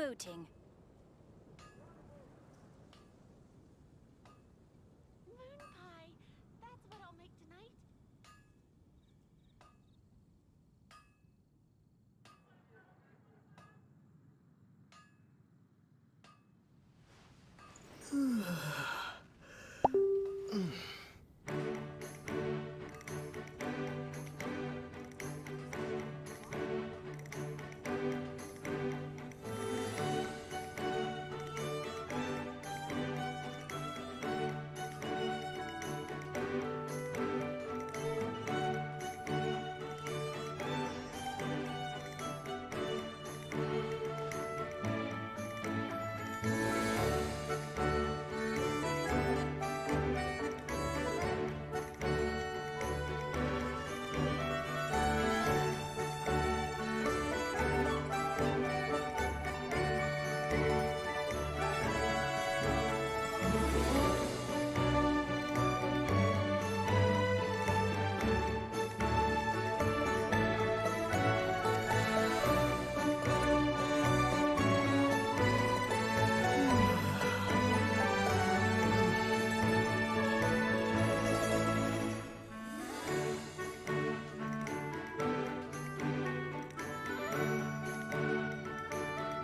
Rebooting. Moon pie. That's what I'll make tonight.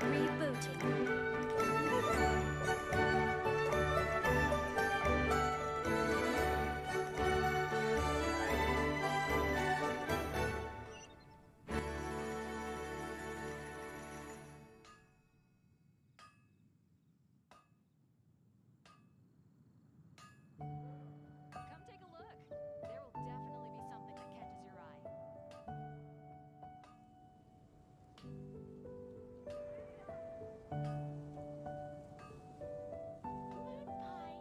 Rebooting. Come take a look. There will definitely be something that catches your eye. Moon pie.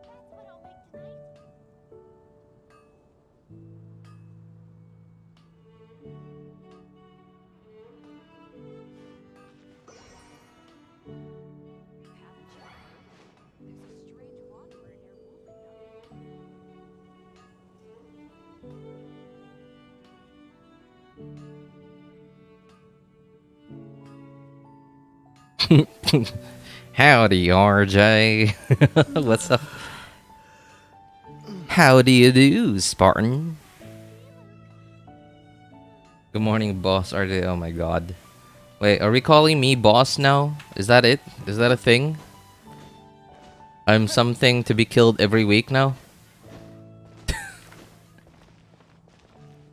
That's what I'll make tonight. Haven't you heard? There's a strange wanderer near Wuthering. Howdy, RJ. What's up? How do you do, Spartan? Good morning, boss RJ. Oh my god. Wait, are we calling me boss now? Is that it? Is that a thing? I'm something to be killed every week now?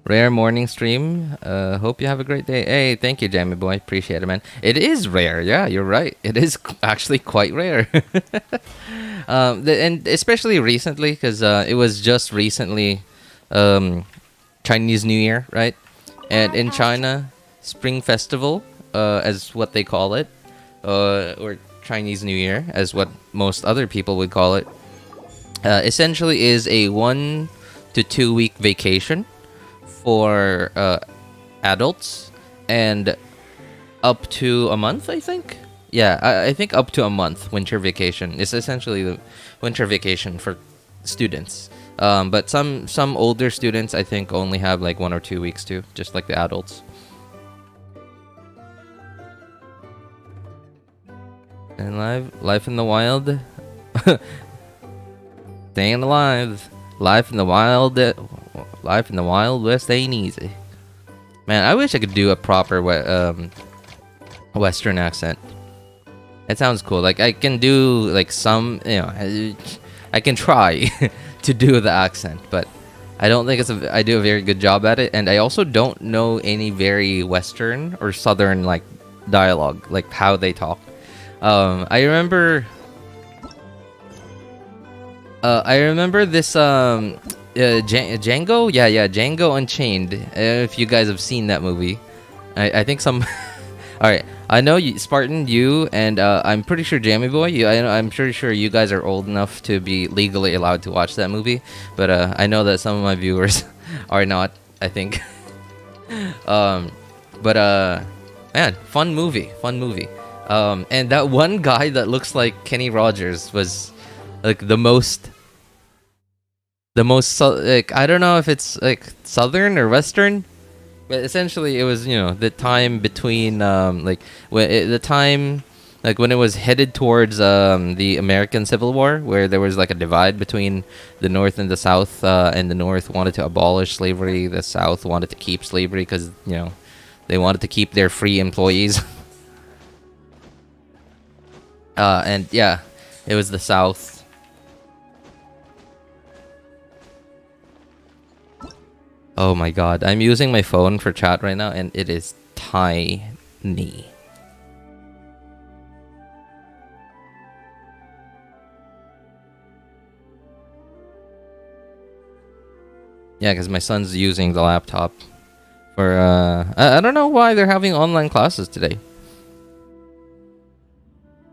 Rare morning stream. Hope you have a great day. Hey, thank you, Jammy Boy. Appreciate it, man. It is rare. Yeah, you're right. It is actually quite rare. And especially recently, because it was just recently Chinese New Year, right? And in China, Spring Festival, as what they call it, or Chinese New Year, as what most other people would call it, essentially is a 1 to 2 week vacation for adults and up to a month, I think. Yeah, I think up to a month. Winter vacation is essentially the winter vacation for students. But some older students, I think, only have like 1 or 2 weeks too, just like the adults. And life in the wild, staying alive. Life in the wild west ain't easy. Man, I wish I could do a proper Western accent. It sounds cool. Like I can do like some, I can try to do the accent, but I don't think I do a very good job at it. And I also don't know any very Western or Southern like dialogue, like how they talk. I remember this Django, yeah, Django Unchained. If you guys have seen that movie, I think some. All right, I know you, Spartan, you, and I'm pretty sure Jammy Boy. I'm pretty sure you guys are old enough to be legally allowed to watch that movie, but I know that some of my viewers are not. I think. Man, fun movie. And that one guy that looks like Kenny Rogers was like the most like, I don't know if it's like southern or western, but essentially it was the time between the time Like when it was headed towards the American Civil War, where there was like a divide between the North and the South, and the North wanted to abolish slavery, the South wanted to keep slavery because, you know, they wanted to keep their free employees. And yeah, it was the South. Oh my god, I'm using my phone for chat right now and it is tiny. Yeah, because my son's using the laptop for, I don't know why they're having online classes today.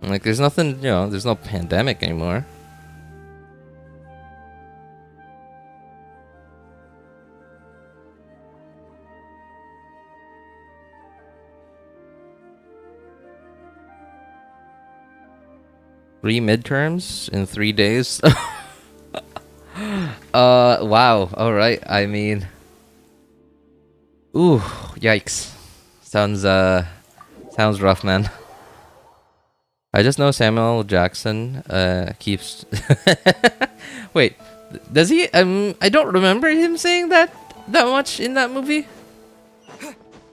Like, there's nothing, you know, there's no pandemic anymore. Three midterms in 3 days? Wow. All right. I mean, ooh, yikes. Sounds rough, man. I just know Samuel Jackson keeps. Wait, does he? I don't remember him saying that much in that movie.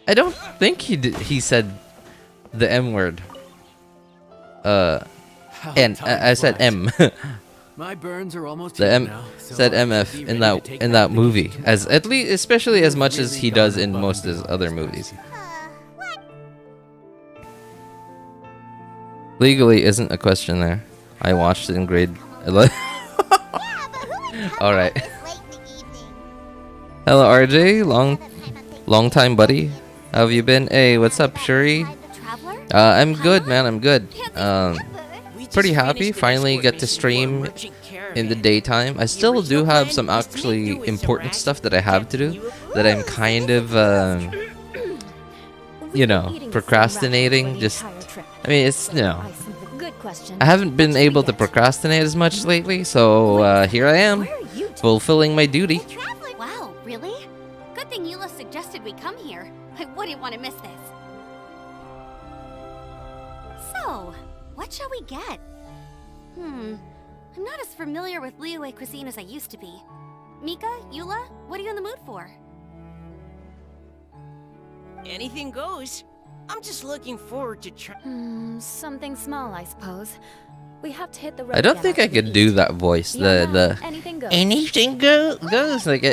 I don't think he did. He said the M word. And I said M. My burns are almost The M now, so said I should MF be in ready to take that my movie, vacation. as at least especially as much as he Really does gone in above most of and his beyond other this movies. What? Legally isn't a question there. I watched it in grade 11. Yeah, but who would come All out right. this late in the evening? Hello, RJ. Long Have a plan on taking long time, buddy. How have you been? Hey, what's up, Shuri? Traveler? I'm good, man. I'm good. We just Pretty happy. finished an Finally escort get to mission for a stream merchant caravan. in the daytime. I still do original have plan some was to make actually do with some important rags stuff that I have to do you that I'm kind of you know, procrastinating. Just I mean, it's, you know, Good question. I haven't been able to procrastinate as much lately, so here I am, Where are you? fulfilling my duty. Traveling? Wow, really? Good thing Eula suggested we come here. I wouldn't want to miss this. So, what shall we get? I'm not as familiar with Liyue cuisine as I used to be. Mika, Eula, what are you in the mood for? Anything goes. I'm just looking forward to Something small, I suppose. We have to hit the road. I don't think I could do that voice. The anything goes. anything goes. Like,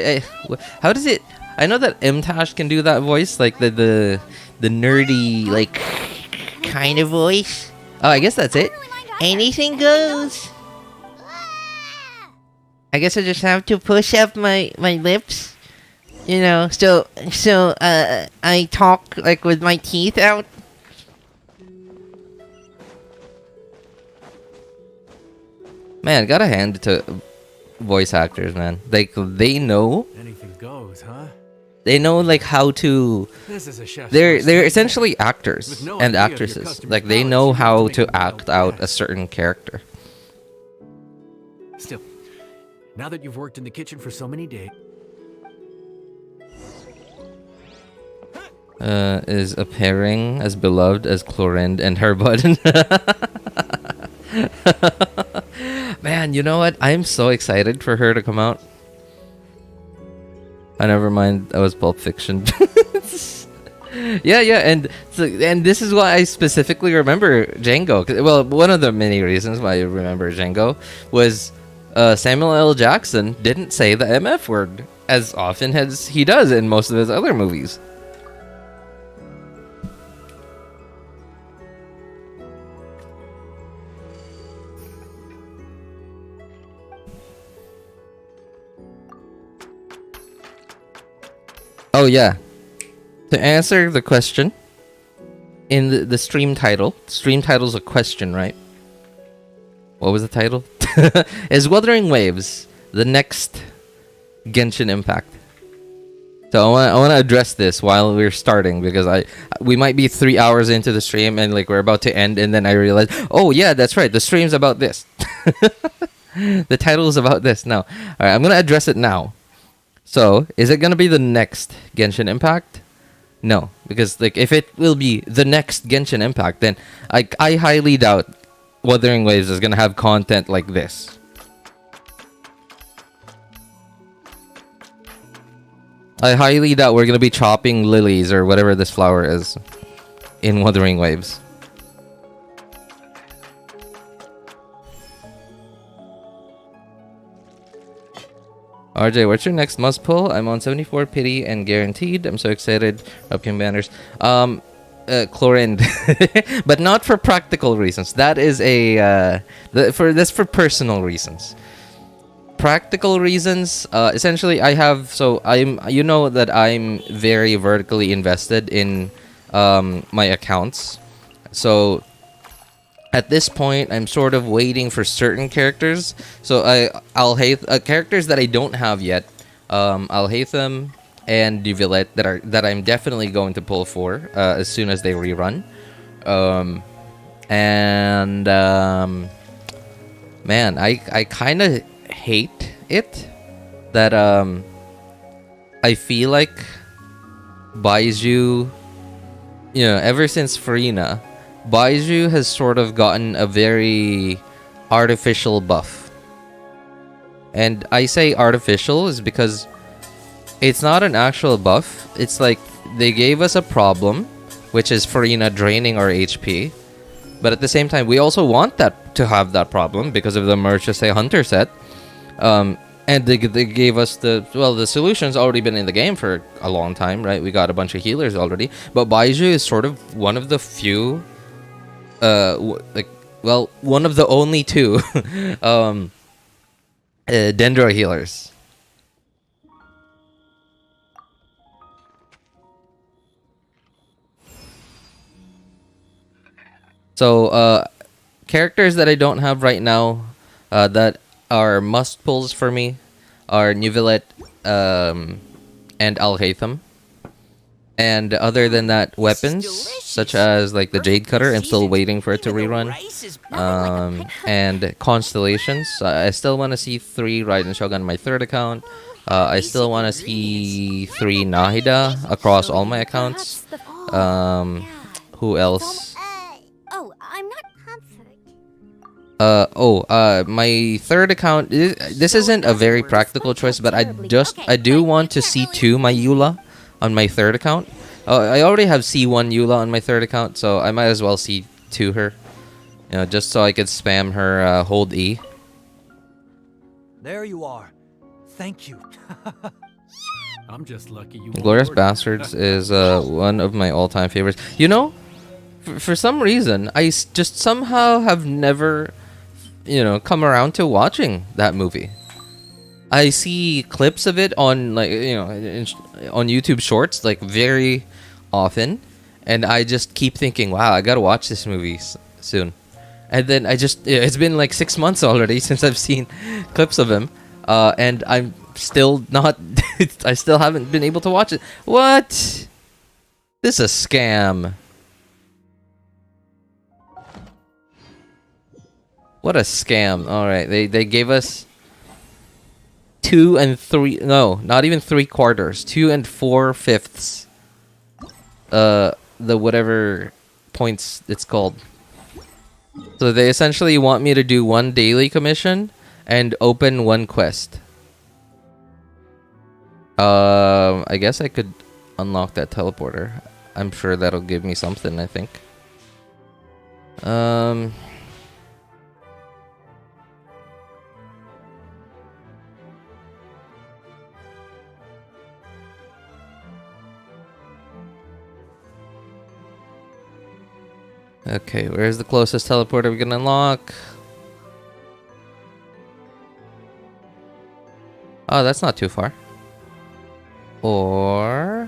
how does it? I know that M-Tash can do that voice, like the nerdy, like, kind of voice. Oh, I guess that's it. Anything goes. I guess I just have to push up my lips, you know, so I talk like with my teeth out. Man, gotta hand it to voice actors, man. Like, they know anything goes, huh? they know like how to. This is a chef's They're first time. essentially actors With no and idea of your actresses. customer's Like, they palates, know you have how to make to a wild act out a guess. certain character. Still, now that you've worked in the kitchen for so many days, Is appearing as beloved as Clorinde and her button. Man, you know what? I'm so excited for her to come out. Never mind. That was Pulp Fiction. yeah, and this is why I specifically remember Django. Well, one of the many reasons why I remember Django was Samuel L. Jackson didn't say the MF word as often as he does in most of his other movies. Oh yeah. To answer the question in the stream title's a question, right? What was the title? Is Wuthering Waves the next Genshin Impact? So I want to address this while we're starting, because we might be 3 hours into the stream and like we're about to end, and then I realize, oh yeah, that's right, the stream's about this. The title is about this. No, all right, I'm gonna address it now. So, is it gonna be the next Genshin Impact? No, because like if it will be the next Genshin Impact, then I highly doubt Wuthering Waves is gonna have content like this. I highly doubt we're gonna be chopping lilies or whatever this flower is in Wuthering Waves. RJ, what's your next must pull? I'm on 74 pity and guaranteed. I'm so excited. Upcoming banners. Chlorine, but not for practical reasons. That is for personal reasons. Practical reasons, essentially, you know that I'm very vertically invested in my accounts. So at this point, I'm sort of waiting for certain characters. So I'll hate characters that I don't have yet. I'll hate them and Duvelet that I'm definitely going to pull for as soon as they rerun. Man, I kind of hate it that I feel like Baiju, ever since Farina, Baiju has sort of gotten a very artificial buff. And I say artificial is because it's not an actual buff. It's like they gave us a problem, which is Farina draining our HP. But at the same time, we also want that to have that problem because of the Merge Say Hunter set. And they gave us the solution's already been in the game for a long time, right? We got a bunch of healers already. But Baiju is sort of one of the few, one of the only two Dendro healers. So, characters that I don't have right now that are must pulls for me are Nuvillet and Alhaitham. And other than that, weapons such as like the Jade Cutter, I'm still waiting for it to rerun. And constellations, I still want to see 3 Rite and Shogun on my 3rd account. I still want to see 3 Nahida across all my accounts. Who else? My 3rd account. This isn't a very practical choice, but I do want to see 2 my Eula on my 3rd account. I already have C1 Eula on my 3rd account, so I might as well see 2 her. Just so I could spam her hold E. There you are. Thank you. I'm just lucky you. Glorious Bastards is one of my all-time favorites. For some reason, I just somehow have never, come around to watching that movie. I see clips of it on on YouTube Shorts very often, and I just keep thinking, wow, I gotta watch this movie soon. And then it's been like 6 months already since I've seen clips of him, and I'm still not, I still haven't been able to watch it. What? This is a scam. What a scam. Alright, they gave us 2 and 3, no, not even 3/4, 2 and 4/5. The whatever points it's called. So they essentially want me to do 1 daily commission and open 1 quest. I guess I could unlock that teleporter. I'm sure that'll give me something, I think. Okay, where's the closest teleporter we can unlock? Oh, that's not too far. Or...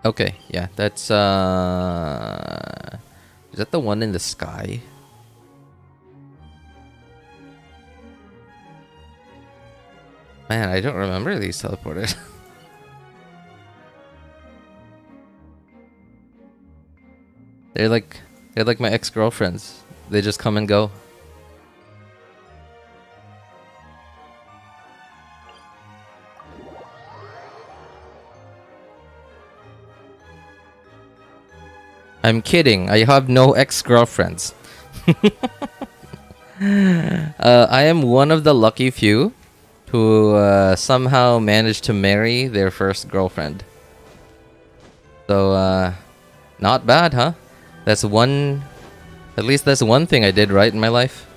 okay, yeah, that's is that the one in the sky? Man, I don't remember these teleporters. They're like my ex-girlfriends. They just come and go. I'm kidding. I have no ex-girlfriends. I am one of the lucky few who somehow managed to marry their first girlfriend. So, not bad, huh? That's one... At least that's one thing I did right in my life.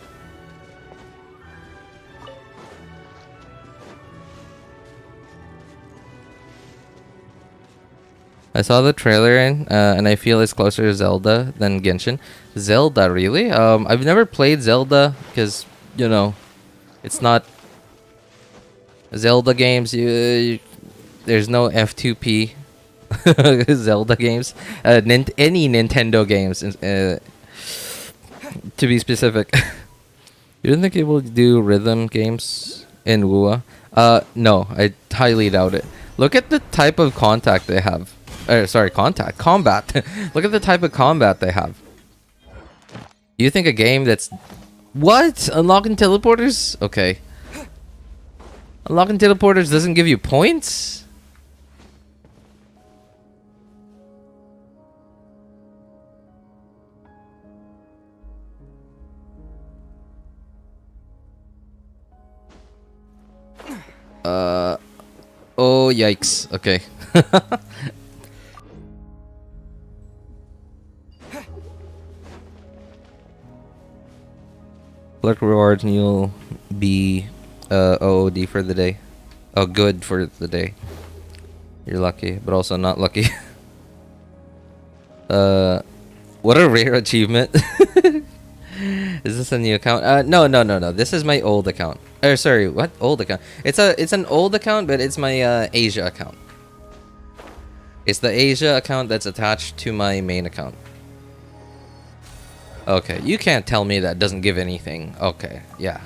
I saw the trailer and I feel it's closer to Zelda than Genshin. Zelda, really? I've never played Zelda because, you know, it's not... Zelda games, there's no F2P Zelda games. Any Nintendo games, to be specific. You don't think it will do rhythm games in WUA? No, I highly doubt it. Look at the type of combat. Look at the type of combat they have. You think a game that's... What? Unlocking teleporters? Okay. Unlocking teleporters doesn't give you points? Oh, yikes. Okay. Collect rewards and you'll be OOD for the day. Oh, good for the day. You're lucky, but also not lucky. What a rare achievement. Is this a new account? No. This is my old account. Sorry, what? Old account. It's an old account, but it's my Asia account. It's the Asia account that's attached to my main account. Okay, you can't tell me that doesn't give anything. Okay, yeah.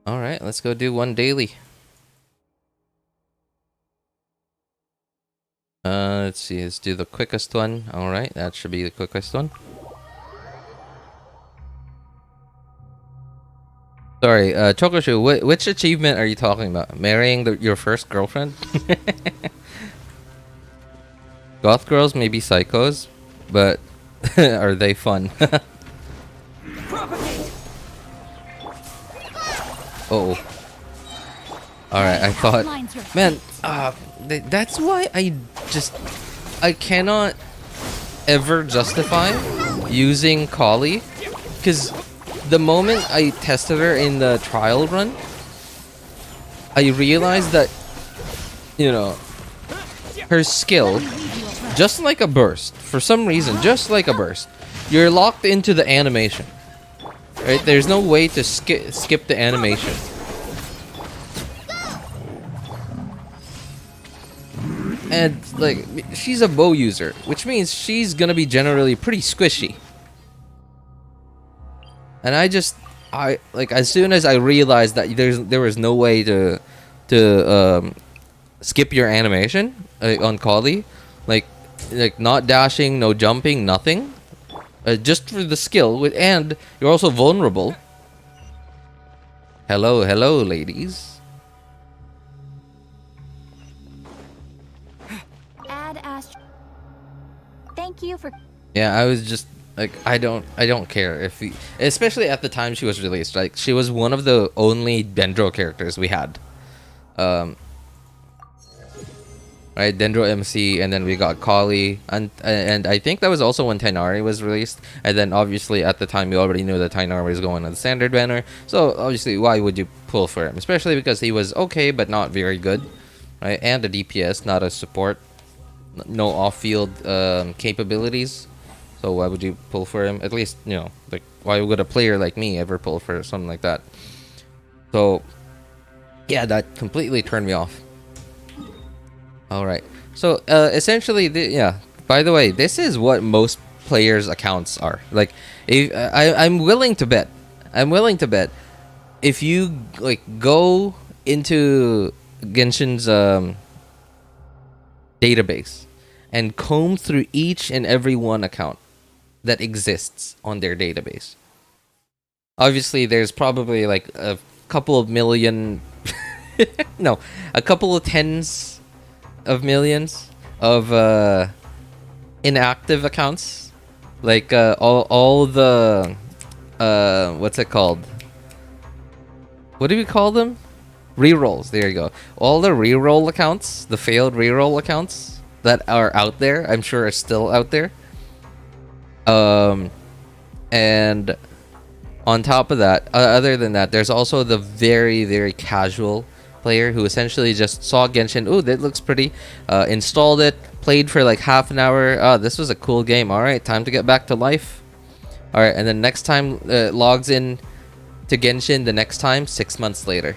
Alright, let's go do one daily. Let's see, let's do the quickest one. Alright, that should be the quickest one. Sorry, Chokoshu, which achievement are you talking about? Marrying your first girlfriend? Goth girls may be psychos, but are they fun? Oh. Alright, I thought... Man, that's why I cannot ever justify using Kali. Because the moment I tested her in the trial run, I realized that, you know, her skill, just like a burst, for some reason, just like a burst, you're locked into the animation. Right? There's no way to skip the animation. And, like, she's a bow user, which means she's gonna be generally pretty squishy. And like, as soon as I realized that there was no way to skip your animation on Kali, like not dashing, no jumping, nothing, just for the skill, and you're also vulnerable. Hello, ladies. Thank you for... Yeah, I was just like, I don't care if especially at the time she was released. Like, she was one of the only Dendro characters we had. Right, Dendro MC, and then we got Kali, and I think that was also when Tainari was released. And then obviously at the time we already knew that Tainari was going on the standard banner. So obviously, why would you pull for him? Especially because he was okay but not very good, right? And a DPS, not a support. No off-field capabilities, so why would you pull for him? At least, you know, like, why would a player like me ever pull for something like that? So yeah, that completely turned me off. All right, so essentially, yeah, by the way, this is what most players' accounts are like. If I'm willing to bet if you like go into Genshin's database and comb through each and every one account that exists on their database. Obviously, there's probably like a couple of million, no, a couple of tens of millions of inactive accounts, like all the what's it called? What do we call them? Rerolls. There you go. All the reroll accounts, the failed reroll accounts that are out there, I'm sure are still out there. And on top of that, other than that, there's also the very, very casual player who essentially just saw Genshin. Ooh, that looks pretty. Installed it, played for like half an hour. Oh, this was a cool game. All right, time to get back to life. All right, and then next time logs in to Genshin. The next time, 6 months later,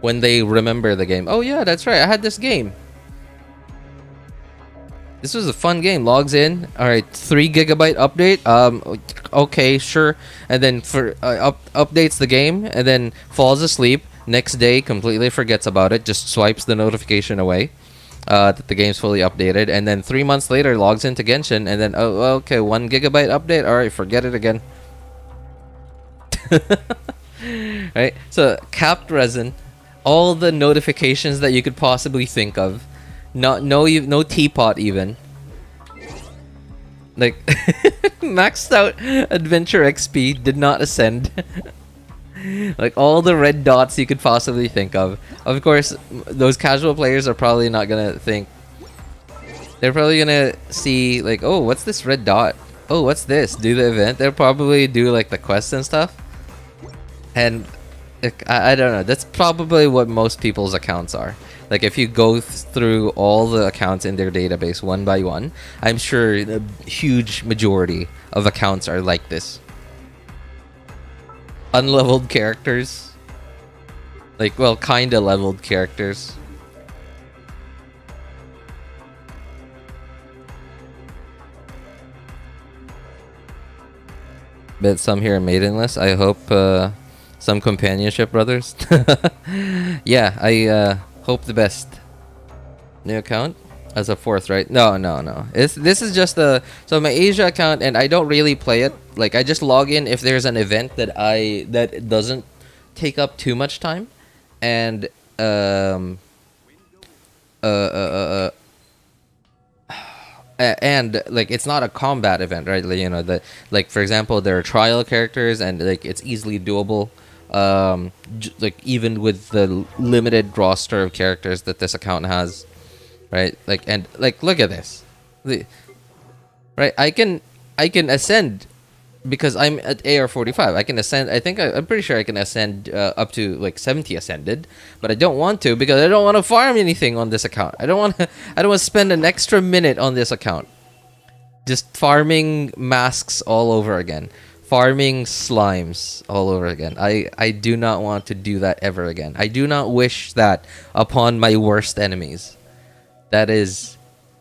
when they remember the game. Oh yeah, that's right. I had this game. This was a fun game. Logs in. All right, 3 GB update. Okay, sure. And then for updates the game, and then falls asleep. Next day, completely forgets about it. Just swipes the notification away that the game's fully updated. And then 3 months later, logs into Genshin, and then okay, 1 GB update. All right, forget it again. Right. So capped resin, all the notifications that you could possibly think of. No teapot even. Like maxed out adventure XP did not ascend. Like all the red dots you could possibly think of. Of course, those casual players are probably not gonna think. They're probably gonna see like, oh, what's this red dot? Oh, what's this? Do the event. They'll probably do like the quests and stuff. And I don't know. That's probably what most people's accounts are. Like if you go through all the accounts in their database one by one, I'm sure the huge majority of accounts are like this. Unleveled characters. Like, well, kinda leveled characters. Bet some here are maidenless. I hope some companionship, brothers. Yeah, I hope the best. New account as a 4th, right? No. This is just so my Asia account, and I don't really play it. Like I just log in if there's an event that doesn't take up too much time, and and like it's not a combat event, right? Like, you know, that, like for example, there are trial characters, and like it's easily doable. Like even with the limited roster of characters that this account has, right? Like, and like look at this, right? I can ascend because I'm at AR 45. I can ascend. I'm pretty sure I can ascend up to like 70 ascended, but I don't want to because I don't want to farm anything on this account. I don't want to spend an extra minute on this account just farming masks all over again. Farming slimes all over again. I do not want to do that ever again. I do not wish that upon my worst enemies. That is,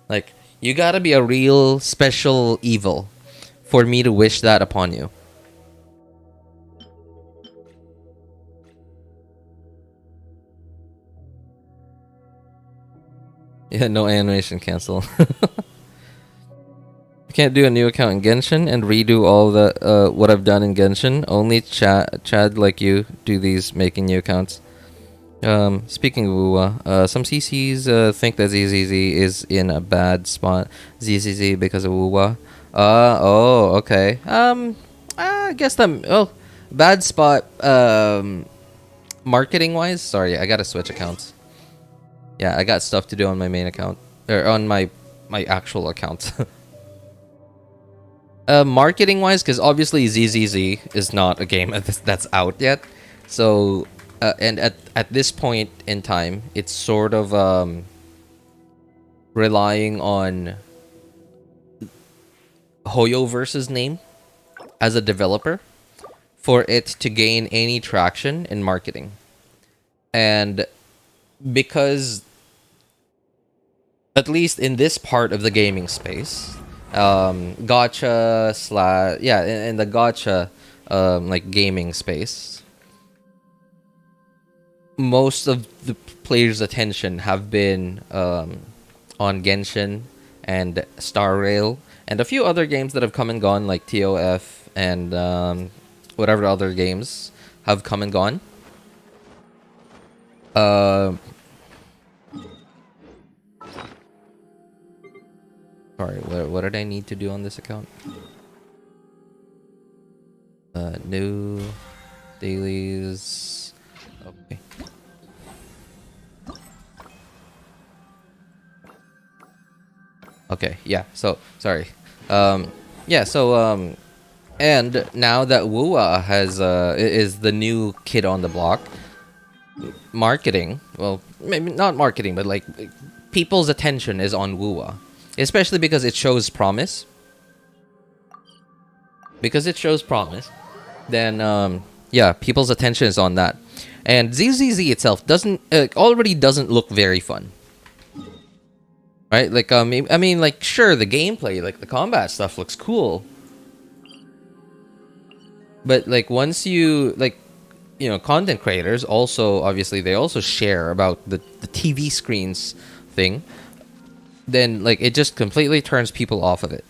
like, you gotta be a real special evil for me to wish that upon you. Yeah, no animation cancel. Can't do a new account in Genshin and redo all the what I've done in Genshin. Only Chad like you do these making new accounts. Speaking of WUWA, some CCs think that ZZZ is in a bad spot. ZZZ because of WUWA. Oh, okay. I guess bad spot. Marketing wise, sorry, I gotta switch accounts. Yeah, I got stuff to do on my main account or on my actual account. Marketing wise, because obviously ZZZ is not a game that's out yet, so and at this point in time, it's sort of relying on Hoyoverse's name as a developer for it to gain any traction in marketing, and because at least in this part of the gaming space, gacha in the gacha like gaming space, most of the players' attention have been on Genshin and Star Rail and a few other games that have come and gone, like TOF and whatever other games have come and gone. Sorry, what did I need to do on this account? New dailies. Okay. Okay, yeah. So sorry. Yeah. So and now that Wuwa has is the new kid on the block, marketing. Well, maybe not marketing, but like people's attention is on Wuwa, especially because it shows promise. Because it shows promise, then yeah, people's attention is on that, and ZZZ itself doesn't already doesn't look very fun. Right, like I mean, like sure, the gameplay, like the combat stuff, looks cool, but like once you like, you know, content creators also obviously they also share about the TV screens thing, then like it just completely turns people off of it.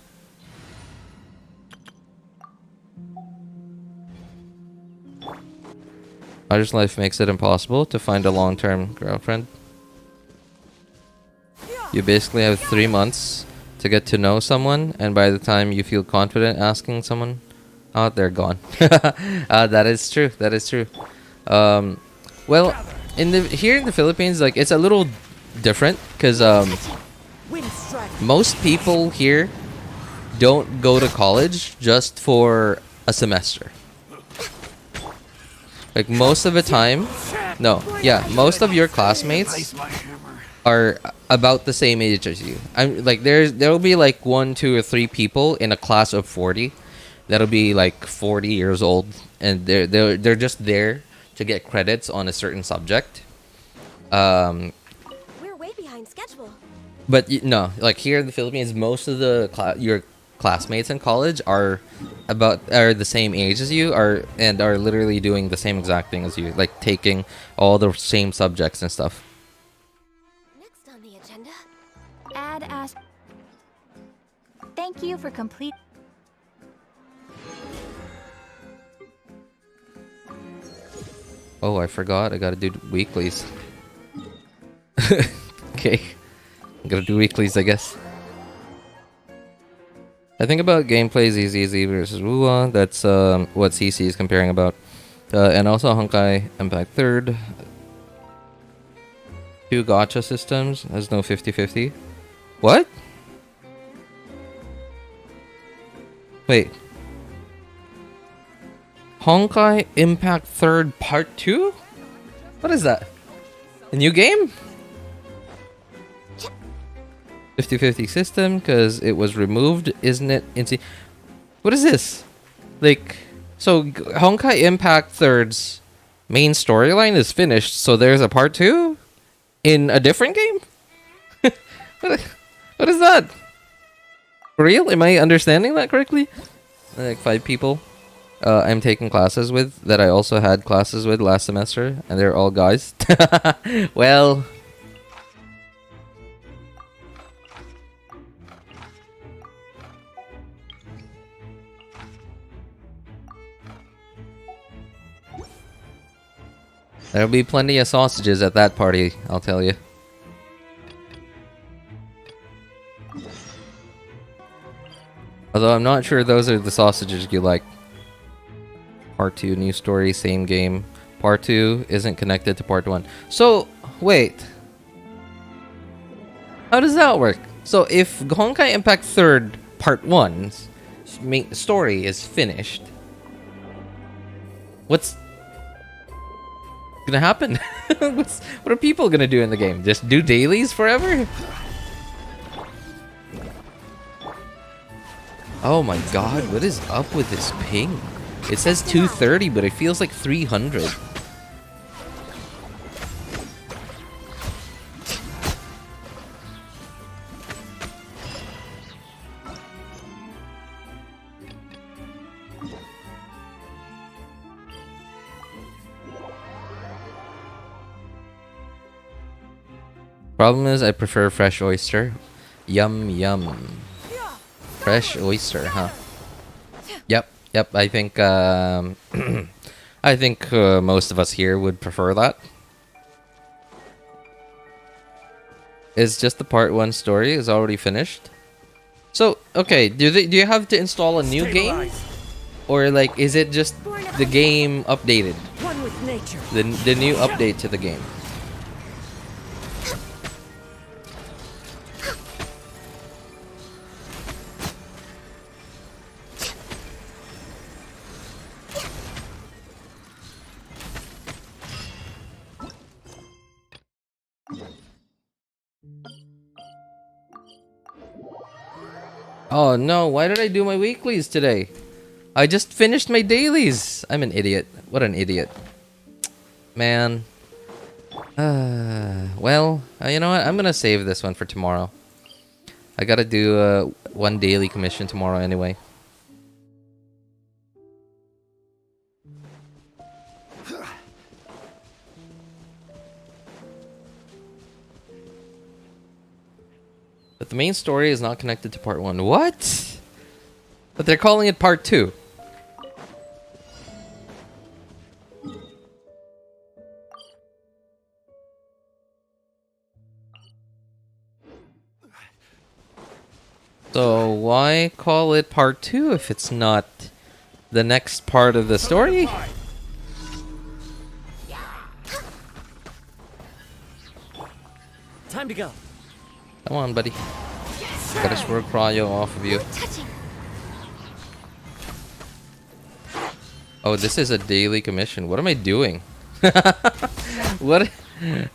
Other's life makes it impossible to find a long-term girlfriend. You basically have 3 months to get to know someone, and by the time you feel confident asking someone out, they're gone. That is true. That is true. Well, here in the Philippines, like it's a little different because most people here don't go to college just for a semester. Like most of the time, no, yeah, most of your classmates are about the same age as you. I'm like there'll be like 1, 2, or 3 people in a class of 40 that'll be like 40 years old, and they're just there to get credits on a certain subject. We're way behind schedule. But no, like here in the Philippines, most of the your classmates in college are the same age as you, are literally doing the same exact thing as you, like taking all the same subjects and stuff. Next on the agenda. Add as. Thank you for complete. Oh, I forgot. I gotta do weeklies. Okay, I gotta do weeklies, I guess. I think about gameplay ZZZ versus Wuwa. That's what CC is comparing about. And also Honkai Impact 3rd. 2 gacha systems. There's no 50-50. What? Wait. Honkai Impact 3rd Part 2? What is that? A new game? 50-50 system because it was removed, isn't it? What is this? Like, so Honkai Impact 3rd's main storyline is finished, so there's a part 2 in a different game? What is that? For real? Am I understanding that correctly? Like 5 people I'm taking classes with that I also had classes with last semester, and they're all guys. Well, there'll be plenty of sausages at that party, I'll tell you. Although I'm not sure those are the sausages you like. Part 2, new story, same game. Part 2 isn't connected to Part 1. So, wait. How does that work? So, if Honkai Impact 3rd Part 1's story is finished, what's gonna happen? What are people gonna do in the game? Just do dailies forever? Oh my god, what is up with this ping? It says 230, but it feels like 300. Problem is, I prefer fresh oyster. Yum yum. Fresh oyster, huh? Yep, yep. I think I think most of us here would prefer that. Is just the part 1 story is already finished. So okay, do you have to install a new game, or like is it just the game updated? One with nature. The new update to the game. Oh no, why did I do my weeklies today? I just finished my dailies. I'm an idiot. What an idiot. Man. Well, you know what? I'm gonna save this one for tomorrow. I gotta do one daily commission tomorrow anyway. But the main story is not connected to part 1. What? But they're calling it part 2. So why call it part 2 if it's not the next part of the story? Time to go. Come on, buddy. Gotta swirl cryo off of you. Touching. Oh, this is a daily commission. What am I doing? What? We're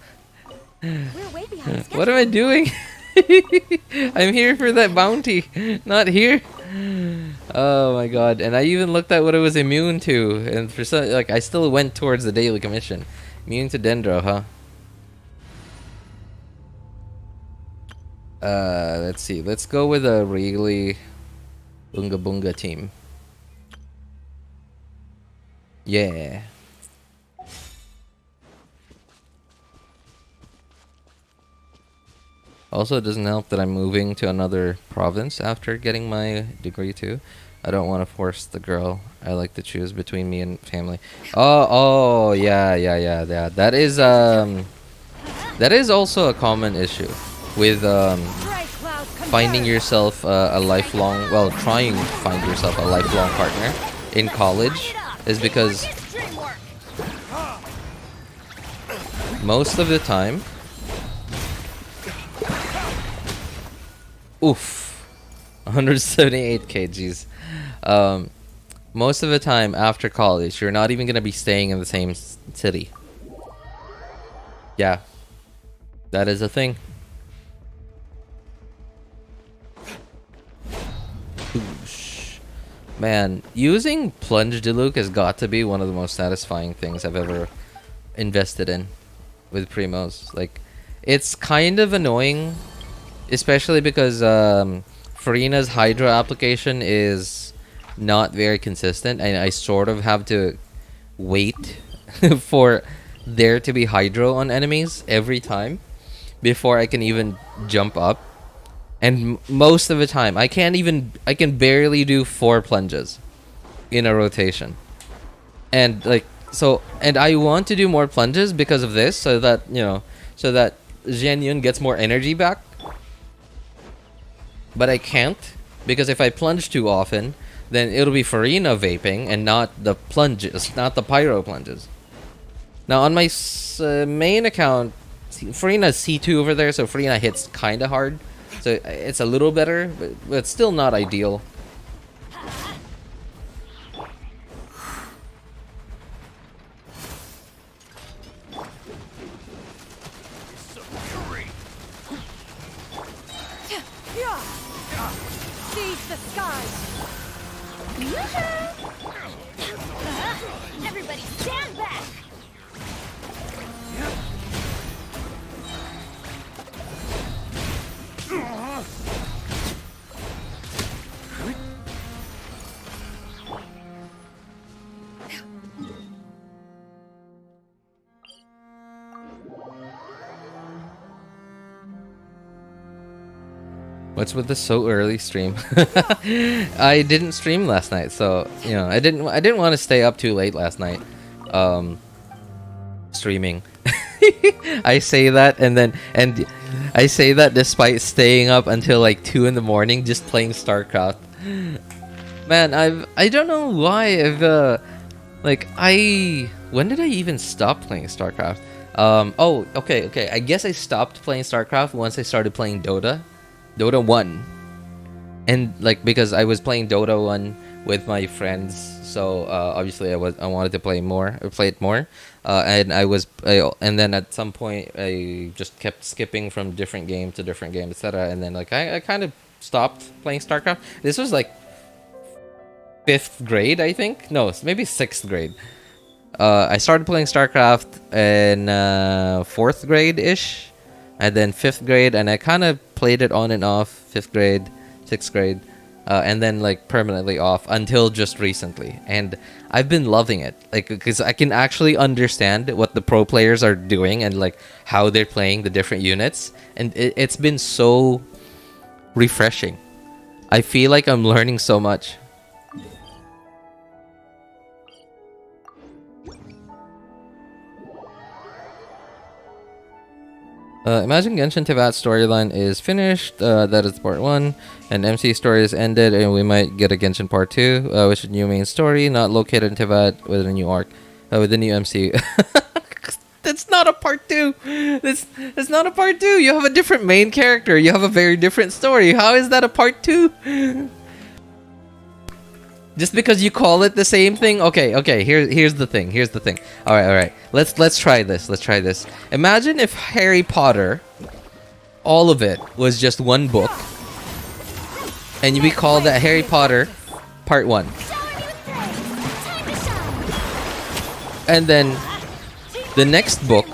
way behind schedule. What am I doing? I'm here for that bounty, not here. Oh my god! And I even looked at what it was immune to, and for some, like, I still went towards the daily commission. Immune to Dendro, huh? Let's see. Let's go with a really Bunga Bunga team. Yeah. Also, it doesn't help that I'm moving to another province after getting my degree too. I don't want to force the girl. I like to choose between me and family. Oh, yeah. That is also a common issue with finding yourself a lifelong, well, trying to find yourself a lifelong partner in college, is because most of the time, oof, 178 kgs. Most of the time after college, you're not even gonna be staying in the same city. Yeah, that is a thing. Oosh. Man, using Plunge Diluc has got to be one of the most satisfying things I've ever invested in with Primos. Like, it's kind of annoying, especially because Farina's Hydra application is not very consistent, and I sort of have to wait for there to be Hydro on enemies every time before I can even jump up. And most of the time, I can barely do 4 plunges in a rotation. And like, so, and I want to do more plunges because of this, so that, you know, so that Xianyun gets more energy back. But I can't, because if I plunge too often, then it'll be Farina vaping and not the plunges, not the pyro plunges. Now on my main account, Farina's C2 over there, so Farina hits kind of hard. So it's a little better, but it's still not ideal. Seize the skies. Everybody stand back! What's with the so early stream? I didn't stream last night, so you know, I didn't want to stay up too late last night. Streaming. I say that and I say that despite staying up until like 2 in the morning just playing StarCraft. Man, I don't know why I've like when did I even stop playing StarCraft? Oh, okay. I guess I stopped playing StarCraft once I started playing Dota 1. And like because I was playing Dota 1 with my friends, so obviously I wanted to play it more. And then at some point I just kept skipping from different game to different game, etc. And then like I kind of stopped playing StarCraft. This was like 5th grade, I think. No, maybe 6th grade. I started playing StarCraft in 4th grade ish, and then 5th grade, and I kind of played it on and off 5th grade, 6th grade, and then like permanently off until just recently. And I've been loving it, like because I can actually understand what the pro players are doing and like how they're playing the different units, and it's been so refreshing. I feel like I'm learning so much. Imagine Genshin Teyvat storyline is finished. That is part 1, and MC story is ended, and we might get a Genshin part 2, which is new main story, not located in Teyvat with a new arc, with a new MC. That's not a part 2. That's not a part 2. You have a different main character. You have a very different story. How is that a part 2? Just because you call it the same thing? Okay. Here's the thing. All right. Let's try this. Imagine if Harry Potter, all of it was just one book, and we call that Harry Potter Part 1. And then the next book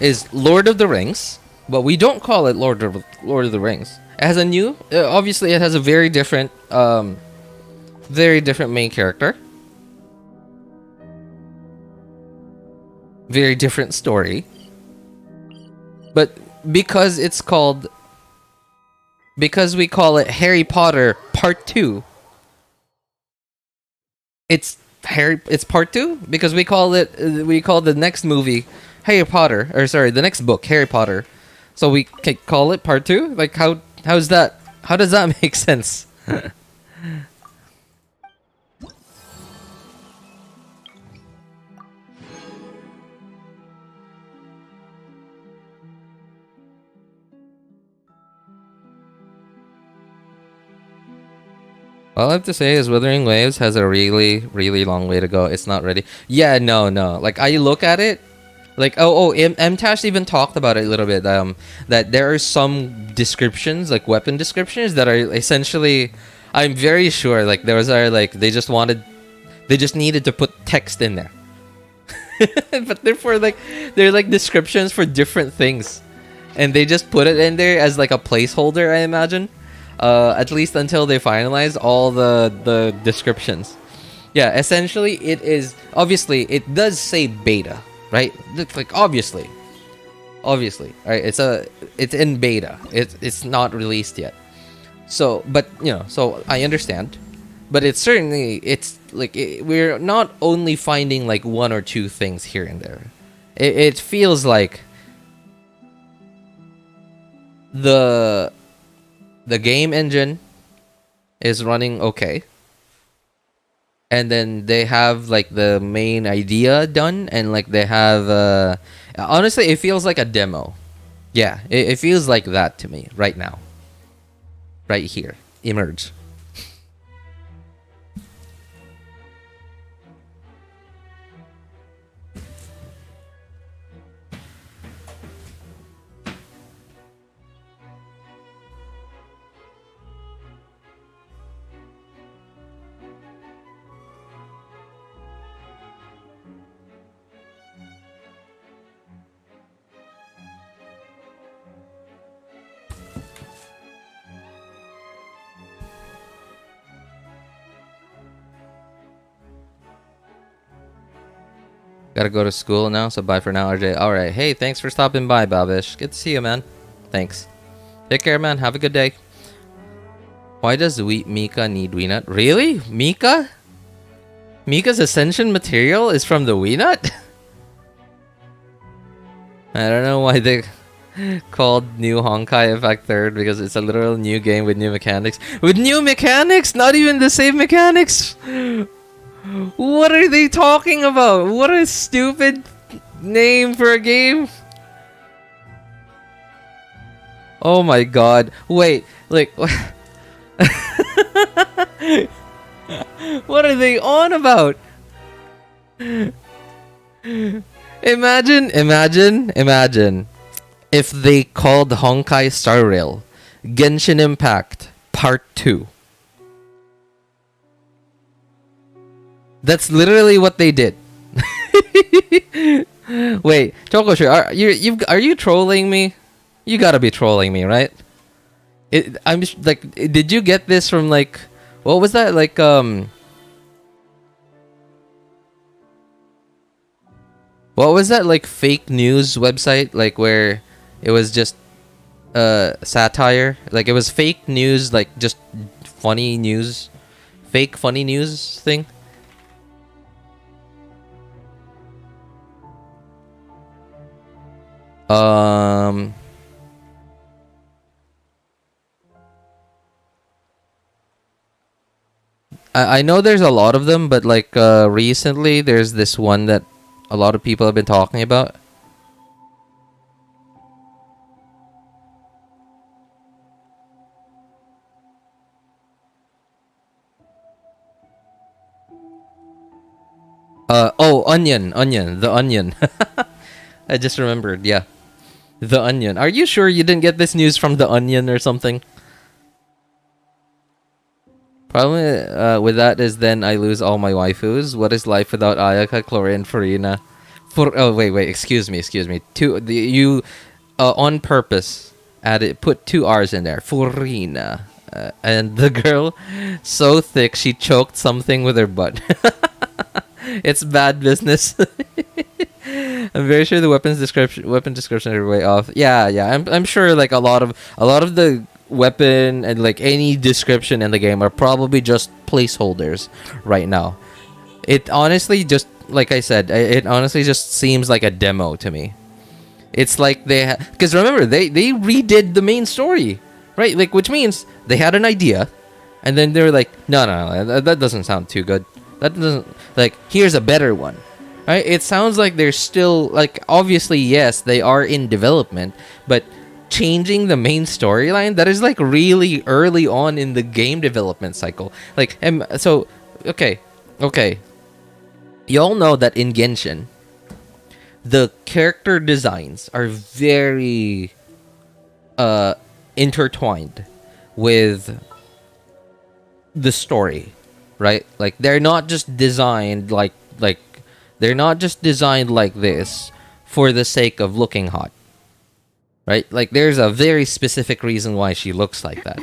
is Lord of the Rings. But we don't call it Lord of the Rings. It has a new, obviously, it has a very different main character, very different story. But because we call it Harry Potter Part 2, it's Part 2 because we call the next movie the next book Harry Potter. So we can call it part 2? Like how does that make sense? All I have to say is Wuthering Waves has a really, really long way to go. It's not ready. Yeah, no. Like I look at it, like M-Tash even talked about it a little bit. That there are some descriptions, like weapon descriptions, that are essentially, I'm very sure, like those are like they just needed to put text in there, but they're like descriptions for different things, and they just put it in there as like a placeholder, I imagine, at least until they finalize all the descriptions. Yeah, essentially obviously it does say beta. Right, like obviously, right? It's in beta. It's not released yet. So, but so I understand. But it's like we're not only finding like 1 or 2 things here and there. It feels like the game engine is running okay. And then they have like the main idea done, and like they have honestly it feels like a demo. Yeah, it feels like that to me right now. Right here. Emerge. Gotta go to school now, so bye for now, RJ. Alright, hey, thanks for stopping by, Babish. Good to see you, man. Thanks. Take care, man. Have a good day. Why does Mika need Weenut? Really? Mika? Mika's ascension material is from the Weenut? I don't know why they called New Honkai Effect 3rd, because it's a literal new game with new mechanics. With new mechanics? Not even the same mechanics! What are they talking about? What a stupid name for a game. Oh my god. Wait, like... What are they on about? Imagine if they called Honkai Star Rail Genshin Impact Part 2. That's literally what they did. Wait, Chokoshu, are you trolling me? You gotta be trolling me, right? I'm just, like, did you get this from, like, what was that, like, what was that, like, fake news website, like, where it was just satire? Like, it was fake news, like, just funny news, fake funny news thing. I know there's a lot of them, but like recently there's this one that a lot of people have been talking about. Oh, Onion, the Onion. I just remembered, yeah. The Onion. Are you sure you didn't get this news from The Onion or something? Problem with that is then I lose all my waifus. What is life without Ayaka, Chlorine, and Farina? Wait, excuse me. You on purpose put 2 R's in there. Farina. And the girl, so thick she choked something with her butt. It's bad business. I'm very sure the weapon description are way off. Yeah. I'm sure like a lot of the weapon and like any description in the game are probably just placeholders right now. It honestly just, like I said, it honestly just seems like a demo to me. It's like because remember they redid the main story, right? Like, which means they had an idea, and then they were like, no, that doesn't sound too good. That doesn't, like, here's a better one. Right? It sounds like they're still, like, obviously, yes, they are in development, but changing the main storyline, that is, like, really early on in the game development cycle. Like, so, okay. You all know that in Genshin, the character designs are very intertwined with the story, right? Like, they're not just designed like they're not just designed like this for the sake of looking hot, right? Like, there's a very specific reason why she looks like that.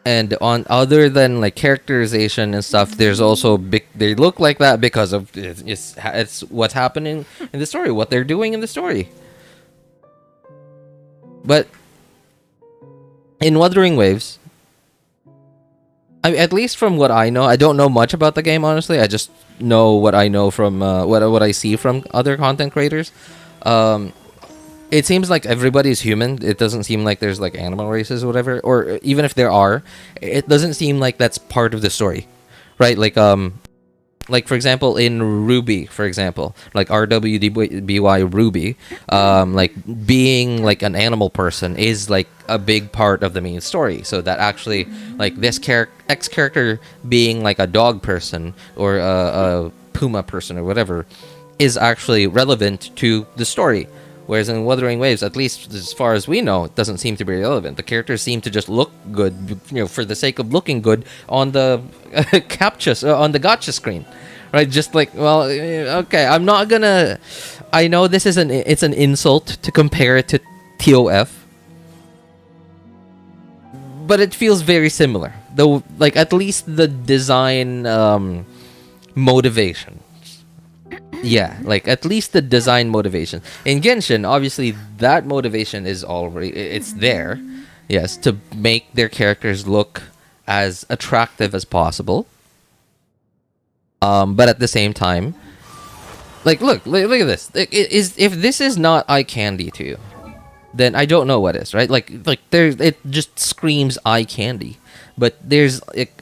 And on other than like characterization and stuff, there's also they look like that because of it's what's happening in the story, what they're doing in the story. But in Wuthering Waves, I mean, at least from what I know, I don't know much about the game, honestly. I just know what I know from what I see from other content creators. It seems like everybody's human. It doesn't seem like there's like animal races or whatever, or even if there are, it doesn't seem like that's part of the story, right? Like for example, in Ruby, for example, like RWBY Ruby, like being like an animal person is like a big part of the main story. So that actually, like this X character being like a dog person or a puma person or whatever, is actually relevant to the story. Whereas in Wuthering Waves, at least as far as we know, it doesn't seem to be relevant. The characters seem to just look good, for the sake of looking good on the on the gacha screen, right? Just like, well, okay, I'm not gonna. I know this is it's an insult to compare it to TOF, but it feels very similar. Though, like at least the design motivation. Yeah, like at least the design motivation. In Genshin, obviously that motivation is already it's there. Yes, to make their characters look as attractive as possible. But at the same time, like look at this. If this is not eye candy to you, then I don't know what is, right? Like there's it just screams eye candy. But there's like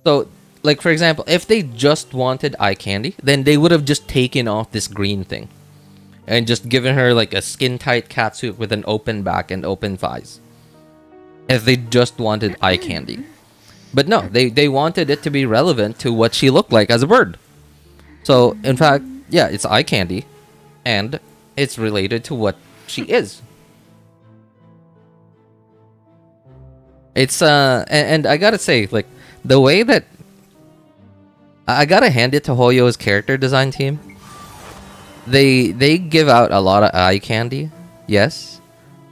so, like, for example, if they just wanted eye candy, then they would have just taken off this green thing. And just given her, like, a skin-tight catsuit with an open back and open thighs. If they just wanted eye candy. But no, they wanted it to be relevant to what she looked like as a bird. So, in fact, yeah, it's eye candy. And it's related to what she is. It's, and I gotta say, like, the way that I gotta hand it to Hoyo's character design team. They give out a lot of eye candy, yes,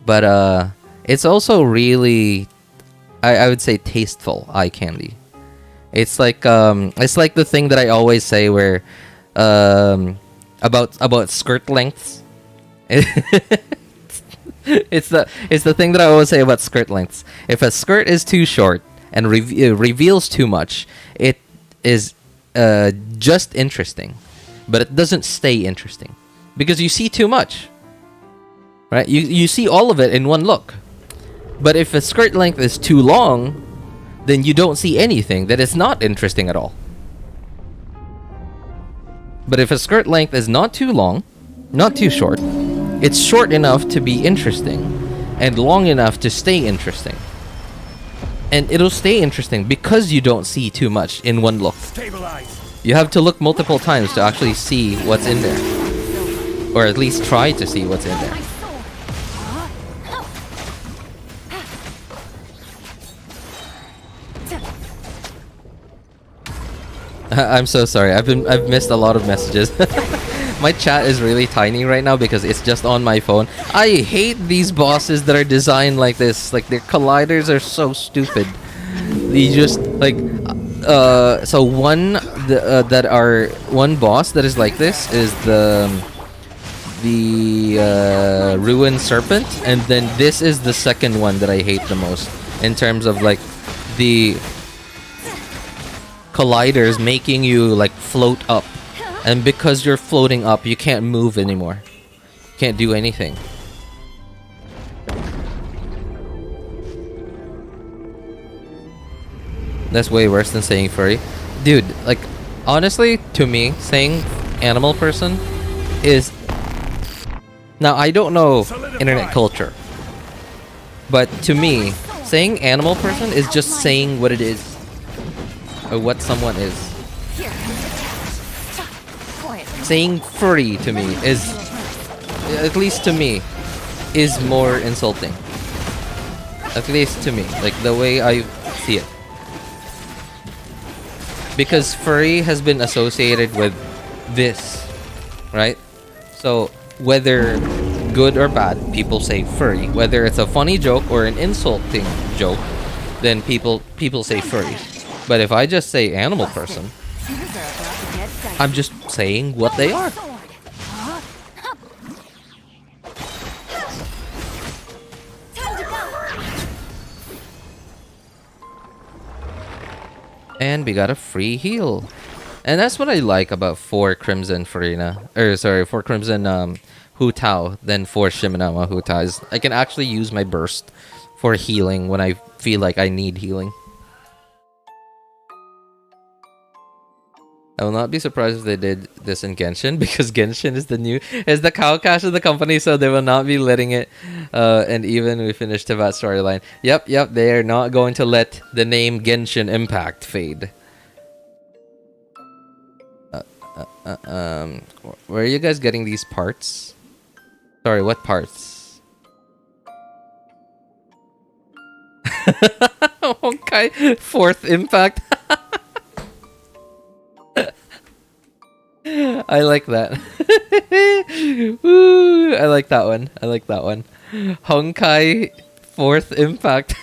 but it's also really, I would say, tasteful eye candy. It's like the thing that I always say where about skirt lengths. It's the thing that I always say about skirt lengths. If a skirt is too short and reveals too much, it is just interesting, but it doesn't stay interesting because you see too much, right? You see all of it in one look. But if a skirt length is too long, then you don't see anything. That is not interesting at all. But if a skirt length is not too long, not too short, it's short enough to be interesting and long enough to stay interesting. And it'll stay interesting because you don't see too much in one look. Stabilize. You have to look multiple times to actually see what's in there. Or at least try to see what's in there. I'm so sorry. I've missed a lot of messages. My chat is really tiny right now because it's just on my phone. I hate these bosses that are designed like this. Like, their colliders are so stupid. They just like so one boss that is like this is the ruined serpent, and then this is the second one that I hate the most in terms of like the colliders making you like float up. And because you're floating up, you can't move anymore. Can't do anything. That's way worse than saying furry. Dude, like, honestly, to me, saying animal person is... Now, I don't know internet culture. But to me, saying animal person is just saying what it is. Or what someone is. Saying furry to me is, at least to me, is more insulting. At least to me, like the way I see it. Because furry has been associated with this, right? So whether good or bad, people say furry. Whether it's a funny joke or an insulting joke, then people say furry. But if I just say animal person, I'm just saying what they are. And we got a free heal. And that's what I like about 4 Crimson Farina. Or sorry, 4 Crimson Hu Tao than 4 Shimanama Hu Tao. Is I can actually use my burst for healing when I feel like I need healing. I will not be surprised if they did this in Genshin, because Genshin is the cow cash of the company, so they will not be letting it. And even we finished Tevat storyline. Yep, they are not going to let the name Genshin Impact fade. Where are you guys getting these parts? Sorry, what parts? Okay, 4th Impact. I like that. Woo, I like that one. Honkai fourth impact.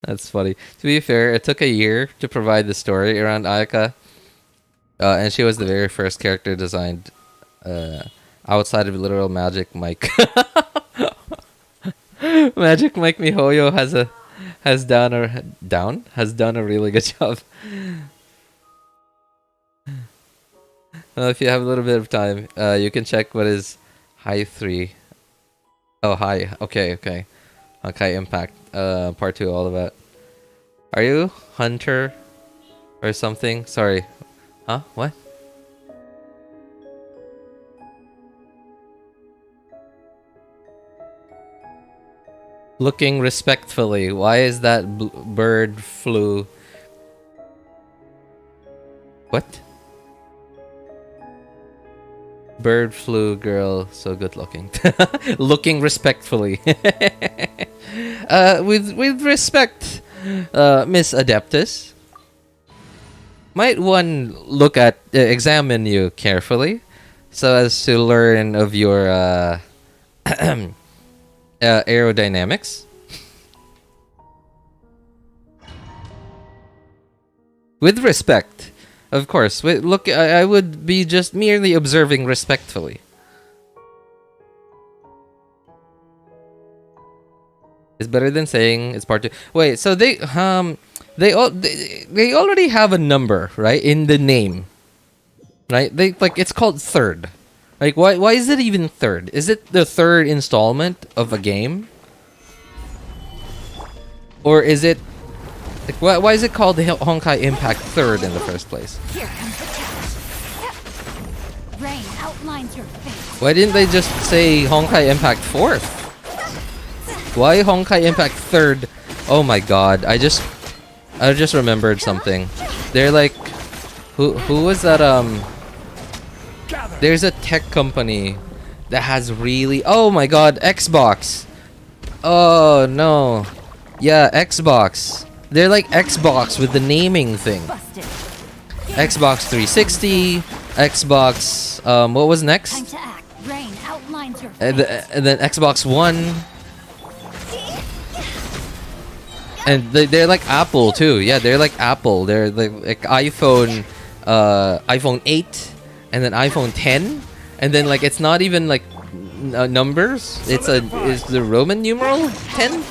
That's funny. To be fair, it took a year to provide the story around Ayaka. And she was the very first character designed outside of literal Magic Mike. Magic Mike Mihoyo has done a really good job. If you have a little bit of time, you can check what is High 3. Oh, High. Okay. Okay, Impact. Part 2, all about. Are you Hunter or something? Sorry. Huh? What? Looking respectfully. Why is that bird flew? What? Bird flu girl, so good looking. Looking respectfully. With respect, Miss Adeptus, might one look at examine you carefully, so as to learn of your aerodynamics. With respect. Of course. Wait, look, I would be just merely observing respectfully. It's better than saying it's part 2. Wait, so they already have a number, right, in the name, right? They like it's called third. Like why is it even third? Is it the third installment of a game, or is it? Like, why is it called the Honkai Impact Third in the first place? Here comes the challenge. Rain outlines your face. Why didn't they just say Honkai Impact Fourth? Why Honkai Impact Third? Oh my god, I just remembered something. They're like, who was that? There's a tech company that has really. Oh my god, Xbox. Oh no, yeah, Xbox. They're like Xbox with the naming thing. Xbox 360, Xbox. What was next? Time to act. Rain outlines your And face. then Xbox One. And they're like Apple too. Yeah, they're like Apple. They're like iPhone, iPhone 8, and then iPhone 10, and then like it's not even like numbers. It's the Roman numeral 10.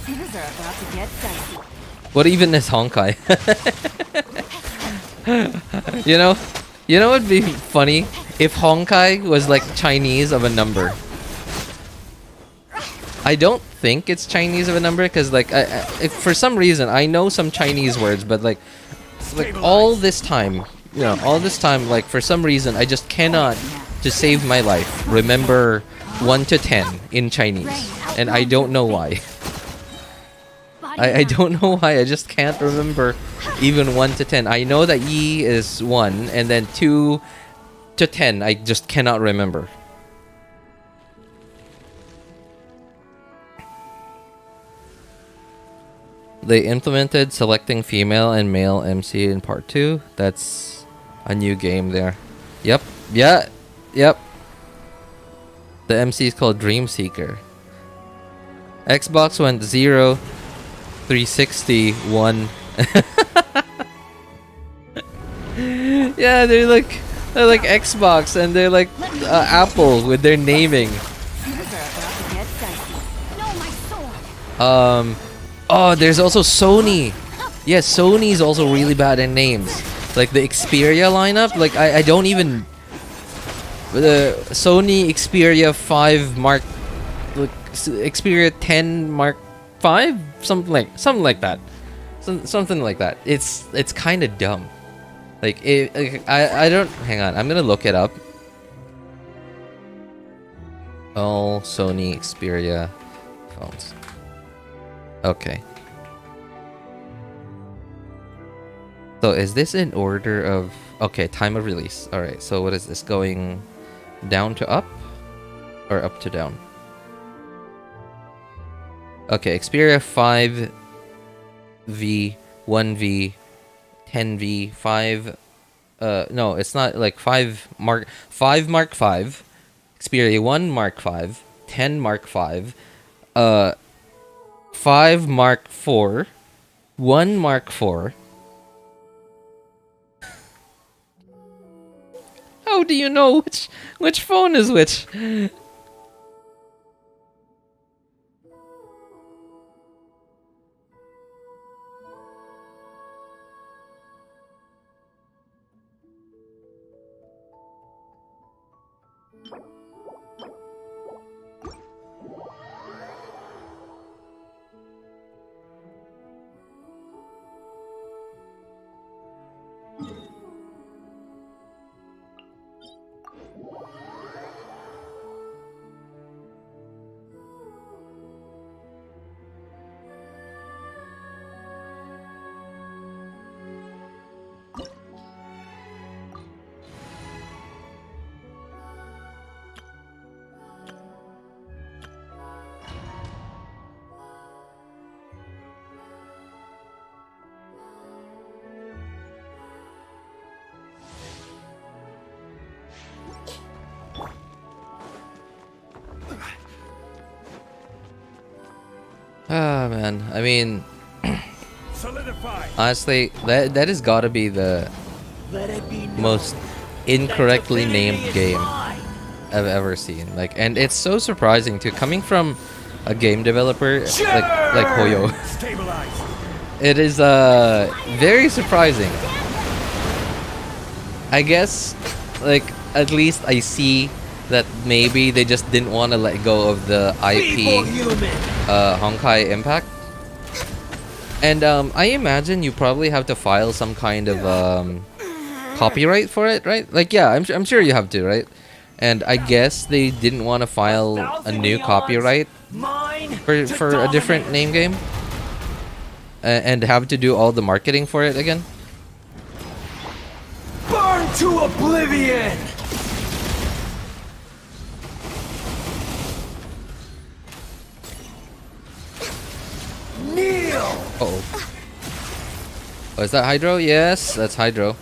Things are about to get dicey. What even is Honkai? you know what'd be funny if Honkai was like Chinese of a number. I don't think it's Chinese of a number because like if for some reason I know some Chinese words, but like all this time, like for some reason I just cannot, to save my life, remember 1 to 10 in Chinese, and I don't know why. I don't know why. I just can't remember even 1 to 10. I know that Yi is 1, and then 2 to 10 I just cannot remember. They implemented selecting female and male MC in part 2. That's a new game there. Yep. Yeah. Yep. The MC is called Dream Seeker. Xbox went 0, 360, 1. Yeah, they're like Xbox, and they're like Apple with their naming. Things are about to get dicey. No, my sword. Oh, there's also Sony. Yeah, Sony's also really bad at names. Like the Xperia lineup, like I don't even. The Sony Xperia 5 Mark, like Xperia 10 Mark 5, something like that. Something like that. It's kind of dumb. Like I don't. Hang on, I'm gonna look it up. All Sony Xperia phones. Okay. So is this in order of... Okay, time of release. Alright, so what is this? Going down to up? Or up to down? Okay, Xperia 5V, 1V, 10V, 5, No, it's not like 5 Mark 5, Xperia 1 Mark 5, 10 Mark 5, 5 Mark 4, 1 Mark 4. How do you know which phone is which? Ah, man. I mean, honestly, that has got to be the most incorrectly named game I've ever seen. Like, and it's so surprising too, coming from a game developer like Hoyo. It is very surprising. I guess, like, at least I see that maybe they just didn't want to let go of the IP Honkai Impact. And I imagine you probably have to file some kind of copyright for it, right? Like, yeah, I'm sure you have to, right? And I guess they didn't want to file a new copyright for a different name game and have to do all the marketing for it again. Burn to oblivion! Kneel! Uh-oh. Oh, is that Hydro? Yes, that's Hydro.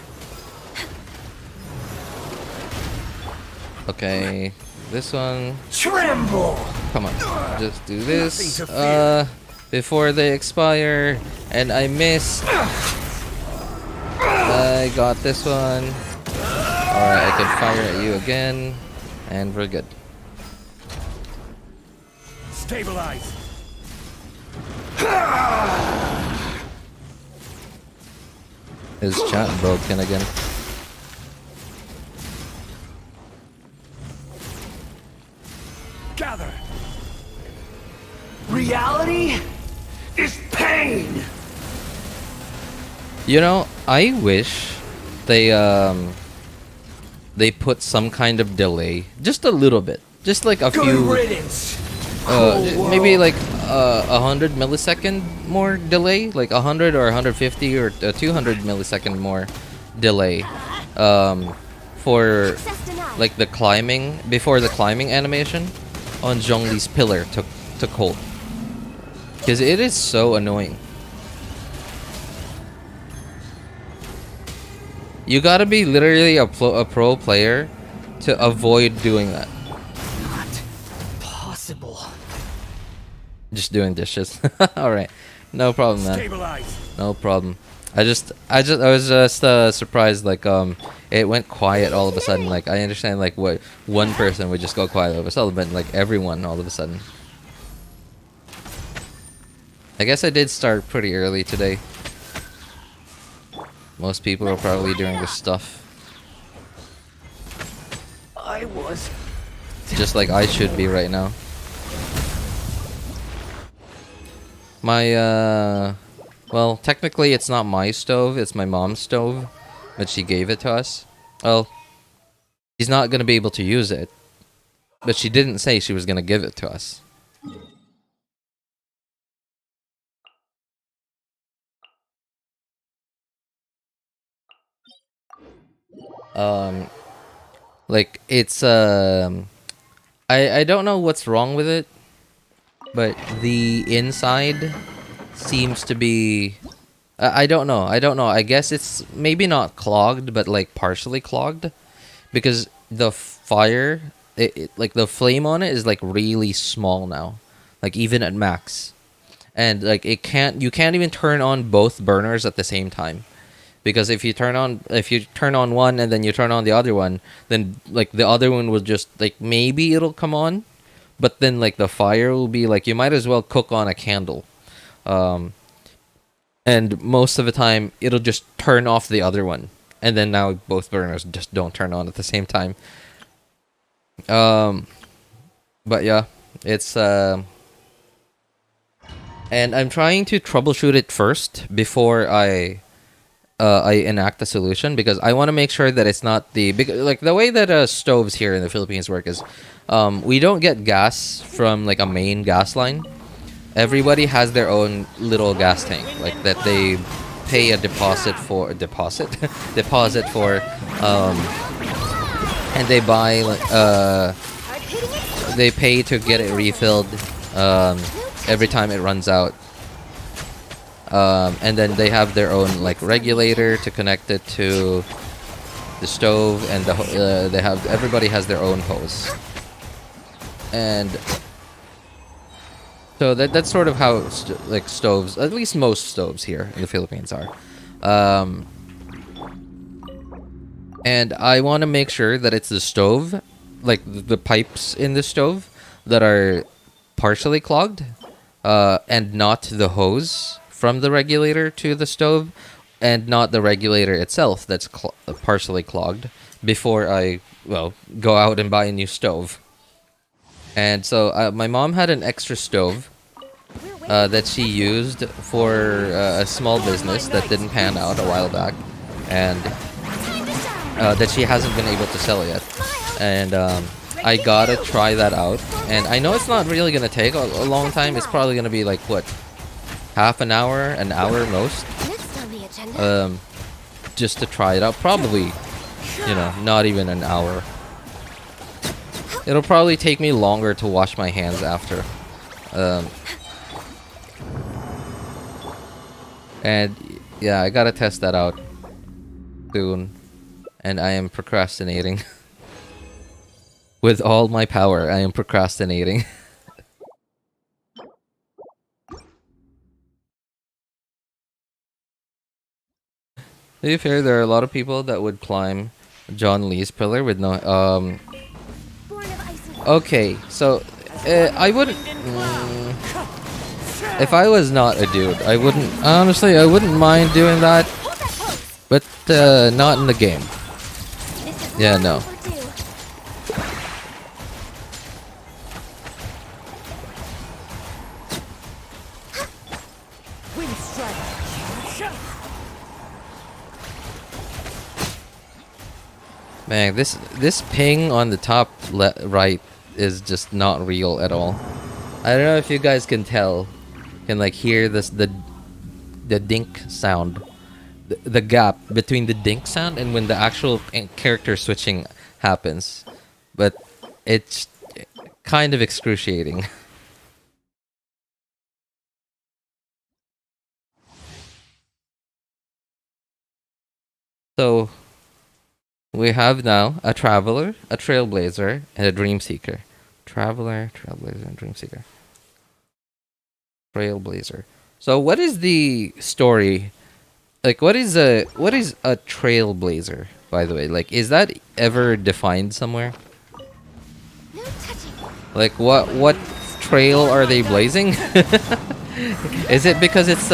Okay, this one. Tremble! Come on, just do this before they expire. And I missed. I got this one. Alright, I can fire at you again. And we're good. Stabilize! His chat broken again. Gather! Reality is pain! You know, I wish they put some kind of delay, just a little bit, just like a Good few, riddance! maybe like 100 millisecond more delay, like 100 or 150 or 200 millisecond more delay, for like the climbing, before the climbing animation on Zhongli's pillar took hold, because it is so annoying. You gotta be literally a pro player to avoid doing that. Not possible. Just doing dishes. All right, no problem, man. Stabilize! No problem. I was just surprised. Like it went quiet all of a sudden. Like I understand like what one person would just go quiet all of a sudden, but like everyone all of a sudden. I guess I did start pretty early today. Most people are probably doing this stuff. I was Just like I should be right now. My well, technically it's not my stove, it's my mom's stove, but she gave it to us. Well, she's not gonna be able to use it, but she didn't say she was gonna give it to us. Like it's I don't know what's wrong with it, but the inside seems to be I don't know. I don't know. I guess it's maybe not clogged, but like partially clogged, because the fire, like the flame on it is like really small now, like even at max, and like you can't even turn on both burners at the same time, because if you turn on one and then you turn on the other one, then like the other one will just like maybe it'll come on, but then like the fire will be like you might as well cook on a candle. And most of the time it'll just turn off the other one, and then now both burners just don't turn on at the same time. But yeah, it's and I'm trying to troubleshoot it first before I enact a solution, because I want to make sure that it's not like the way that stoves here in the Philippines work is we don't get gas from like a main gas line. Everybody has their own little gas tank, like that they pay a deposit for, and they buy they pay to get it refilled every time it runs out. And then they have their own like regulator to connect it to the stove, and everybody has their own hose. And so that's sort of how like stoves, at least most stoves here in the Philippines are. And I want to make sure that it's the stove, like the pipes in the stove, that are partially clogged, and not the hose from the regulator to the stove, and not the regulator itself that's partially clogged, before I go out and buy a new stove. And so my mom had an extra stove that she used for a small business that didn't pan out a while back, and that she hasn't been able to sell yet. And I gotta try that out. And I know it's not really gonna take a long time. It's probably gonna be like, what, half an hour most? Just to try it out. Probably, not even an hour. It'll probably take me longer to wash my hands after. And yeah, I gotta test that out soon. And I am procrastinating. With all my power, I am procrastinating. To be fair, there are a lot of people that would climb John Lee's pillar with no okay, so I wouldn't. If I was not a dude, I wouldn't mind doing that, but not in the game. Yeah, no. Man, this ping on the top right is just not real at all. I don't know if you guys can like hear the dink sound, the gap between the dink sound and when the actual character switching happens, but it's kind of excruciating. So we have now a traveler, a trailblazer, and a dream seeker. Traveler, trailblazer, and dream seeker. Trailblazer. So what is the story? Like, what is a trailblazer, by the way? Like, is that ever defined somewhere? Like, what trail are they blazing? Is it because it's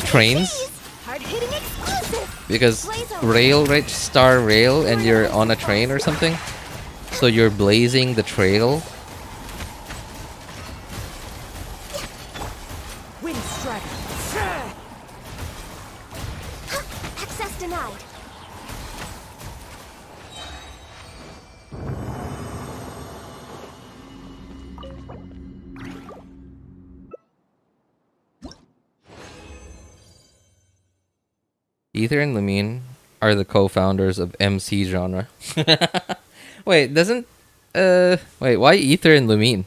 trains? Because rail, right? Star rail, and you're on a train or something? So you're blazing the trail? Access denied. Ether and Lamine are the co-founders of MC genre. Wait, why Ether and Lamine?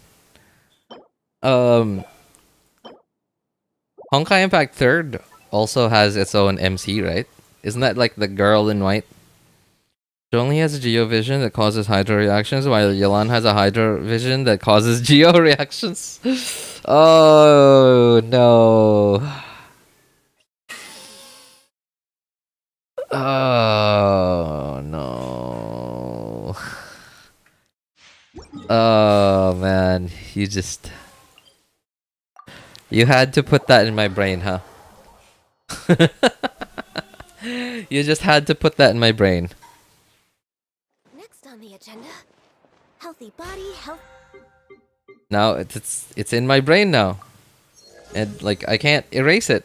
Honkai Impact 3rd also has its own MC, right? Isn't that like the girl in white? She only has a Geo Vision that causes Hydro reactions, while Yelan has a Hydro Vision that causes Geo reactions. Oh no. Oh no. Oh man, you had to put that in my brain, huh? You just had to put that in my brain. Next on the agenda, healthy body, Now it's in my brain now. And like I can't erase it.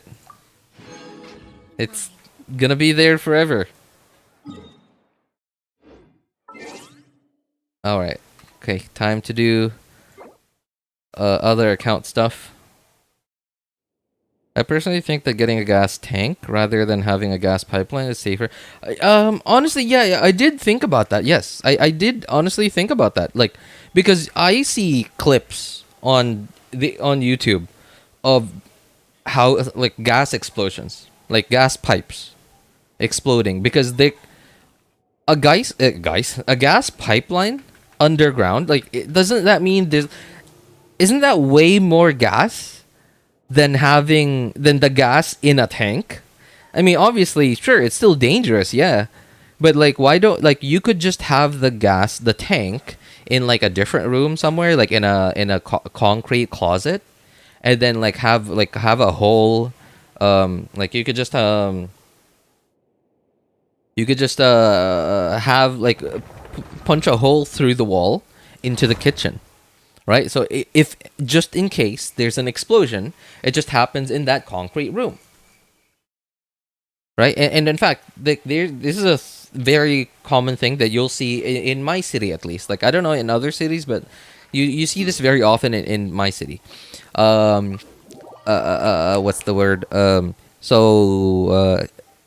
It's gonna be there forever. Alright. Okay, time to do other account stuff. I personally think that getting a gas tank rather than having a gas pipeline is safer. Honestly, yeah, I did think about that. Yes, I did honestly think about that. Like, because I see clips on YouTube of how like gas explosions, like gas pipes exploding because a gas pipeline underground. Like, doesn't that mean isn't that way more gas than the gas in a tank? I mean, obviously, sure, it's still dangerous, yeah. But like, why don't like you could just have the tank in like a different room somewhere, like in a concrete closet, and then like have a hole, like you could just have like punch a hole through the wall into the kitchen. Right, so if just in case there's an explosion, it just happens in that concrete room. Right, and in fact, this is a very common thing that you'll see in my city, at least. Like, I don't know in other cities, but you see this very often in my city. What's the word?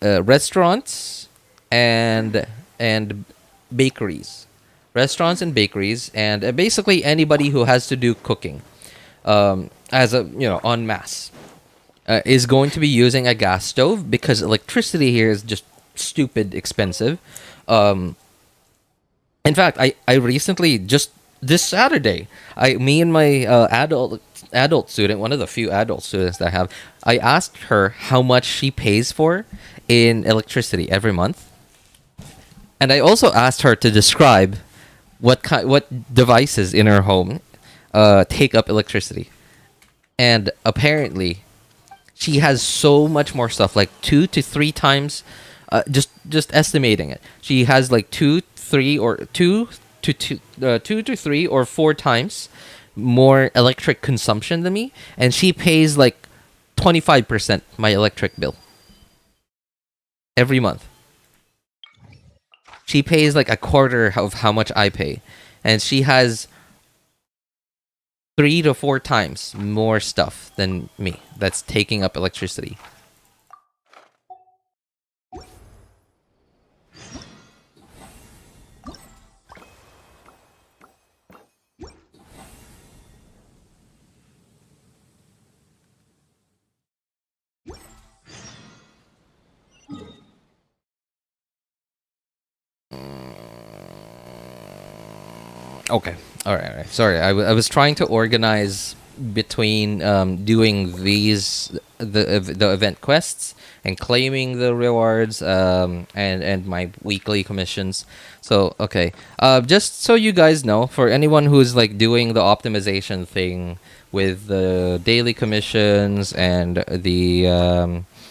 Restaurants and bakeries. Restaurants and bakeries, and basically anybody who has to do cooking, as a en masse, is going to be using a gas stove because electricity here is just stupid expensive. In fact, I recently, just this Saturday, me and my adult student, one of the few adult students that I have, I asked her how much she pays for in electricity every month, and I also asked her to describe what devices in her home take up electricity. And apparently she has so much more stuff, like 2 to 3 times, just estimating it, she has like 2 to 3 or 4 times more electric consumption than me, and she pays like 25% my electric bill every month. She pays like a quarter of how much I pay. And she has 3 to 4 times more stuff than me that's taking up electricity. Okay. All right. Sorry, I was trying to organize between doing the event quests and claiming the rewards, and my weekly commissions. So okay, just so you guys know, for anyone who's like doing the optimization thing with the daily commissions and the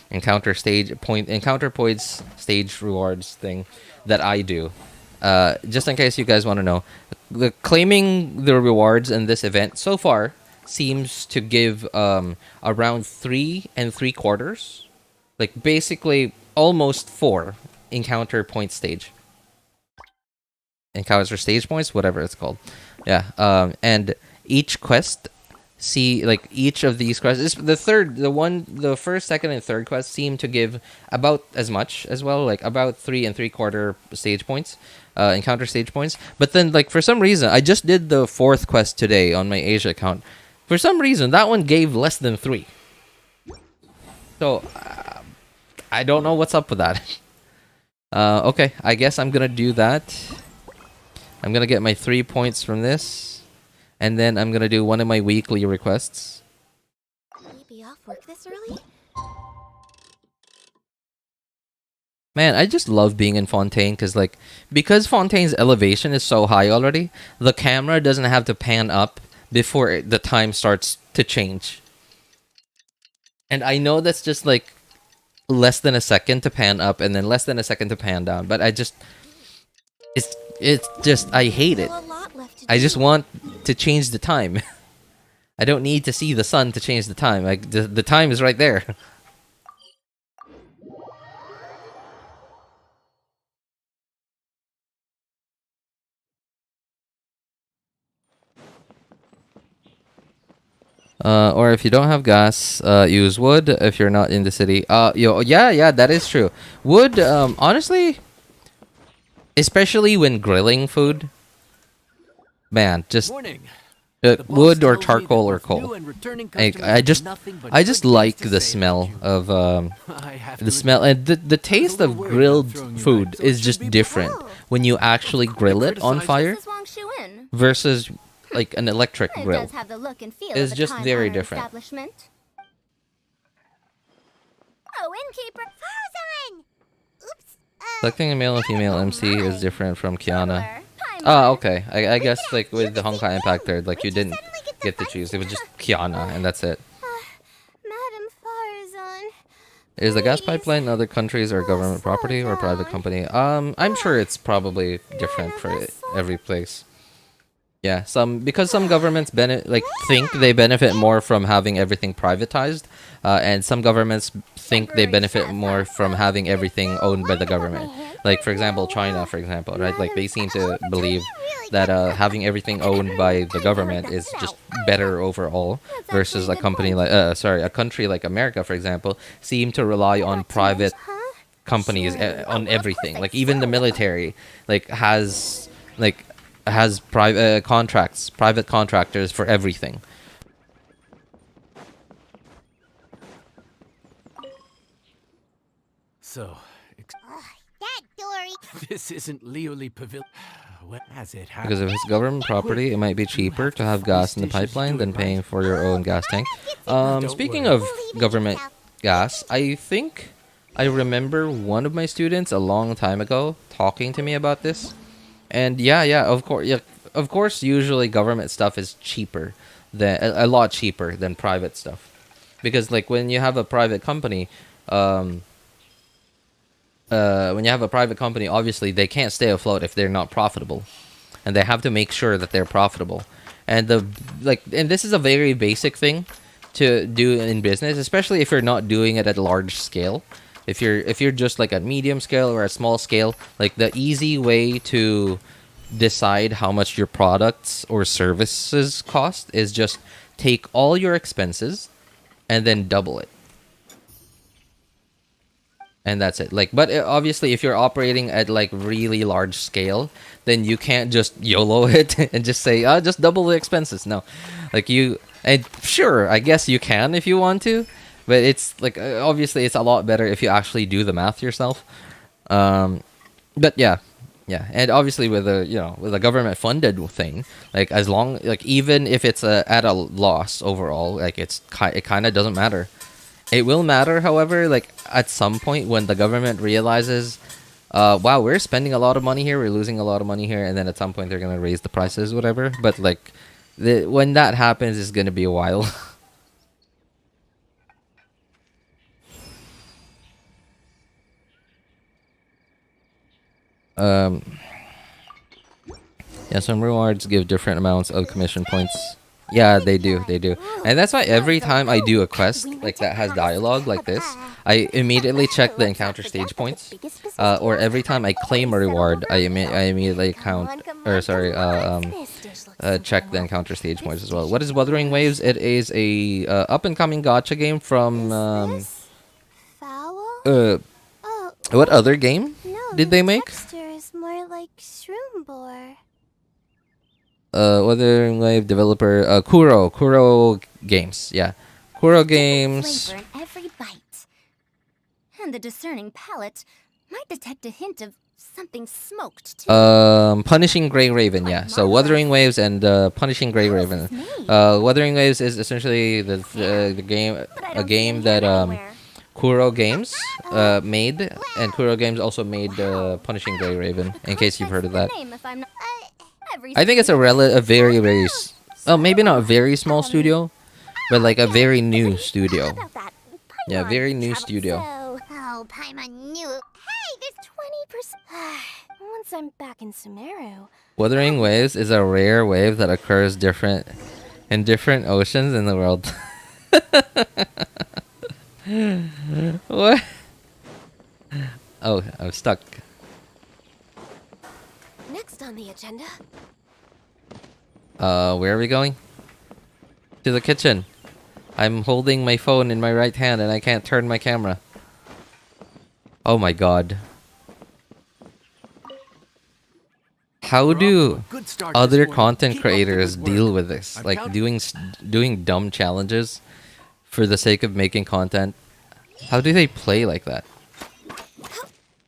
encounter points stage rewards thing that I do. Just in case you guys want to know, the claiming the rewards in this event so far seems to give around 3 3/4, like basically almost 4 encounter stage points, whatever it's called. Yeah. And each quest, each of these quests, the first, second, and third quest seem to give about as much as well, like about 3 3/4 stage points, encounter stage points. But then, like, for some reason, I just did the 4th quest today on my Asia account. For some reason, that one gave less than 3. So I don't know what's up with that. Okay, I guess I'm gonna do that. I'm gonna get my 3 points from this, and then I'm gonna do one of my weekly requests. Will you be off work this early? Man, I just love being in Fontaine because Fontaine's elevation is so high already, the camera doesn't have to pan up before the time starts to change. And I know that's just like less than a second to pan up and then less than a second to pan down, but it's just I hate it. Still a lot left to I do. just want to change the time. I don't need to see the sun to change the time. Like the time is right there. Or if you don't have gas, use wood if you're not in the city. Yeah, that is true. Wood, honestly, especially when grilling food, man, just Morning. The boss wood or tells me charcoal that or both new coal. and returning I customers have just, nothing but I just good like things to the say smell about you. of I have the to smell and the taste little of worried grilled about throwing you food back, so it is should just be different Oh. when you actually grill it on criticize fire This is Wang Shu-in. versus like an electric It grill. does have the look and feel It's of a just very time-honored different. establishment. Oh, innkeeper! Frozen! Oops. Selecting a male and female MC is different from Kiana. Hi, Oh, Mark. okay. I guess like with the Honkai Impact Third, like you didn't get to choose. It was just Kiana, and that's it. Madam Farzan. Is the gas Please. pipeline in other countries or government property or private company? I'm sure it's probably different for every place. Yeah, because some governments think they benefit more from having everything privatized, and some governments think they benefit more from having everything owned by the government. Like for example, China, for example, right? Like they seem to believe that having everything owned by the government is just better overall, versus a company like a country like America, for example, seem to rely on private companies on everything. Like even the military, has private private contractors for everything. So, That Dory. this isn't Liyue Pavilion. What has it happened? Because if it's government property, it might be cheaper to have gas in the pipeline than paying for your own gas tank. Speaking of government gas, I think I remember one of my students a long time ago talking to me about this. And of course, usually government stuff is cheaper than a lot cheaper than private stuff, because like when you have a private company, obviously they can't stay afloat if they're not profitable, and they have to make sure that they're profitable. And and this is a very basic thing to do in business, especially if you're not doing it at a large scale. If you're just like a medium scale or a small scale, like the easy way to decide how much your products or services cost is just take all your expenses and then double it. And that's it. Like, but obviously if you're operating at like really large scale, then you can't just YOLO it and just say, just double the expenses. No. And sure, I guess you can if you want to, but it's like obviously it's a lot better if you actually do the math yourself. But yeah, and obviously with a government funded thing, like even if it's at a loss overall, like it kind of doesn't matter. It will matter, however, like at some point when the government realizes, wow, we're spending a lot of money here, we're losing a lot of money here, and then at some point they're gonna raise the prices, whatever. But like, when that happens, it's gonna be a while. Yeah, some rewards give different amounts of commission points. Yeah, they do. And that's why every time I do a quest like that has dialogue like this, I immediately check the encounter stage points. Or every time I claim a reward, I immediately check the encounter stage points as well. What is Wuthering Waves? It is a up-and-coming gacha game from Foul? what other game did they make? Texture is more like Shroom. Wuthering Wave developer Kuro Games. Yeah, Kuro Games. Flavor in every bite. And the discerning palate might detect a hint of something smoked too. Punishing Grey Raven, yeah. So Wuthering Waves and Punishing Grey How is Raven. this made? Wuthering Waves is essentially the game, But I a don't game see that it anywhere. Kuro Games made, and Kuro Games also made Punishing Grey Raven. In case you've heard of that, Name if I'm not... Every I think it's a very oh, maybe not a very small studio, but like a very new studio. About that Yeah, Paimon very new travel. studio. Oh, Paimon knew. Hey, there's 20%. Once I'm back in Sumeru. Wuthering Waves is a rare wave that occurs in different oceans in the world. What? Oh, I'm stuck. Next on the agenda. Where are we going? To the kitchen. I'm holding my phone in my right hand and I can't turn my camera. Oh my god. How do Good start this other morning. content Keep up the creators good deal work. with this? I'm Like counting- doing dumb challenges for the sake of making content? How do they play like that?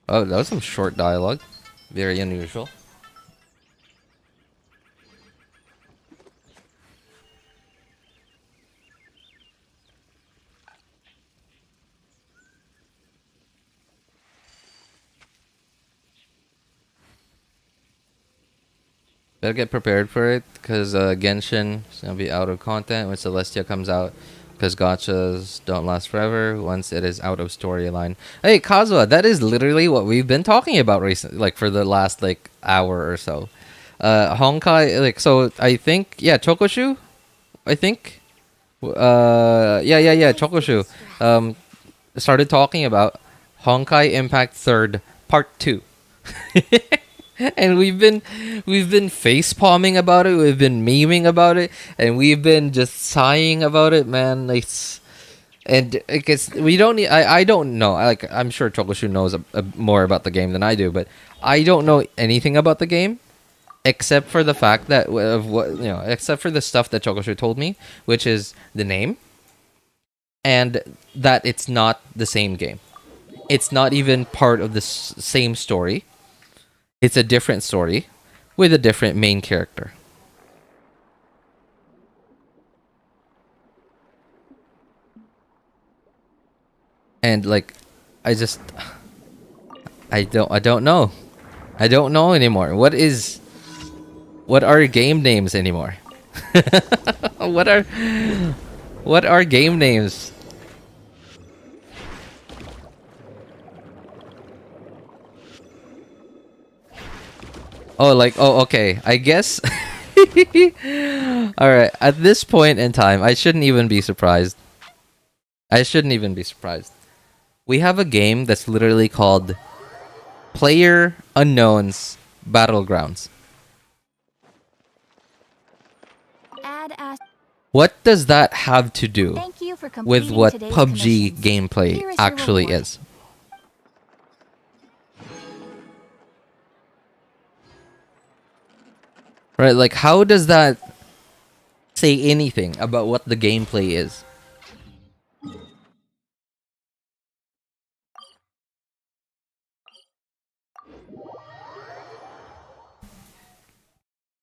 Oh, that was some short dialogue. Very unusual. Better get prepared for it, because Genshin is going to be out of content when Celestia comes out, because gachas don't last forever once it is out of storyline. Hey, Kazuha, that is literally what we've been talking about recently, like for the last like hour or so. Honkai, like, so I think, yeah, Chokoshu, I think. Yeah, Chokoshu. Started talking about Honkai Impact 3rd Part 2. And we've been face palming about it, we've been memeing about it, and we've been just sighing about it, man. And I guess we don't need, I don't know. Like, I'm sure Chokoshu knows more about the game than I do, but I don't know anything about the game except for the fact that of what, you know, except for the stuff that Chokoshu told me, which is the name and that it's not the same game. It's not even part of the same story. It's a different story with a different main character. And like, I don't know. I don't know anymore. What are game names anymore? what are game names? Oh, like, oh, okay. I guess. All right. At this point in time, I shouldn't even be surprised. We have a game that's literally called Player Unknown's Battlegrounds. Add as What does that have to do Thank you for with completing what today's PUBG commissions. gameplay Here is your actually reward. is? Right, like, how does that say anything about what the gameplay is?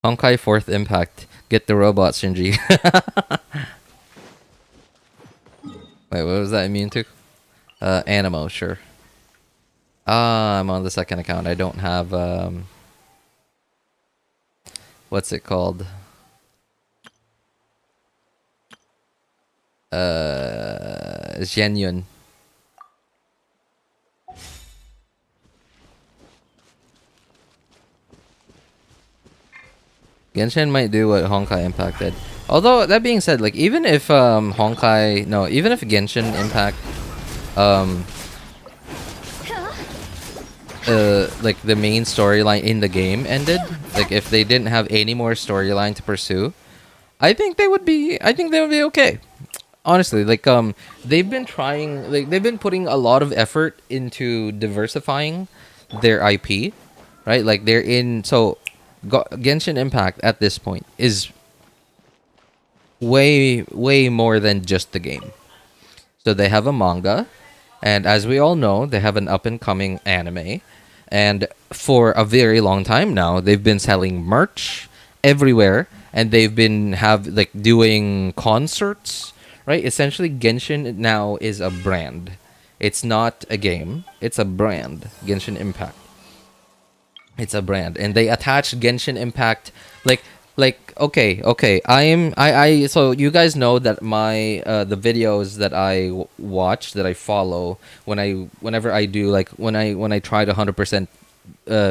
Honkai 4th Impact. Get the robot, Shinji. Wait, what was that immune to? Animo, sure. I'm on the second account. I don't have, what's it called? Xianyun. Genshin might do what Honkai Impact did. Although, that being said, like, even if even if Genshin Impact like the main storyline in the game ended, like if they didn't have any more storyline to pursue, I think they would be okay. Honestly, like they've been trying, like they've been putting a lot of effort into diversifying their IP, right? Like they're in, so Genshin Impact at this point is way more than just the game. So they have a manga, And as we all know, they have an up and coming anime. And for a very long time now, they've been selling merch everywhere, and they've been doing concerts, right? Essentially, Genshin now is a brand. It's not a game, it's a brand. Genshin Impact. It's a brand, and they attached Genshin Impact okay. So you guys know that my the videos that I watch, that I follow whenever I do, like when I try to 100%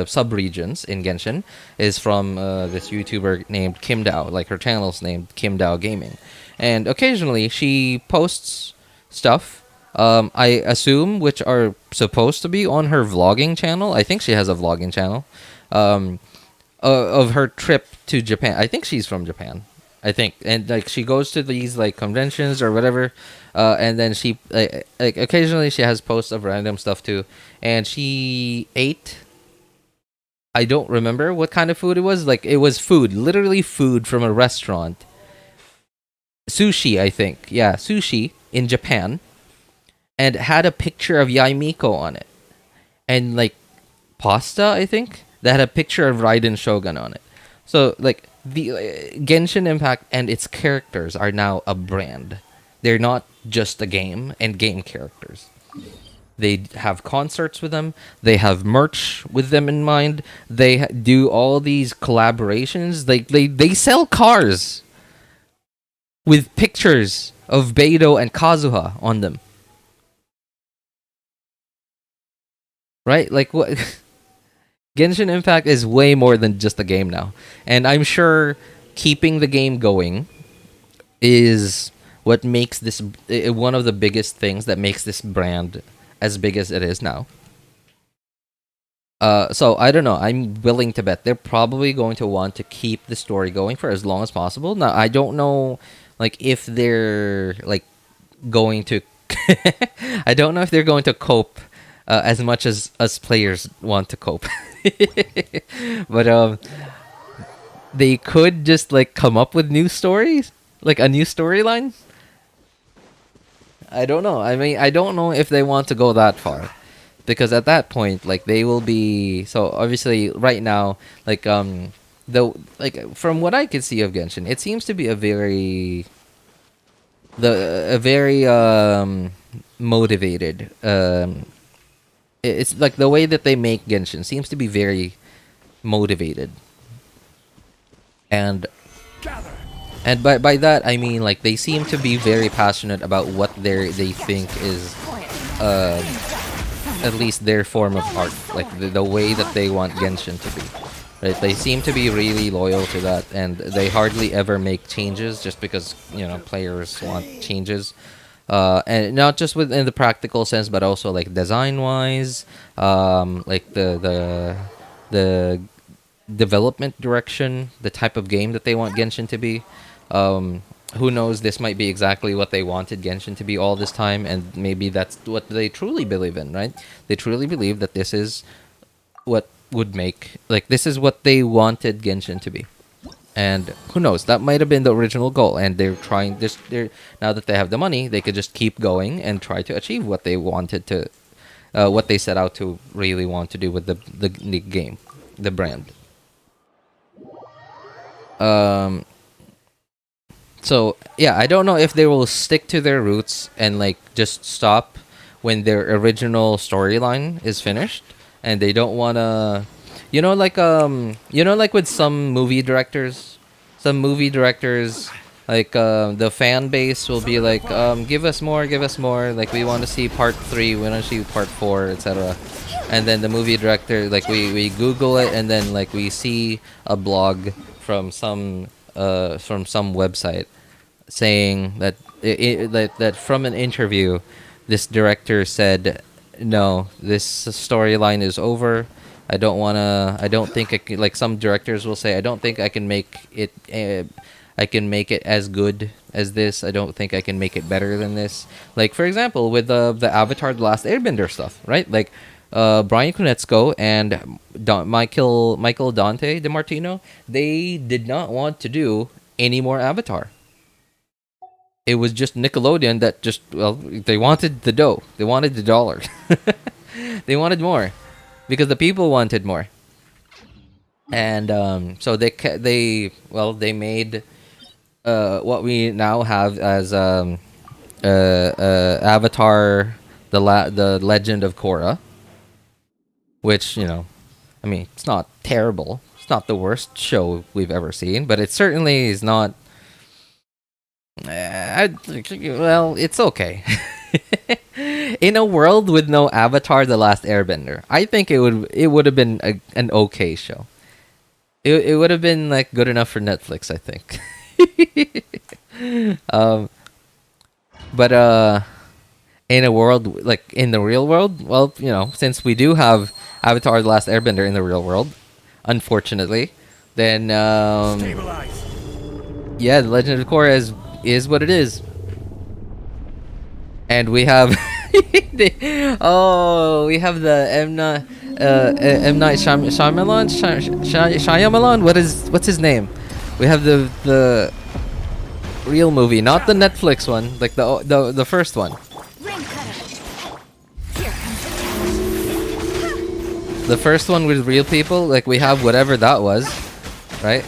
sub regions in Genshin, is from this YouTuber named Kim Dao. Like, her channel's named Kim Dao Gaming, and occasionally she posts stuff. I assume which are supposed to be on her vlogging channel. I think she has a vlogging channel. Of her trip to Japan. I think she's from Japan. I think, and like she goes to these like conventions or whatever, and then she like occasionally she has posts of random stuff too. And she ate. I don't remember what kind of food it was. Like, it was food, literally food from a restaurant. Sushi, I think. Yeah, sushi in Japan, and had a picture of Yae Miko on it, and like pasta, I think, that had a picture of Raiden Shogun on it. So like the Genshin Impact and its characters are now a brand. They're not just a game and game characters. They have concerts with them. They have merch with them in mind. They do all these collaborations. They sell cars with pictures of Beidou and Kazuha on them. Right? Like, what? Genshin Impact is way more than just a game now. And I'm sure keeping the game going is what makes this one of the biggest things that makes this brand as big as it is now. So I don't know. I'm willing to bet they're probably going to want to keep the story going for as long as possible. Now, I don't know, like, if they're like going to. I don't know if they're going to cope as much as us players want to cope. But they could just like come up with new stories, like a new storyline. I don't know. I mean, I don't know if they want to go that far, because at that point, like, they will be so obviously right now, like though, like, from what I can see of Genshin, it seems to be a very motivated. It's like the way that they make Genshin seems to be very motivated, and by that I mean, like, they seem to be very passionate about what they think is at least their form of art, like the way that they want Genshin to be. Right? They seem to be really loyal to that, and they hardly ever make changes just because, you know, players want changes. And not just within the practical sense, but also like design wise, like the development direction, the type of game that they want Genshin to be. Who knows, this might be exactly what they wanted Genshin to be all this time, and maybe that's what they truly believe in, right? They truly believe that this is what would make, like, this is what they wanted Genshin to be. And who knows, that might have been the original goal, and they're trying this. They're now that they have the money, they could just keep going and try to achieve what they wanted to, what they set out to really want to do with the game, the brand. So yeah, I don't know if they will stick to their roots and like just stop when their original storyline is finished, and they don't wanna, like with some movie directors, like the fan base will be like, give us more, like, we want to see part 3, we want to see part 4, etc. And then the movie director, like, we Google it, and then like we see a blog from some website saying that that from an interview, this director said, no, this storyline is over. I don't think I can, like, some directors will say, I don't think I can make it as good as this. I don't think I can make it better than this. Like, for example, with the Avatar: The Last Airbender stuff, right? Like, Brian Konietzko and Michael Dante DeMartino, they did not want to do any more Avatar. it was just Nickelodeon that just, well, they wanted the dough. They wanted the dollar. They wanted more because the people wanted more. And so they made what we now have as Avatar, the Legend of Korra, which, you know, I mean, it's not terrible. It's not the worst show we've ever seen, but it certainly is not. Well, it's okay. In a world with no Avatar: The Last Airbender, I think it would have been an okay show. It would have been like good enough for Netflix, I think. But in a world like in the real world, well, you know, since we do have Avatar: The Last Airbender in the real world, unfortunately, then Stabilize. yeah, The Legend of Korra is what it is. And we have we have the M Night Shyamalan. What's his name? We have the real movie, not the Netflix one, like the first one. The first one with real people, like we have whatever that was, right?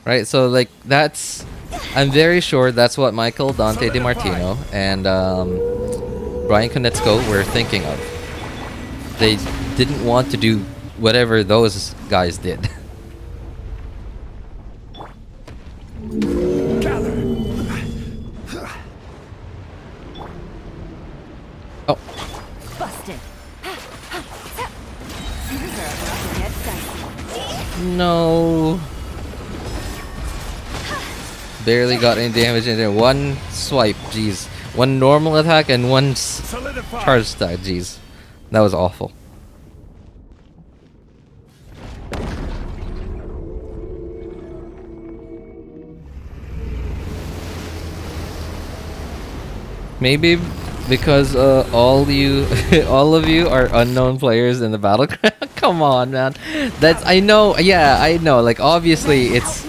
Right, so like that's, I'm very sure that's what Michael Dante DiMartino and Brian Konietzko were thinking of. They didn't want to do whatever those guys did. Oh. Busted. No. Barely got any damage in there. One swipe, jeez. One normal attack and one charge attack, jeez. That was awful. Maybe because all of you are unknown players in the battleground. Come on, man. That's, I know. Yeah, I know. Like obviously, it's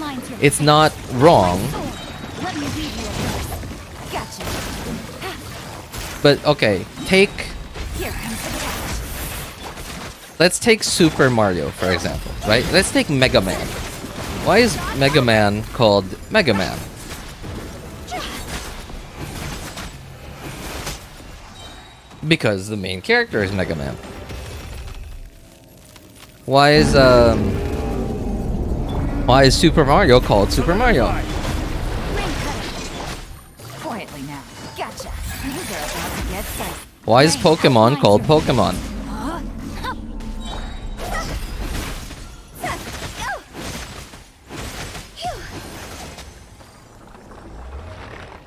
not wrong. But okay, let's take Super Mario for example, right? Let's take Mega Man. Why is Mega Man called Mega Man? Because the main character is Mega Man. Why is Super Mario called Super Mario? Quietly now. Gotcha. These are about to get spicy. Why is Pokemon called Pokemon?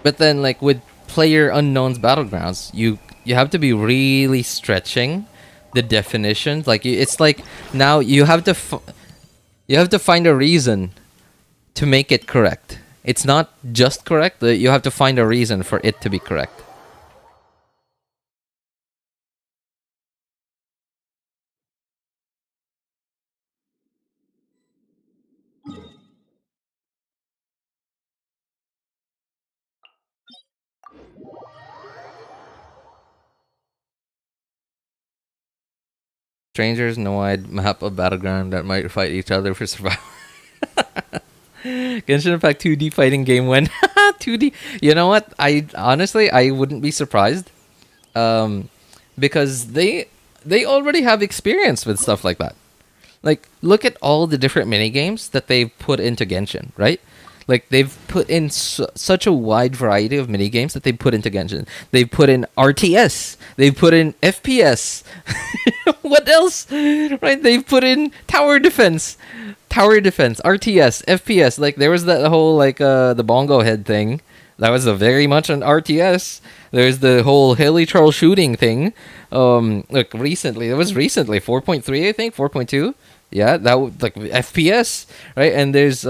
But then, like with Player Unknown's Battlegrounds, you have to be really stretching the definitions. Like it's like now you have to find a reason to make it correct. It's not just correct. You have to find a reason for it to be correct. Strangers know I'd map a battleground that might fight each other for survival. Genshin Impact 2D fighting game when 2D. You know what? I honestly wouldn't be surprised, because they already have experience with stuff like that. Like look at all the different mini games that they've put into Genshin, right? Like they've put in such a wide variety of mini games that they put into Genshin. They've put in RTS. They've put in FPS. What else? Right? They've put in tower defense, RTS, FPS. Like there was that whole like the bongo head thing. That was a very much an RTS. There's the whole heli troll shooting thing. Look, recently, it was recently 4.3, I think, 4.2. Yeah, that was like FPS, right? And there's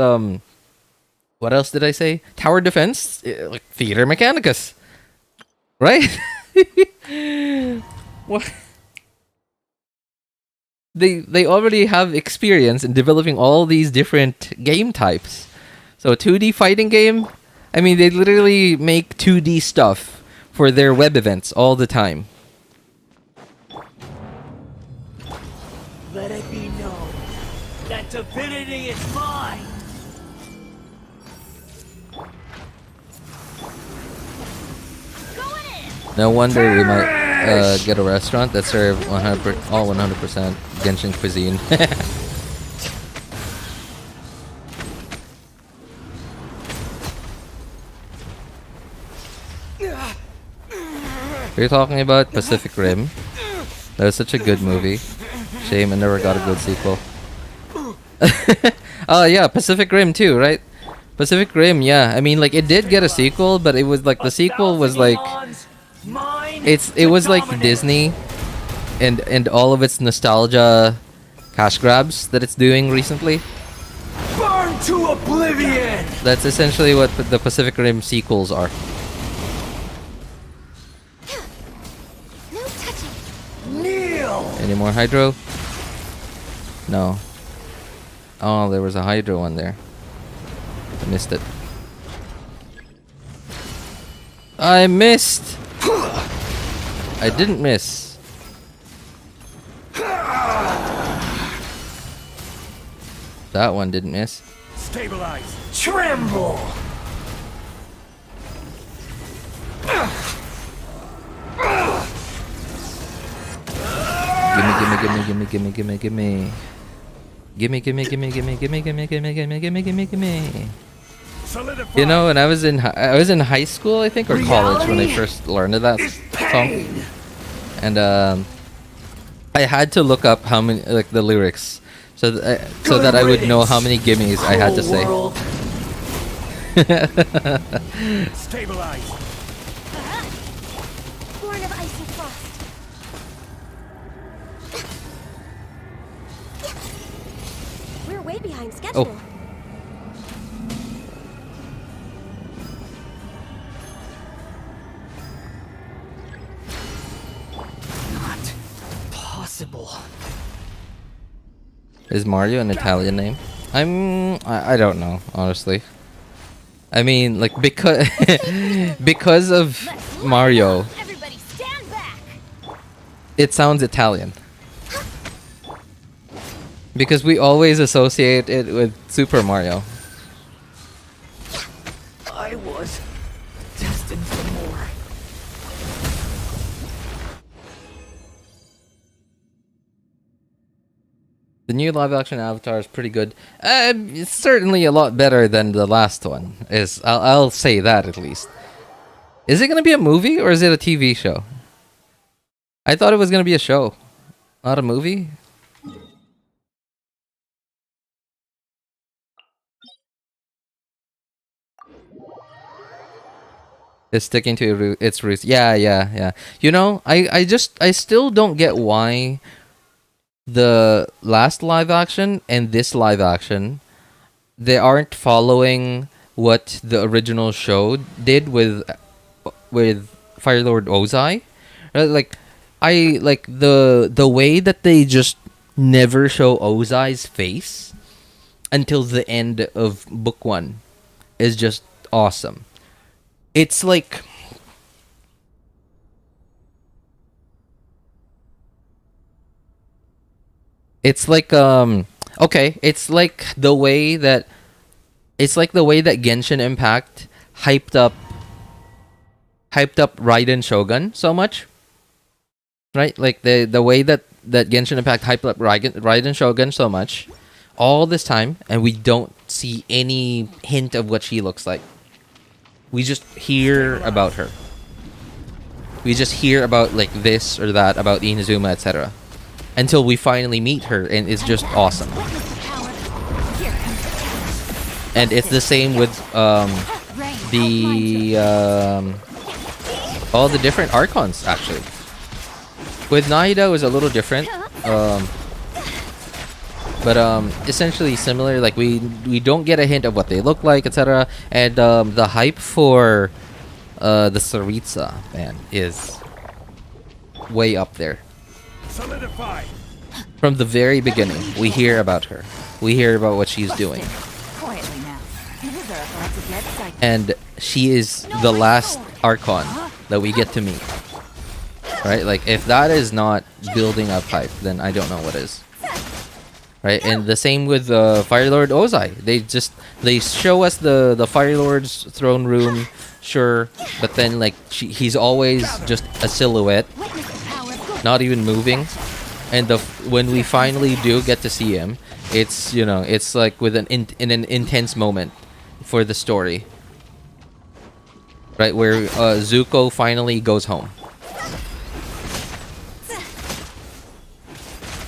what else did I say? Tower defense, like Theater Mechanicus, right? What? They already have experience in developing all these different game types. So 2D fighting game, I mean, they literally make 2D stuff for their web events all the time. Let it be known that divinity is mine. No wonder we might get a restaurant that serve 100% Genshin cuisine. You're talking about Pacific Rim. That was such a good movie. Shame I never got a good sequel. Oh yeah, Pacific Rim too, right? Pacific Rim, yeah. I mean, like, it did get a sequel, but it was like the sequel was like it was like Disney and all of its nostalgia cash grabs that it's doing recently. Burn to oblivion. That's essentially what the Pacific Rim sequels are. No touching. Kneel. Any more hydro? No. Oh, there was a hydro one there. I missed it. I missed! I didn't miss. That one didn't miss. Stabilize. Tremble. Gimme. Solidify. You know, when I was in high school, I think, or college, when I first learned of that song, and I had to look up how many, like, the lyrics, so that I would know how many gimmies I had to say. Stabilize. Born of ice and frost. We're way behind schedule. Oh. Not possible. Is Mario an Italian name? I don't know, honestly. I mean, like, because because of Mario, Everybody stand back. it sounds Italian. Because we always associate it with Super Mario. I was destined for more. The new live-action Avatar is pretty good. It's certainly a lot better than the last one. I'll say that at least. Is it gonna be a movie or is it a TV show? I thought it was gonna be a show, not a movie. It's sticking to its roots. Yeah. You know, I still don't get why the last live action and this live action, they aren't following what the original show did with Fire Lord Ozai. Like, I like the way that they just never show Ozai's face until the end of book 1 is just awesome. It's like okay, it's like the way that Genshin Impact hyped up Raiden Shogun so much. Right? Like the way that Genshin Impact hyped up Raiden Shogun so much all this time, and we don't see any hint of what she looks like. We just hear about her. We just hear about, like, this or that, about Inazuma, etc. Until we finally meet her, and it's just awesome. And it's the same with all the different Archons, actually. With Nahida, it was a little different. But essentially similar. Like, we don't get a hint of what they look like, etc. And the hype for the Saritsa, man, is way up there. Solidify. From the very beginning, we hear about her. We hear about what she's doing. Quietly now. Users are about to get psyched. And she is the last Archon that we get to meet. Right? Like, if that is not building up hype, then I don't know what is. Right? And the same with Fire Lord Ozai. They show us the Fire Lord's throne room, sure, but then like he's always just a silhouette, not even moving. And when we finally do get to see him, it's, you know, it's like with in an intense moment for the story. Right, where Zuko finally goes home.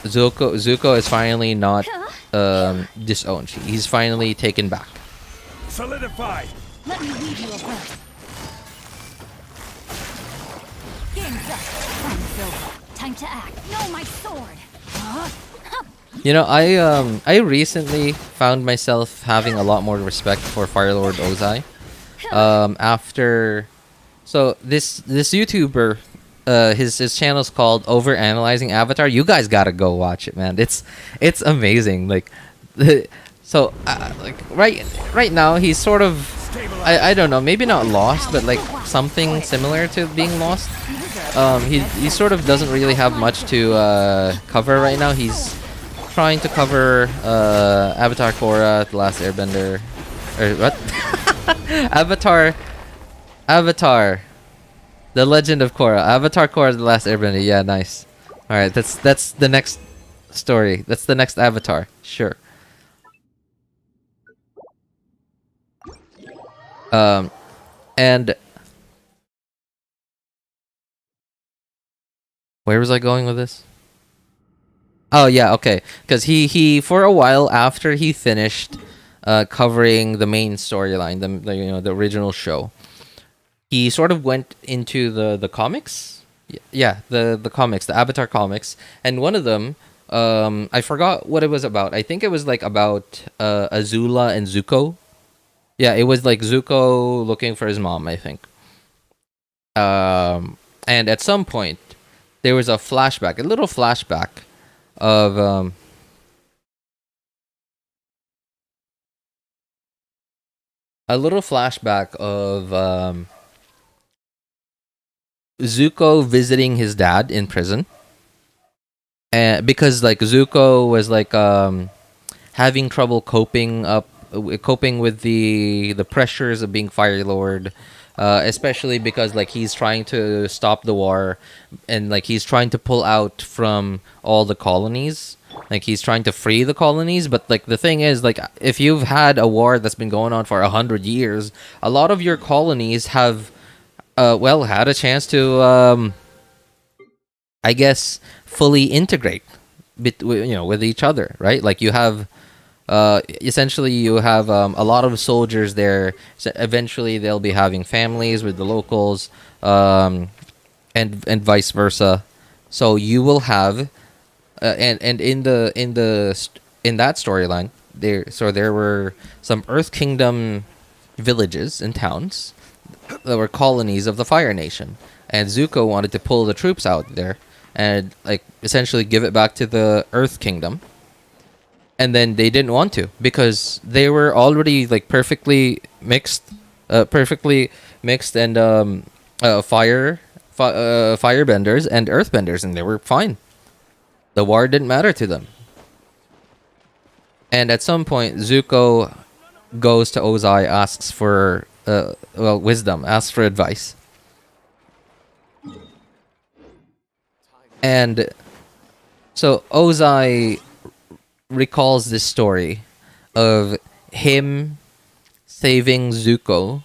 Zuko is finally not disowned. He's finally taken back. Solidify. Let me lead you a breath. Game's up. Time's over. Time to act. No, my sword. You know, I recently found myself having a lot more respect for Fire Lord Ozai. After, so this YouTuber, his channel's called Overanalyzing Avatar. You guys gotta go watch it, man. It's amazing. Like, so like right now he's sort of, I don't know, maybe not lost, but like something similar to being lost. He sort of doesn't really have much to cover right now. He's trying to cover Avatar Korra, The Last Airbender, or what? Avatar, The Legend of Korra. Avatar Korra, The Last Airbender. Yeah, nice. All right, that's the next story. That's the next Avatar. Sure. And where was I going with this? Oh yeah, okay. Because he for a while after he finished covering the main storyline, the original show, he sort of went into the comics. Yeah, the comics, the Avatar comics, and one of them, I forgot what it was about. I think it was like about Azula and Zuko. Yeah, it was like Zuko looking for his mom, I think. And at some point, there was a flashback, a little flashback of Zuko visiting his dad in prison, and because like Zuko was like having trouble coping with the pressures of being Fire Lord, especially because like he's trying to stop the war, and like he's trying to pull out from all the colonies. Like he's trying to free the colonies, but like the thing is, like if you've had a war that's been going on for 100 years, a lot of your colonies have had a chance to I guess fully integrate with each other, right? Like you have essentially you have a lot of soldiers there, so eventually they'll be having families with the locals, and vice versa. So you will have and in that storyline there were some Earth Kingdom villages and towns that were colonies of the Fire Nation, and Zuko wanted to pull the troops out there and like essentially give it back to the Earth Kingdom. And then they didn't want to because they were already like perfectly mixed and firebenders and earthbenders, and they were fine. The war didn't matter to them. And at some point, Zuko goes to Ozai, asks for wisdom, asks for advice. And so Ozai recalls this story of him saving Zuko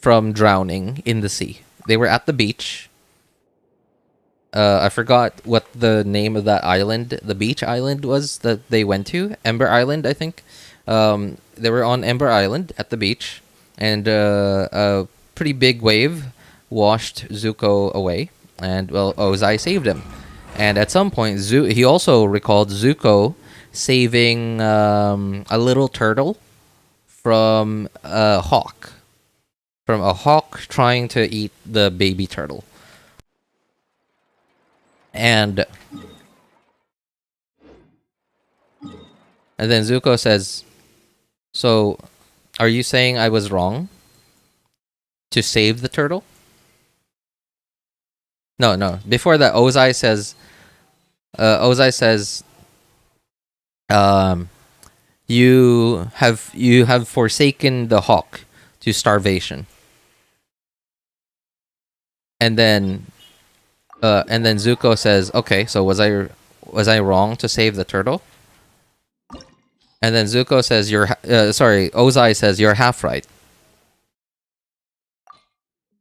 from drowning in the sea. They were at the beach. I forgot what the name of that island, the beach island was that they went to. Ember Island, I think. They were on Ember Island at the beach, and a pretty big wave washed Zuko away, and well, Ozai saved him. And at some point, he also recalled Zuko saving a little turtle from a hawk. From a hawk trying to eat the baby turtle. And then Zuko says, "So, are you saying I was wrong? to save the turtle. No. Before that, Ozai says, you have forsaken the hawk to starvation. And then Zuko says, okay, so was I wrong to save the turtle? And then Zuko says, Ozai says, you're half right.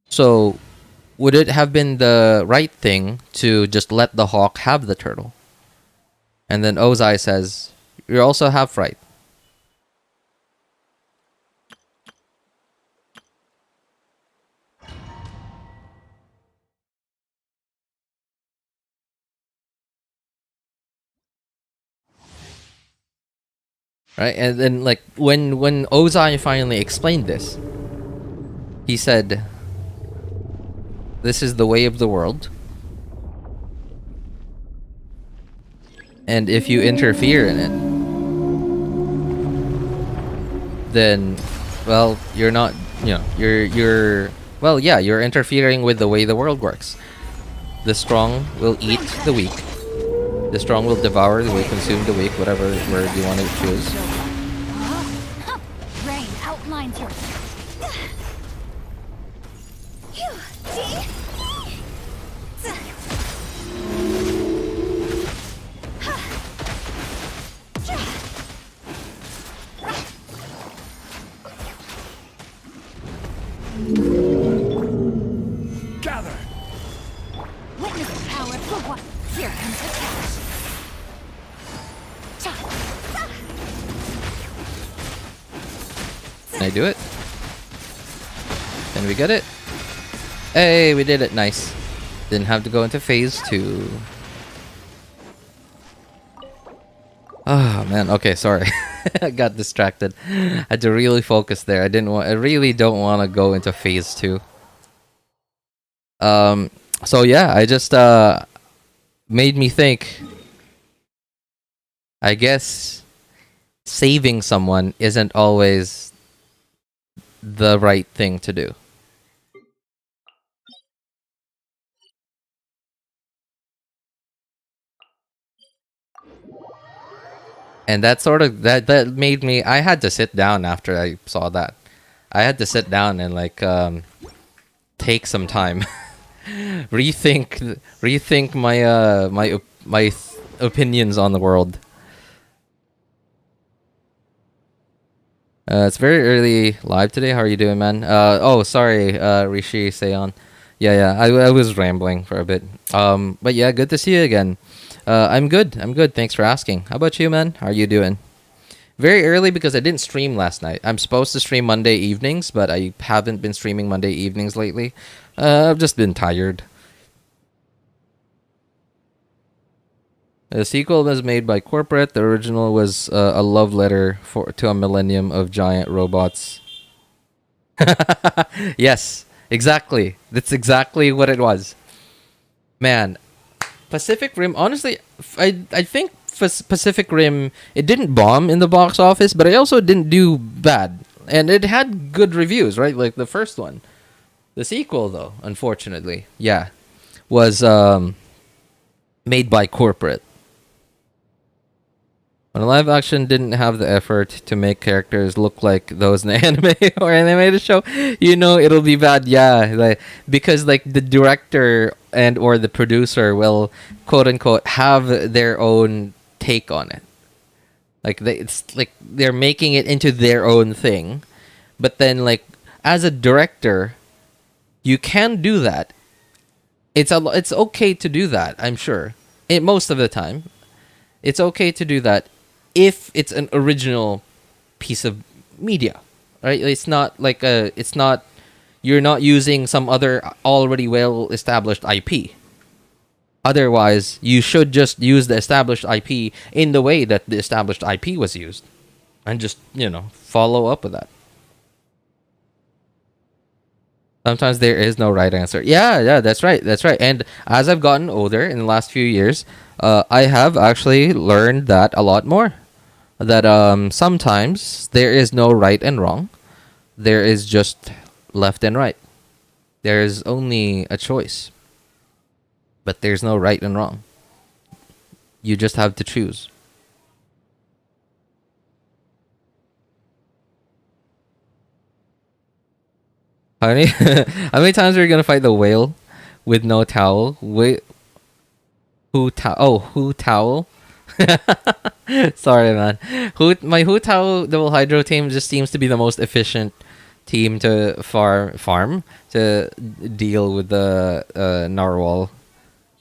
So, would it have been the right thing to just let the hawk have the turtle? And then Ozai says, you're also half right. Right? And then like when Ozai finally explained this, he said, this is the way of the world. And if you interfere in it, then, well, you're not, you're interfering with the way the world works. The strong will eat the weak. The strong will devour the weak, consume the weak, whatever word you want to choose. Rain outlines your... Gather! Witness power for what? Here comes the cash. Can I do it? Can we get it? Hey, we did it. Nice. Didn't have to go into phase 2. Oh man, okay, sorry. I got distracted. I had to really focus there. I really don't want to go into phase 2. So yeah, I just made me think, I guess saving someone isn't always the right thing to do. And that sort of that made me, I had to sit down after I saw that. I had to sit down and like take some time. rethink my opinions on the world. It's very early live today. How are you doing, man? Oh, sorry, Rishi Seon. Yeah, I was rambling for a bit. But yeah, good to see you again. I'm good. Thanks for asking. How about you, man? How are you doing? Very early because I didn't stream last night. I'm supposed to stream Monday evenings, but I haven't been streaming Monday evenings lately. I've just been tired. The sequel was made by corporate. The original was a love letter to a millennium of giant robots. Yes, exactly. That's exactly what it was. Man, Pacific Rim, honestly, I think Pacific Rim, it didn't bomb in the box office, but it also didn't do bad. And it had good reviews, right? Like the first one. The sequel, though, unfortunately, yeah, was made by corporate. When live action didn't have the effort to make characters look like those in the anime or animated show, you know it'll be bad. Yeah, because the director and or the producer will quote unquote have their own take on it. It's like they're making it into their own thing, but then as a director, you can do that. It's okay to do that. I'm sure. Most of the time, it's okay to do that if it's an original piece of media, right? It's not you're not using some other already well established IP. Otherwise, you should just use the established IP in the way that the established IP was used, and just follow up with that. Sometimes there is no right answer. Yeah, that's right. And as I've gotten older in the last few years, I have actually learned that a lot more. That sometimes there is no right and wrong. There is just left and right. There's only a choice. But there's no right and wrong. You just have to choose. How many, how many times are you gonna fight the whale with no towel? Wait, who towel? Sorry, man. My who towel double hydro team just seems to be the most efficient team to farm to deal with the narwhal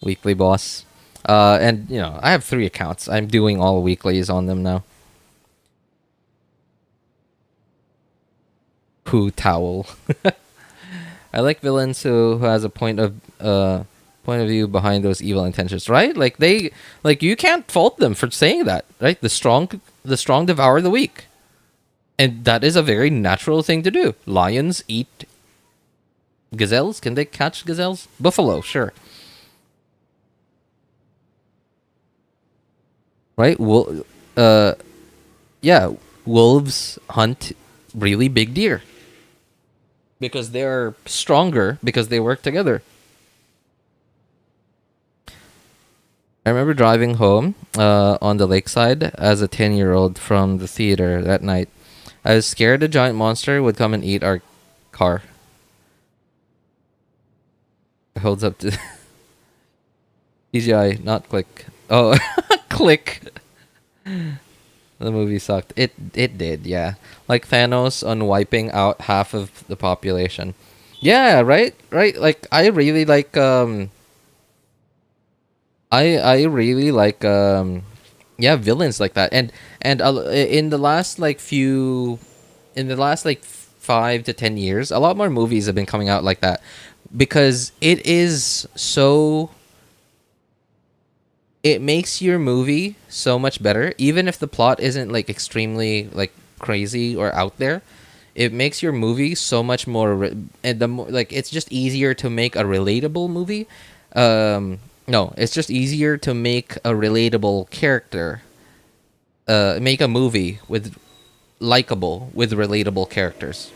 weekly boss. And you know, I have 3 accounts. I'm doing all weeklies on them now. Who towel? I like villains who has a point of view behind those evil intentions, right? Like you can't fault them for saying that, right? The strong devour the weak. And that is a very natural thing to do. Lions eat gazelles. Can they catch gazelles? Buffalo, sure. Right? Yeah, wolves hunt really big deer. Because they're stronger because they work together. I remember driving home on the lakeside as a 10-year-old from the theater that night. I was scared a giant monster would come and eat our car. It holds up to CGI, not click. Oh, click. The movie sucked. It did, yeah. Like Thanos on wiping out half of the population. Yeah, right? Like I really like I really like yeah, villains like that. And in the last like 5 to 10 years, a lot more movies have been coming out like that because it is so it makes your movie so much better, even if the plot isn't like extremely like crazy or out there. It makes your movie so much more and the more like it's just easier to make a relatable movie. No, it's just easier to make a relatable character. Make a movie with likable with relatable characters.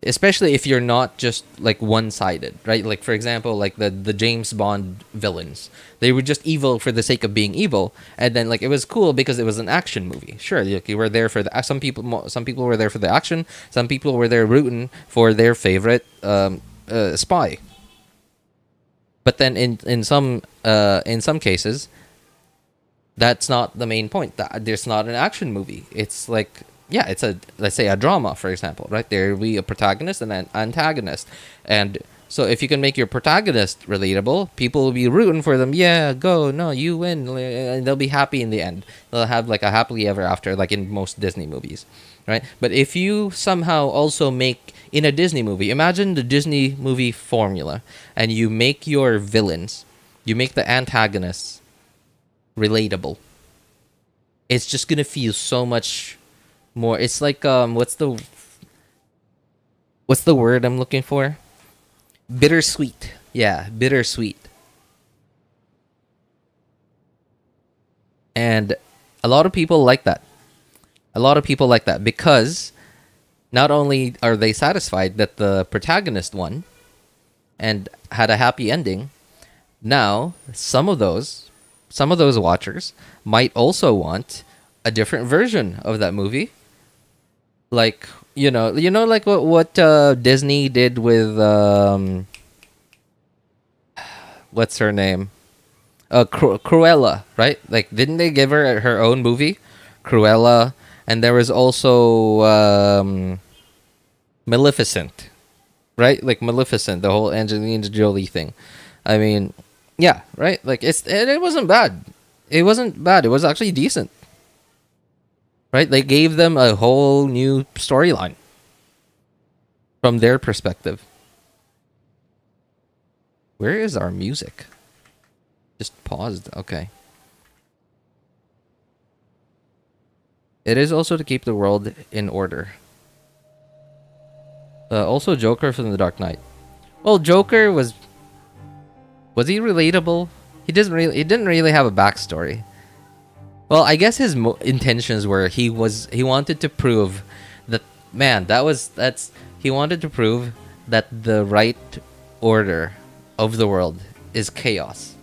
Especially if you're not just like one-sided, right? Like for example, like the James Bond villains, they were just evil for the sake of being evil, and then like it was cool because it was an action movie. Sure, you were there for the some people were there for the action, some people were there rooting for their favorite spy. But then in some cases, that's not the main point. There's not an action movie. It's like. Yeah, it's let's say a drama, for example, right? There will be a protagonist and an antagonist. And so if you can make your protagonist relatable, people will be rooting for them. Yeah, go, no, you win. And they'll be happy in the end. They'll have like a happily ever after, like in most Disney movies, right? But if you somehow also make, in a Disney movie, imagine the Disney movie formula, and you make your villains, you make the antagonists relatable. It's just going to feel so much more. It's like what's the word I'm looking for? Bittersweet. Yeah, bittersweet. And a lot of people like that. Because not only are they satisfied that the protagonist won and had a happy ending, now some of those watchers might also want a different version of that movie. Like, you know, like what Disney did with what's her name? Cruella, right? Like, didn't they give her own movie, Cruella? And there was also Maleficent, right? Like Maleficent, the whole Angelina Jolie thing. I mean, yeah, right? Like it wasn't bad. It wasn't bad. It was actually decent. Right? They gave them a whole new storyline from their perspective. Where is our music? Just paused. Okay. It is also to keep the world in order. Also, Joker from The Dark Knight. Well, Joker was he relatable? He didn't really have a backstory. Well, I guess his intentions were he wanted to prove that he wanted to prove that the right order of the world is chaos.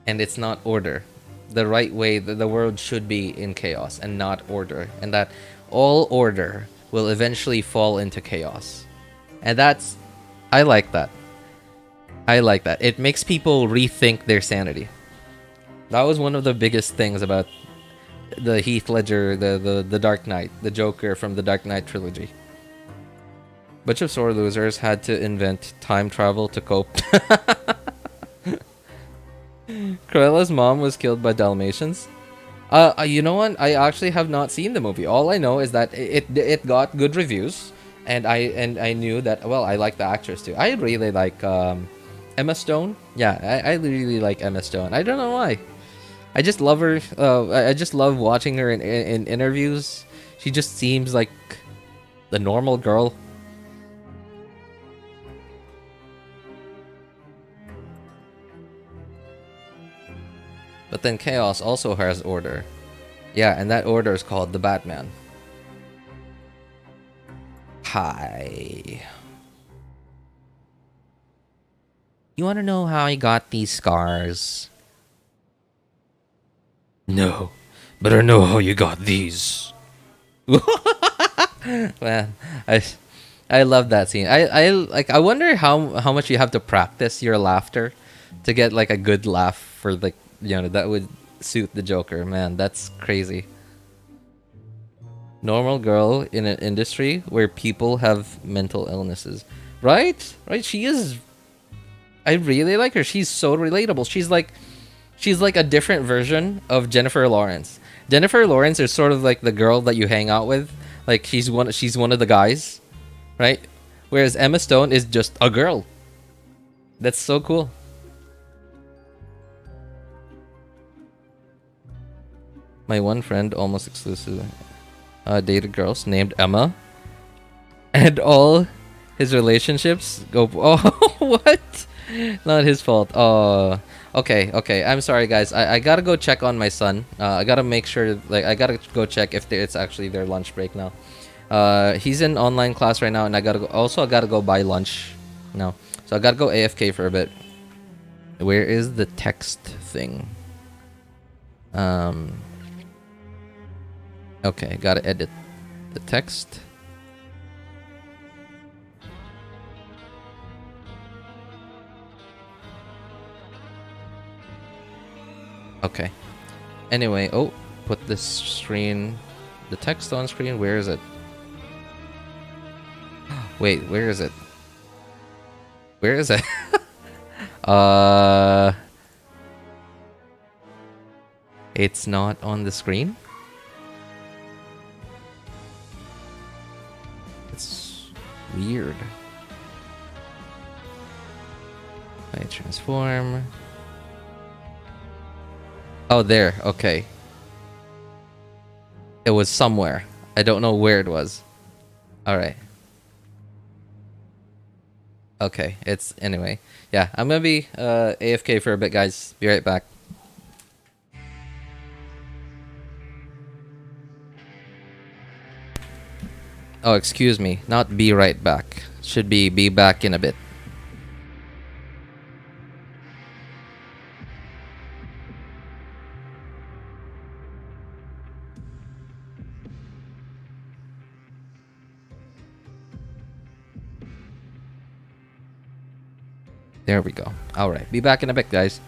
And it's not order. The right way, the world should be in chaos and not order. And that all order will eventually fall into chaos. And that's... I like that. I like that. It makes people rethink their sanity. That was one of the biggest things about the Heath Ledger, the Dark Knight, the Joker from the Dark Knight trilogy. Bunch of sore losers had to invent time travel to cope. Cruella's mom was killed by Dalmatians. You know what? I actually have not seen the movie. All I know is that it got good reviews, and I knew that. Well, I like the actress too. I really like Emma Stone. Yeah, I really like Emma Stone. I don't know why. I just love her. I just love watching her in interviews. She just seems like the normal girl. But then chaos also has order. Yeah, and that order is called the Batman. Hi. You want to know how I got these scars? No, but I know how you got these. Man, I love that scene. I like. I wonder how much you have to practice your laughter to get like a good laugh for like, you know, that would suit the Joker. Man, that's crazy. Normal girl in an industry where people have mental illnesses. Right? She is... I really like her. She's so relatable. She's like a different version of Jennifer Lawrence. Jennifer Lawrence is sort of like the girl that you hang out with. Like she's one of the guys, right? Whereas Emma Stone is just a girl. That's so cool. My one friend almost exclusively dated girls named Emma, and all his relationships go... Oh, what? Not his fault. Oh, okay. I'm sorry, guys. I gotta go check on my son. I gotta make sure, like, I gotta go check if it's actually their lunch break now. He's in online class right now, and I gotta go buy lunch now. So I gotta go AFK for a bit. Where is the text thing? Okay, gotta edit the text. Okay. Anyway, oh, put this screen, the text on screen. Where is it? Wait, where is it? Where is it? It's not on the screen. It's weird. I transform. Oh, there. Okay. It was somewhere. I don't know where it was. Alright. Okay. It's... Anyway. Yeah, I'm gonna be AFK for a bit, guys. Be right back. Oh, excuse me. Not be right back. Should be back in a bit. There we go. Alright, be back in a bit, guys.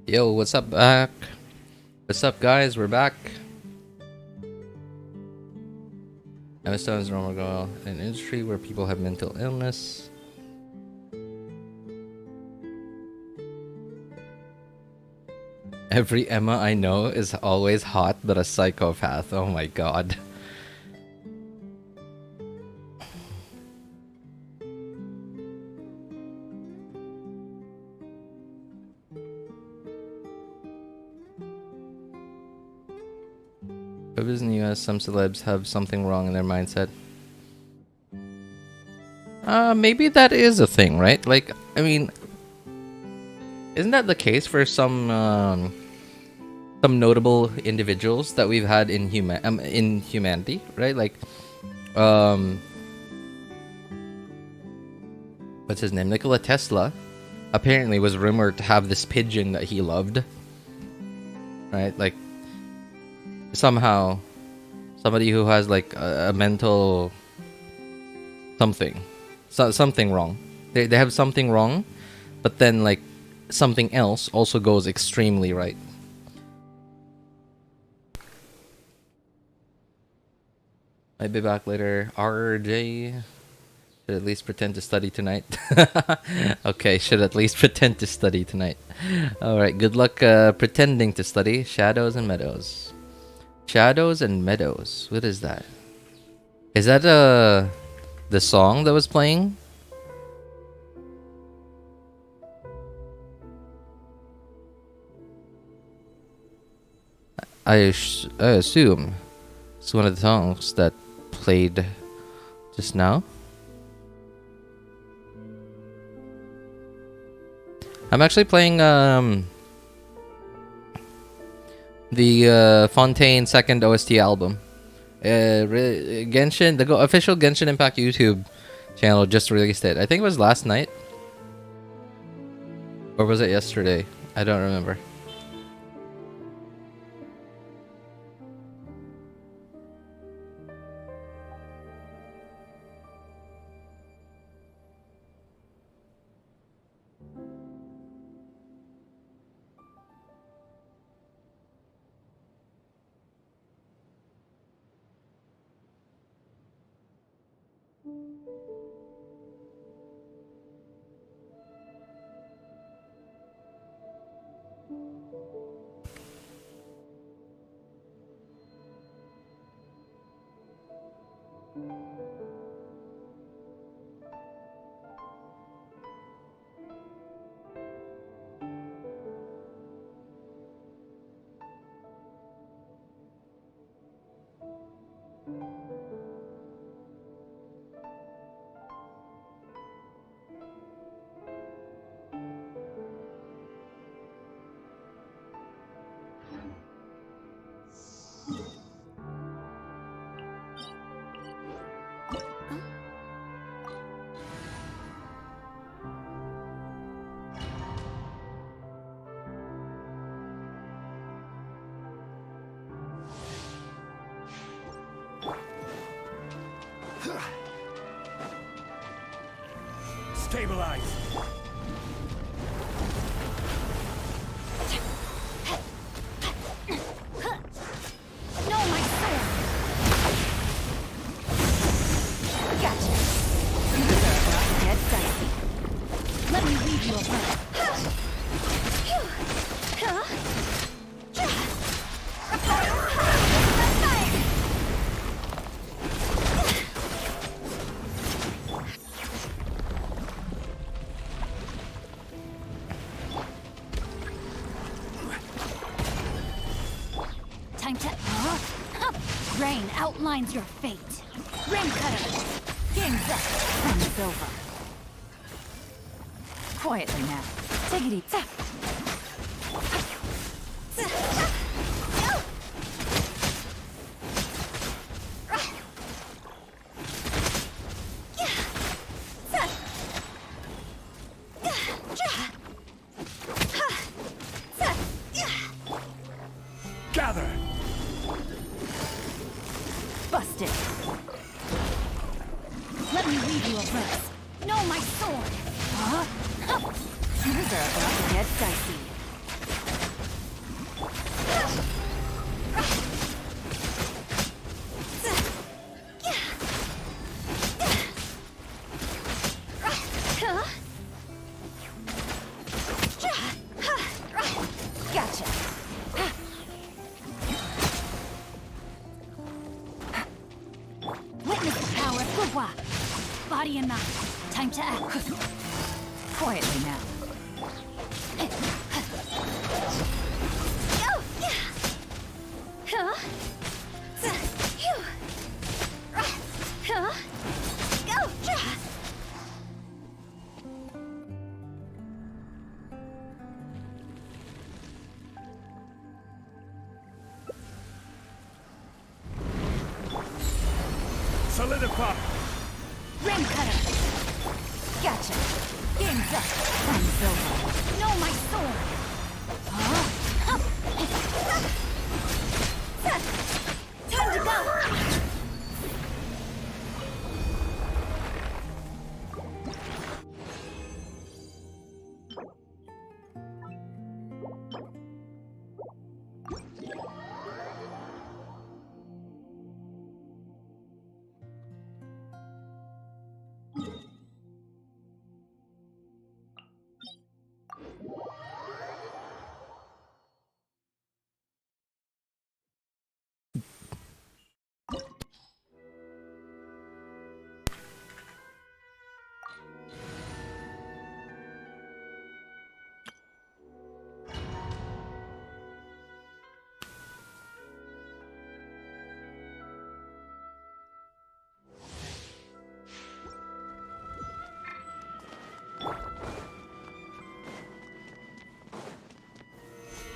Yo, what's up, back? What's up, guys? We're back. Emma Stone is normal girl in an industry where people have mental illness. Every Emma I know is always hot but a psychopath. Oh my god. But in the US, some celebs have something wrong in their mindset. Maybe that is a thing, right? Like, I mean, isn't that the case for some notable individuals that we've had in humanity, right? Like, what's his name? Nikola Tesla apparently was rumored to have this pigeon that he loved, right? Like, somehow somebody who has like a mental something wrong, they have something wrong, but then like something else also goes extremely right. Might be back later. RJ should at least pretend to study tonight. Okay, should at least pretend to study tonight. All right, good luck pretending to study. Shadows and Meadows. Shadows and Meadows. What is that? Is that the song that was playing? I assume it's one of the songs that played just now. I'm actually playing the Fontaine second OST album. Genshin, the official Genshin Impact YouTube channel just released it. I think it was last night. Or was it yesterday? I don't remember. Stabilize. No, my sword! Gotcha. These are about to get dicey. Let me lead you away. Time to... Rain outlines your fate. Rain cutter. Game's up. Time's over. Quietly now. Take it easy. Gather. Busted. Let me lead you abreast. No, my sword. These are about to get dicey. Gotcha. Witness the power of Kagura. Body and mind. Time to act. Quietly now. Solidify. Rain cutter. Gotcha. Game's up. Time's over. No, my sword. Time to go.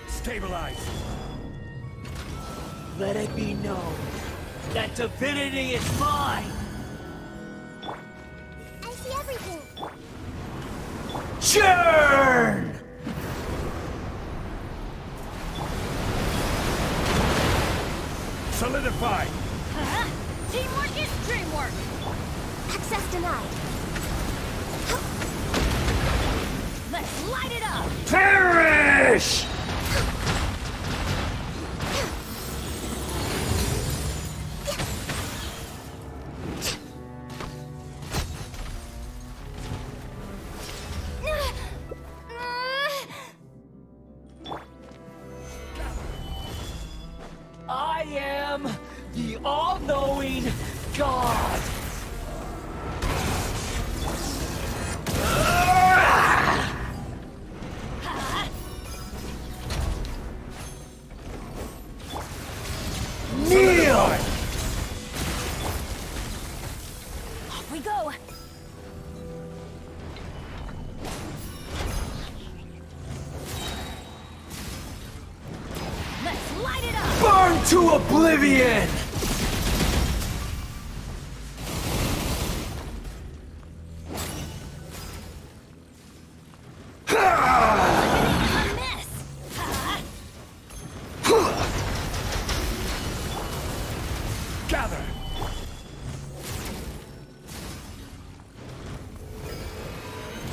Stabilize. Let it be known that divinity is mine! I see everything. Churn! Solidify. Teamwork is dreamwork. Access denied. Let's light it up. Perish! I am the all-knowing God! Kneel! Off we go! Let's light it up! Burn to oblivion! A miss! Gather!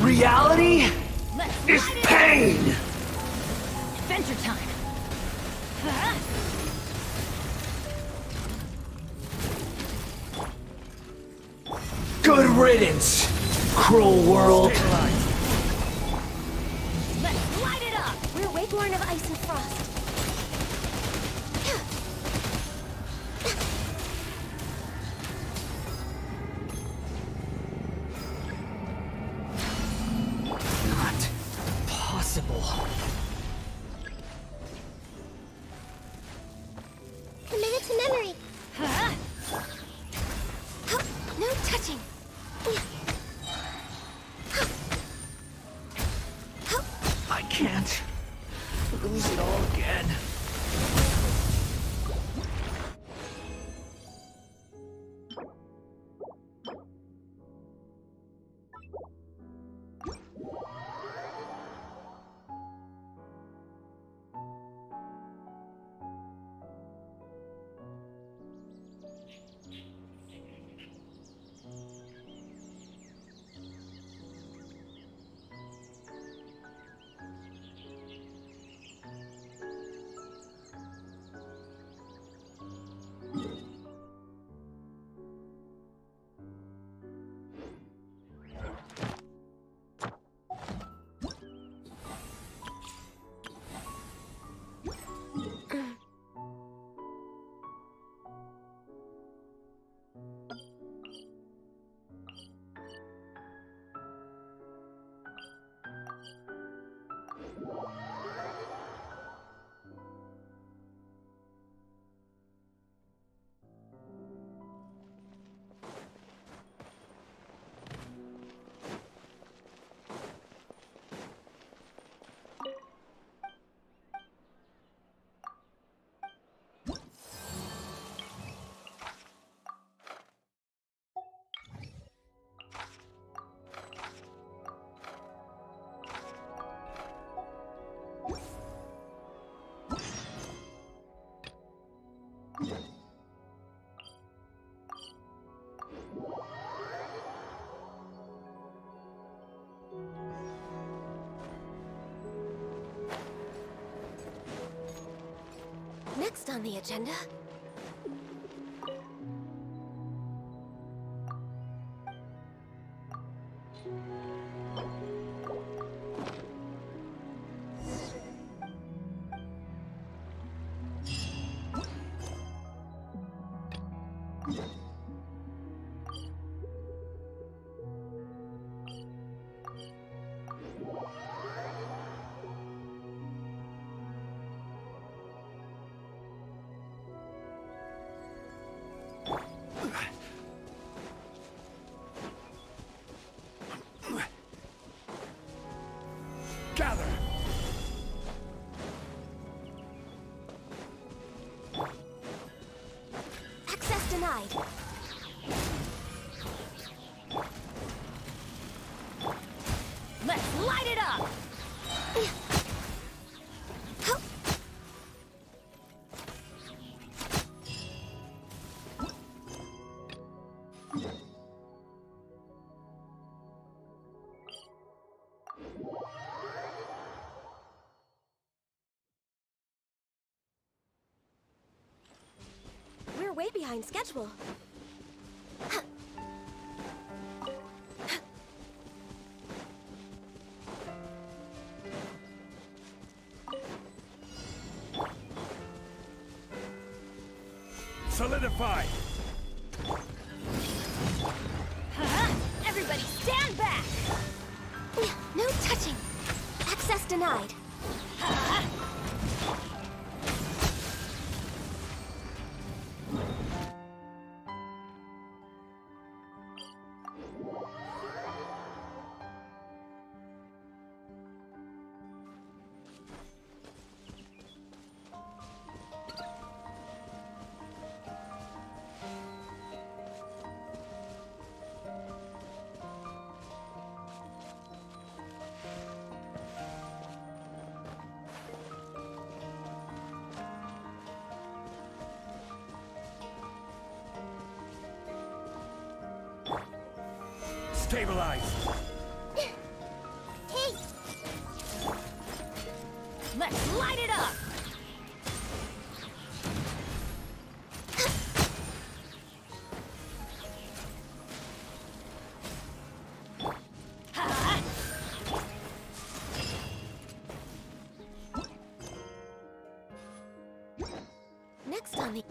Reality Let's is light it pain! up! Adventure time! Good riddance, cruel world! Let's light it up! We're way born of ice and frost. Not possible. Commit to memory. No touching. I can't lose it all again. Next on the agenda. Gather! Access denied. Let's light it up! We're way behind schedule. Solidify! No touching. Access denied. Stabilize! Hey! Let's light it up! Next on the...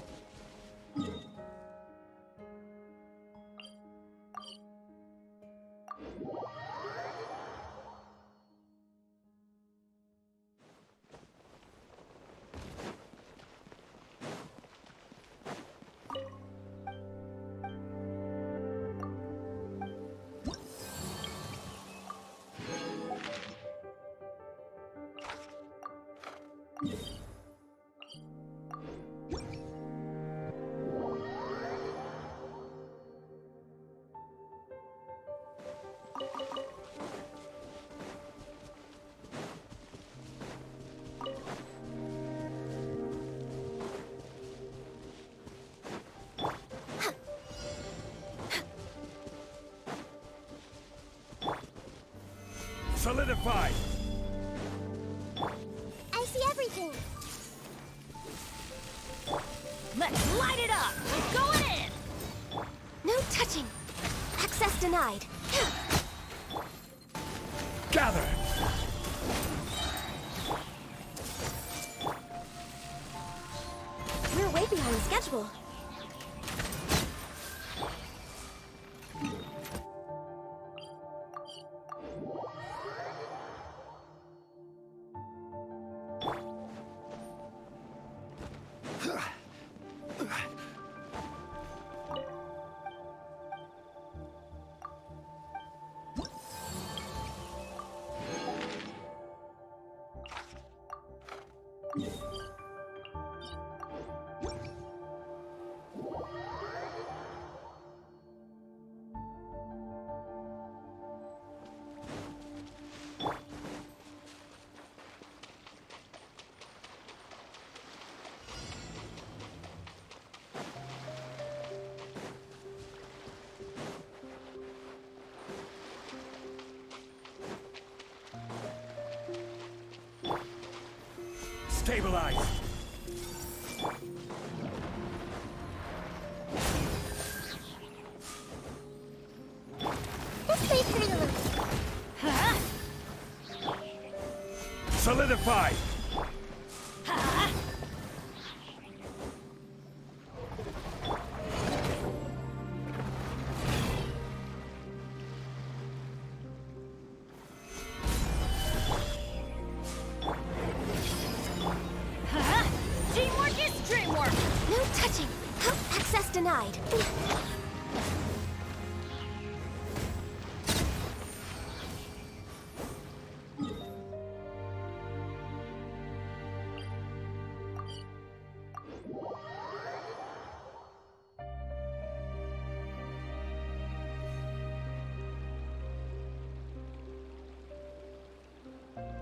Solidify! I see everything. Let's light it up! We're going in! No touching. Access denied. Gather! We're way behind schedule. Stabilize! This way for the Solidify! Teamwork is dreamwork! No touching. Access denied.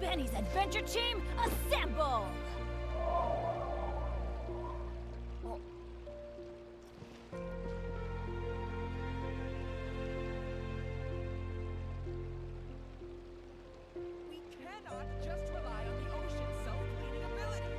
Benny's adventure team, assemble! We cannot just rely on the ocean's self-cleaning ability.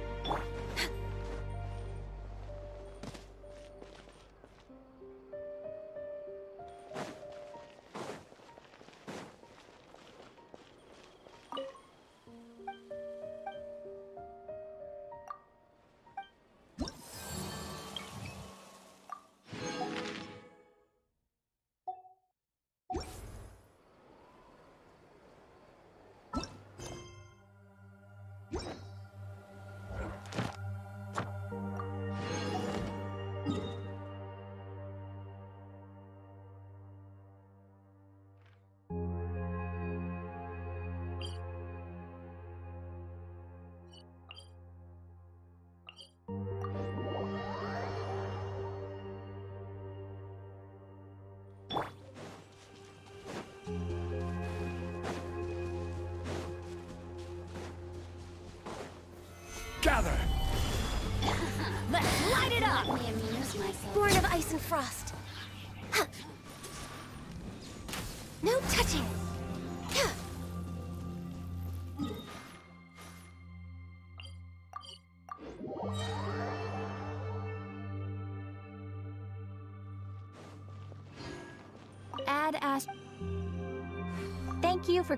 Gather! Let's light it up! Born of ice and frost. Huh. No touching! Huh. Add as. Thank you for.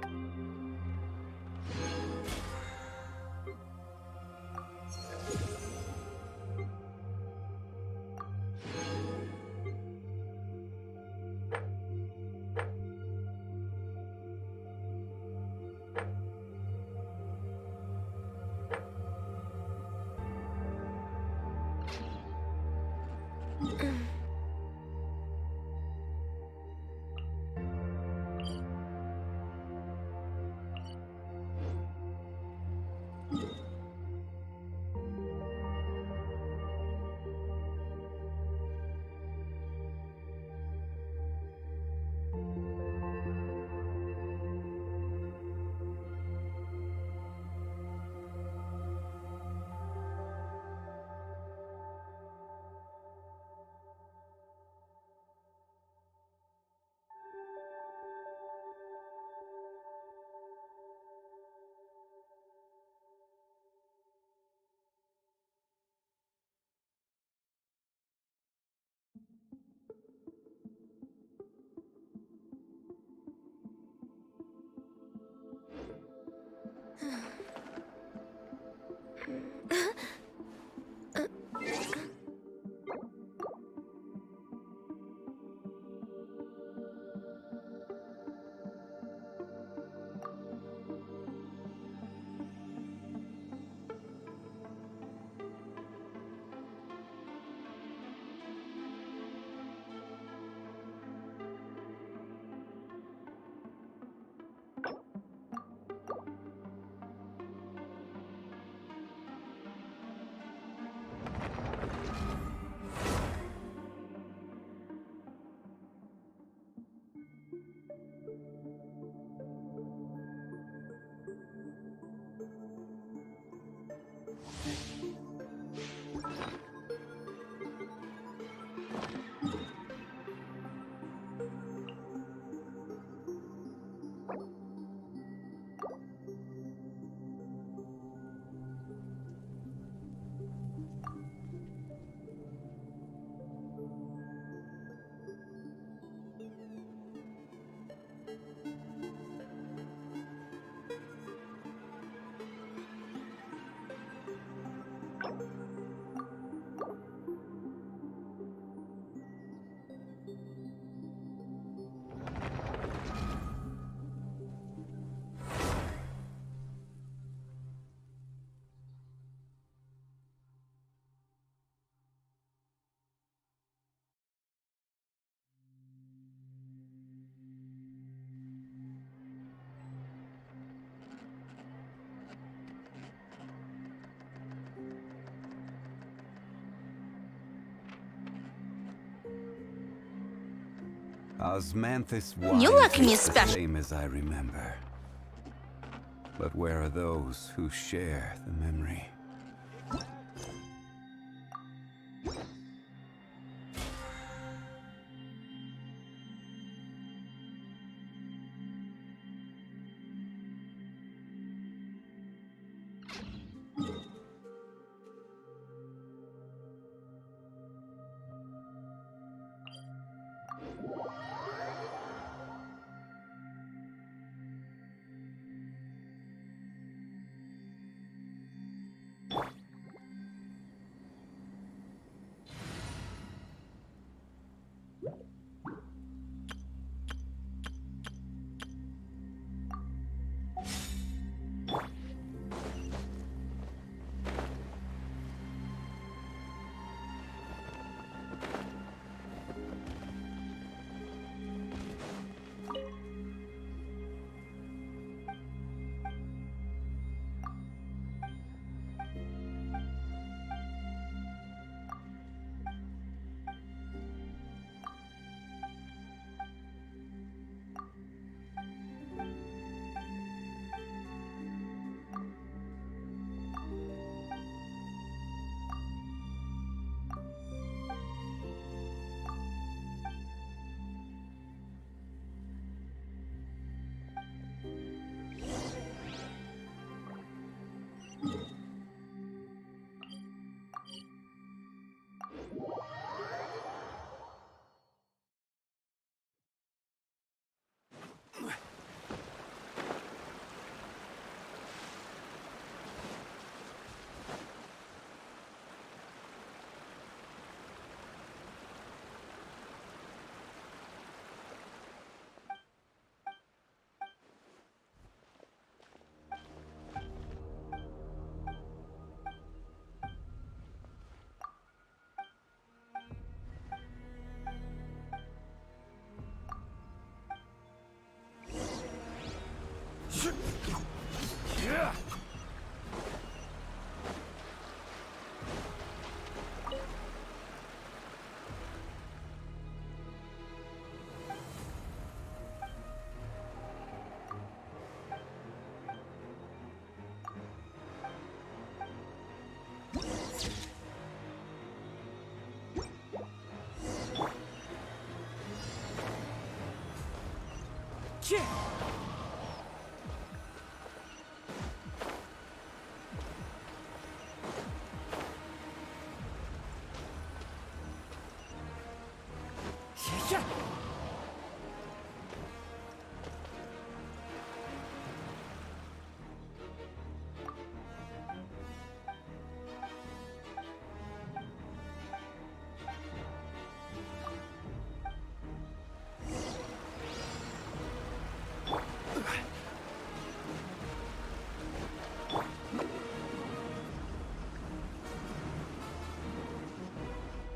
Osmanthus You're wise lucky me is the special. same as I remember. But where are those who share the memory?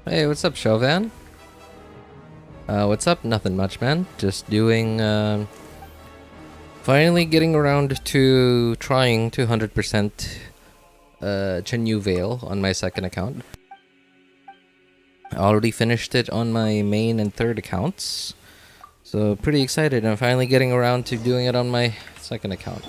Hey, what's up, Chauvin? What's up? Nothing much, man. Just doing, finally getting around to trying 200% Chenyu Vale on my second account. I already finished it on my main and third accounts. So, pretty excited. I'm finally getting around to doing it on my second account.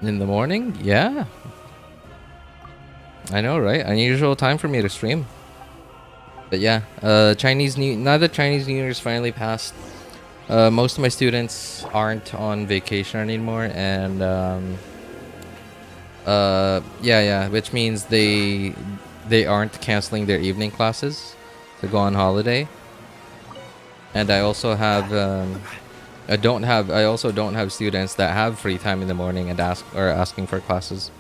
In the morning? Yeah. I know, right? Unusual time for me to stream. But yeah, now that Chinese New Year's finally passed, most of my students aren't on vacation anymore, and which means they aren't canceling their evening classes to go on holiday. And I also have I also don't have students that have free time in the morning and asking for classes.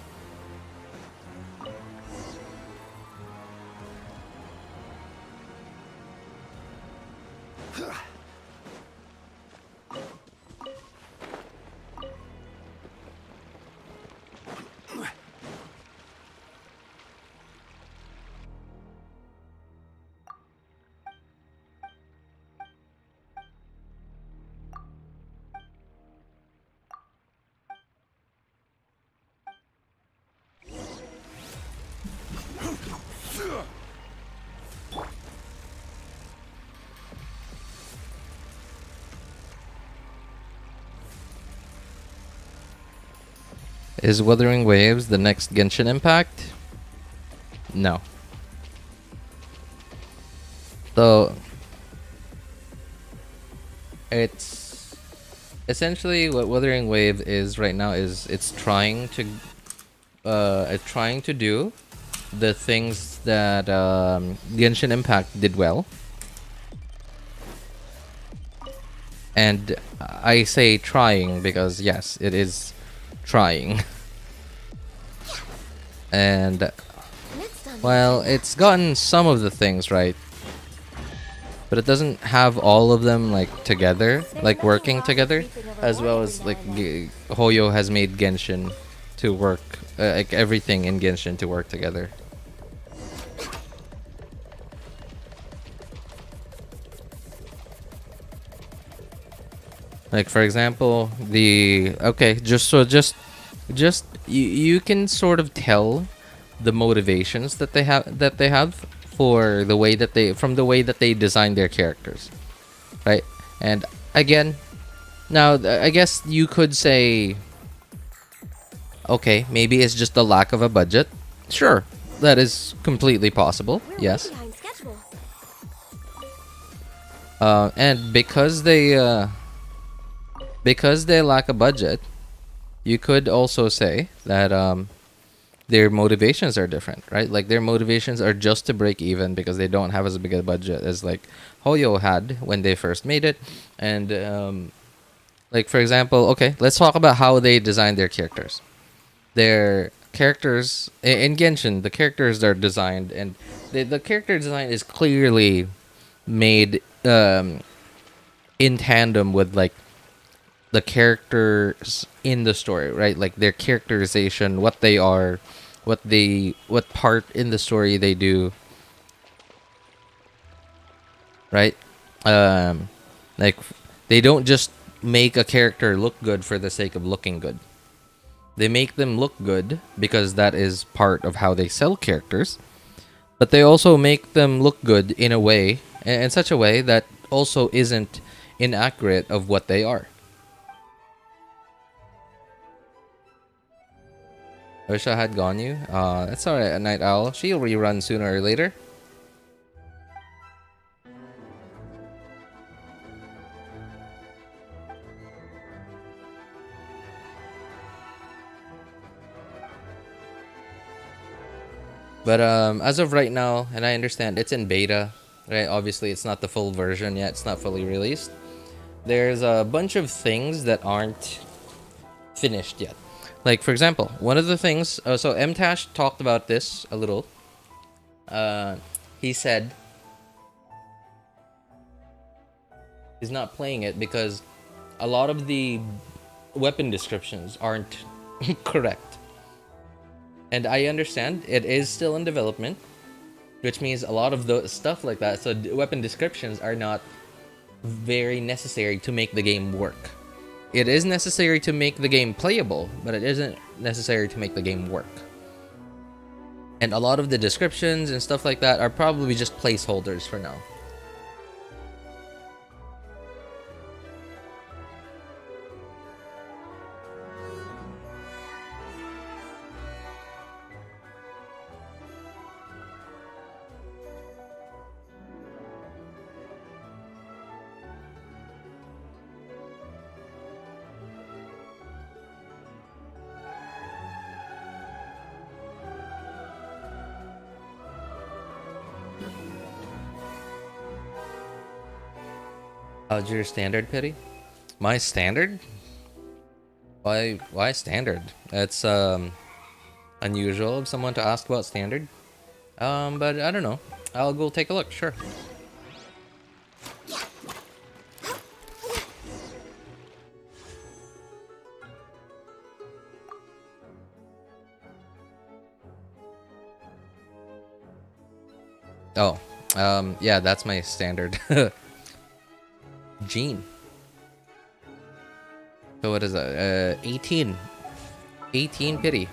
Is Wuthering Waves the next Genshin Impact? No. So it's essentially what Wuthering Wave is right now is it's trying to do the things that Genshin Impact did well. And I say trying because yes, it is trying. And well, it's gotten some of the things right, but it doesn't have all of them like together, like working together, as well as like Hoyo has made Genshin to work, like everything in Genshin to work together. Like for example, you can sort of tell the motivations that they have for the way that they design their characters, right? And again, now I guess you could say, okay, maybe it's just the lack of a budget. Sure, that is completely possible. Yes. And because they lack a budget, you could also say that their motivations are different, right? Like their motivations are just to break even because they don't have as big a budget as like Hoyo had when they first made it. And like for example, okay, let's talk about how they designed their characters. Their characters in Genshin, the characters are designed, and the character design is clearly made in tandem with like the characters in the story, right? Like their characterization, what they are, what part in the story they do, right? Like they don't just make a character look good for the sake of looking good. They make them look good because that is part of how they sell characters. But they also make them look good in a way, in such a way that also isn't inaccurate of what they are. I wish I had Ganyu. That's alright, Night Owl. She'll rerun sooner or later. But as of right now, and I understand it's in beta, right? Obviously, it's not the full version yet. It's not fully released. There's a bunch of things that aren't finished yet. Like, for example, one of the things... so Mtash talked about this a little. He said he's not playing it because a lot of the weapon descriptions aren't correct. And I understand it is still in development, which means a lot of the stuff like that, so weapon descriptions are not very necessary to make the game work. It is necessary to make the game playable, but it isn't necessary to make the game work. And a lot of the descriptions and stuff like that are probably just placeholders for now. How's your standard, Pity? My standard? Why standard? It's unusual of someone to ask about standard. But I don't know. I'll go take a look, sure. Oh, yeah, that's my standard. Gene. So what is that? 18. 18 pity.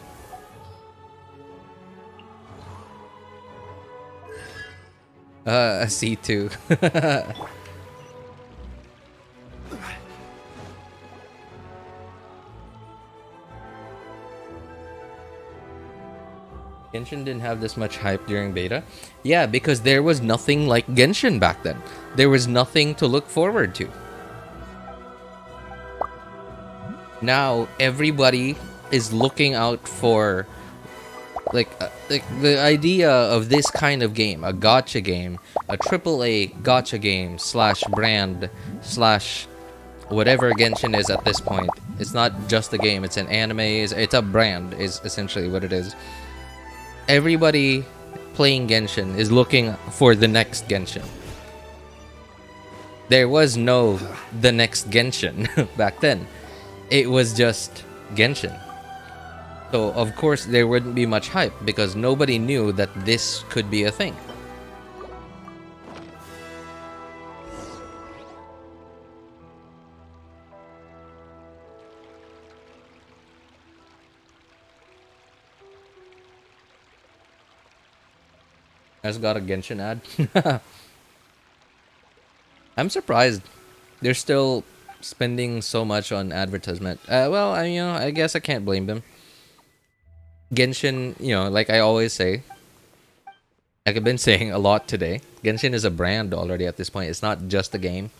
A C2. Genshin didn't have this much hype during beta. Yeah, because there was nothing like Genshin back then. There was nothing to look forward to. Now everybody is looking out for like the idea of this kind of game, a gacha game, a AAA gacha game slash brand slash whatever Genshin is at this point. It's not just a game, it's an anime, it's a brand is essentially what it is. Everybody playing Genshin is looking for the next Genshin. There was no the next Genshin back then. It was just Genshin. So of course there wouldn't be much hype because nobody knew that this could be a thing. I just got a Genshin ad. I'm surprised they're still spending so much on advertisement. Well, I guess I can't blame them. Genshin, like I always say, like I've been saying a lot today, Genshin is a brand already at this point. It's not just a game.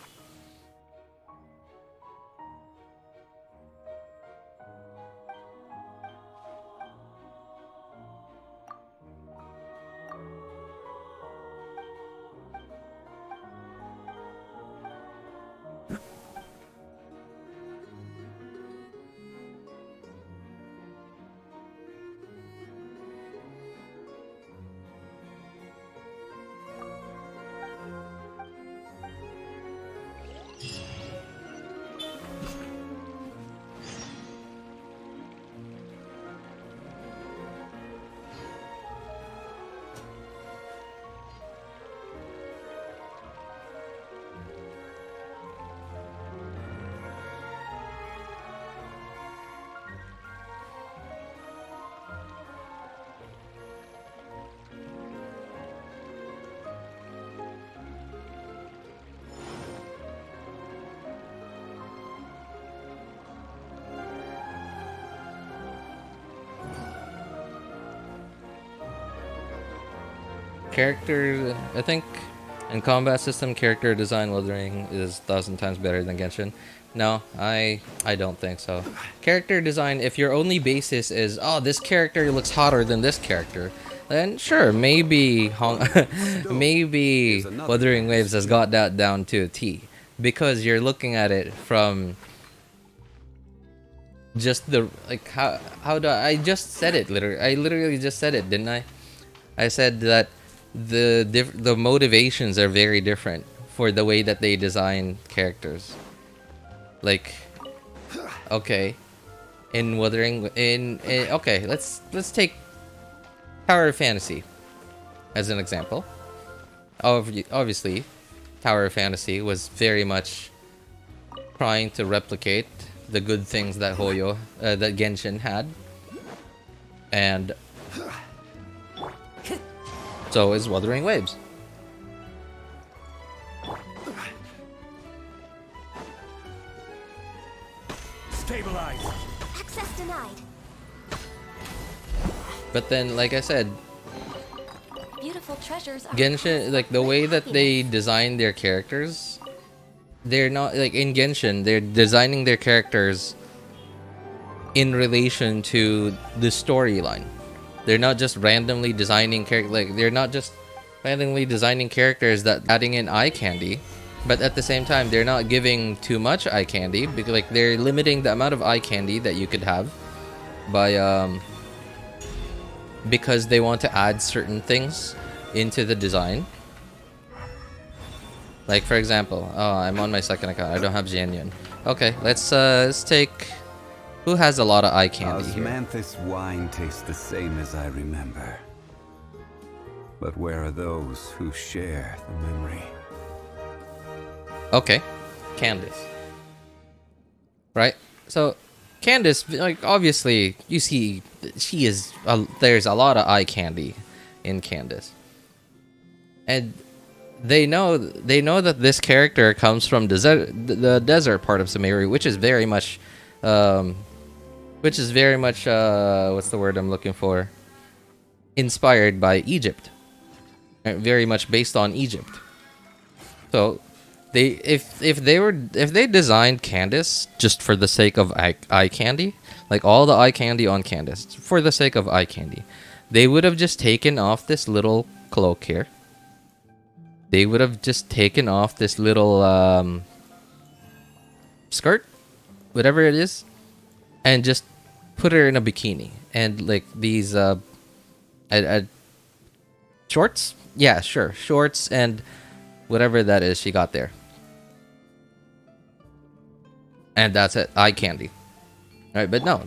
character, I think, in combat system, character design Wuthering is 1,000 times better than Genshin. No, I don't think so. Character design, if your only basis is, oh, this character looks hotter than this character, then sure, maybe maybe Wuthering Waves has got that down to a T, because you're looking at it from just the like how do I just said it literally. I literally just said it, didn't I? I said that the motivations are very different for the way that they design characters. Like, okay, in Wuthering, okay, let's take Tower of Fantasy as an example. Obviously, Tower of Fantasy was very much trying to replicate the good things that that Genshin had, and so is Wuthering Waves. Stabilize. Access denied. But then, like I said, Beautiful treasures are Genshin, like the way that they design their characters, they're not like in Genshin, they're designing their characters in relation to the storyline. They're not just randomly designing they're not just randomly designing characters that adding in eye candy, but at the same time they're not giving too much eye candy, because like they're limiting the amount of eye candy that you could have by because they want to add certain things into the design. Like for example, oh, I'm on my second account. I don't have Xianyun. Okay, let's take who has a lot of eye candy here. Osmanthus wine tastes the same as I remember. But where are those who share the memory? Okay, Candace. Right? So, Candace, like, obviously, you see, there's a lot of eye candy in Candace. And they know that this character comes from the desert part of Sumeru, which is very much, what's the word I'm looking for? Inspired by Egypt. Very much based on Egypt. So, if they designed Candace just for the sake of eye candy, like all the eye candy on Candace for the sake of eye candy, they would have just taken off this little cloak here. They would have just taken off this little skirt, whatever it is, and just put her in a bikini and like these shorts. Yeah, sure, shorts and whatever that is she got there. And that's it, eye candy. Right, but no,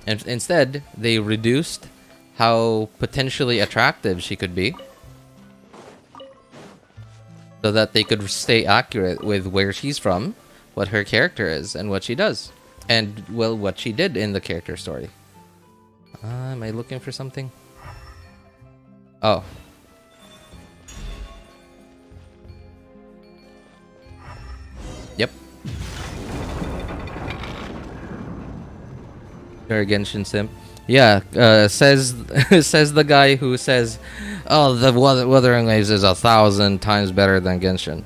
instead they reduced how potentially attractive she could be, so that they could stay accurate with where she's from, what her character is, and what she does, and well, what she did in the character story. Am I looking for something? Oh. Yep. Genshin simp. Yeah, says says the guy who says, "Oh, the Wuthering Waves is 1,000 times better than Genshin."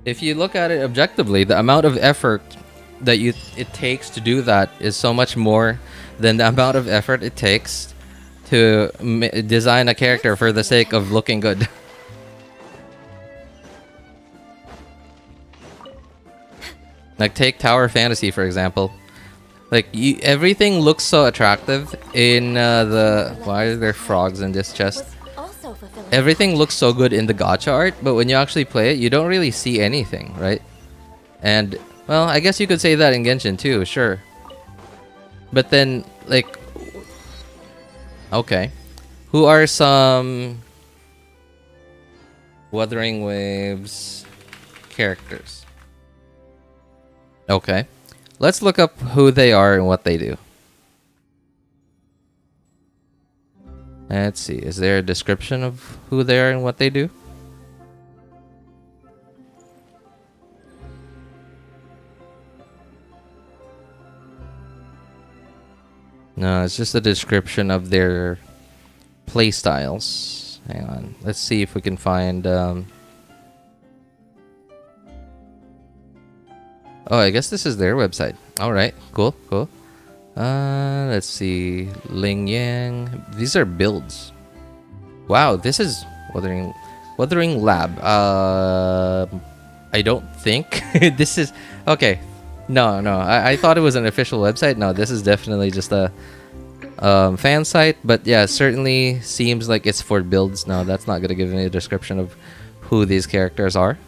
If you look at it objectively, the amount of effort that it takes to do that is so much more than the amount of effort it takes to design a character for the sake of looking good. Like take Tower Fantasy for example. Like everything looks so attractive in why are there frogs in this chest? Everything looks so good in the gacha art, but when you actually play it, you don't really see anything, right? And well, I guess you could say that in Genshin too, sure. But then like, okay, who are some Wuthering Waves characters? Okay, let's look up who they are and what they do. Let's see, is there a description of who they are and what they do? No, it's just a description of their play styles. Hang on. Let's see if we can find. Oh, I guess this is their website. All right, cool, cool. Let's see. Ling Yang. These are builds. Wow, this is Wuthering Lab. I don't think this is okay. No, I thought it was an official website. No, this is definitely just a fan site. But yeah, certainly seems like it's for builds. No, that's not gonna give me a description of who these characters are.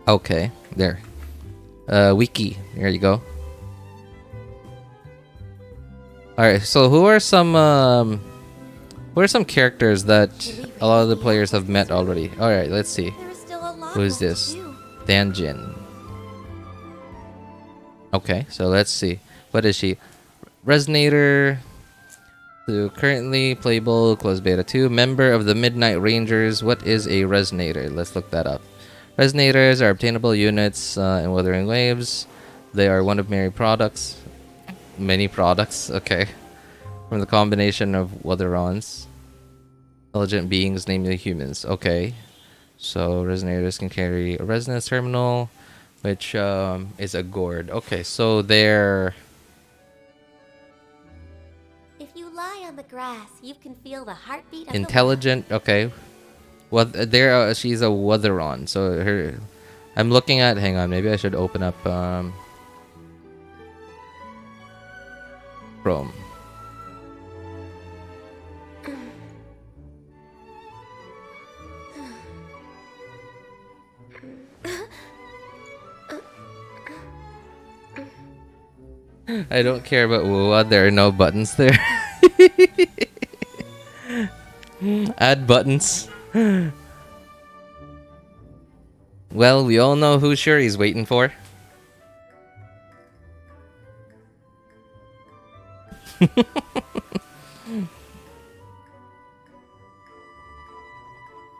Okay, there. Wiki. There you go. All right. So who are some characters that a lot of the players have met already? All right. Let's see. There is still a lot Who is left to this? do. Danjin. Okay, so let's see. What is she? Resonator. So currently playable, closed beta 2. Member of the Midnight Rangers. What is a resonator? Let's look that up. Resonators are obtainable units in Wuthering Waves. They are one of many products. Many products, okay. From the combination of Wutherons. Intelligent beings, namely humans. Okay. So resonators can carry a resonance terminal, which is a gourd. Okay, so they're If you lie on the grass, you can feel the heartbeat of intelligent. Okay, well, there she's a Wutheron. So her, I'm looking at. Hang on, maybe I should open up Chrome. I don't care about WoA. There are no buttons there. Add buttons. Well, we all know who Shuri's waiting for.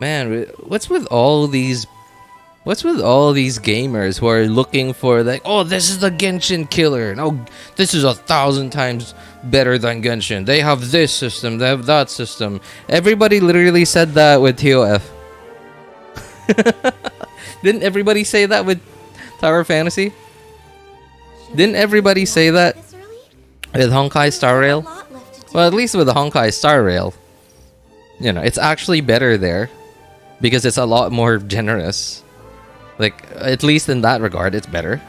Man, what's with all these gamers who are looking for like, oh, this is the Genshin killer. No, this is 1,000 times better than Genshin. They have this system, they have that system. Everybody literally said that with TOF. Didn't everybody say that with Tower Fantasy? Didn't everybody say that this early? with Honkai Star Rail? A lot left to do. Well, at least with the Honkai Star Rail, you know, it's actually better there because it's a lot more generous. Like, at least in that regard, it's better.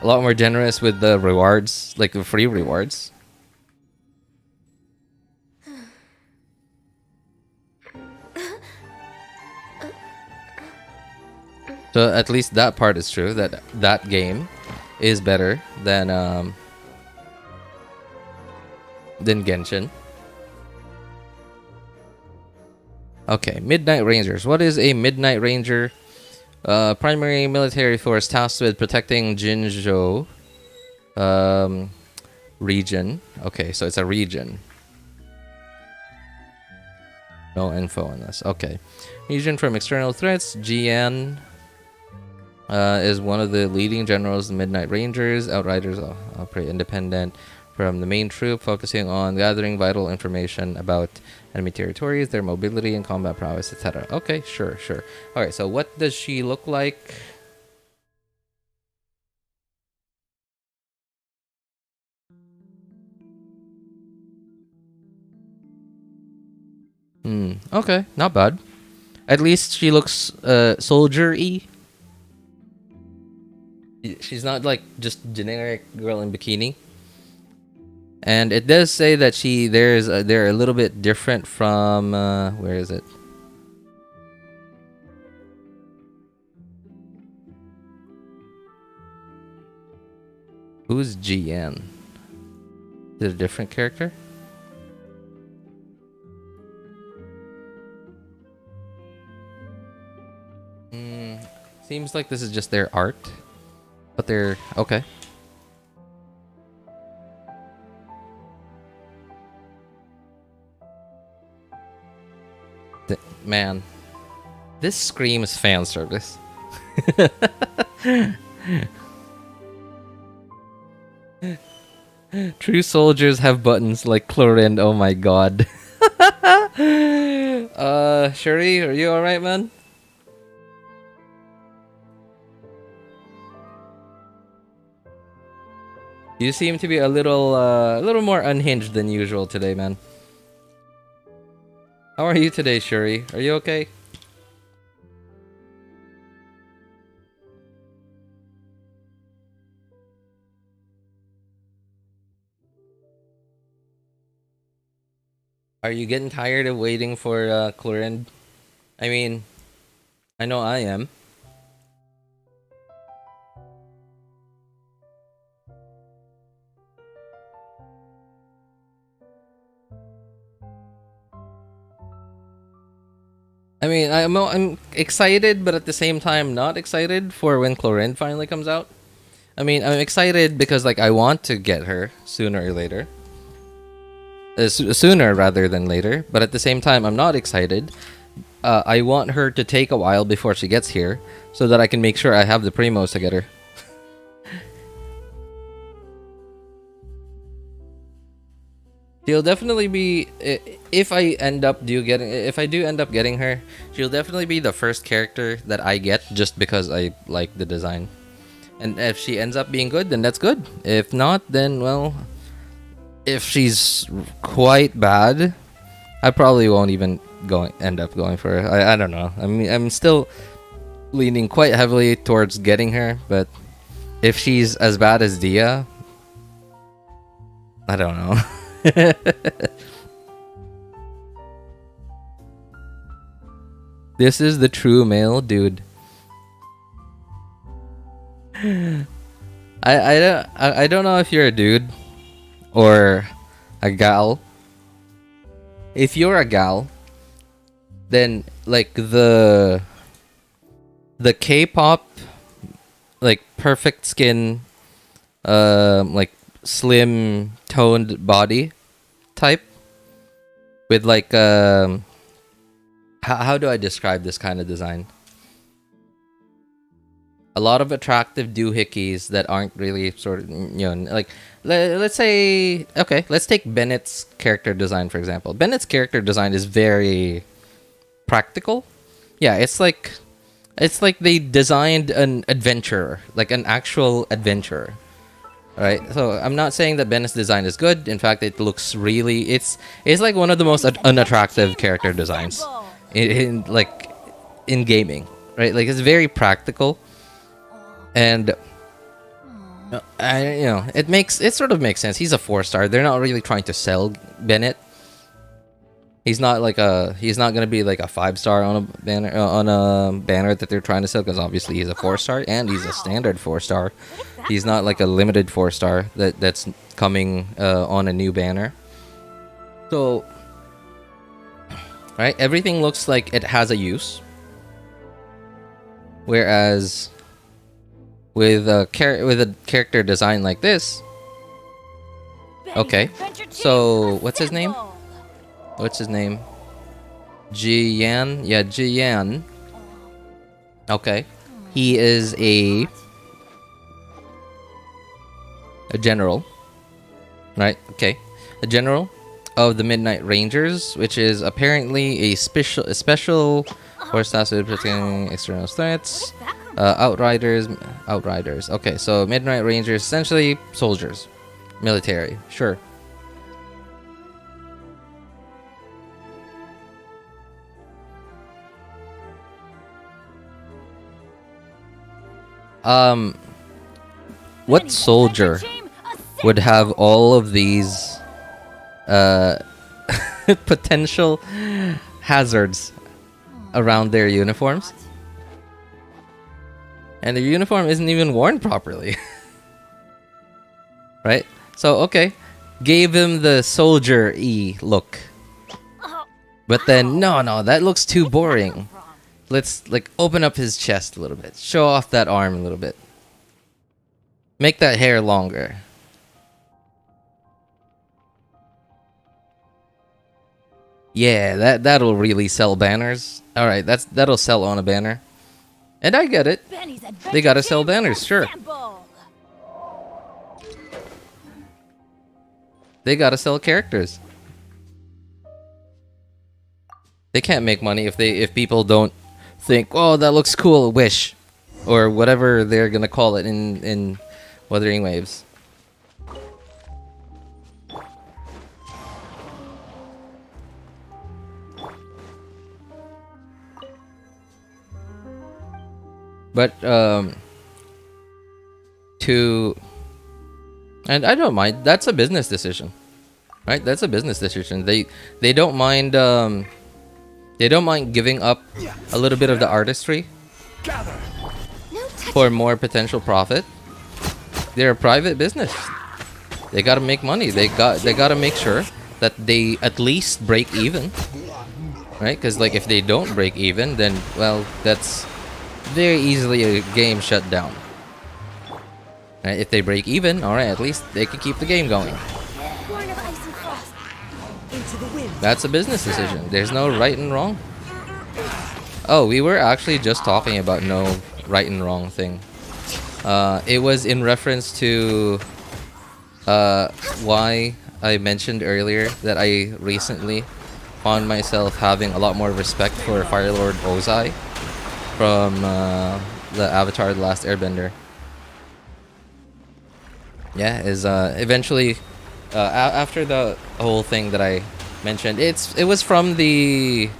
A lot more generous with the rewards, like the free rewards. So at least that part is true, that that game is better than Genshin. Okay, Midnight Rangers. What is a Midnight Ranger? Primary military force tasked with protecting Jinzhou region. Okay, so it's a region. No info on this. Okay. Region from external threats. GN is one of the leading generals of the Midnight Rangers. Outriders operate independent from the main troop, focusing on gathering vital information about enemy territories, their mobility and combat prowess, etc. Okay, sure. Alright, so what does she look like? Okay, not bad. At least she looks soldier-y. She's not like just generic girl in bikini. And it does say that they're a little bit different from where is it? Who's GN? Is it a different character? Seems like this is just their art. But they're okay. Man, this screams fan service. True soldiers have buttons like Chlorine. Oh my god. Shuri, are you alright, man? You seem to be a little more unhinged than usual today, man. How are you today, Shuri? Are you okay? Are you getting tired of waiting for Chlorine? I mean, I know I am. I mean, I'm excited, but at the same time not excited for when Chlorine finally comes out. I mean, I'm excited because like I want to get her sooner or later. Sooner rather than later, but at the same time I'm not excited. I want her to take a while before she gets here so that I can make sure I have the primos to get her. She'll definitely be if I do end up getting her, she'll definitely be the first character that I get just because I like the design. And if she ends up being good, then that's good. If not, then well, if she's quite bad, I probably won't even end up going for her. I don't know. I mean, I'm still leaning quite heavily towards getting her, but if she's as bad as Dia, I don't know. This is the true male, dude. I don't know if you're a dude or a gal. If you're a gal, then like the K-pop like perfect skin like slim toned body type with like how do I describe this kind of design? A lot of attractive doohickeys that aren't really sort of, you know, like let's say, okay, let's take Bennett's character design for example. Bennett's character design is very practical. Yeah, it's like they designed an adventurer, like an actual adventurer. Right, so I'm not saying that Bennett's design is good. In fact, it looks really, it's like one of the most unattractive character designs in gaming, right? Like it's very practical, and it sort of makes sense. He's a 4-star. They're not really trying to sell Bennett. He's not gonna be like a 5-star on a banner that they're trying to sell, because obviously he's a 4-star and he's a standard 4-star. He's not like a limited 4-star that's coming on a new banner. So, right, everything looks like it has a use. Whereas with a character design like this, okay. So what's his name? What's his name? Jiyan? Yeah, Jiyan. Okay. He is a general. Right? Okay. A general of the Midnight Rangers, which is apparently a special force tasked with protecting external threats. Outriders. Okay, so Midnight Rangers, essentially soldiers. Military. Sure. What soldier would have all of these potential hazards around their uniforms? And their uniform isn't even worn properly. Right? So, okay. Gave him the soldier-y look. But then, no, that looks too boring. Let's, like, open up his chest a little bit. Show off that arm a little bit. Make that hair longer. Yeah, that'll really sell banners. Alright, that'll sell on a banner. And I get it. They gotta sell banners, sure. They gotta sell characters. They can't make money if people don't think, oh, that looks cool, wish, or whatever they're gonna call it in Wuthering Waves. But and I don't mind. That's a business decision, right? That's a business decision. They don't mind giving up a little bit of the artistry for more potential profit. They're a private business. They gotta make money. They gotta make sure that they at least break even, right? Because like if they don't break even, then well, that's very easily a game shut down. Right? If they break even, all right, at least they can keep the game going. Born of ice and frost. Into the wind. That's a business decision. There's no right and wrong. Oh, we were actually just talking about no right and wrong thing. It was in reference to why I mentioned earlier that I recently found myself having a lot more respect for Fire Lord Ozai from the Avatar: The Last Airbender. Yeah, is eventually after the whole thing that I mentioned, it was from the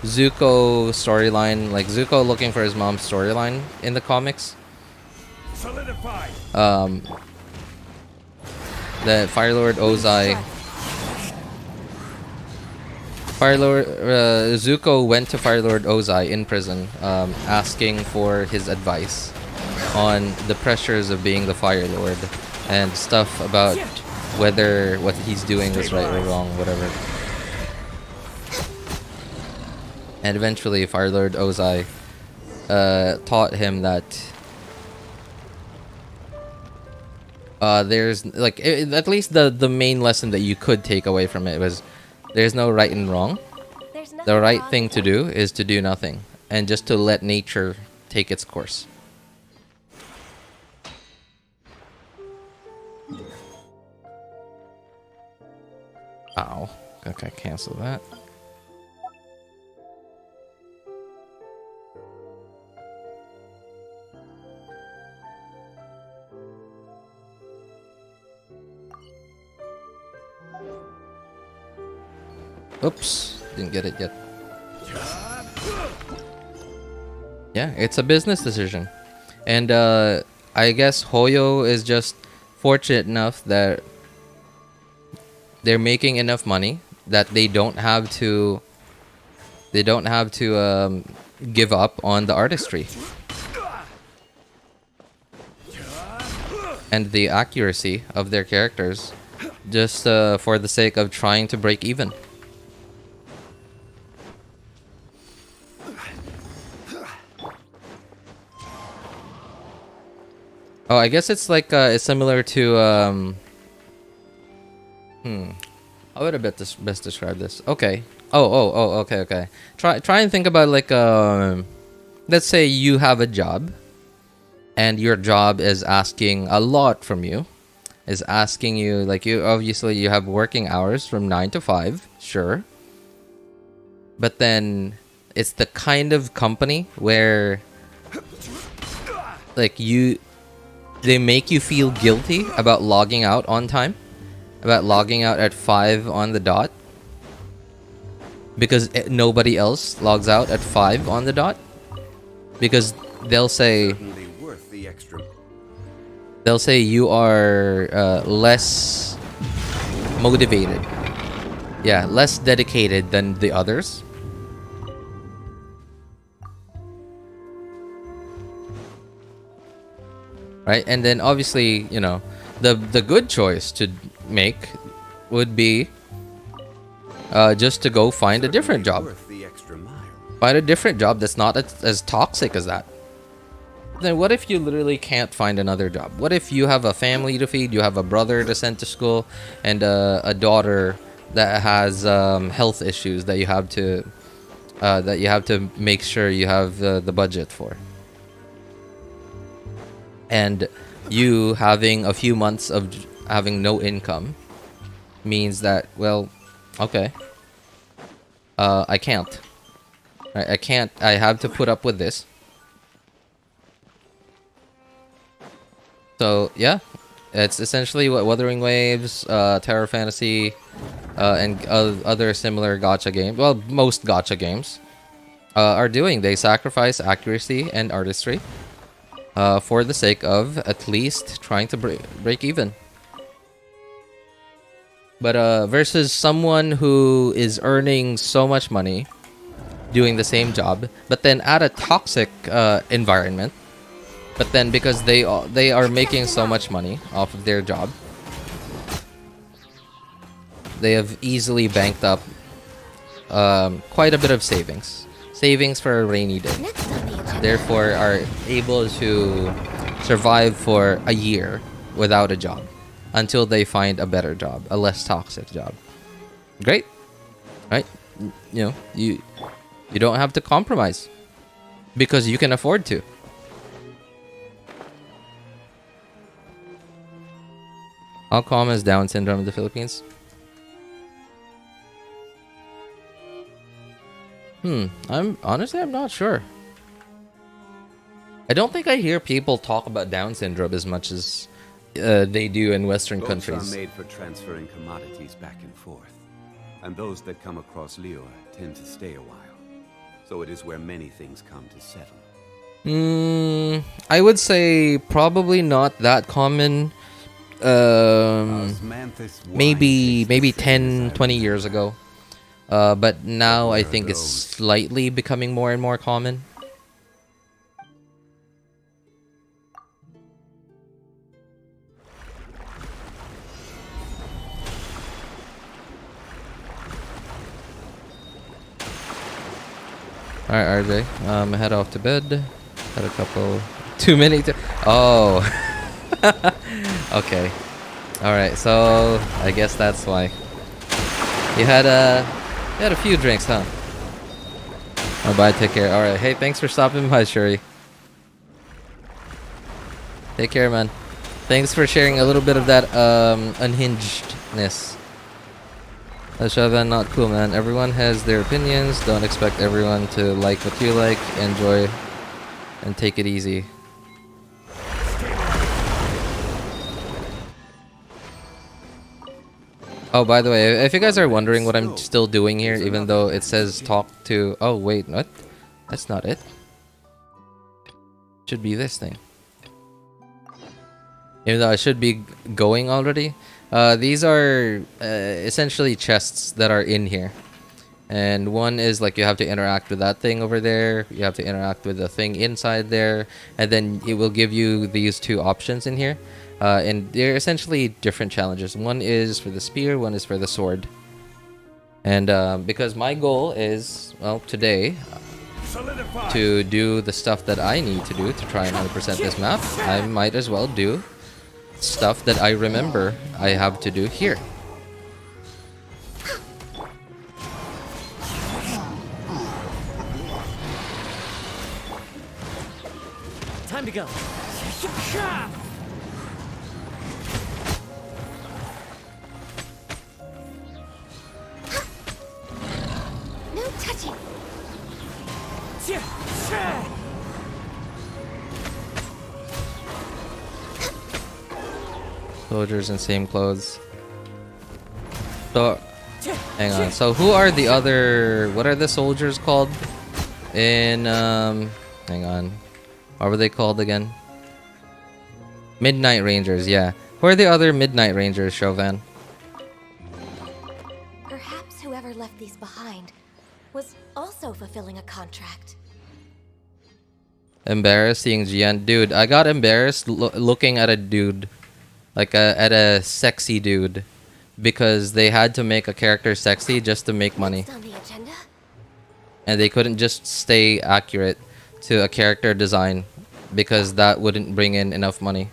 Zuko storyline, like Zuko looking for his mom's storyline in the comics. Solidify. The Fire Lord Ozai, Zuko went to Fire Lord Ozai in prison, asking for his advice on the pressures of being the Fire Lord and stuff about whether what he's doing is right or wrong, whatever. And eventually, Fire Lord Ozai taught him that there's like at least the main lesson that you could take away from it was there's no right and wrong. The right thing to do is to do nothing and just to let nature take its course. Ow. Okay, cancel that. Oops, didn't get it yet. Yeah, it's a business decision. And I guess Hoyo is just fortunate enough that they're making enough money that they don't have to give up on the artistry and the accuracy of their characters just for the sake of trying to break even. Oh, I guess it's like it's similar to how would I best describe this? Okay. Okay. Try and think about like let's say you have a job and your job is asking a lot from you. Is asking you like you obviously you have working hours from 9 to 5, sure. But then it's the kind of company where like they make you feel guilty about logging out on time. About logging out at 5 on the dot because nobody else logs out at 5 on the dot because they'll say you are less motivated, yeah, less dedicated than the others. Right? And then obviously, you know, the good choice to make would be just to go find a different job. Find a different job that's not as toxic as that. Then what if you literally can't find another job? What if you have a family to feed, you have a brother to send to school, and a daughter that has health issues that you have to make sure you have the budget for? And you having a few months of having no income means that, well, okay, I can't. I can't. I have to put up with this. So yeah, it's essentially what Wuthering Waves, Terror Fantasy, and other similar gacha games, well, most gacha games, are doing. They sacrifice accuracy and artistry for the sake of at least trying to break even. But versus someone who is earning so much money doing the same job, but then at a toxic environment. But then because they are making so much money off of their job, they have easily banked up quite a bit of savings for a rainy day. Next on the agenda. Therefore, are able to survive for a year without a job until they find a better job, a less toxic job. Great, right? You know, you don't have to compromise because you can afford to. How common is Down syndrome in the Philippines? I'm not sure. I don't think I hear people talk about Down syndrome as much as they do in Western Boats countries. are made for transferring commodities back and forth, and those that come across Liyue tend to stay a while. So it is where many things come to settle. I would say probably not that common. Maybe 10, 20 years ago. But now I think it's slightly becoming more and more common. Alright, RJ. Head off to bed. Had a couple... Too many to... Oh. Okay. Alright, so... I guess that's why. You had a few drinks, huh? Oh, bye, take care. Alright, hey, thanks for stopping by, Shuri. Take care, man. Thanks for sharing a little bit of that, unhingedness. Shavan, not cool, man. Everyone has their opinions. Don't expect everyone to like what you like. Enjoy and take it easy. Oh, by the way, if you guys are wondering what I'm still doing here, even though it says talk to... Oh, wait, what? That's not it. Should be this thing. Even though I should be going already. These are essentially chests that are in here. And one is like you have to interact with that thing over there. You have to interact with the thing inside there. And then it will give you these two options in here. And they're essentially different challenges. One is for the spear, one is for the sword. And because my goal is, well, today, to do the stuff that I need to do to try and 100% this map, I might as well do stuff that I remember I have to do here. Time to go. No touching. Soldiers in same clothes. So, hang on. So who are the other... What are the soldiers called? In, hang on. What were they called again? Midnight Rangers, yeah. Who are the other Midnight Rangers, Chauvin? Perhaps whoever left these behind was also fulfilling a contract. Embarrassed seeing Jian. Dude, I got embarrassed looking at a dude. Like at a sexy dude. Because they had to make a character sexy just to make money. Next on the agenda? And they couldn't just stay accurate to a character design. Because that wouldn't bring in enough money.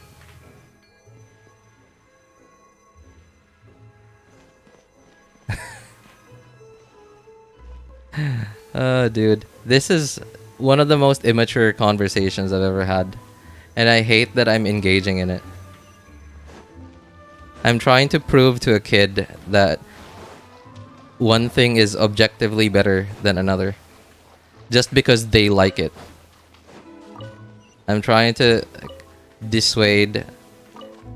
Dude. This is one of the most immature conversations I've ever had. And I hate that I'm engaging in it. I'm trying to prove to a kid that one thing is objectively better than another just because they like it. I'm trying to dissuade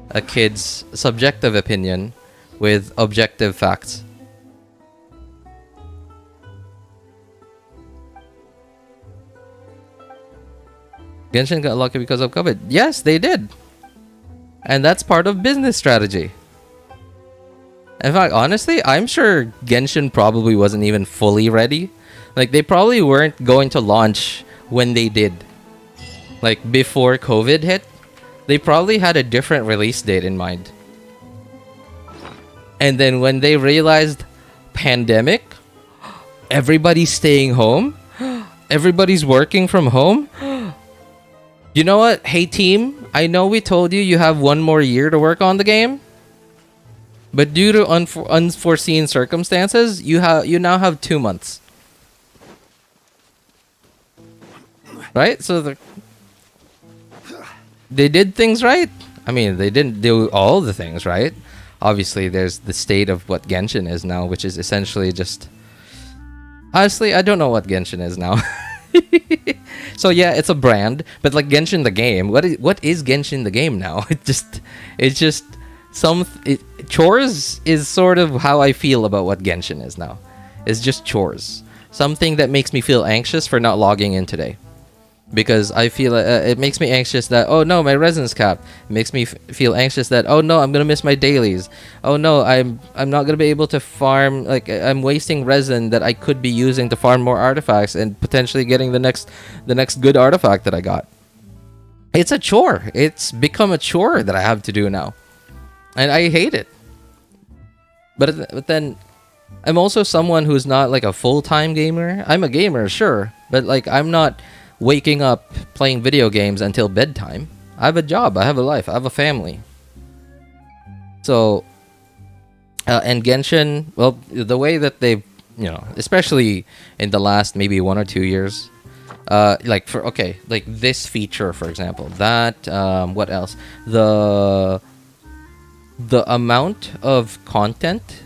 a kid's subjective opinion with objective facts. Genshin got lucky because of COVID. Yes, they did. And that's part of business strategy. In fact, honestly, I'm sure Genshin probably wasn't even fully ready. Like, they probably weren't going to launch when they did. Like, before COVID hit, they probably had a different release date in mind. And then when they realized pandemic, everybody's staying home, everybody's working from home. You know what? Hey team, I know we told you have one more year to work on the game, but due to unforeseen circumstances, you now have 2 months. Right? So they did things right. I mean, they didn't do all the things right. Obviously, there's the state of what Genshin is now, which is essentially just... Honestly, I don't know what Genshin is now. So yeah, it's a brand, but like Genshin the game, what is Genshin the game now? It's just chores is sort of how I feel about what Genshin is now. It's just chores. Something that makes me feel anxious for not logging in today. Because I feel it makes me anxious that, oh no, my resin's capped. It makes me feel anxious that, oh no, I'm gonna miss my dailies. Oh no, I'm not gonna be able to farm. Like, I'm wasting resin that I could be using to farm more artifacts and potentially getting the next good artifact that I got. It's a chore. It's become a chore that I have to do now, and I hate it. But then, I'm also someone who's not like a full-time gamer. I'm a gamer, sure, but like I'm not waking up playing video games until bedtime. I have a job, I have a life, I have a family. So, and Genshin, well, the way that they've, especially in the last maybe 1 or 2 years, like this feature, for example, that, what else? The amount of content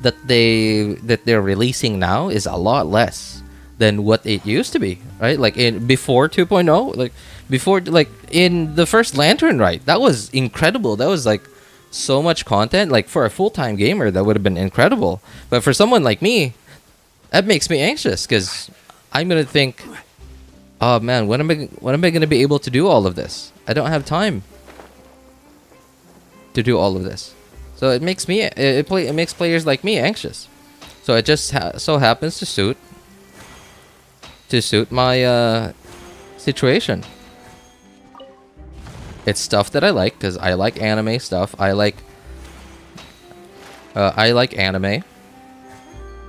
that they're releasing now is a lot less than what it used to be, right? Like before 2.0, like before, like in the first Lantern, right? That was incredible. That was like so much content. Like for a full-time gamer, that would have been incredible. But for someone like me, that makes me anxious because I'm gonna think, oh man, when am I gonna be able to do all of this? I don't have time to do all of this. So it makes me it makes players like me anxious. So it just so happens to suit my situation. It's stuff that I like because I like anime stuff. I like anime,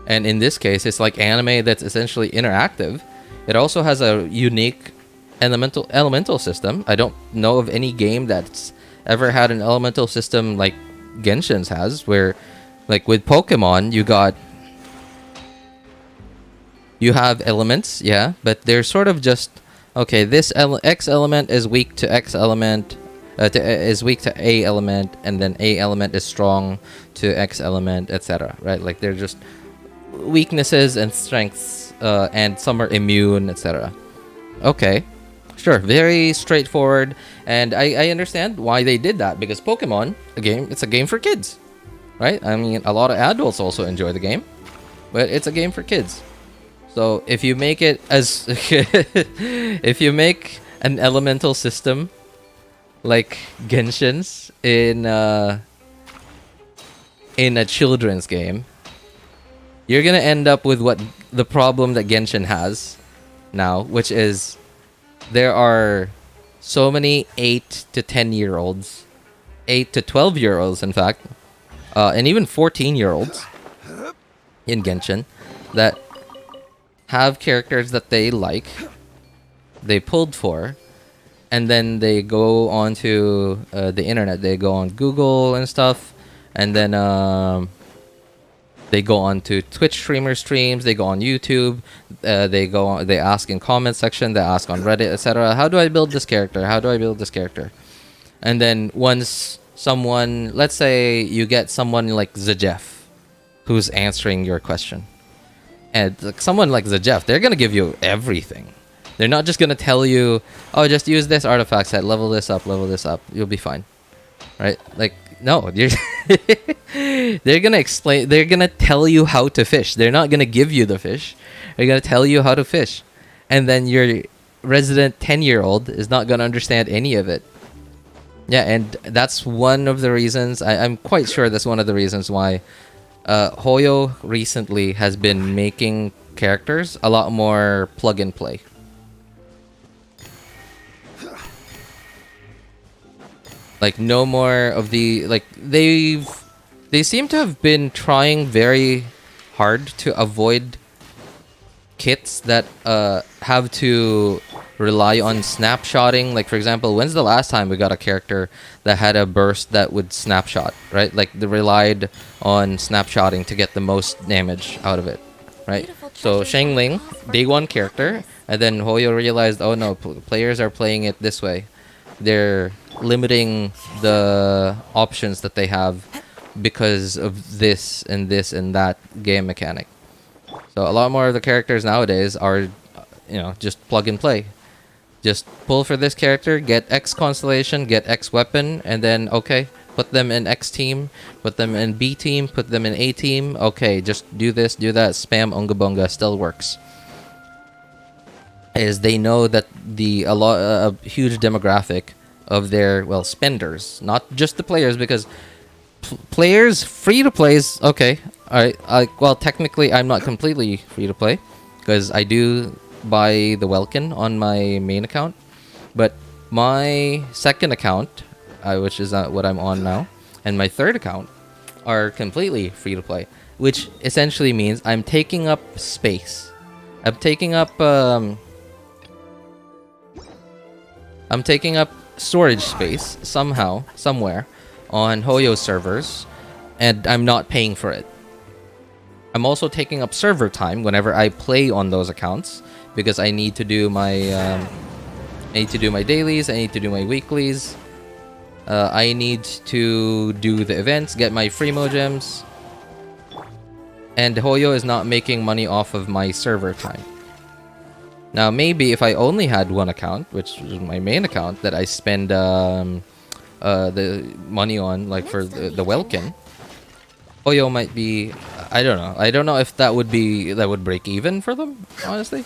and in this case, it's like anime that's essentially interactive. It also has a unique elemental system. I don't know of any game that's ever had an elemental system like Genshin's has, where, like with Pokemon, you have elements, yeah, but they're sort of just, okay, this X element is weak to X element, is weak to A element, and then A element is strong to X element, etc. Right? Like they're just weaknesses and strengths, and some are immune, etc. Okay, sure, very straightforward, and I understand why they did that, because Pokemon, it's a game for kids, right? I mean, a lot of adults also enjoy the game, but it's a game for kids. So if you make it as if you make an elemental system like Genshin's in a children's game, you're gonna end up with what the problem that Genshin has now, which is there are so many 8 to 10-year-olds, 8 to 12-year-olds, in fact, and even 14-year-olds in Genshin that have characters that they like, they pulled for, and then they go onto the internet. They go on Google and stuff, and then they go on to Twitch streams. They go on YouTube. They ask in comment section. They ask on Reddit, etc. How do I build this character? How do I build this character? And then once someone, let's say you get someone like Zajef, who's answering your question. And like, someone like Zajef, they're gonna give you everything. They're not just gonna tell you, oh, just use this artifact set, level this up, you'll be fine. Right? Like, no, you're they're gonna explain, they're gonna tell you how to fish. They're not gonna give you the fish. They're gonna tell you how to fish. And then your resident 10-year-old is not gonna understand any of it. Yeah, and that's one of the reasons, I'm quite sure that's one of the reasons why Hoyo recently has been making characters a lot more plug and play. Like, no more of the, like, they seem to have been trying very hard to avoid kits that have to rely on snapshotting. Like, for example, when's the last time we got a character that had a burst that would snapshot, right? Like, they relied on snapshotting to get the most damage out of it, right? So Shangling, day one character, and then Hoyo realized, oh no, players are playing it this way. They're limiting the options that they have because of this and that game mechanic. So a lot more of the characters nowadays are, you know, just plug and play. Just pull for this character, get X constellation, get X weapon, and then, okay, put them in X team, put them in B team, put them in A team. Okay, just do this, do that, spam Unga Bunga, still works. Is they know that a huge demographic of their, well, spenders, not just the players, because players free to plays, okay, all right. Well, technically, I'm not completely free to play because I do buy the Welkin on my main account, but my second account, which is what I'm on now, and my third account are completely free to play, which essentially means I'm taking up space. I'm taking up storage space somehow, somewhere on Hoyo servers, and I'm not paying for it. I'm also taking up server time whenever I play on those accounts because I need to do my dailies, I need to do my weeklies, I need to do the events, get my Fremo gems, and Hoyo is not making money off of my server time. Now, maybe if I only had one account, which is my main account, that I spend the money on, like for the Welkin, Hoyo might be, I don't know. I don't know if that would break even for them, honestly.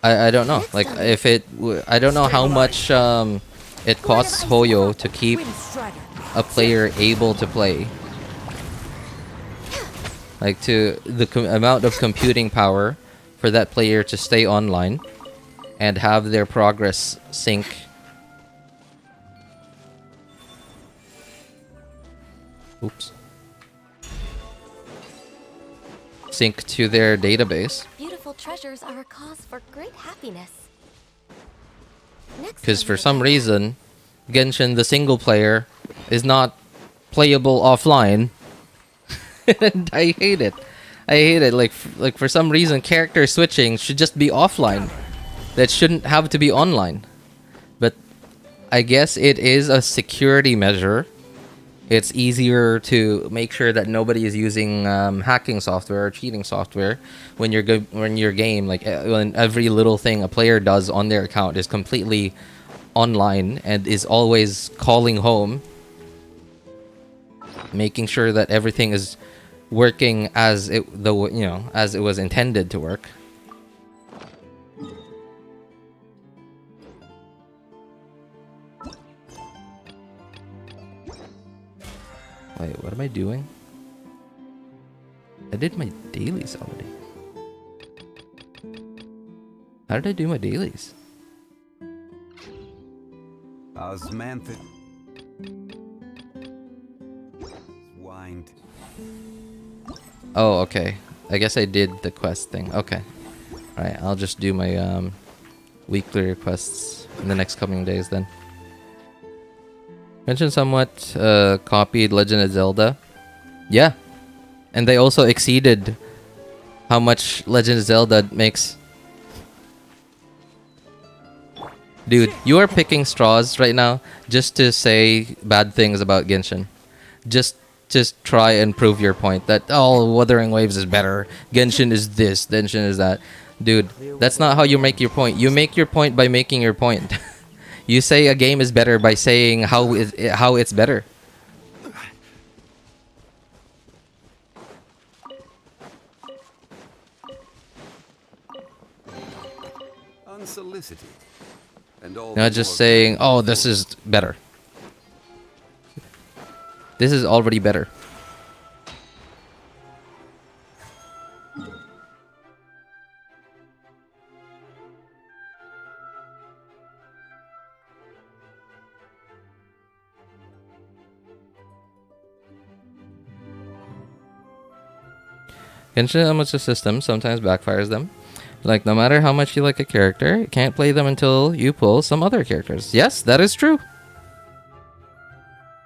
I don't know. Like, if I don't know how much it costs Hoyo to keep a player able to play. Like, to the amount of computing power for that player to stay online and have their progress sync. Oops. Sync to their database. Beautiful treasures are a cause for great happiness. Because for some reason, Genshin, the single player, is not playable offline. And I hate it. I hate it. Like for some reason, character switching should just be offline. That shouldn't have to be online. But I guess it is a security measure. It's easier to make sure that nobody is using hacking software or cheating software when your game, like when every little thing a player does on their account is completely online and is always calling home, making sure that everything is working as it was intended to work. Wait, what am I doing? I did my dailies already. How did I do my dailies? Osmantha. Wind. Oh, okay. I guess I did the quest thing. Okay. Alright, I'll just do my weekly requests in the next coming days then. Mentioned somewhat copied Legend of Zelda. Yeah. And they also exceeded how much Legend of Zelda makes. Dude, you are picking straws right now just to say bad things about Genshin. Just try and prove your point that Wuthering Waves is better. Genshin is this, Genshin is that. Dude, that's not how you make your point. You make your point by making your point. You say a game is better by saying how it's better. Unsolicited. And all Not just saying, oh, this is better. This is already better. Genshin Amateur system sometimes backfires them. Like, no matter how much you like a character, you can't play them until you pull some other characters. Yes, that is true.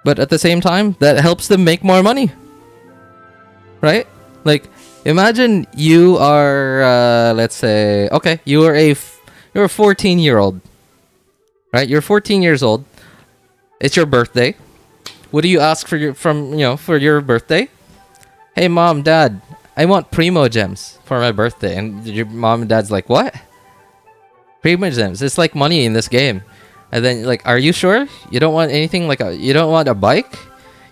But at the same time, that helps them make more money. Right? Like, imagine you are, let's say, okay, you're a 14-year-old. Right? You're 14 years old. It's your birthday. What do you ask for your birthday? Hey, mom, dad, I want Primo Gems for my birthday. And your mom and dad's like, what? Primo Gems. It's like money in this game. And then, like, are you sure? You don't want anything like you don't want a bike?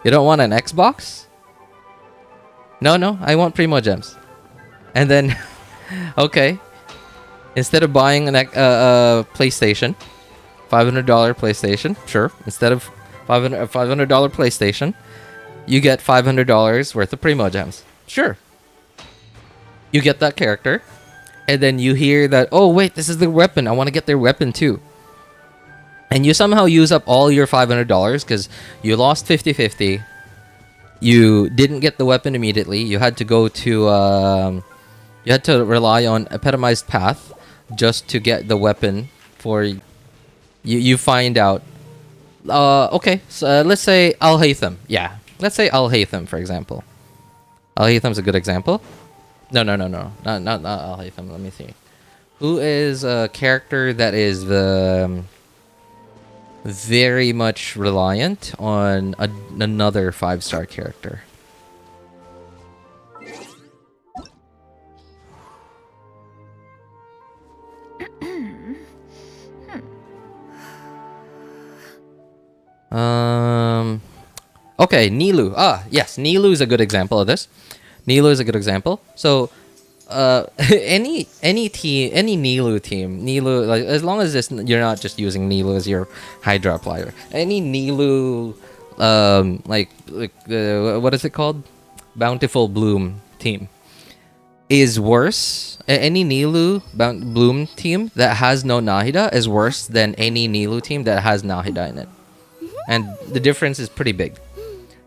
You don't want an Xbox? No, I want Primo Gems. And then, okay. Instead of buying a PlayStation, $500 PlayStation, sure. Instead of $500 PlayStation, you get $500 worth of Primo Gems. Sure. You get that character, and then you hear that, oh wait, this is the weapon. I want to get their weapon too. And you somehow use up all your $500 because you lost 50-50. You didn't get the weapon immediately. You had to go to, you had to rely on epitomized path just to get the weapon for, you find out, okay, so let's say Al-Haytham. Yeah, let's say Al-Haytham, for example. Al-Haytham's a good example. No. Not Al-Haytham. Let me see. Who is a character that is very much reliant on another 5-star character? Okay, Nilou. Yes, Nilou is a good example of this. Nilou is a good example. So, any Nilou team, Nilou, like, as long as you're not just using Nilou as your Hydra applier. Any Nilou, what is it called? Bountiful Bloom team is worse. Any Nilou Bloom team that has no Nahida is worse than any Nilou team that has Nahida in it. And the difference is pretty big.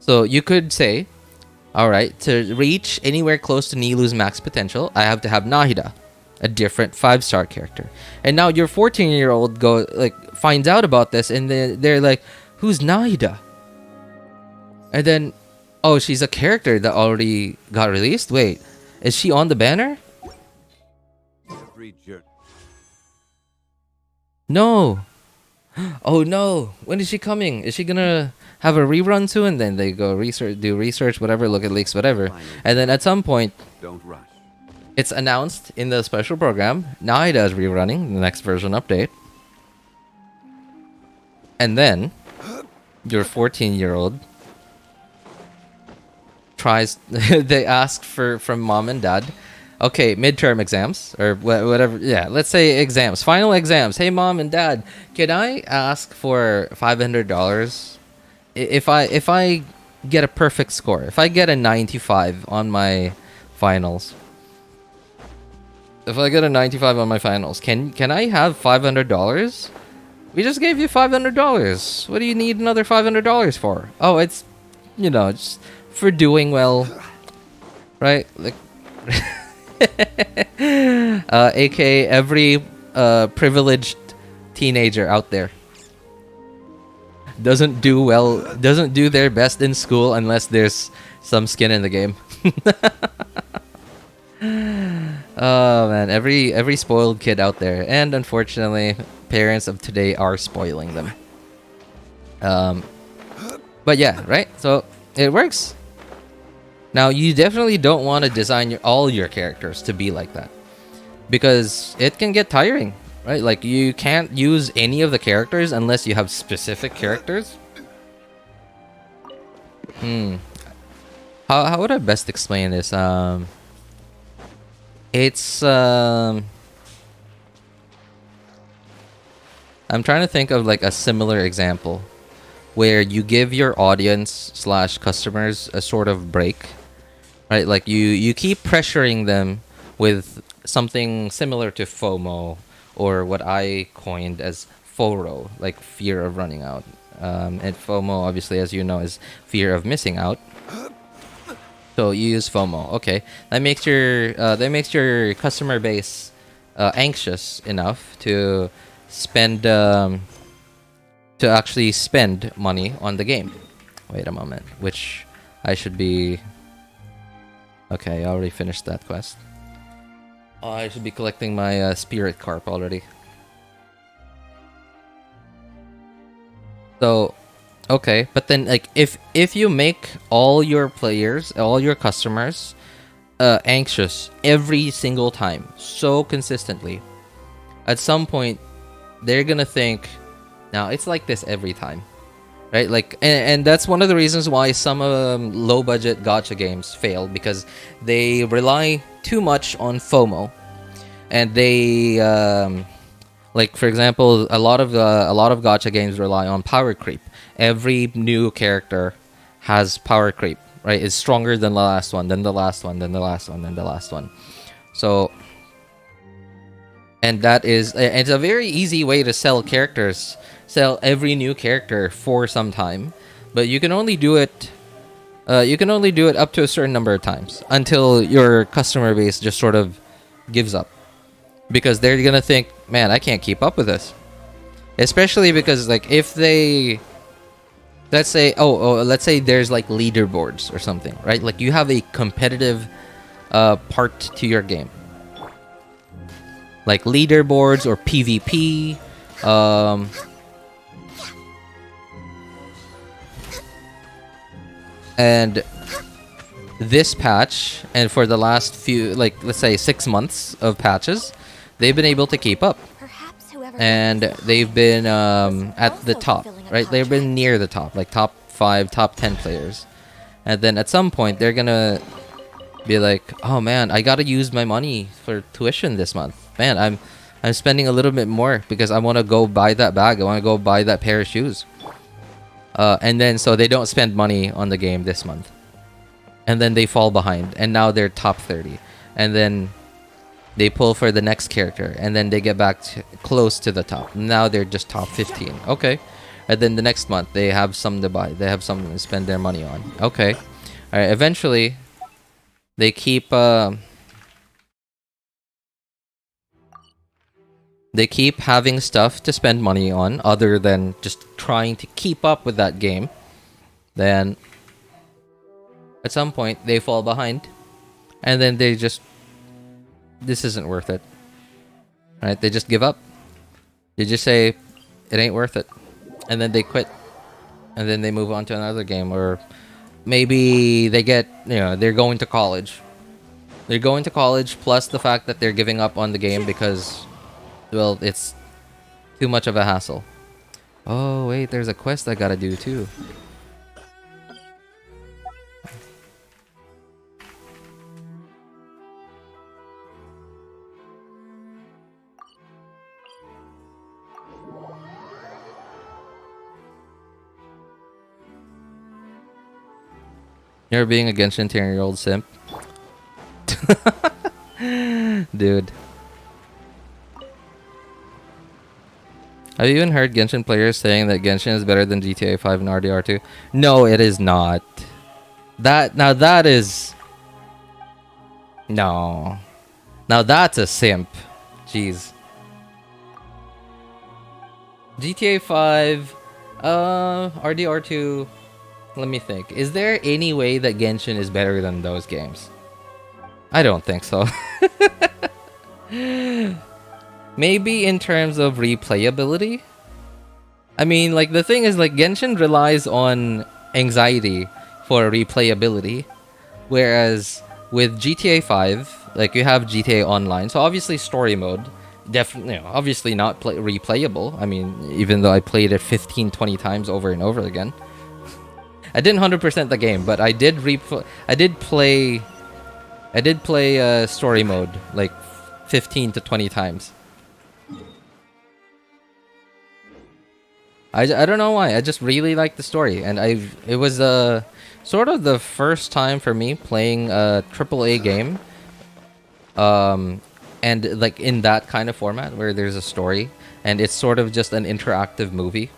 So you could say, alright, to reach anywhere close to Nilou's max potential, I have to have Nahida, a different 5-star character. And now your 14-year-old finds out about this, and they're like, who's Nahida? And then, oh, she's a character that already got released? Wait, is she on the banner? No. Oh no, when is she coming? Is she gonna have a rerun soon? And then they go do research, whatever, look at leaks, whatever. And then at some point, don't rush. It's announced in the special program, Nahida is rerunning the next version update. And then, your 14-year-old tries, they ask from mom and dad, okay, midterm exams, or whatever, yeah, let's say exams, final exams. Hey, mom and dad, can I ask for $500 if I get a perfect score? If I get a 95 on my finals? If I get a 95 on my finals, can I have $500? We just gave you $500. What do you need another $500 for? Oh, it's, just for doing well, right? Like, aka every privileged teenager out there doesn't do their best in school unless there's some skin in the game. Oh man, every spoiled kid out there, and unfortunately parents of today are spoiling them. But yeah, right? So it works. Now you definitely don't want to design all your characters to be like that, because it can get tiring, right? Like you can't use any of the characters unless you have specific characters. How would I best explain this? It's I'm trying to think of like a similar example where you give your audience slash customers a sort of break, right? Like you keep pressuring them with something similar to FOMO, or what I coined as FORO, like fear of running out. And FOMO, obviously, as you know, is fear of missing out. So you use FOMO. Okay, that makes your customer base anxious enough to spend to actually spend money on the game. Wait a moment, which I should be. Okay, I already finished that quest. Oh, I should be collecting my spirit carp already. So, okay, but then like if you make all your players, all your customers anxious every single time, so consistently, at some point they're gonna think, now it's like this every time, right? Like, and that's one of the reasons why some low budget gacha games fail, because they rely too much on FOMO, and they like, for example, a lot of gacha games rely on power creep. Every new character has power creep, right? It's stronger than the last one, then the last one, then the last one, then the last one. So, and that is, it's a very easy way to sell characters, sell every new character for some time, but you can only do it. You can only do it up to a certain number of times until your customer base just sort of gives up, because they're gonna think, man, I can't keep up with this. Especially because, like, if they, let's say, let's say there's like leaderboards or something, right? Like you have a competitive part to your game, like leaderboards or PvP. And this patch, and for the last few, like, let's say 6 months of patches, they've been able to keep up. And they've been at the top, right? They've been near the top, like top 5, top 10 players. And then at some point, they're gonna be like, oh man, I gotta use my money for tuition this month. Man, I'm spending a little bit more because I want to go buy that bag. I want to go buy that pair of shoes. And then so they don't spend money on the game this month. And then they fall behind, and now they're top 30. And then they pull for the next character, and then they get back close to the top. Now they're just top 15. Okay. And then the next month, they have something to buy. They have something to spend their money on. Okay. All right. Eventually, they keep having stuff to spend money on other than just trying to keep up with that game. Then at some point, they fall behind, and then they just, this isn't worth it. Right? They just give up. They just say, it ain't worth it. And then they quit. And then they move on to another game. Or maybe they get, they're going to college. They're going to college, plus the fact that they're giving up on the game because, well, it's too much of a hassle. Oh, wait, there's a quest I gotta do too. You're being a Genshin 10-year-old simp. Dude. Have you even heard Genshin players saying that Genshin is better than GTA 5 and RDR2? No, it is not. That is... No. Now that's a simp. Jeez. GTA 5... RDR2... Let me think. Is there any way that Genshin is better than those games? I don't think so. maybe in terms of replayability. I mean, like, the thing is, like, Genshin relies on anxiety for replayability, whereas with GTA 5, like, you have GTA Online, so obviously story mode, definitely, you know, obviously not replayable. I mean, even though I played it 15, 20 times over and over again. I didn't 100% the game, but I did play story mode like 15 to 20 times. I don't know why. I just really like the story, and it was sort of the first time for me playing a AAA game, and like in that kind of format where there's a story and it's sort of just an interactive movie.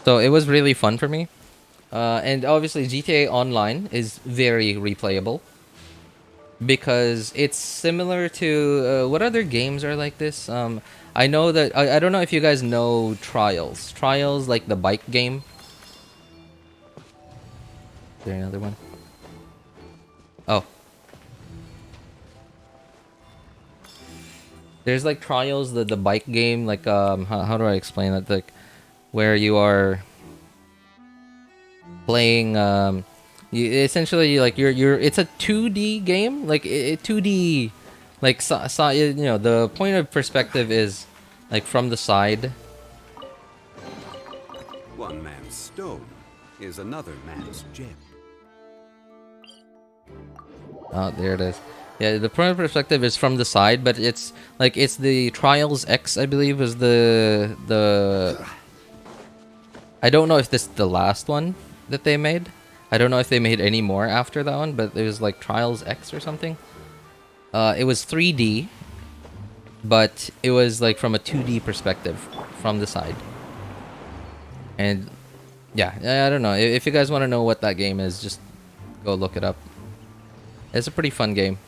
So it was really fun for me, and obviously GTA Online is very replayable. Because it's similar to what other games are like this. I know that I don't know if you guys know Trials. Trials, like the bike game. Is there another one? Oh, there's like Trials, the bike game. Like how do I explain it? Like where you are playing you essentially, like, you're it's a 2D game, like 2D, like you know, the point of perspective is like from the side. One man's stone is another man's gem. Oh, there it is. Yeah, the point of perspective is from the side, but it's like it's the Trials X, I believe, was the I don't know if this is the last one that they made. I don't know if they made any more after that one, but it was like Trials X or something. It was 3D, but it was like from a 2D perspective from the side. And yeah, I don't know. If you guys want to know what that game is, just go look it up. It's a pretty fun game.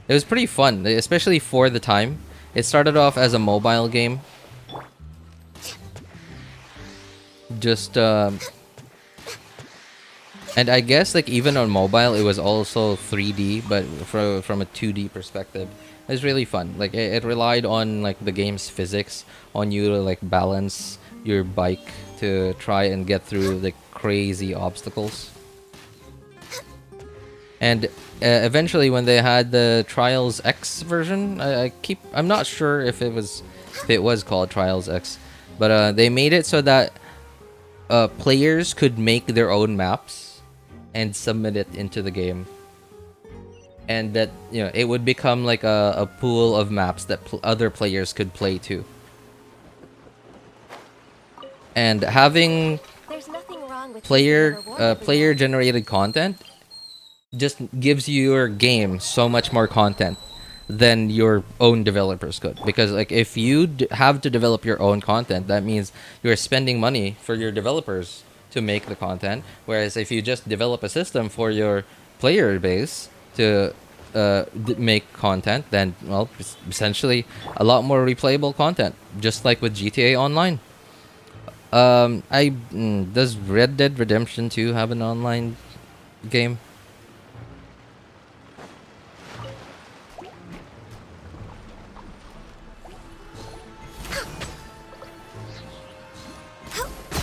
It was pretty fun, especially for the time. It started off as a mobile game. Just and I guess like even on mobile it was also 3D, but from a 2D perspective. It was really fun. Like it relied on like the game's physics, on you to like balance your bike to try and get through the crazy obstacles. And eventually when they had the Trials X version, I'm not sure if it was called Trials X, but they made it so that players could make their own maps and submit it into the game, and that, you know, it would become like a pool of maps that other players could play too. And having There's nothing wrong with player generated content just gives your game so much more content than your own developers could, because like if you have to develop your own content, that means you're spending money for your developers to make the content, whereas if you just develop a system for your player base to make content, then, well, essentially a lot more replayable content, just like with GTA Online. Does Red Dead Redemption 2 have an online game?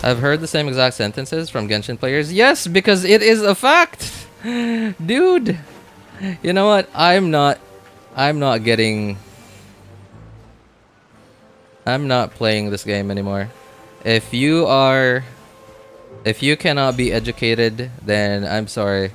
I've heard the same exact sentences from Genshin players. Yes, because it is a fact. Dude. You know what? I'm not playing this game anymore. If you cannot be educated, then I'm sorry.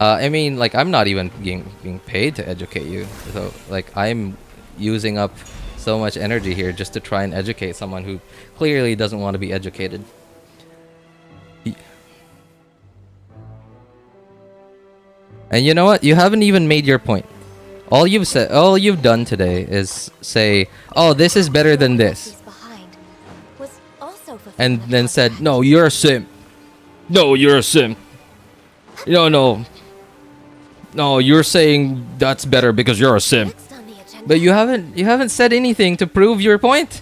I mean, like, I'm not even being paid to educate you. So, like, I'm using up so much energy here just to try and educate someone who clearly doesn't want to be educated. And you know what? You haven't even made your point. All you've done today is say, "Oh, this is better than this," and then said, "No, you're a simp. No, you're a simp. No, you're saying that's better because you're a simp." But you haven't said anything to prove your point.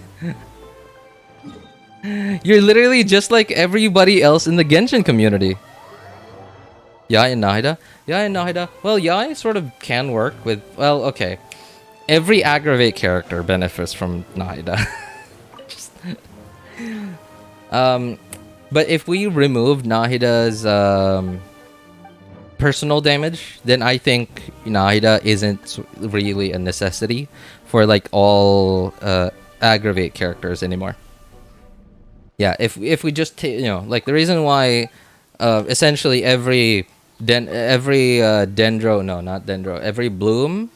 You're literally just like everybody else in the Genshin community. Yae and Nahida. Yae and Nahida. Well, Yae sort of can work with. Well, okay. Every aggravate character benefits from Nahida. But if we remove Nahida's personal damage, then I think Nahida isn't really a necessity for like all aggravate characters anymore. Yeah, if we just like the reason why essentially every dendro, no, not dendro, every bloom,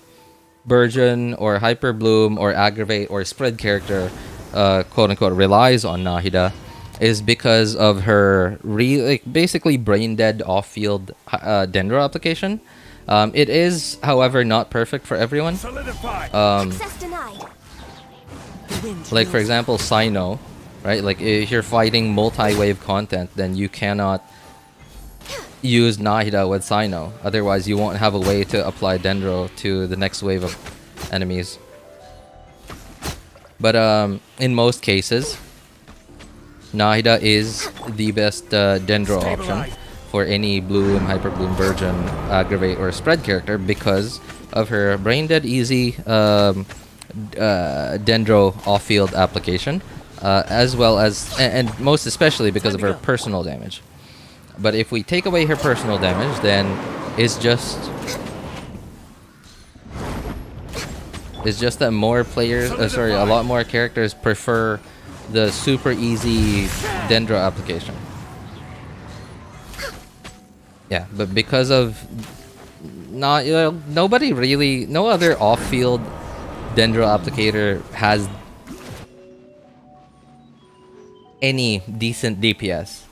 burgeon or hyper bloom or aggravate or spread character quote unquote relies on Nahida is because of her basically brain dead off field dendro application. It is, however, not perfect for everyone. Access denied. Like for example, Sino, right? Like if you're fighting multi-wave content, then you cannot use Nahida with Sino. Otherwise, you won't have a way to apply dendro to the next wave of enemies. But in most cases, Nahida is the best dendro option for any bloom, hyper bloom, burgeon, aggravate, or spread character because of her brain dead easy dendro off-field application, as well as and most especially because of her personal damage. But if we take away her personal damage, then it's just that more players, a lot more characters prefer the super easy dendro application. Yeah, but because of nobody really, no other off-field dendro applicator has any decent DPS.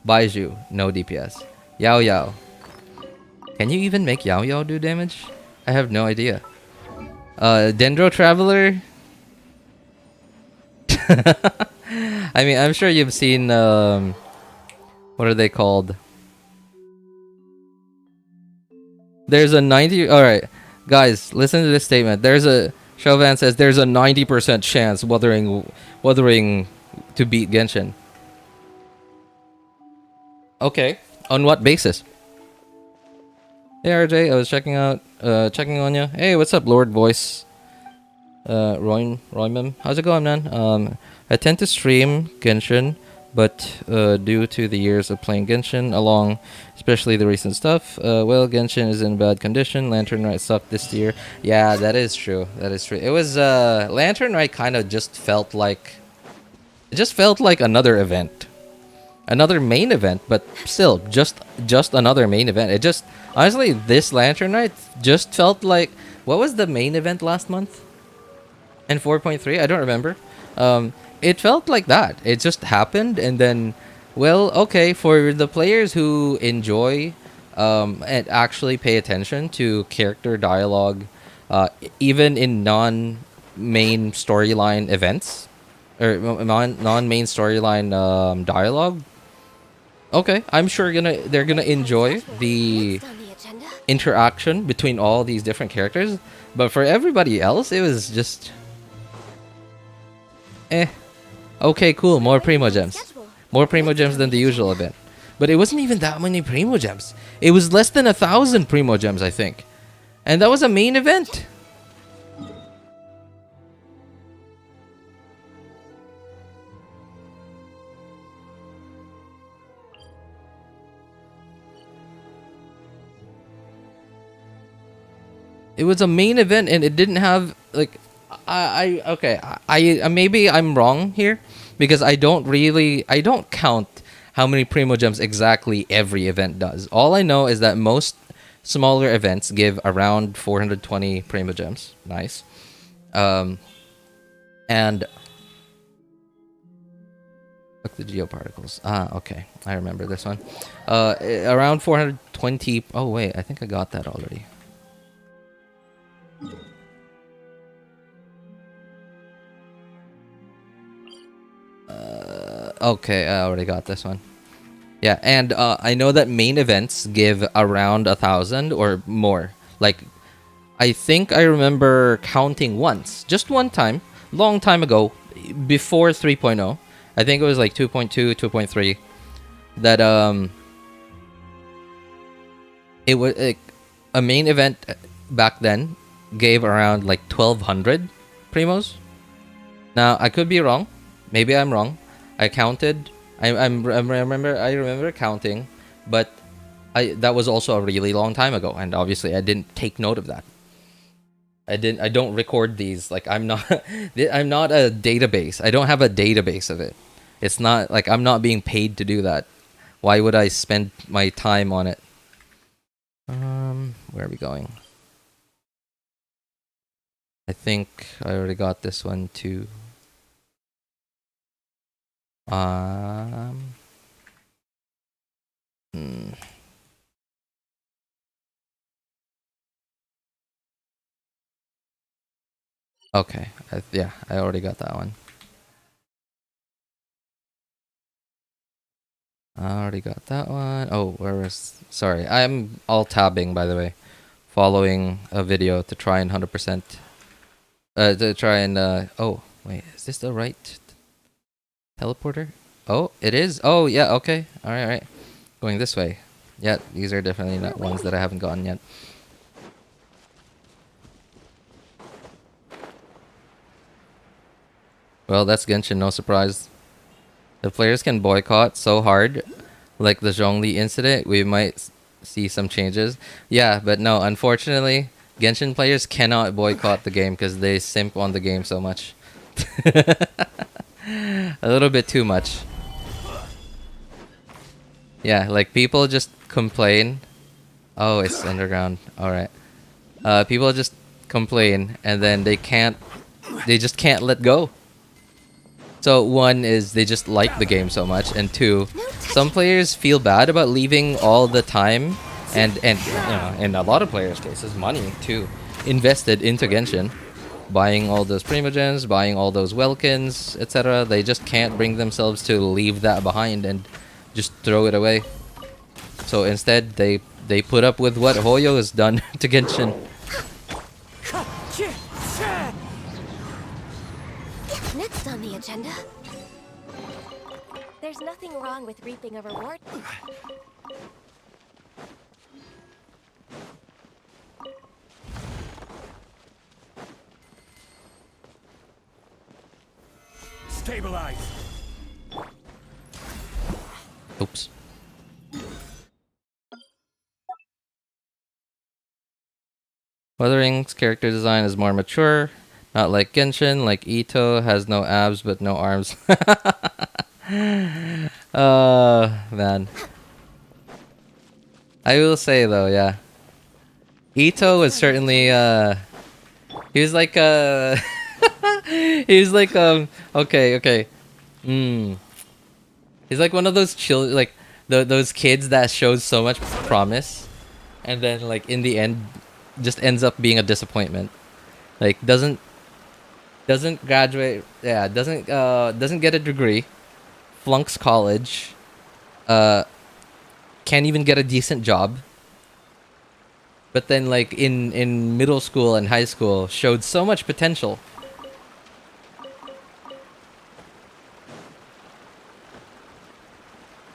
Baiju, no DPS. Yao Yao. Can you even make Yao Yao do damage? I have no idea. Dendro Traveler. I mean, I'm sure you've seen what are they called? There's a 90. All right, guys, listen to this statement. Chauvin says there's a 90% chance Wuthering to beat Genshin. Okay, on what basis? Hey RJ, I was checking on you. Hey, what's up, Lord Voice? Roymem, how's it going, man? I tend to stream Genshin, but due to the years of playing Genshin, along especially the recent stuff, well, Genshin is in bad condition. Lantern Rite sucked this year. Yeah, that is true. That is true. It was Lantern Rite kind of just felt like another event. Another main event, but still just another main event. It just honestly, this Lantern Rite just felt like, what was the main event last month? And 4.3, I don't remember. It felt like that. It just happened, and then, well, okay, for the players who enjoy and actually pay attention to character dialogue, even in non-main storyline events or non-main storyline dialogue. Okay, I'm sure they're gonna enjoy the interaction between all these different characters, but for everybody else, it was just okay, cool, more Primo Gems. More Primo Gems than the usual event. But it wasn't even that many Primo Gems. It was less than 1,000 Primo Gems, I think. And that was a main event. It was a main event, and it didn't have like I maybe I'm wrong here because I don't count how many Primo Gems exactly every event does. All I know is that most smaller events give around 420 Primo Gems. Nice. And look, the geoparticles. Okay, I remember this one. Around 420. Oh wait, I think I got that already. Okay, I already got this one. Yeah, and I know that main events give around 1,000 or more. Like, I think I remember counting once, just one time, long time ago, before 3.0. I think it was like 2.2, 2.3. That it was like, a main event back then gave around like 1,200 primos. Now I could be wrong. Maybe I'm wrong. I counted. I remember counting, but that was also a really long time ago, and obviously I didn't take note of that. I don't record these. Like I'm not I'm not a database. I don't have a database of it. It's not like I'm not being paid to do that. Why would I spend my time on it? Where are we going? I think I already got this one too. Okay. Yeah, I already got that one. I already got that one. Oh, where was... Sorry, I'm all tabbing, by the way. Following a video to try and 100%... to try and... Oh, wait. Is this the right... teleporter? Oh, it is? Oh, yeah, okay. Alright, alright. Going this way. Yeah, these are definitely not ones that I haven't gotten yet. Well, that's Genshin, no surprise. The players can boycott so hard, like the Zhongli incident, we might see some changes. Yeah, but no, unfortunately, Genshin players cannot boycott the game because they simp on the game so much. A little bit too much. Yeah, like people just complain. Oh, it's underground. Alright. People just complain and then they just can't let go. So one is they just like the game so much, and two, some players feel bad about leaving all the time and you know, in a lot of players' cases, money too, invested into Genshin, buying all those Primogens, buying all those Welkins, etc. They just can't bring themselves to leave that behind and just throw it away. So instead, they put up with what Hoyo has done to Genshin. Next on the agenda. There's nothing wrong with reaping a reward. Stabilize. Oops. Wuthering's character design is more mature. Not like Genshin, like Ito has no abs but no arms. Man. I will say though, yeah. Ito was certainly he was like he was like okay. He's like one of those like those kids that shows so much promise and then like in the end just ends up being a disappointment. Like doesn't graduate, yeah, doesn't get a degree, flunks college, can't even get a decent job. But then like in middle school and high school showed so much potential.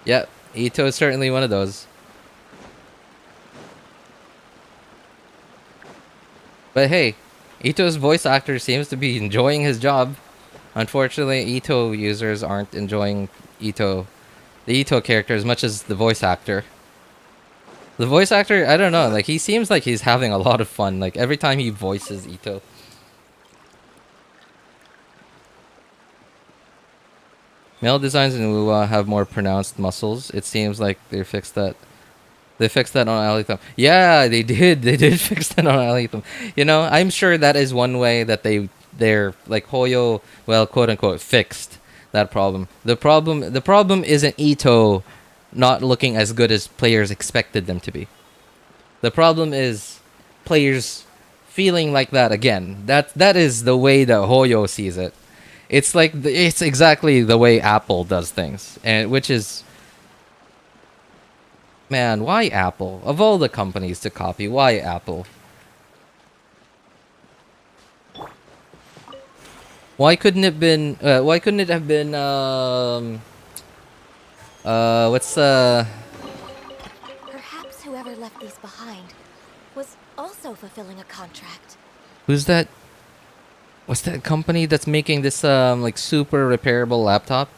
Yeah, Ito is certainly one of those. But hey, Ito's voice actor seems to be enjoying his job. Unfortunately, Ito users aren't enjoying the Ito character as much as the voice actor. The voice actor, I don't know, like he seems like he's having a lot of fun, like every time he voices Ito. Male designs in Wuwa have more pronounced muscles. It seems like they fixed that. They fixed that on Alithum. Yeah, they did. They did fix that on Alithum. You know, I'm sure that is one way that they're like Hoyo, well, quote unquote, fixed that problem. The problem isn't Ito not looking as good as players expected them to be. The problem is players feeling like that again. That is the way that Hoyo sees it. It's like it's exactly the way Apple does things, and which is. Man, why Apple? Of all the companies to copy, why Apple? Why couldn't it been? Why couldn't it have been? What's Perhaps whoever left these behind was also fulfilling a contract. Who's that? What's that company that's making this like super repairable laptop?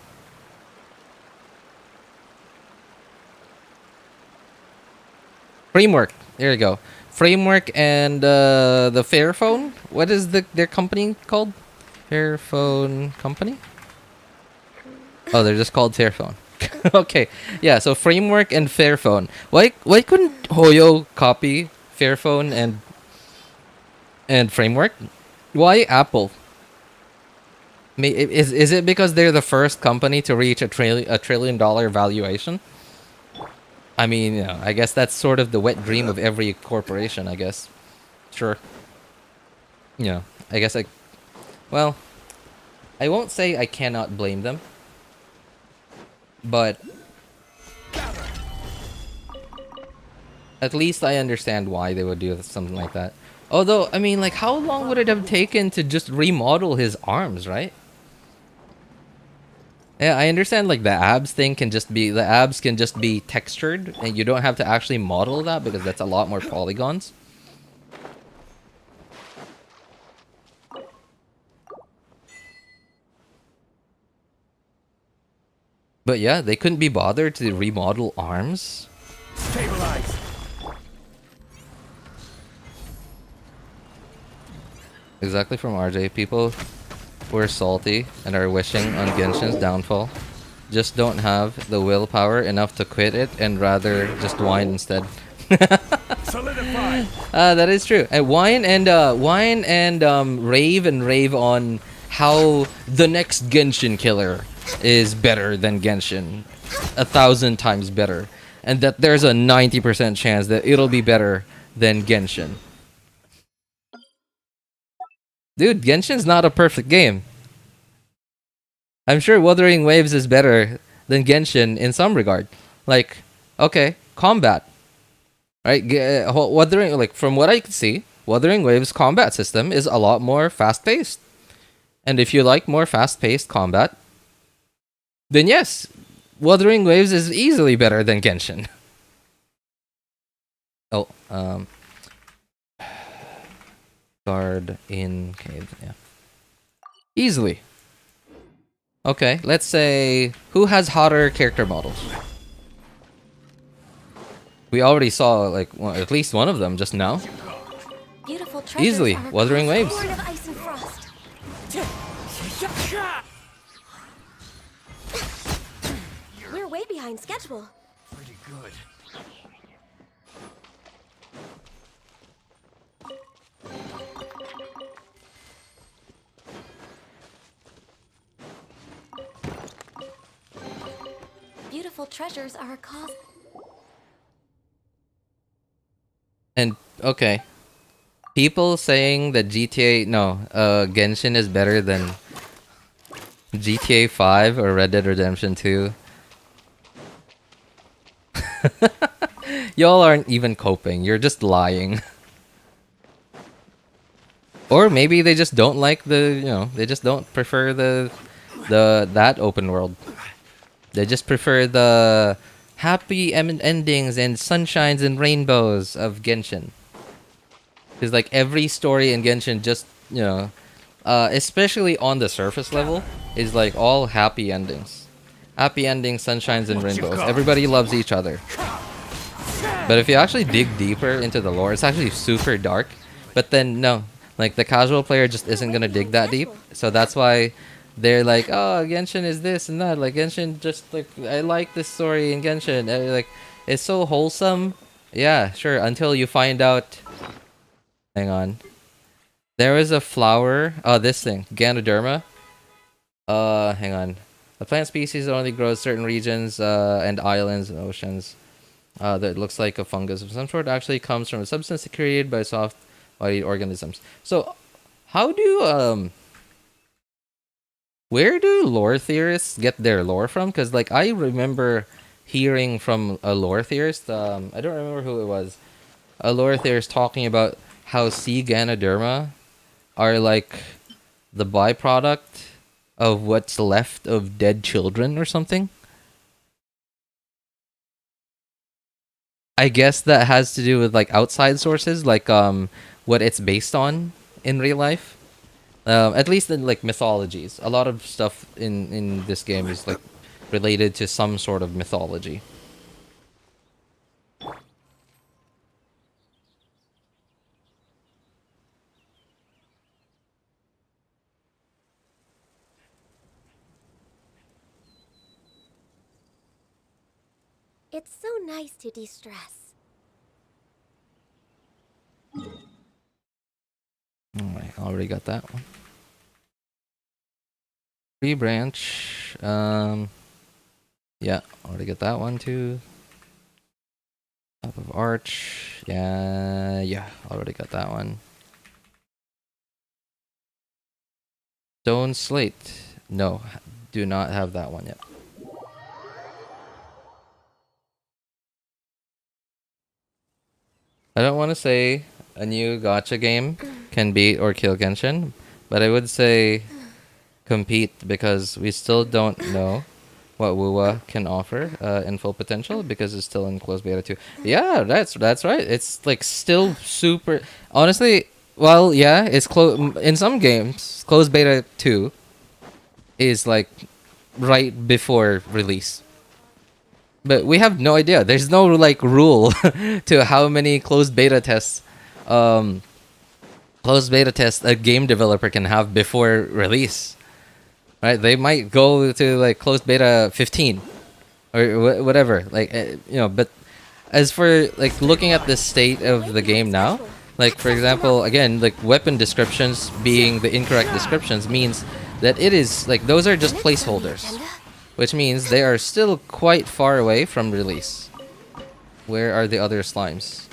Framework. There you go. Framework and the Fairphone. What is their company called? Fairphone company? Oh, they're just called Fairphone. Okay. Yeah, so Framework and Fairphone. Why couldn't Hoyo copy Fairphone and Framework? Why Apple? Is it because they're the first company to reach a trillion dollar valuation? I mean, you know, I guess that's sort of the wet dream of every corporation, I guess. Sure. You know, I guess well, I won't say I cannot blame them. But at least I understand why they would do something like that. Although, I mean, like, how long would it have taken to just remodel his arms, right? Yeah, I understand, like, the abs can just be textured, and you don't have to actually model that because that's a lot more polygons. But yeah, they couldn't be bothered to remodel arms. Stabilize. Exactly from RJ. People who are salty and are wishing on Genshin's downfall just don't have the willpower enough to quit it and rather just whine instead. Solidify. That is true. And whine and rave on how the next Genshin killer is better than Genshin, 1,000 times better, and that there's a 90% chance that it'll be better than Genshin. Dude, Genshin's not a perfect game. I'm sure Wuthering Waves is better than Genshin in some regard. Like, okay, combat. Right? Wuthering, like, from what I can see, Wuthering Waves' combat system is a lot more fast-paced. And if you like more fast-paced combat, then yes, Wuthering Waves is easily better than Genshin. Oh, guard in cave, yeah. Easily. Okay, let's say, who has hotter character models? We already saw, like, at least one of them just now. Beautiful treasures Easily, are Wuthering Waves. born of ice and frost. We're way behind schedule. Pretty good. Beautiful treasures are a cost. And, okay. People saying that Genshin is better than GTA 5 or Red Dead Redemption 2. Y'all aren't even coping. You're just lying. Or maybe they just don't like they just don't prefer that open world. They just prefer the happy endings and sunshines and rainbows of Genshin. Because, like, every story in Genshin just, especially on the surface level, is like all happy endings. Happy endings, sunshines, and rainbows. Everybody loves each other. But if you actually dig deeper into the lore, it's actually super dark. But then, no. Like, the casual player just isn't gonna dig that deep. So that's why they're like, oh, Genshin is this and that. Like, Genshin just, like, I like this story in Genshin. Like, it's so wholesome. Yeah, sure, until you find out... Hang on. There was a flower... Oh, this thing. Ganoderma. Hang on. The plant species only grows certain regions and islands and oceans. That looks like a fungus of some sort. Actually comes from a substance created by soft-bodied organisms. So, how do... Where do lore theorists get their lore from? Because, like, I remember hearing from a lore theorist, I don't remember who it was, a lore theorist talking about how sea Ganoderma are, like, the byproduct of what's left of dead children or something. I guess that has to do with like outside sources, like what it's based on in real life. At least in like mythologies, a lot of stuff in this game is like related to some sort of mythology. It's so nice to de-stress. Alright, already got that one. Tree branch. Yeah, already got that one too. Top of arch. Yeah, already got that one. Stone slate. No, do not have that one yet. I don't want to say a new gacha game can beat or kill Genshin, but I would say compete because we still don't know what Wuwa can offer in full potential because it's still in closed beta 2. Yeah, that's right. It's like still super. Honestly, well, yeah, it's in some games. Closed beta 2 is like right before release. But we have no idea. There's no like rule to how many closed beta tests a game developer can have before release. Right? They might go to like closed beta 15 or whatever. Like but as for like looking at the state of the game now, like for example, again, like weapon descriptions being the incorrect descriptions means that it is like those are just placeholders. Which means they are still quite far away from release. Where are the other slimes?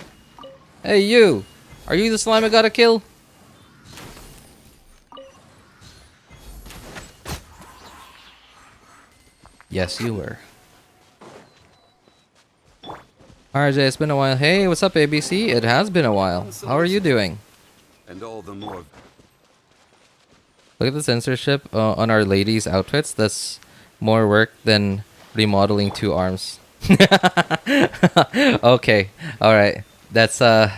Hey you! Are you the slime I gotta kill? Yes, you were. RJ, it's been a while. Hey, what's up, ABC? It has been a while. How are you doing? And all the more. Look at the censorship on our ladies' outfits. That's more work than remodeling 2 arms. Okay, alright. That's I'm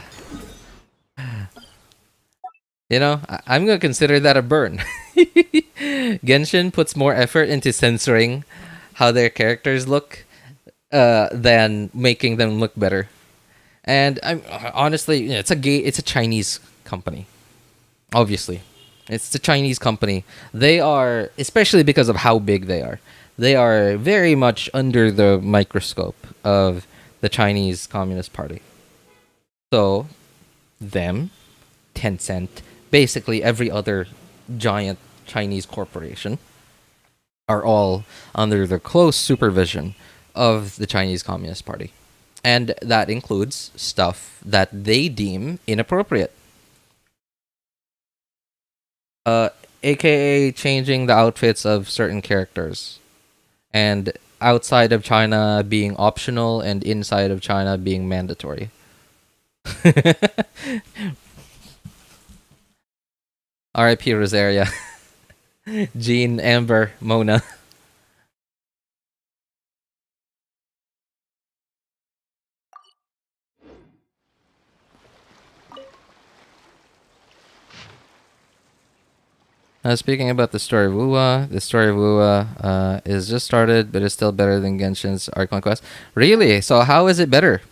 gonna consider that a burn. Genshin puts more effort into censoring how their characters look than making them look better. And I'm honestly, it's a Chinese company. Obviously. It's the Chinese company. They are, especially because of how big they are very much under the microscope of the Chinese Communist Party. So, them, Tencent, basically every other giant Chinese corporation are all under the close supervision of the Chinese Communist Party. And that includes stuff that they deem inappropriate. AKA changing the outfits of certain characters. And outside of China being optional and inside of China being mandatory. R.I.P. Rosaria. Jean, Amber, Mona. Speaking about the story of Wuwa, the story of Wuwa is just started, but it's still better than Genshin's Arc Conquest. Really? So how is it better?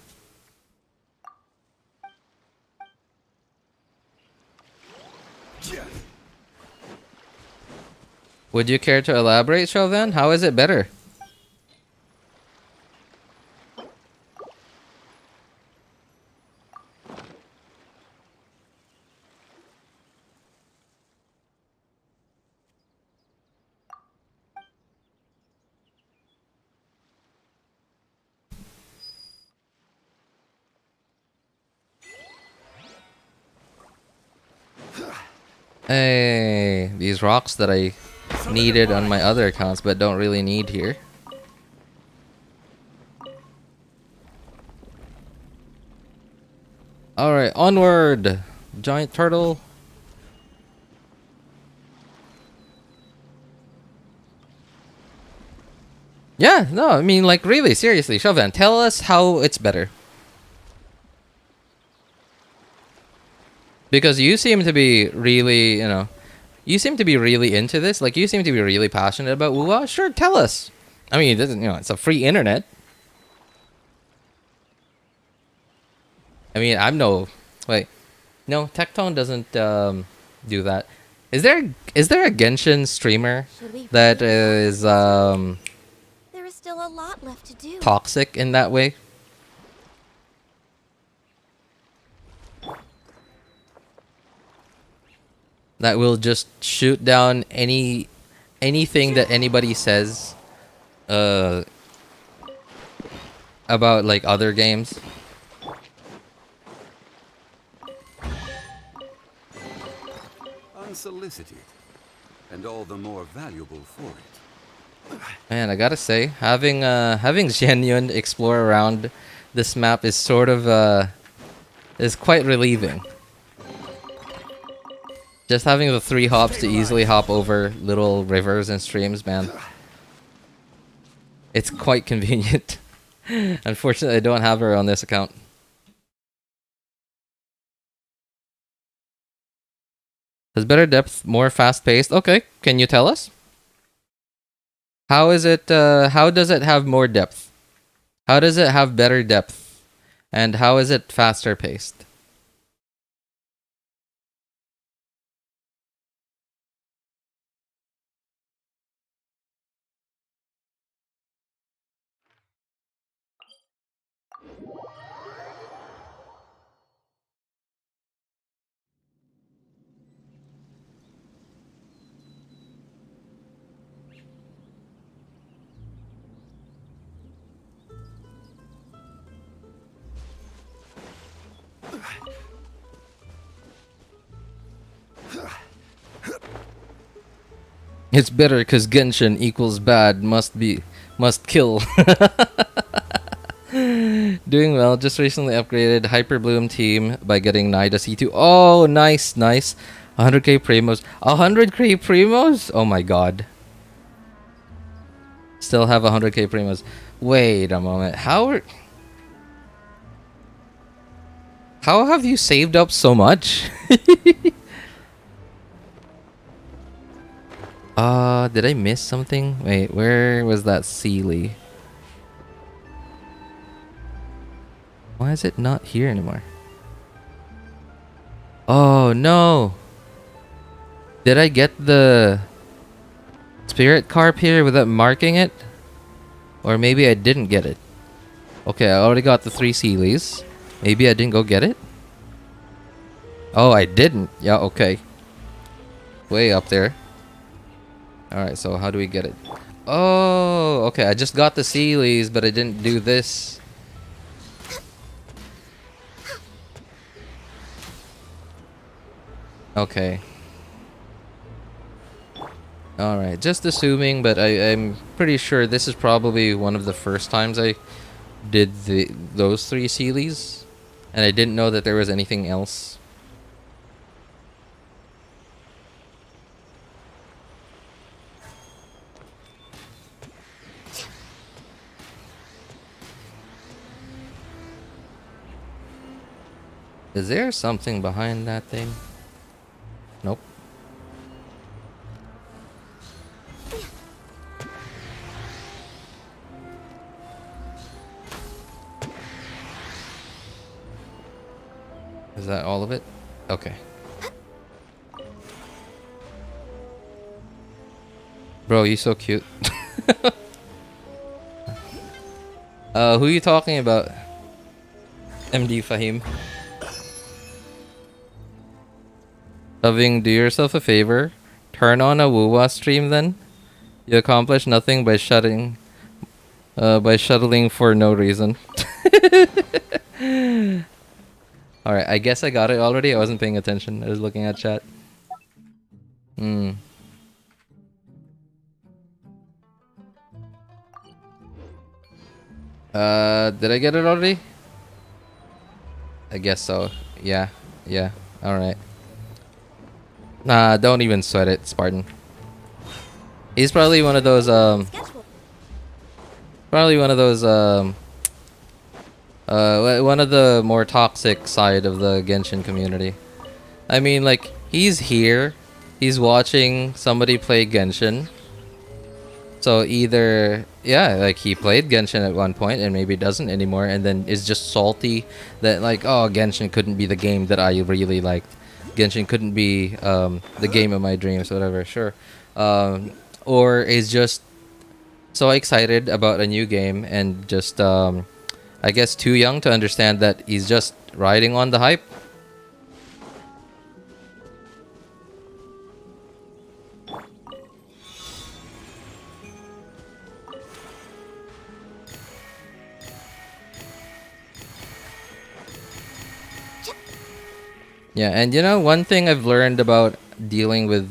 Would you care to elaborate, Chauvin? How is it better? Hey, these rocks that I needed on my other accounts but don't really need here. Alright, onward! Giant turtle. Yeah, no, I mean, like, really, seriously, Chauvin, tell us how it's better. Because you seem to be really, you seem to be really into this. Like, you seem to be really passionate about WoW. Sure, tell us. I mean, it doesn't, it's a free internet. I mean, I'm no... Wait. No, Tectone doesn't do that. Is there a Genshin streamer that is There is still a lot left to do. toxic in that way? That will just shoot down anything that anybody says about like other games. Unsolicited, and all the more valuable for it. Man, I gotta say, having Xianyun explore around this map is sort of is quite relieving. Just having the 3 hops to easily hop over little rivers and streams, man. It's quite convenient. Unfortunately, I don't have her on this account. Has better depth, more fast-paced. Okay, can you tell us? How is it, how does it have more depth? How does it have better depth? And how is it faster paced? It's better because Genshin equals bad, must kill. Doing well, just recently upgraded Hyper Bloom team by getting Nahida C2. Oh, nice, nice. 100k primos. 100k primos? Oh my god. Still have 100k primos. Wait a moment. How have you saved up so much? Did I miss something? Wait, where was that Sealy? Why is it not here anymore? Oh no! Did I get the spirit carp here without marking it? Or maybe I didn't get it. Okay, I already got the 3 Sealies. Maybe I didn't go get it? Oh, I didn't. Yeah, okay. Way up there. Alright, so how do we get it? Oh, okay. I just got the Sealies, but I didn't do this. Okay. Alright, just assuming, but I'm pretty sure this is probably one of the first times I did those 3 Sealies. And I didn't know that there was anything else. Is there something behind that thing? Nope. Is that all of it? Okay. Bro, you so cute. Who you talking about? MD Fahim. Loving, do yourself a favor. Turn on a WooWa stream then. You accomplish nothing by shuttling for no reason. Alright, I guess I got it already. I wasn't paying attention. I was looking at chat. Did I get it already? I guess so. Yeah. Yeah. Alright. Nah, don't even sweat it, Spartan. He's probably one of those, one of the more toxic side of the Genshin community. I mean, like, he's here, he's watching somebody play Genshin. So either, yeah, like he played Genshin at one point and maybe doesn't anymore, and then is just salty that like, oh, Genshin couldn't be the game that I really liked. Genshin couldn't be the game of my dreams, whatever. Sure, or is just so excited about a new game and just, I guess, too young to understand that he's just riding on the hype. Yeah, and you know, one thing I've learned about dealing with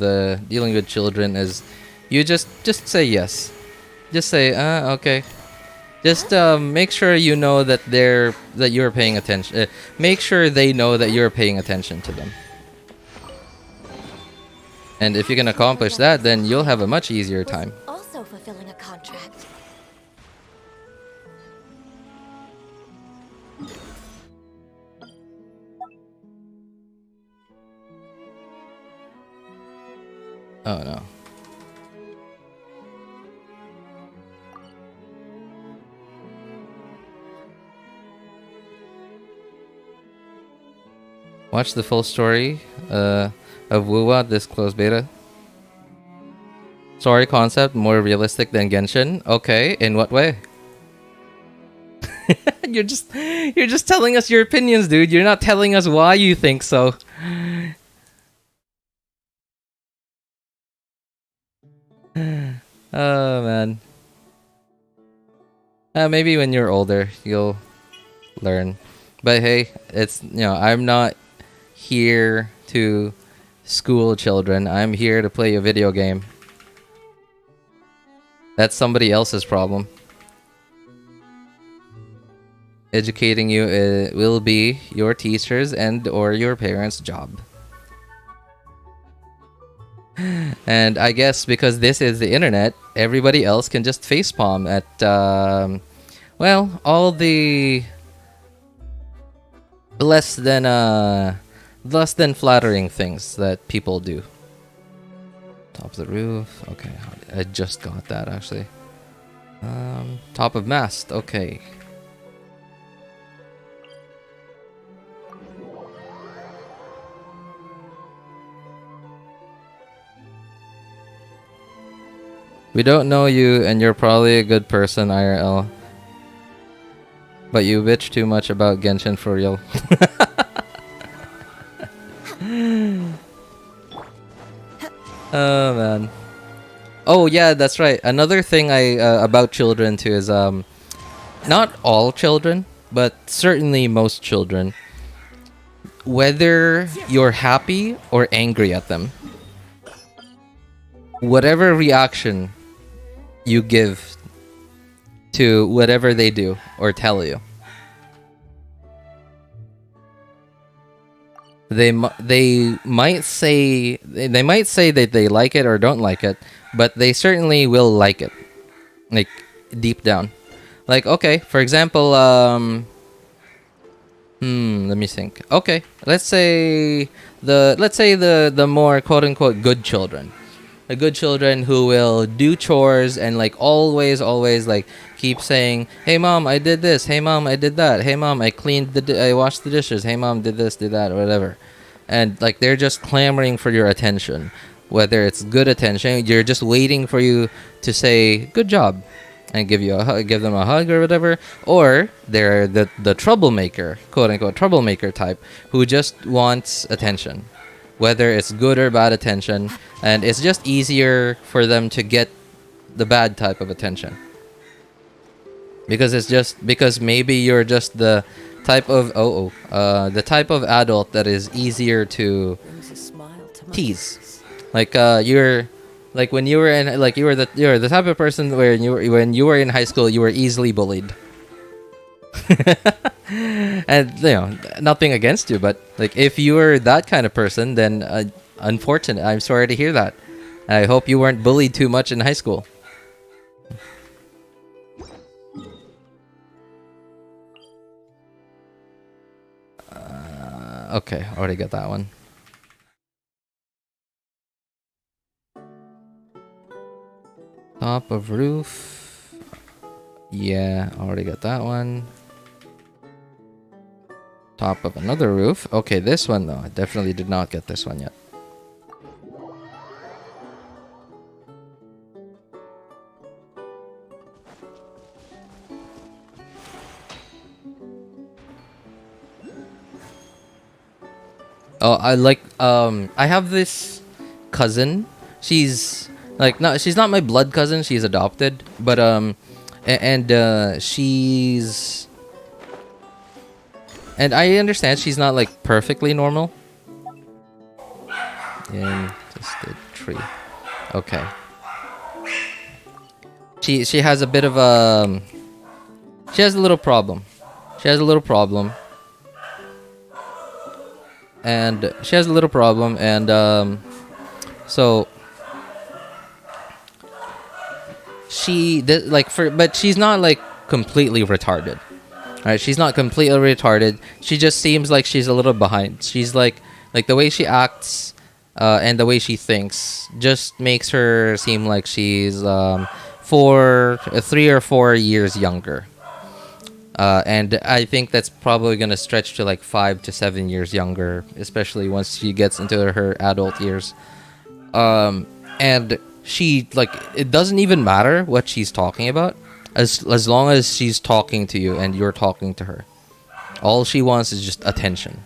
children is you just say yes. Just say, okay. Just make sure you know that you're paying attention. Make sure they know that you're paying attention to them. And if you can accomplish that, then you'll have a much easier time. Also fulfilling a contract. Oh no. Watch the full story of Wuwa this closed beta. Story concept more realistic than Genshin. Okay, in what way? you're just telling us your opinions, dude. You're not telling us why you think so. Oh man. Maybe when you're older you'll learn. But hey, it's, you know, I'm not here to school children. I'm here to play a video game. That's somebody else's problem. Educating you will be your teachers and or your parents' job. And I guess because this is the internet, everybody else can just facepalm at, well, all the less than flattering things that people do. Top of the roof. Okay, I just got that actually. Top of mast. Okay. We don't know you, and you're probably a good person, IRL. But you bitch too much about Genshin for real. Oh man. Oh yeah, that's right. Another thing about children too is not all children, but certainly most children. Whether you're happy or angry at them, whatever reaction you give to whatever they do or tell you, they might say that they like it or don't like it, but they certainly will like it, like deep down. Like, okay, for example, let me think. Okay, let's say the more quote unquote good children. The good children who will do chores and like always like keep saying, "Hey mom, I did this. Hey mom, I did that. Hey mom, I washed the dishes. Hey mom, did this, did that, or whatever." And like they're just clamoring for your attention. Whether it's good attention, you're just waiting for you to say good job and give them a hug or whatever, or they're the troublemaker, quote unquote troublemaker type who just wants attention. Whether it's good or bad attention, and it's just easier for them to get the bad type of attention because maybe you're just the type of adult that is easier to tease. Like you're like when you were in like you're the type of person where when you were in high school you were easily bullied. And you know, nothing against you, but like if you were that kind of person, then unfortunate. I'm sorry to hear that. I hope you weren't bullied too much in high school. Okay, already got that one. Top of roof. Yeah, already got that one. Top of another roof. Okay, this one though. I definitely did not get this one yet. Oh, I have this cousin. She's like she's not my blood cousin, she's adopted, but she's, and I understand she's not like perfectly normal. In just the tree. Okay. She has a bit of a she has a little problem. She has a little problem. And she has a little problem, and so but she's not like completely retarded. Alright, she's not completely retarded. She just seems like she's a little behind. She's like the way she acts and the way she thinks just makes her seem like she's 3 or 4 years younger. And I think that's probably gonna stretch to like 5 to 7 years younger, especially once she gets into her adult years. And she it doesn't even matter what she's talking about, as long as she's talking to you and you're talking to her. All she wants is just attention.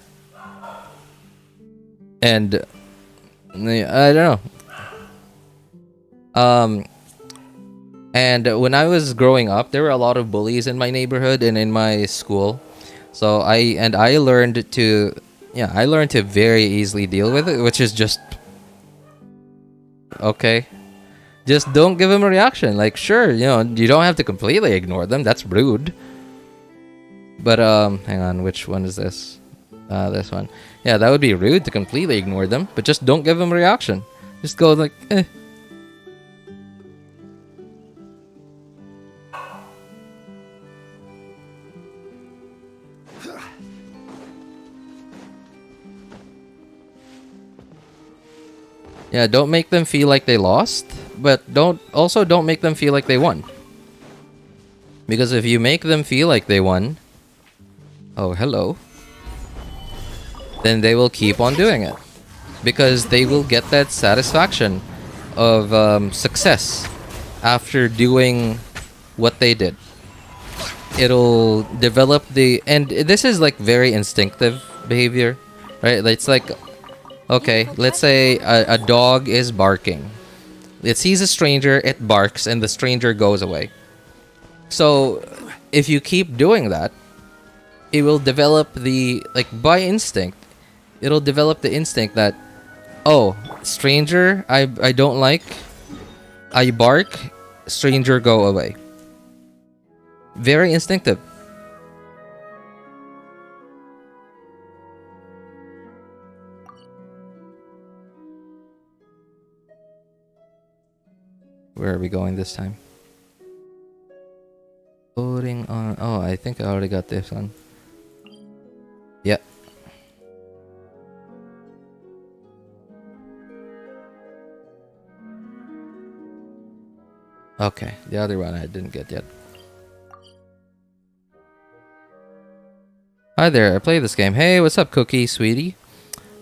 And I don't know. And when I was growing up, there were a lot of bullies in my neighborhood and in my school. So I learned to very easily deal with it, which is just okay. Just don't give them a reaction. Like, sure, you don't have to completely ignore them. That's rude. But hang on, which one is this? This one. Yeah, that would be rude to completely ignore them, but just don't give them a reaction. Just go like, eh. Yeah, don't make them feel like they lost, but don't make them feel like they won. Because if you make them feel like they won, oh, hello, then they will keep on doing it. Because they will get that satisfaction of success after doing what they did. It'll develop and this is like very instinctive behavior, right? It's like, okay, let's say a dog is barking. It sees a stranger, it barks, and the stranger goes away. So, if you keep doing that, it will develop by instinct, it'll develop the instinct that, oh, stranger, I don't like, I bark, stranger, go away. Very instinctive. Where are we going this time? Voting on... Oh, I think I already got this one. Yep. Okay, the other one I didn't get yet. Hi there, I play this game. Hey, what's up, Cookie, sweetie?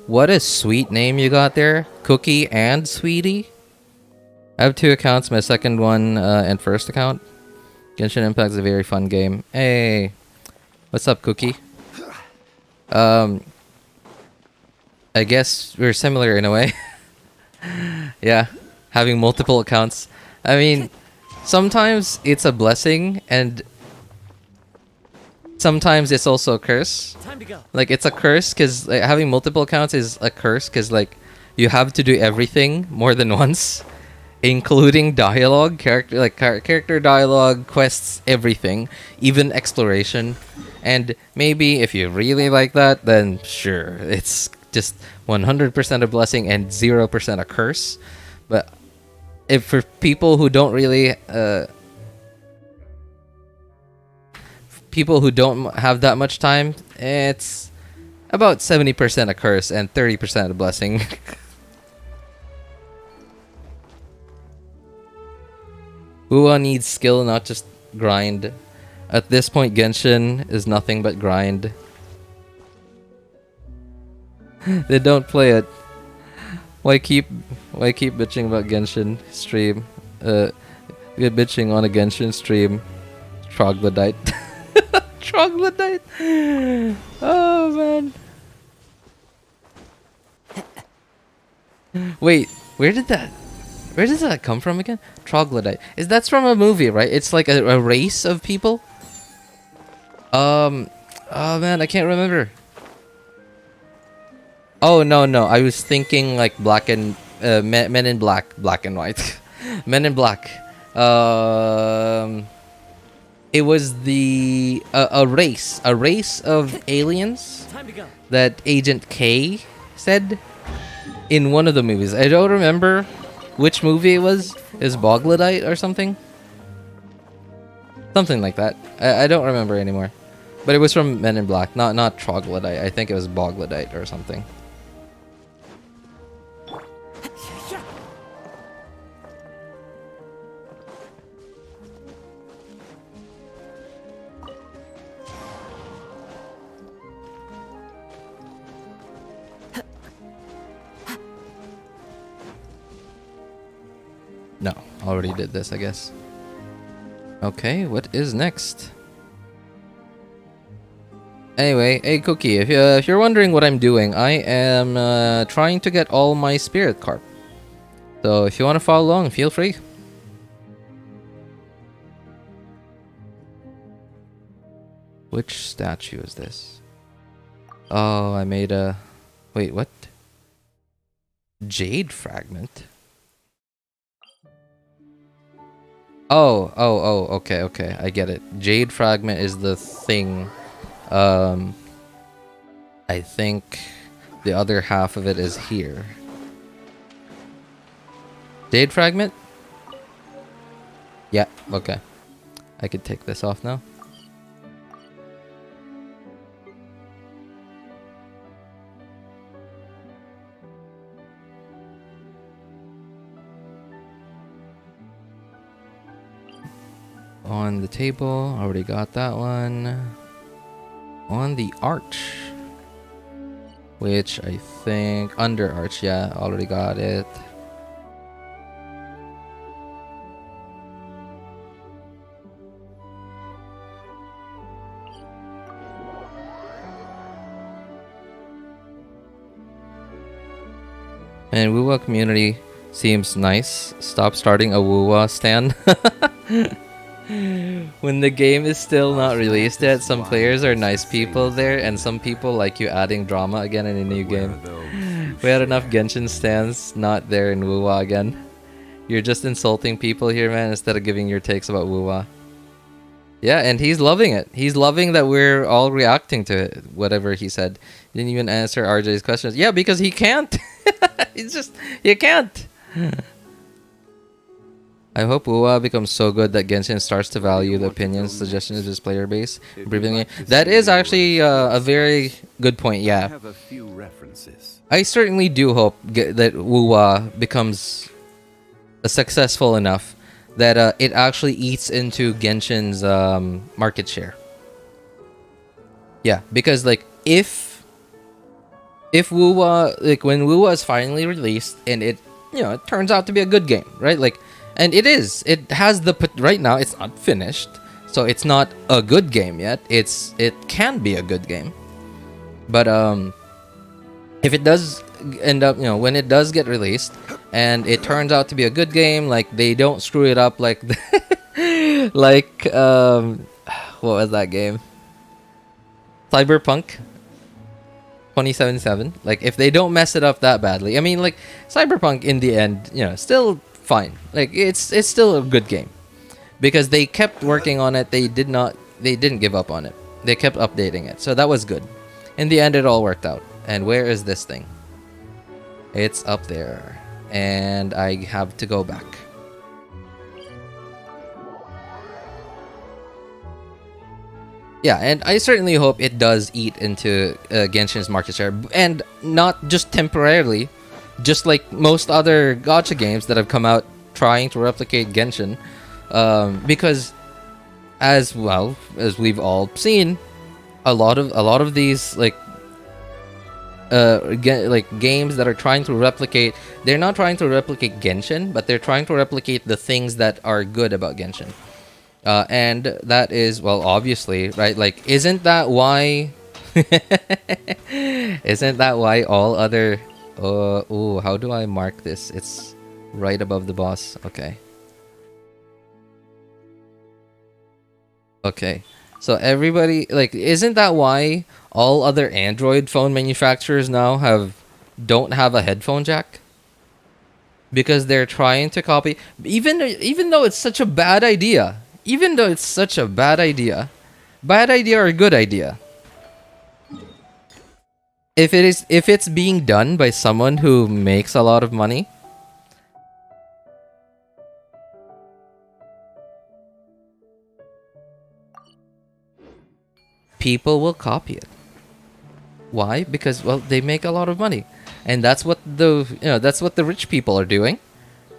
What a sweet name you got there. Cookie and Sweetie? I have 2 accounts, my second one and first account. Genshin Impact is a very fun game. Hey, what's up, Cookie? I guess we're similar in a way. Yeah, having multiple accounts. I mean, sometimes it's a blessing, and sometimes it's also a curse. Time to go. Like, it's a curse because having multiple accounts is a curse because you have to do everything more than once. Including dialogue, character dialogue, quests, everything, even exploration. And maybe if you really like that, then sure, it's just 100% a blessing and 0% a curse. But if for people who don't really, people who don't have that much time, it's about 70% a curse and 30% a blessing. WoA needs skill, not just grind. At this point, Genshin is nothing but grind. They don't play it. Why keep bitching about Genshin stream? We're bitching on a Genshin stream. Troglodyte. Troglodyte. Oh man. Wait, where does that come from again? Troglodyte. That's from a movie, right? It's like a race of people. Oh man, I can't remember. Oh no, I was thinking like Men in Black, black and white. Men in Black. It was a race of aliens that Agent K said in one of the movies. I don't remember which movie it was. Is Boglodyte or something? Something like that. I don't remember anymore. But it was from Men in Black, not Troglodyte. I think it was Boglodyte or something. No, already did this, I guess. Okay, what is next? Anyway, hey Cookie, if you're wondering what I'm doing, I am trying to get all my spirit carp. So if you want to follow along, feel free. Which statue is this? Oh, I made a... Wait, what? Jade fragment? Oh, okay, I get it. Jade fragment is the thing. I think the other half of it is here. Jade fragment? Yeah, okay. I could take this off now. On the table, already got that one. On the arch, which I think under arch, yeah, already got it. And WoWa community seems nice. Stop starting a WoWa stand. When the game is still not released yet, some players are nice people there, and some people like you adding drama again in a new game. We had enough Genshin stands not there in WoWa again. You're just insulting people here, man, instead of giving your takes about WoWa. Yeah, and he's loving it. He's loving that we're all reacting to it, whatever he said. Didn't even answer RJ's questions. Yeah, because he can't. It's just, you can't. I hope WoWa becomes so good that Genshin starts to value the opinions, suggestions of his player base. That is actually a very good point, yeah. I certainly do hope that WoWa becomes successful enough that it actually eats into Genshin's market share. Yeah, because like if WoWa, like when WoWa is finally released and it, you know, it turns out to be a good game, right? Like, and it is. It has the right now. It's not finished, so it's not a good game yet. It can be a good game, but if it does end up, you know, when it does get released and it turns out to be a good game, like they don't screw it up like like what was that game? Cyberpunk 2077. Like if they don't mess it up that badly, I mean, like Cyberpunk in the end, you know, still fine. Like it's still a good game because they kept working on it. They didn't give up on it. They kept updating it, so that was good. In the end, it all worked out. And where is this thing? It's up there, and I have to go back. Yeah, and I certainly hope it does eat into Genshin's market share, and not just temporarily. Just like most other gacha games that have come out trying to replicate Genshin, Because as well as we've all seen, a lot of these like games that are trying to replicate, they're not trying to replicate Genshin, but they're trying to replicate the things that are good about Genshin. And that is, well, obviously, right? Like, isn't that why isn't that why all other oh, how do I mark this? It's right above the boss. Okay. Okay. So everybody, like, isn't that why all other Android phone manufacturers now don't have a headphone jack? Because they're trying to copy, even though it's such a bad idea. Even though it's such a bad idea or a good idea. If it's being done by someone who makes a lot of money, people will copy it. Why? Because, well, they make a lot of money, and that's what the rich people are doing,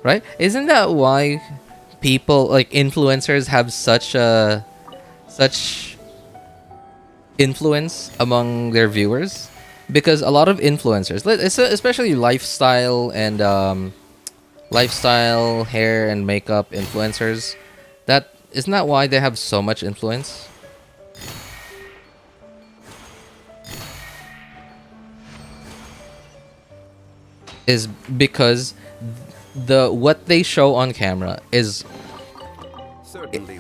right? Isn't that why people like influencers have such influence among their viewers? Because a lot of influencers, especially lifestyle and lifestyle, hair and makeup influencers, that isn't that why they have so much influence? Is because what they show on camera is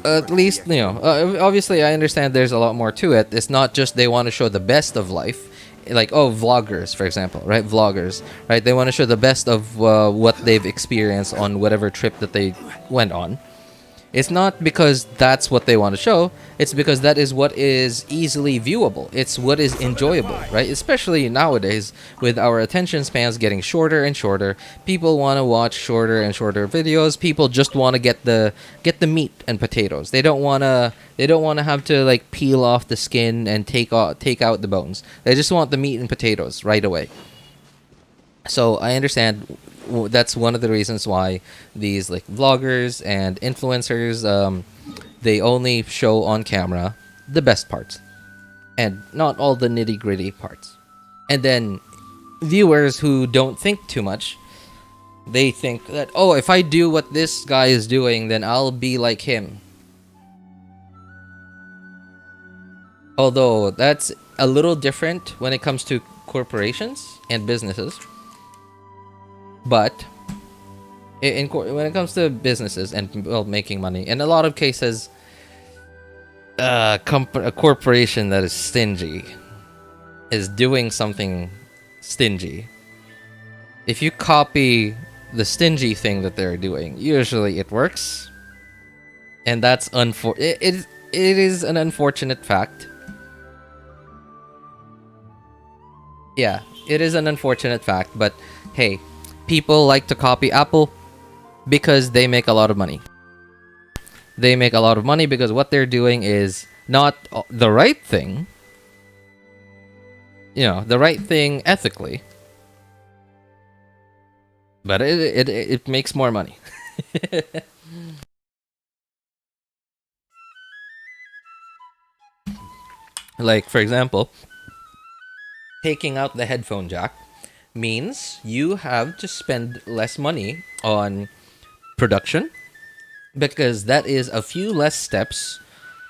at least, obviously I understand there's a lot more to it. It's not just they want to show the best of life, like, oh, vloggers, for example, right? Vloggers, right? They want to show the best of what they've experienced on whatever trip that they went on. It's not because that's what they want to show. It's because that is what is easily viewable. It's what is enjoyable, right? Especially nowadays with our attention spans getting shorter and shorter. People want to watch shorter and shorter videos. People just want to get the meat and potatoes. They don't want to have to like peel off the skin and take out the bones. They just want the meat and potatoes right away. So I understand that's one of the reasons why these like vloggers and influencers, they only show on camera the best parts and not all the nitty-gritty parts. And then viewers who don't think too much, they think that, oh, if I do what this guy is doing, then I'll be like him. Although that's a little different when it comes to corporations and businesses. But when it comes to businesses and, well, making money, in a lot of cases, a corporation that is stingy is doing something stingy. If you copy the stingy thing that they're doing, usually it works, and that's it is an unfortunate fact. Yeah, it is an unfortunate fact, but hey, people like to copy Apple because they make a lot of money. They make a lot of money because what they're doing is not the right thing. The right thing ethically. But it makes more money. Like, for example, taking out the headphone jack means you have to spend less money on production, because that is a few less steps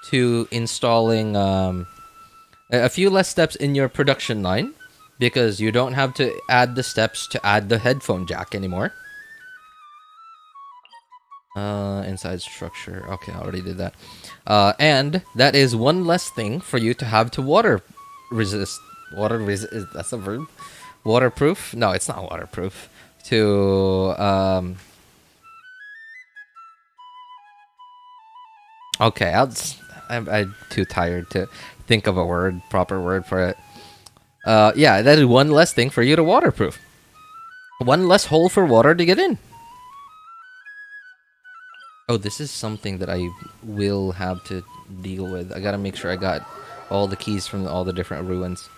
to installing a few less steps in your production line, because you don't have to add the steps to add the headphone jack anymore. Inside structure. Okay, I already did that. And that is one less thing for you to have to water resist. That's a verb? Waterproof? No, it's not waterproof. Okay, I'm too tired to think of a proper word for it. Yeah, that is one less thing for you to waterproof. One less hole for water to get in. Oh, this is something that I will have to deal with. I gotta make sure I got all the keys from all the different ruins.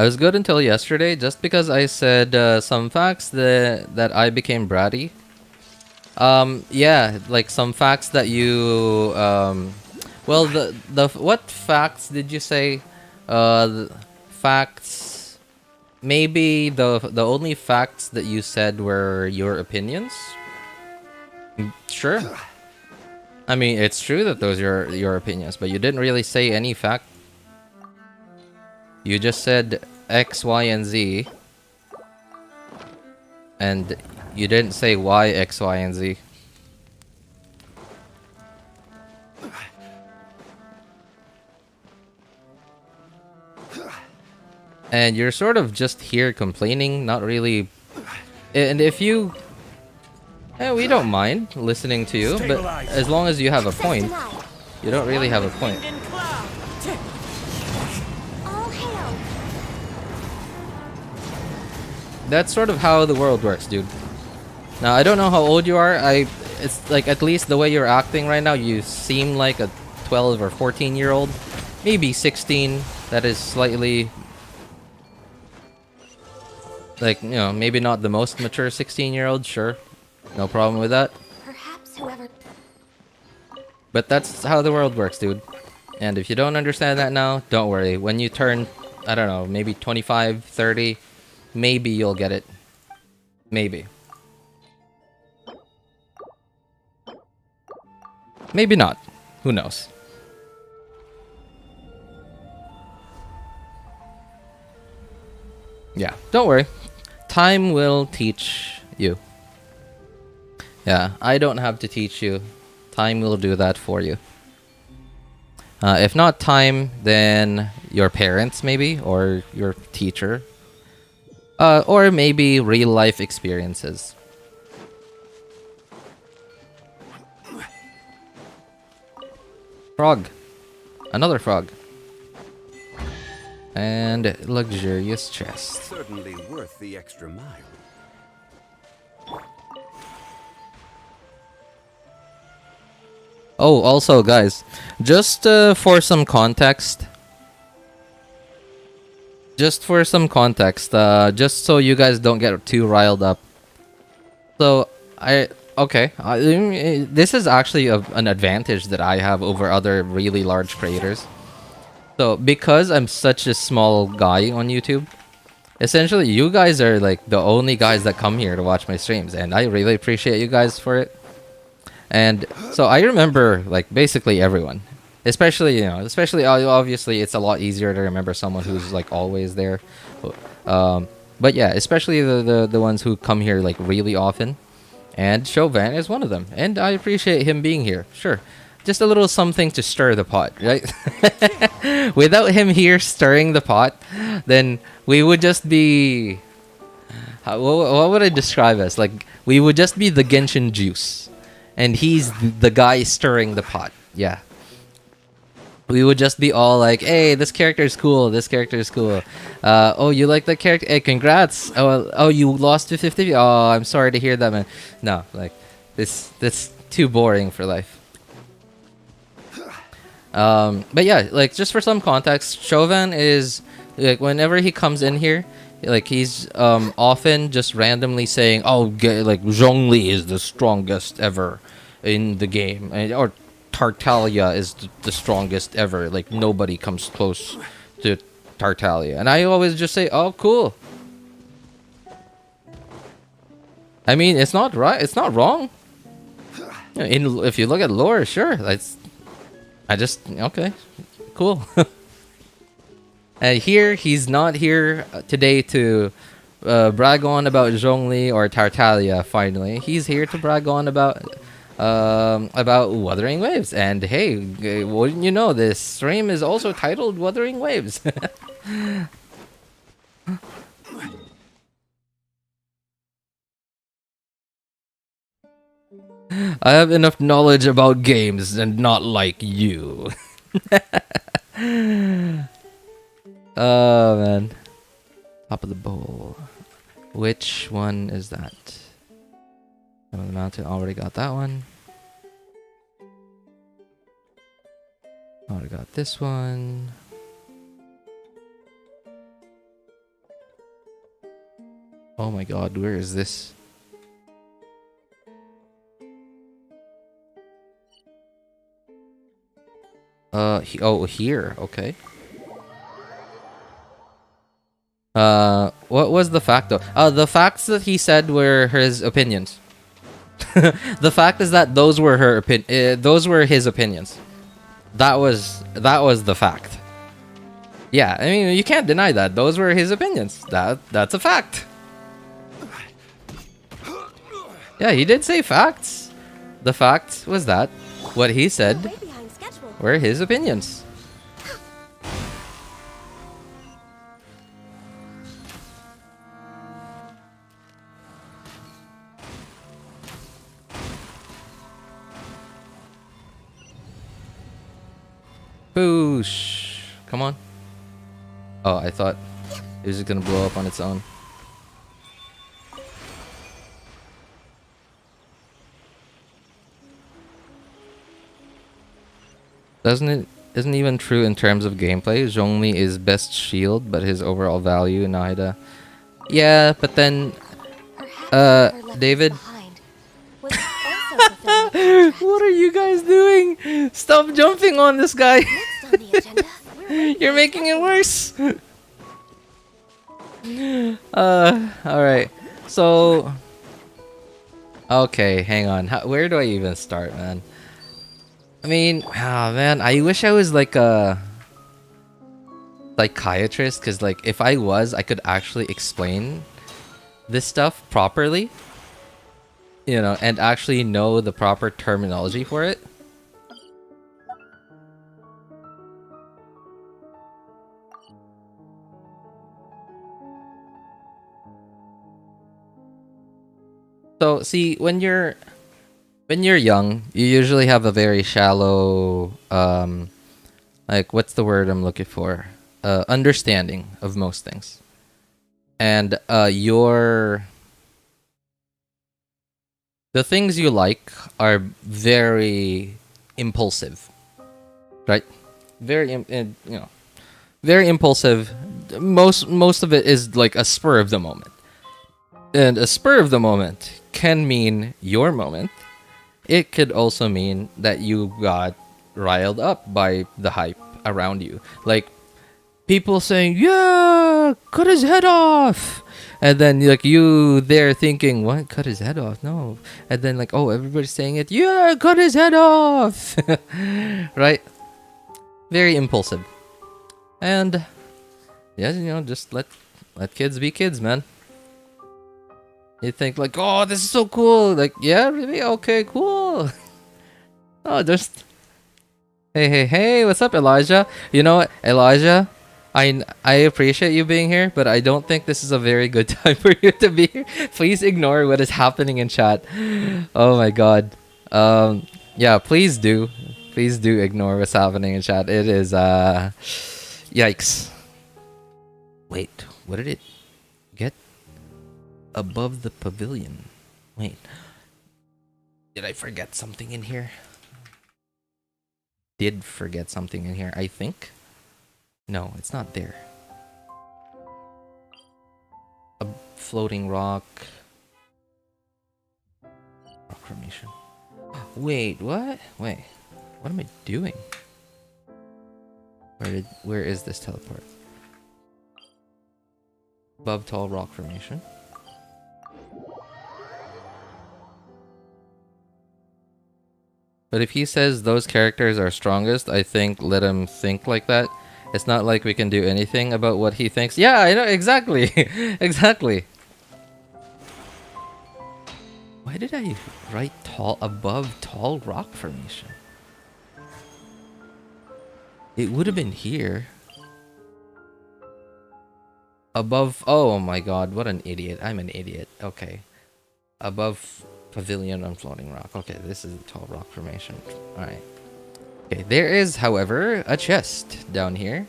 I was good until yesterday, just because I said some facts that I became bratty. Yeah, like some facts that you well, the what facts did you say? Facts. Maybe the only facts that you said were your opinions. Sure. I mean, it's true that those are your opinions, but you didn't really say any fact. You just said X, Y, and Z, and you didn't say why X, Y, and Z. And you're sort of just here complaining, not really. And if you... we don't mind listening to you, but as long as you have a point, you don't really have a point. All hail. That's sort of how the world works, dude. Now, I don't know how old you are. It's like, at least the way you're acting right now, you seem like a 12 or 14-year-old. Maybe 16. That is slightly... like, you know, maybe not the most mature 16-year-old, sure. No problem with that. Perhaps whoever. But that's how the world works, dude. And if you don't understand that now, don't worry. When you turn, I don't know, maybe 25, 30, maybe you'll get it. Maybe. Maybe not. Who knows? Yeah, don't worry. Time will teach you. Yeah, I don't have to teach you. Time will do that for you. If not time, then your parents maybe, or your teacher. Or maybe real life experiences. Frog. Another frog. And luxurious chest. Certainly worth the extra mile. Oh, also, guys, just for some context. Just for some context, just so you guys don't get too riled up. So, this is actually an advantage that I have over other really large creators. So, because I'm such a small guy on YouTube, essentially you guys are like the only guys that come here to watch my streams, and I really appreciate you guys for it. And so I remember like basically everyone, especially obviously it's a lot easier to remember someone who's like always there. But yeah, especially the ones who come here like really often, and Chauvin is one of them, and I appreciate him being here. Sure. Just a little something to stir the pot, right? Without him here stirring the pot, then we would just be... what would I describe as? Like, we would just be the Genshin juice. And he's the guy stirring the pot. Yeah. We would just be all like, hey, this character is cool. This character is cool. Oh, you like that character? Hey, congrats. Oh, you lost to 50? Oh, I'm sorry to hear that, man. No, like, that's too boring for life. But yeah, like just for some context, Chauvin is like whenever he comes in here, like he's often just randomly saying, "Oh, like Zhongli is the strongest ever in the game," or Tartaglia is the strongest ever. Like nobody comes close to Tartaglia, and I always just say, "Oh, cool." I mean, it's not right. It's not wrong. If you look at lore, sure, that's. Okay, cool. And here, he's not here today to brag on about Zhongli or Tartaglia, finally. He's here to brag on about Wuthering Waves. And hey, wouldn't you know, this stream is also titled Wuthering Waves. I have enough knowledge about games and not like you. Oh, man. Top of the bowl. Which one is that? Top of the mountain. Already got that one. Already got this one. Oh my god, where is this? Oh, here. Okay. What was the fact though? The facts that he said were his opinions. The fact is that those were those were his opinions. That was the fact. Yeah, I mean, you can't deny that. Those were his opinions. That's a fact. Yeah, he did say facts. The fact was that what he said Way behind schedule. were his opinions. Boosh. Come on. Oh, I thought it was just gonna blow up on its own. Isn't even true in terms of gameplay. Zhongli is best shield, but his overall value, Nahida. Yeah, but then Perhaps whoever left David. us behind was also fulfilling a contract. What are you guys doing? Stop jumping on this guy. Next on the agenda, we're way You're behind making it worse. Alright. So okay, hang on. Where do I even start, man? I mean, man, I wish I was like a psychiatrist, because like if I was, I could actually explain this stuff properly, you know, and actually know the proper terminology for it. So see, when you're young, you usually have a very shallow like, what's the word I'm looking for? Understanding of most things. And the things you like are very impulsive, right? Very very impulsive. Most of it is like a spur of the moment. And a spur of the moment can mean your moment. It could also mean that you got riled up by the hype around you. Like, people saying, yeah, cut his head off. And then like you there thinking, what? Cut his head off? No. And then like, oh, everybody's saying it, yeah, cut his head off. Right? Very impulsive. And yeah, you know, just let kids be kids, man. You think like, oh, this is so cool. Like, yeah, really? Okay, cool. Oh, just... Hey, what's up, Elijah? You know what, Elijah? I appreciate you being here, but I don't think this is a very good time for you to be here. Please ignore what is happening in chat. Oh my god. Yeah, please do. Please do ignore what's happening in chat. It is, yikes. Wait, what did it get? Above the pavilion. Wait. Did I forget something in here? Did forget something in here, I think. No, it's not there. A floating rock. Rock formation. Wait, what? Wait. What am I doing? Where is this teleport? Above tall rock formation. But if he says those characters are strongest, I think let him think like that. It's not like we can do anything about what he thinks. Yeah, I know, exactly. Exactly. Why did I write above tall rock formation? It would have been here. Above, oh my god, what an idiot. I'm an idiot. Okay. Above pavilion on floating rock. Okay, this is a tall rock formation. Alright. Okay, there is, however, a chest down here.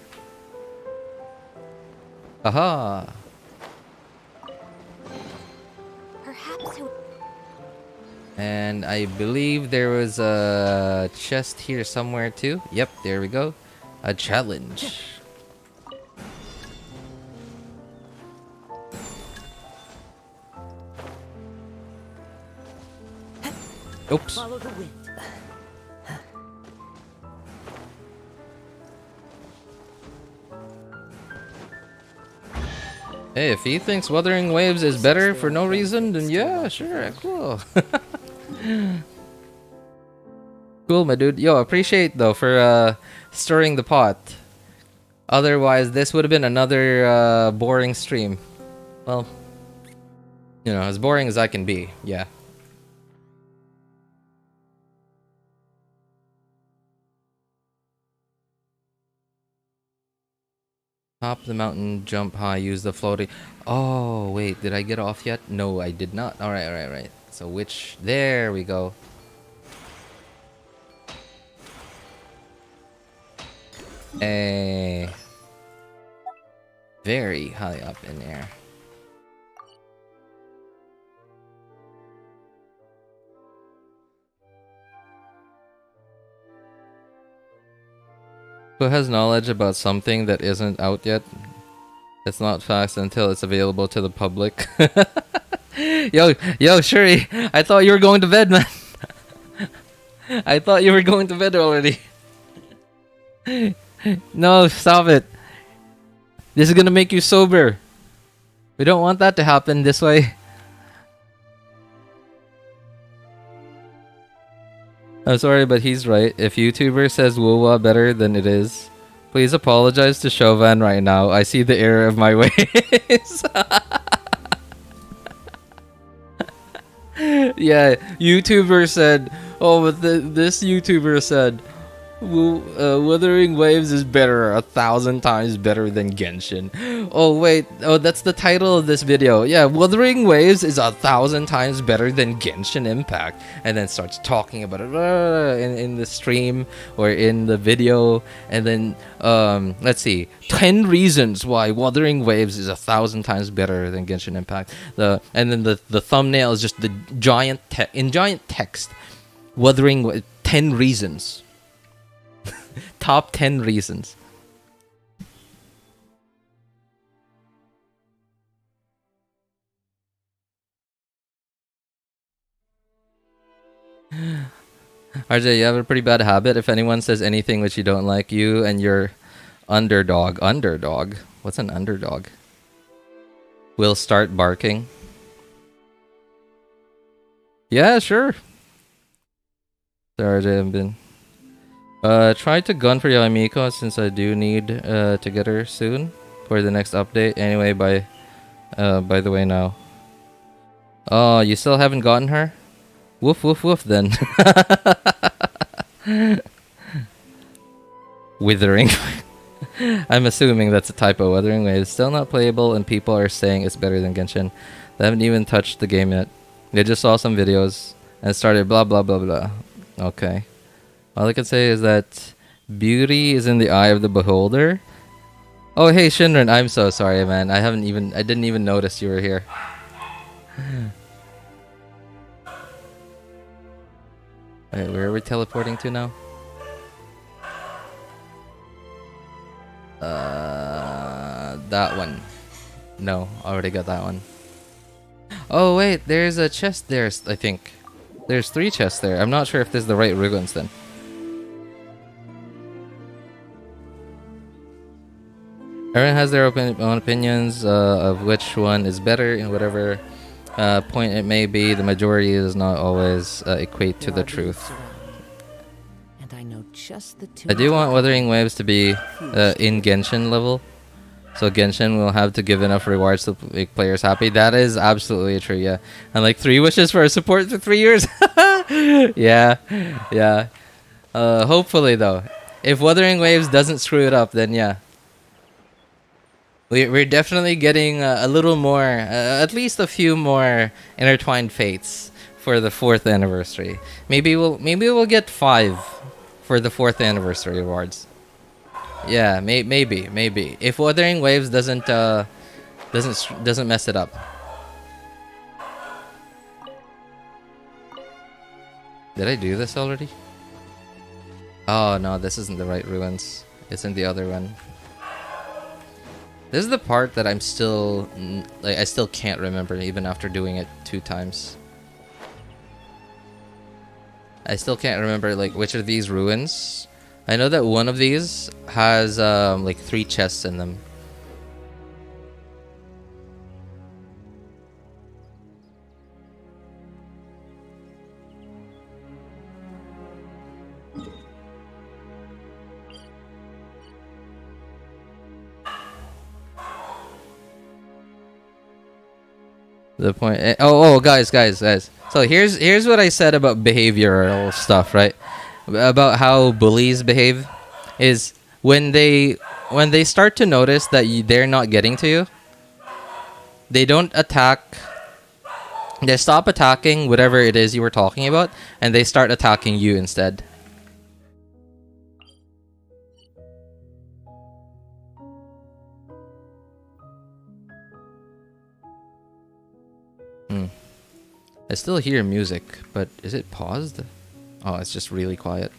Aha! Perhaps who... And I believe there was a chest here somewhere too. Yep, there we go. A challenge. Oops. Follow the wind. Hey, if he thinks Wuthering Waves is better for no reason, then yeah, sure, cool. Cool, my dude. Yo, appreciate though for stirring the pot. Otherwise, this would have been another boring stream. Well, you know, as boring as I can be, yeah. Top of the mountain, jump high, use the floating. Oh, wait, did I get off yet? No, I did not. Alright, alright, right. So which, there we go. Hey. Very high up in air. Who has knowledge about something that isn't out yet? It's not facts until it's available to the public. yo, Shuri, I thought you were going to bed, man. I thought you were going to bed already. No, stop it. This is gonna make you sober. We don't want that to happen this way. I'm sorry, but he's right. If YouTuber says Wuwa better than it is, please apologize to Chauvin right now. I see the error of my ways. Yeah, YouTuber said, oh, but this YouTuber said, Wuthering Waves is better, 1,000 times better than Genshin. Oh wait, oh that's the title of this video. Yeah, Wuthering Waves is 1,000 times better than Genshin Impact, and then starts talking about it in the stream or in the video, and then let's see, 10 reasons why Wuthering Waves is 1,000 times better than Genshin Impact. And then the thumbnail is just the giant text, Wuthering 10 reasons. Top 10 reasons. RJ, you have a pretty bad habit. If anyone says anything which you don't like, you and your underdog. Underdog? What's an underdog? Will start barking. Yeah, sure. Sorry, RJ, I've been... try to gun for Yae Miko since I do need to get her soon for the next update. Anyway, by the way now. Oh, you still haven't gotten her? Woof woof woof then. Withering. I'm assuming that's a typo. Wuthering Waves still not playable and people are saying it's better than Genshin. They haven't even touched the game yet. They just saw some videos and started blah blah blah blah. Okay. All I can say is that beauty is in the eye of the beholder. Oh, hey Shinran, I'm so sorry, man. I didn't even notice you were here. Alright, where are we teleporting to now? That one. No, already got that one. Oh wait, there's a chest there, I think. There's 3 chests there. I'm not sure if this is the right ruins then. Everyone has their own opinions of which one is better in whatever point it may be. The majority does not always equate to the truth. And I know just the I do want Wuthering Waves to be in Genshin level. So Genshin will have to give enough rewards to make players happy. That is absolutely true, yeah. And like 3 wishes for support for 3 years. Yeah, yeah. Hopefully though. If Wuthering Waves doesn't screw it up, then yeah. We're definitely getting a little more, at least a few more intertwined fates for the 4th anniversary. Maybe we'll get 5 for the 4th anniversary awards. Yeah, maybe. If Wuthering Waves doesn't mess it up. Did I do this already? Oh no, this isn't the right ruins. It's in the other one. This is the part that I'm still, like, I still can't remember even after doing it 2 times. I still can't remember like which of these ruins. I know that one of these has like 3 chests in them. The point. Guys. So here's what I said about behavioral stuff, right? About how bullies behave, is when they start to notice that they're not getting to you, they don't attack. They stop attacking whatever it is you were talking about, and they start attacking you instead. I still hear music, but is it paused? Oh, it's just really quiet.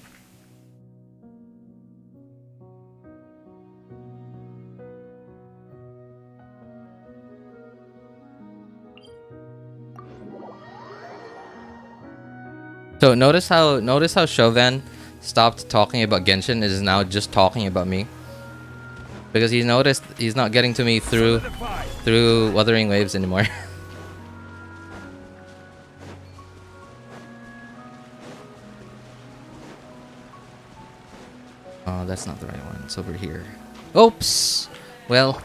So notice how Chauvin stopped talking about Genshin and is now just talking about me. Because he noticed he's not getting to me through Wuthering Waves anymore. Oh, that's not the right one. It's over here. Oops! Well.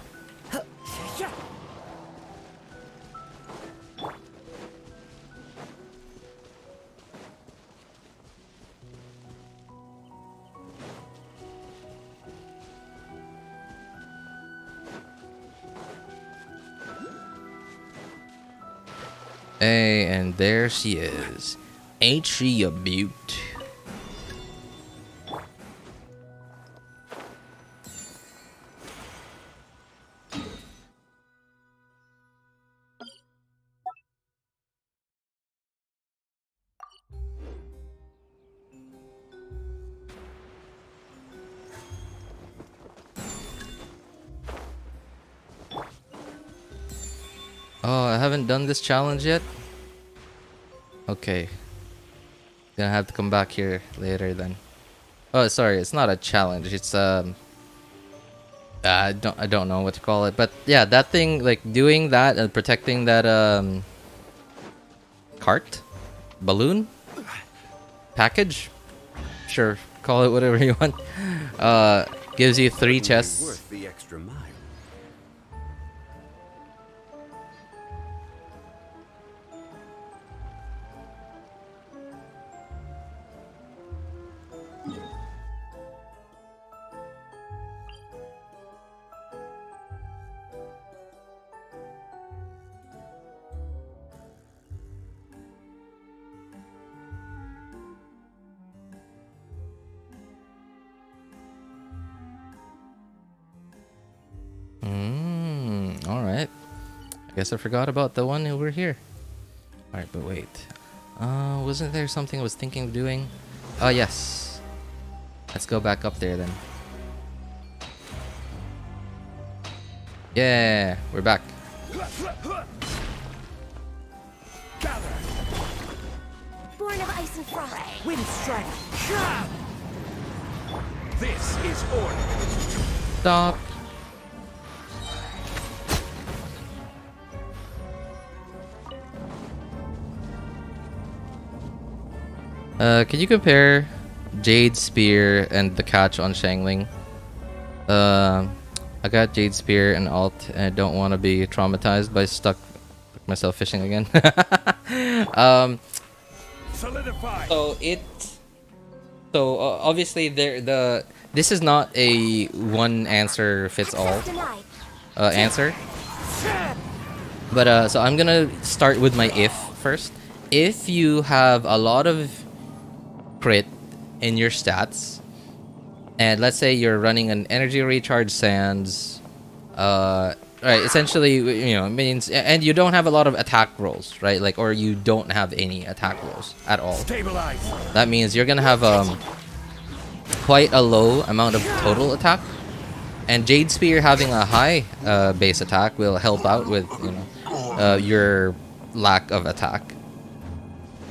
Hey, and there she is. Ain't she a beaut? Oh, I haven't done this challenge yet? Okay. Gonna have to come back here later then. Oh, sorry, it's not a challenge. It's I don't know what to call it, but yeah, that thing, like doing that and protecting that cart, balloon, package, sure, call it whatever you want. Gives you 3 chests. Worth the extra mile. Alright. I guess I forgot about the one over here. Alright, but wait. Wasn't there something I was thinking of doing? Oh, yes. Let's go back up there then. Yeah, we're back. Born of ice and frost. Wind strike. This is order. Stop. Can you compare Jade Spear and the catch on Shangling? I got Jade Spear and alt, and I don't want to be traumatized by stuck myself fishing again. Solidify. So obviously this is not a one answer fits all answer. But so I'm gonna start with my if first. If you have a lot of crit in your stats, and let's say you're running an energy recharge sands, right, essentially, you know, means, and you don't have a lot of attack rolls, right, like, or you don't have any attack rolls at all. Stabilize. That means you're gonna have quite a low amount of total attack, and Jade Spear having a high base attack will help out with, you know, your lack of attack.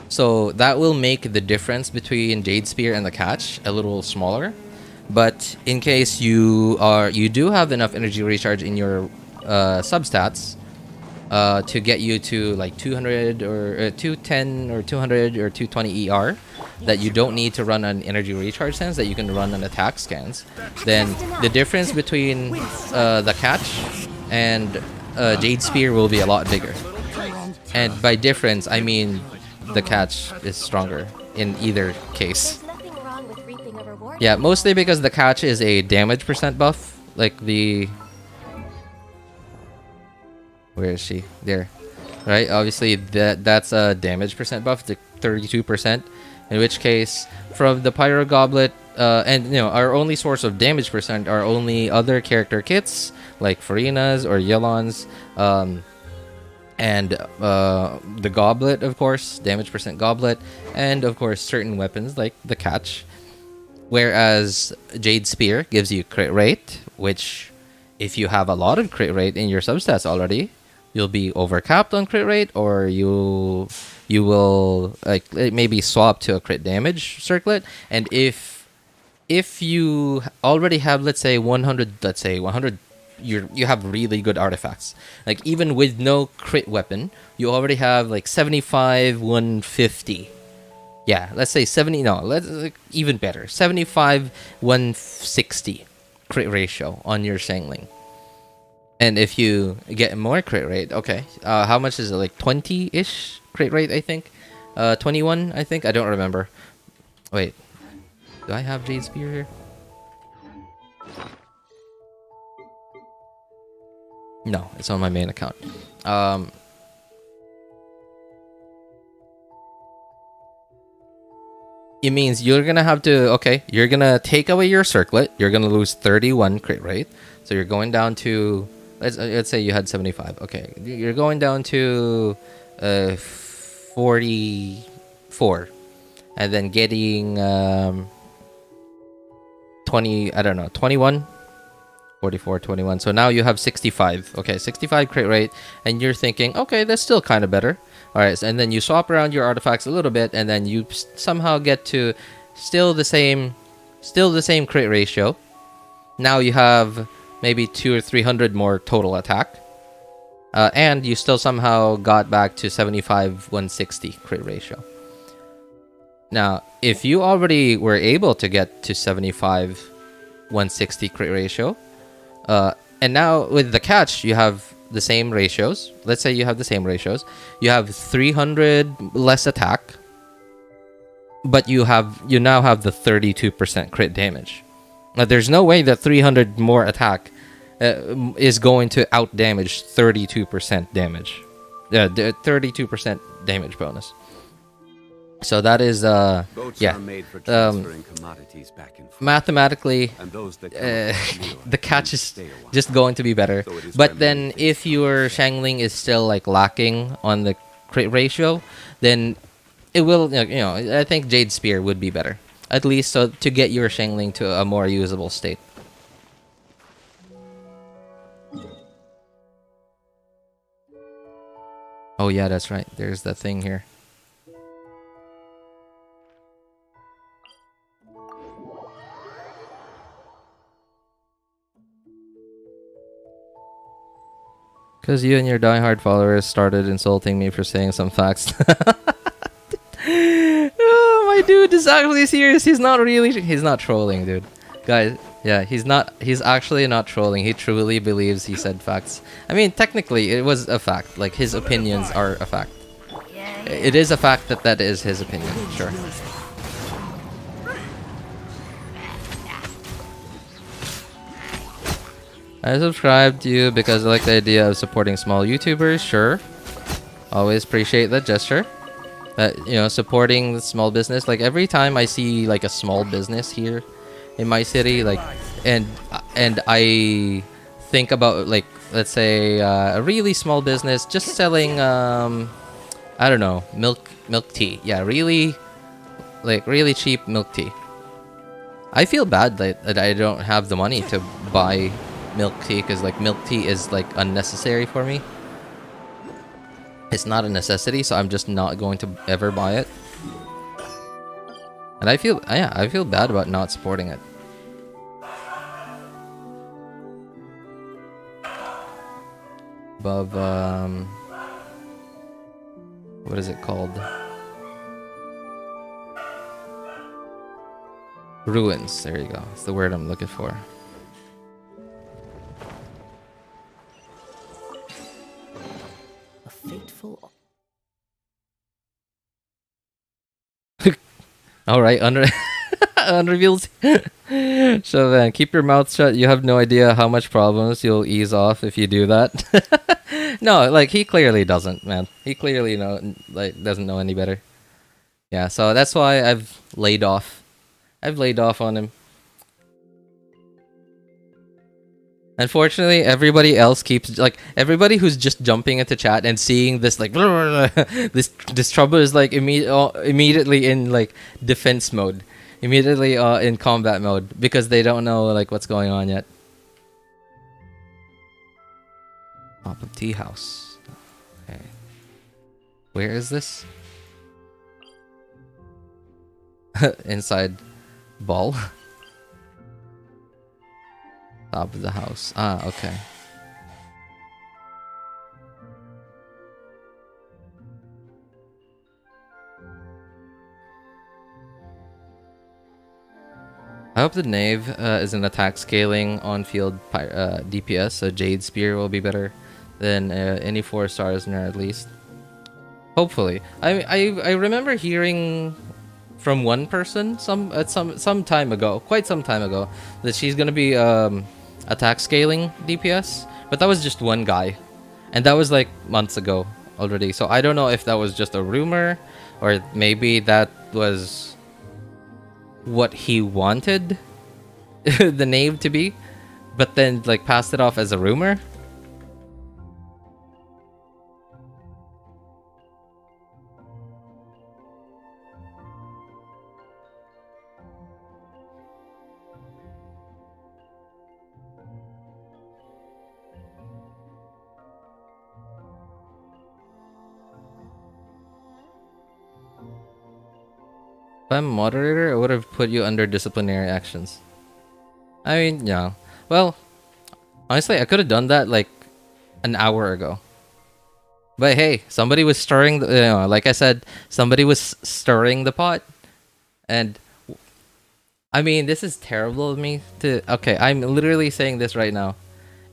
So that will make the difference between Jade Spear and the catch a little smaller. But in case you do have enough energy recharge in your substats to get you to like 200 or 210 or 200 or 220 ER, that you don't need to run an energy recharge scans, that you can run an attack scans, then the difference between the catch and Jade Spear will be a lot bigger. And by difference, I mean the catch is stronger in either case. There's nothing wrong with reaping a reward. Yeah, mostly because the catch is a damage percent buff. Like the... Where is she? There. Right? Obviously, that's a damage percent buff, the 32%. In which case, from the Pyro Goblet, and you know, our only source of damage percent are only other character kits, like Farina's or Yelon's, and the Goblet, of course, damage percent Goblet, and of course, certain weapons like the catch. Whereas Jade Spear gives you crit rate, which, if you have a lot of crit rate in your substats already, you'll be overcapped on crit rate, or you will like maybe swap to a crit damage circlet. And if you already have, let's say 100, you have really good artifacts. Like even with no crit weapon, you already have like 75, 150. Yeah, let's say 70. No, let's even better. 75, 160 crit ratio on your Xiangling. And if you get more crit rate, okay, how much is it? Like 20-ish crit rate, I think. 21, I think. I don't remember. Wait, do I have Jade Spear here? No, it's on my main account. It means you're gonna have to, okay, you're gonna take away your circlet. You're gonna lose 31 crit rate. So you're going down to, let's say you had 75. Okay, you're going down to 44, and then getting 20, I don't know, 21, 44, 21. So now you have 65. Okay, 65 crit rate, and you're thinking, okay, that's still kind of better. All right, and then you swap around your artifacts a little bit, and then you somehow get to still the same crit ratio. Now you have maybe 200 or 300 more total attack, and you still somehow got back to 75, 160 crit ratio. Now, if you already were able to get to 75, 160 crit ratio, and now with the catch, you have the same ratios. Let's say you have the same ratios. You have 300 less attack, but you now have the 32% crit damage. Now, there's no way that 300 more attack is going to out damage 32% damage. The 32% damage bonus. So that is Boats yeah. are made for transferring commodities back and forth. Mathematically, And those that come across Liyue the catch tend to is stay a while. just going to be better. So it is But where then many things if your Xiangling is still like lacking on the crit ratio, then it will, you know, I think Jade Spear would be better. At least so to get your Xiangling to a more usable state. Oh yeah, that's right. There's the thing here. Because you and your diehard followers started insulting me for saying some facts. Oh, my dude is actually serious. He's not trolling, dude. Guys, yeah, he's actually not trolling. He truly believes he said facts. I mean, technically, it was a fact. Like, his opinions are a fact. It is a fact that is his opinion, sure. I subscribe to you because I like the idea of supporting small YouTubers, sure. Always appreciate that gesture. You know, supporting the small business. Like, every time I see, like, a small business here in my city, like, and I think about, like, let's say, a really small business just selling, I don't know, milk tea. Yeah, really cheap milk tea. I feel bad that I don't have the money to buy milk tea, because like milk tea is like unnecessary for me. It's not a necessity, so I'm just not going to ever buy it. And I feel bad about not supporting it. Above, what is it called? Ruins. There you go. That's the word I'm looking for. A fateful. All right, unrevealed. So then, keep your mouth shut. You have no idea how much problems you'll ease off if you do that. No, like he clearly doesn't, man. He clearly doesn't know any better. Yeah, so that's why I've laid off. I've laid off on him. Unfortunately, everybody else keeps everybody who's just jumping into chat and seeing this this trouble is immediately in defense mode, immediately in combat mode because they don't know what's going on yet. Top of tea house. Okay. Where is this? Inside ball. Top of the house. Ah, okay. I hope the Knave is an attack scaling on field DPS, so Jade Spear will be better than any 4 stars near at least. Hopefully. I remember hearing from one person some time ago, quite some time ago, that she's gonna be attack scaling DPS, but that was just one guy, and that was months ago already. So I don't know if that was just a rumor, or maybe that was what he wanted the name to be, but then passed it off as a rumor. If I'm moderator, I would have put you under disciplinary actions. I mean, yeah. Well, honestly, I could have done that an hour ago. But hey, somebody was stirring the, like I said, somebody was stirring the pot. And I mean, this is terrible of me to... Okay, I'm literally saying this right now.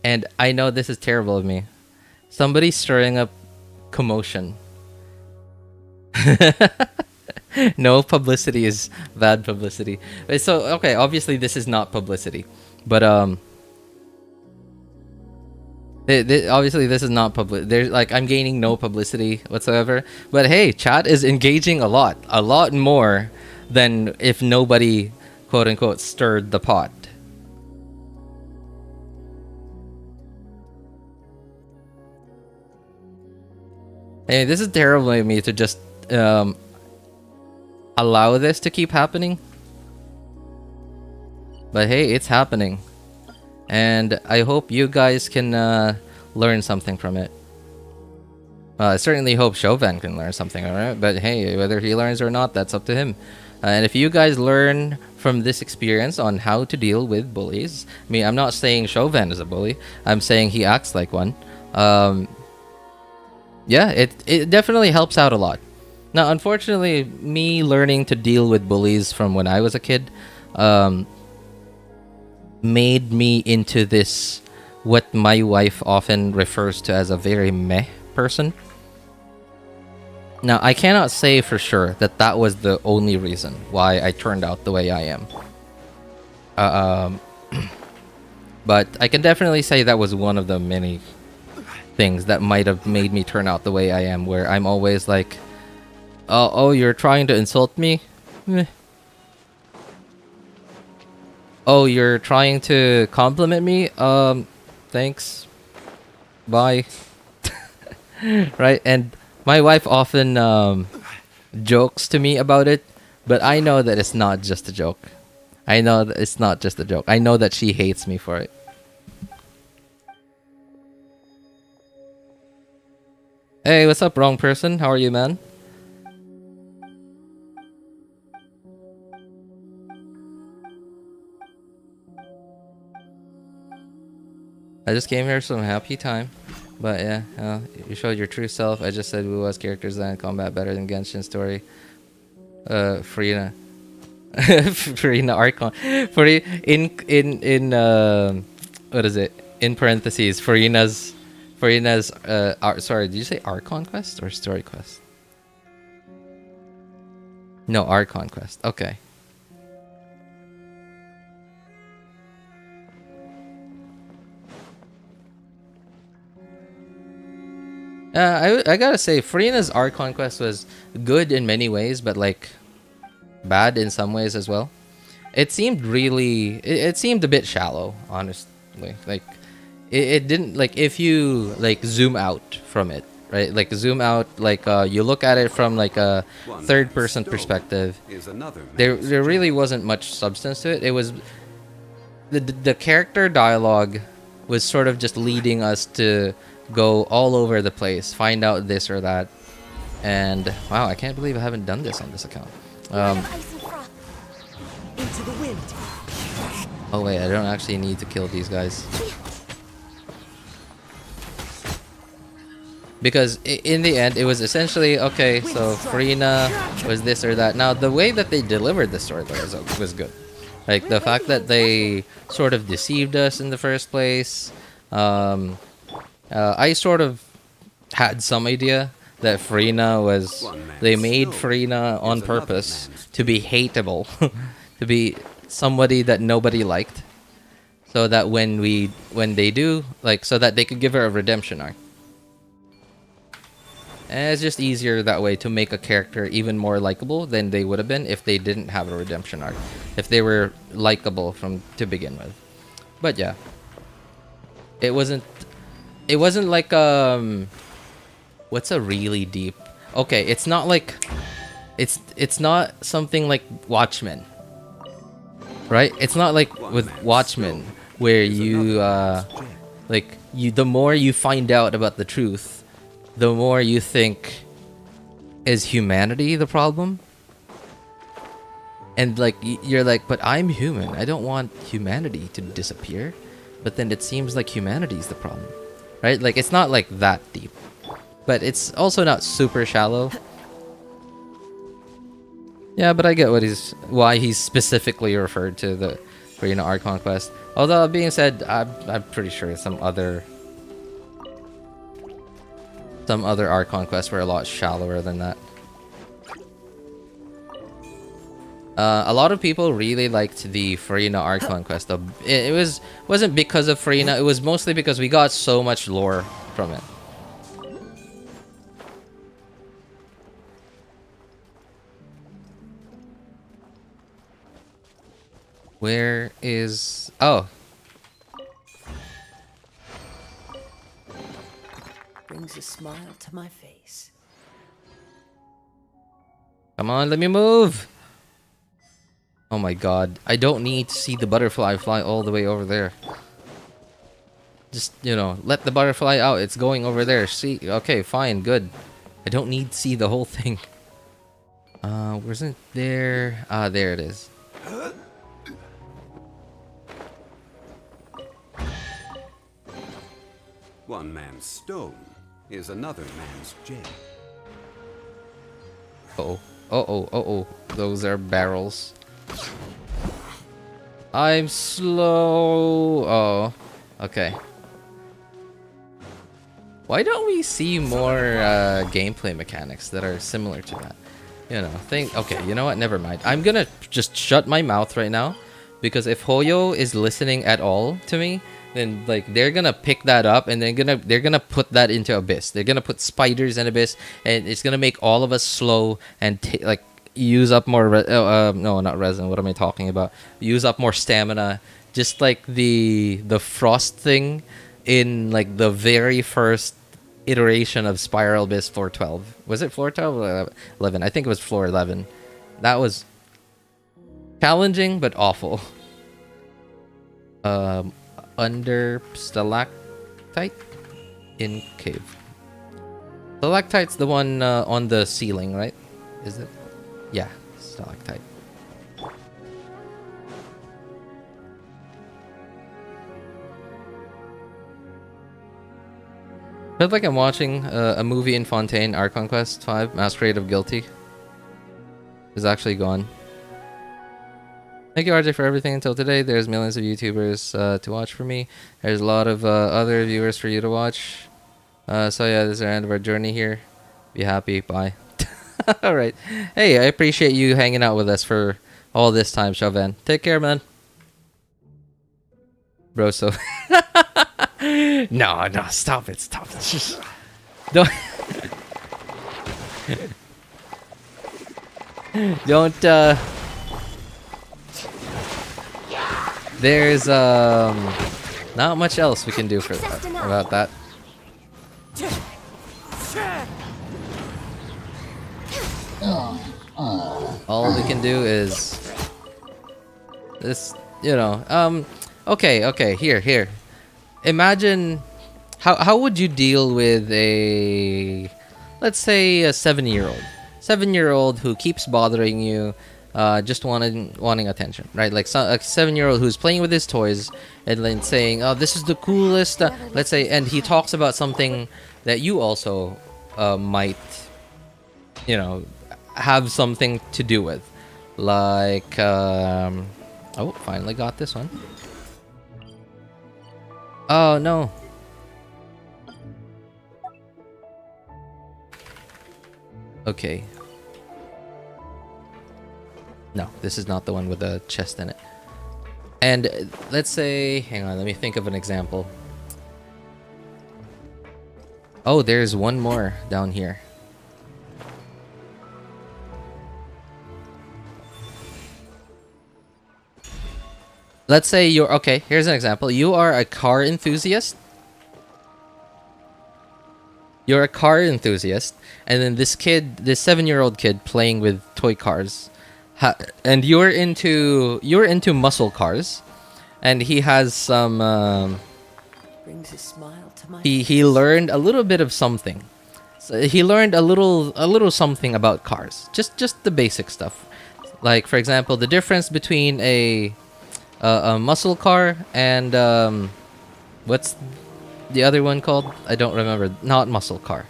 And I know this is terrible of me. Somebody's stirring up commotion. No publicity is bad publicity. So, okay, obviously this is not publicity. But, obviously this is not public. There's I'm gaining no publicity whatsoever. But hey, chat is engaging a lot more than if nobody, quote unquote, stirred the pot. Hey, this is terrible of me to just allow this to keep happening. But hey, it's happening. And I hope you guys can learn something from it. I certainly hope Chauvin can learn something, alright? But hey, whether he learns or not, that's up to him. And if you guys learn from this experience on how to deal with bullies... I mean, I'm not saying Chauvin is a bully. I'm saying he acts like one. Yeah, it definitely helps out a lot. Now, unfortunately, me learning to deal with bullies from when I was a kid made me into this, what my wife often refers to as a very meh person. Now, I cannot say for sure that that was the only reason why I turned out the way I am. But I can definitely say that was one of the many things that might have made me turn out the way I am, where I'm always like, oh, you're trying to insult me? Meh. Oh, you're trying to compliment me? Thanks. Bye. Right? And my wife often jokes to me about it, but I know that it's not just a joke. I know that it's not just a joke. I know that she hates me for it. Hey, what's up, wrong person? How are you, man? I just came here some happy time. But yeah, you showed your true self. I just said Wu was characters design combat better than Genshin story. Farina. Farina Archon. What is it? In parentheses, Farina's sorry, did you say Archon quest or story quest? No, Archon quest. Okay. I gotta say, Farina's Archon quest was good in many ways, but like bad in some ways as well. It seemed really, it seemed a bit shallow, honestly. Like it didn't, like, if you like zoom out from it, right? Like zoom out, like you look at it from like a third-person perspective. There really wasn't much substance to it. It was the character dialogue was sort of just leading us to go all over the place, find out this or that, and wow, I can't believe I haven't done this on this account. Into the wind. Oh wait, I don't actually need to kill these guys, because in the end it was essentially okay. So Farina was this or that. Now the way that they delivered the story was good. Like the fact that they sort of deceived us in the first place. I sort of had some idea that Farina was... They made Farina on purpose to be hateable. To be somebody that nobody liked. So that when they do... Like, so that they could give her a redemption arc. And it's just easier that way to make a character even more likable than they would have been if they didn't have a redemption arc. If they were likable to begin with. But yeah. It wasn't like what's a really deep... Okay, it's not like it's not something like Watchmen, right? It's not like with Watchmen where you the more you find out about the truth, the more you think, is humanity the problem? And like you're like, but I'm human, I don't want humanity to disappear. But then it seems like humanity is the problem. Right? Like, it's not like that deep. But it's also not super shallow. Yeah, but I get why he's specifically referred to the Farina Archon quest. Although, being said, I'm pretty sure some other Archon quests were a lot shallower than that. A lot of people really liked the Farina Archon quest though. It wasn't because of Farina, it was mostly because we got so much lore from it. Where is... Oh. Brings a smile to my face. Come on, let me move! Oh my god, I don't need to see the butterfly fly all the way over there. Just, you know, let the butterfly out. It's going over there. See? Okay, fine, good. I don't need to see the whole thing. Wasn't there... Ah, there it is. One man's stone is another man's jade. Uh-oh. Uh-oh, uh-oh. Those are barrels. I'm slow. Oh, okay. Why don't we see more gameplay mechanics that are similar to that? You know, okay, you know what? Never mind. I'm gonna just shut my mouth right now, because if Hoyo is listening at all to me, then like they're gonna pick that up and they're gonna put that into Abyss. They're gonna put spiders in Abyss, and it's gonna make all of us slow and like use up more. No, not resin. What am I talking about? Use up more stamina. Just like the frost thing in like the very first iteration of Spiral Abyss floor 12. Was it floor 12 or 11? I think it was floor 11. That was challenging but awful. Under stalactite in cave. Stalactite's the one on the ceiling, right? Is it? Yeah, stalactite. Feels like I'm watching a movie in Fontaine. Archon Quest 5, Masquerade of Guilty is actually gone. Thank you, RJ, for everything until today. There's millions of YouTubers to watch for me. There's a lot of other viewers for you to watch. So yeah, this is the end of our journey here. Be happy. Bye. All right. Hey, I appreciate you hanging out with us for all this time, Chauvin. Take care, man. Bro, so... No, stop it. Just... Don't... Don't, There's, not much else we can do for that, about that. All we can do is... This, you know, okay, here. Imagine... How would you deal with a... Let's say a 7-year-old? 7-year-old who keeps bothering you, just wanting attention, right? Like a 7-year-old who's playing with his toys and then saying, "Oh, this is the coolest." Let's say, and he talks about something that you also might, you know, have something to do with, like, oh, finally got this one. Oh no. Okay. No, this is not the one with the chest in it. And let's say, hang on, let me think of an example. Oh, there's one more down here. Let's say you're, okay, here's an example. You are a car enthusiast. You're a car enthusiast, and then this kid, this 7-year-old kid playing with toy cars, and you're into muscle cars, and he has some. Brings a smile to my He learned a little bit of something. So he learned a little something about cars, just the basic stuff, like for example the difference between a muscle car and what's the other one called? I don't remember. Not muscle car.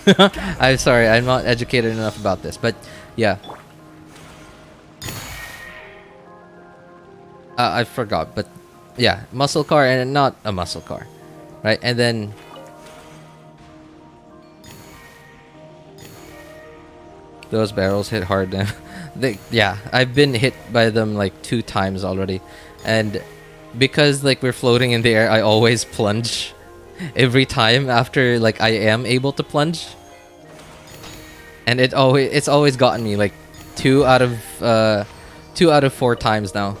I'm sorry, I'm not educated enough about this, but yeah. I forgot, but yeah, muscle car and not a muscle car, right? And then those barrels hit hard. Yeah, I've been hit by them like 2 times already, and because like we're floating in the air, I always plunge every time after like I am able to plunge, and it's always gotten me like 2 out of 4 times now.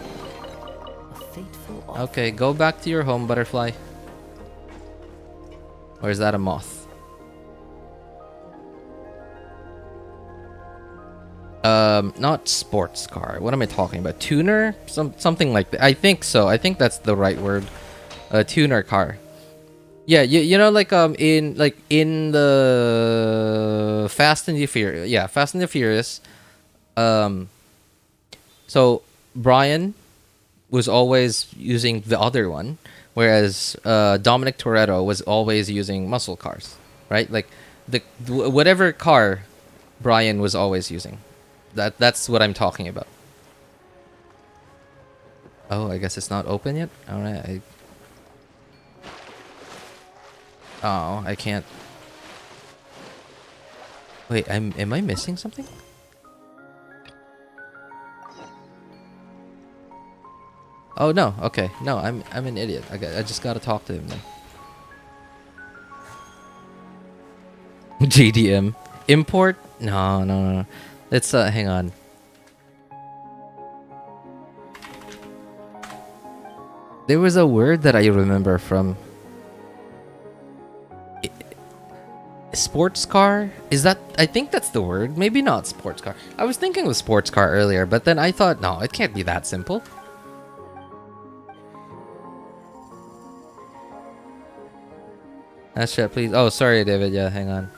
Okay, go back to your home, butterfly. Or is that a moth? Not sports car. What am I talking about? Tuner? Something like that. I think so. I think that's the right word. A tuner car. Yeah, you know, like in the Fast and the Furious. Yeah, Fast and the Furious. So Brian was always using the other one, whereas Dominic Toretto was always using muscle cars, right? Like whatever car Brian was always using. That's what I'm talking about. Oh, I guess it's not open yet. All right. Oh, I can't. Wait, am I missing something? Oh no, okay. No, I'm an idiot. I just gotta talk to him then. GDM. Import? No. Let's hang on. There was a word that I remember from sports car? Is that, I think that's the word. Maybe not sports car. I was thinking of sports car earlier, but then I thought, no, it can't be that simple. That's chat, please. Oh, sorry, David. Yeah, hang on.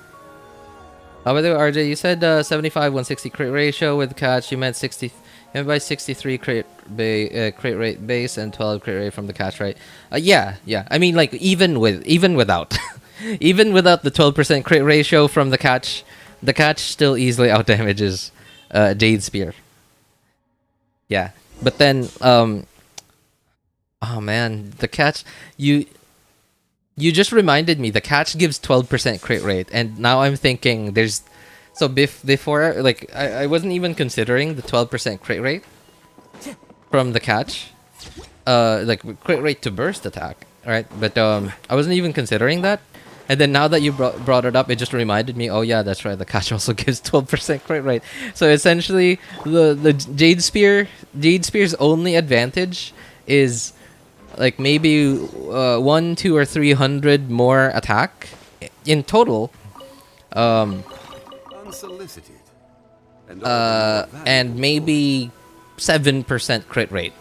By the way, RJ, you said 75 160 crit ratio with catch. You meant 60. You meant by 63 crit rate base and 12 crit rate from the catch, right? Yeah. I mean, like even without even without the 12% crit ratio from the catch still easily out damages Jade Spear. Yeah, but then oh man, the catch you just reminded me the catch gives 12% crit rate, and now I'm thinking there's so before like I wasn't even considering the 12% crit rate from the catch, like crit rate to burst attack, right? But I wasn't even considering that, and then now that you brought it up, it just reminded me. Oh yeah, that's right. The catch also gives 12% crit rate. So essentially, the Jade Spear's only advantage is like maybe 1, 2, or 300 more attack in total, Unsolicited. and maybe 7% crit rate.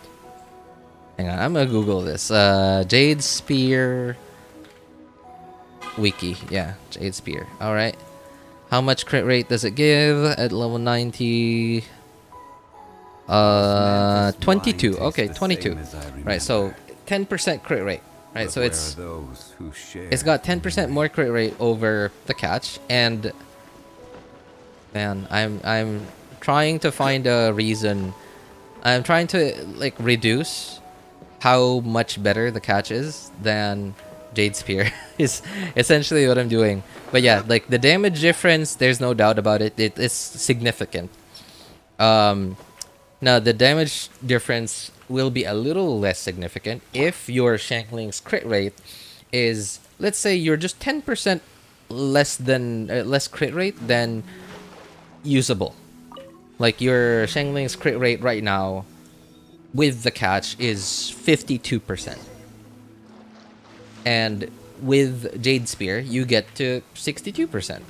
Hang on, I'm gonna Google this. Jade Spear wiki. Yeah, Jade Spear. All right. How much crit rate does it give at level 90? 22. Okay, 22. Right, so 10% crit rate. Right, so it's got 10% more crit rate over the catch, and man, I'm trying to find a reason. I'm trying to like reduce how much better the catch is than Jade Spear is essentially what I'm doing. But yeah, like the damage difference, there's no doubt about it. It's significant. Now the damage difference will be a little less significant if your Shankling's crit rate is, let's say, you're just 10% less crit rate than usable. Like your Shankling's crit rate right now with the catch is 52%. And with Jade Spear, you get to 62%.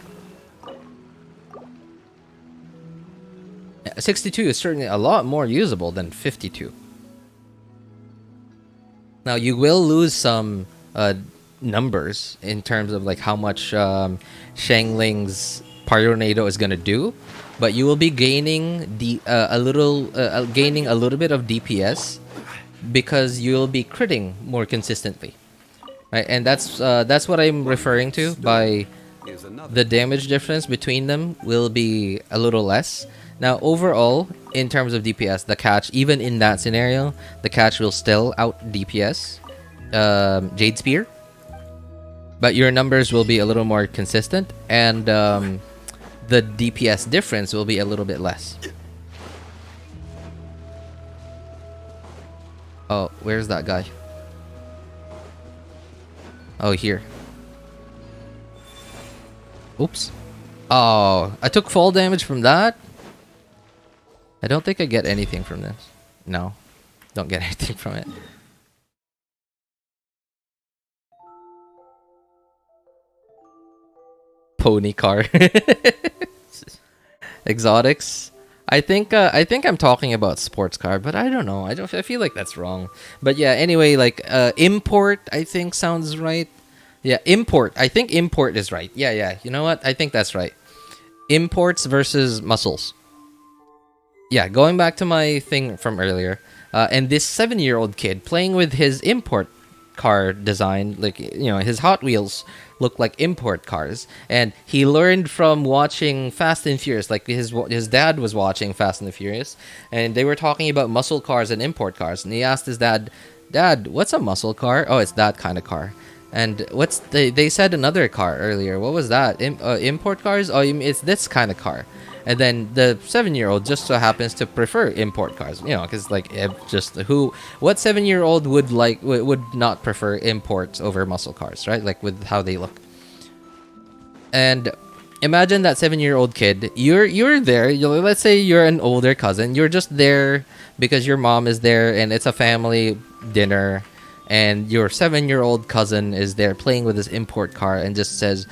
62 is certainly a lot more usable than 52. Now, you will lose some numbers in terms of like how much Shangling's Pyronado is gonna do, but you will be gaining a little bit of DPS because you'll be critting more consistently, right? And that's what I'm referring to by the damage difference between them will be a little less. Now, overall, in terms of DPS, the catch, even in that scenario, the catch will still out DPS Jade Spear, but your numbers will be a little more consistent, and the DPS difference will be a little bit less. Oh, where's that guy? Oh, here. Oops. Oh, I took fall damage from that? I don't think I get anything from this. No, don't get anything from it. Pony car. Exotics. I think I'm talking about sports car, but I don't know. I feel like that's wrong. But yeah, anyway, like import I think sounds right. Yeah, import. I think import is right. Yeah. You know what? I think that's right. Imports versus muscles. Yeah, going back to my thing from earlier, and this 7-year-old kid playing with his import car design, like, you know, his Hot Wheels look like import cars, and he learned from watching Fast and Furious. Like his dad was watching Fast and the Furious, and they were talking about muscle cars and import cars, and he asked his dad, what's a muscle car? Oh, it's that kind of car. And they said another car earlier. What was that? Import cars? Oh, it's this kind of car. And then the 7-year-old just so happens to prefer import cars, you know, because like what 7-year-old would not prefer imports over muscle cars, right? Like with how they look. And imagine that 7-year-old kid. You're there. Let's say you're an older cousin. You're just there because your mom is there, and it's a family dinner, and your 7-year-old cousin is there playing with this import car and just says,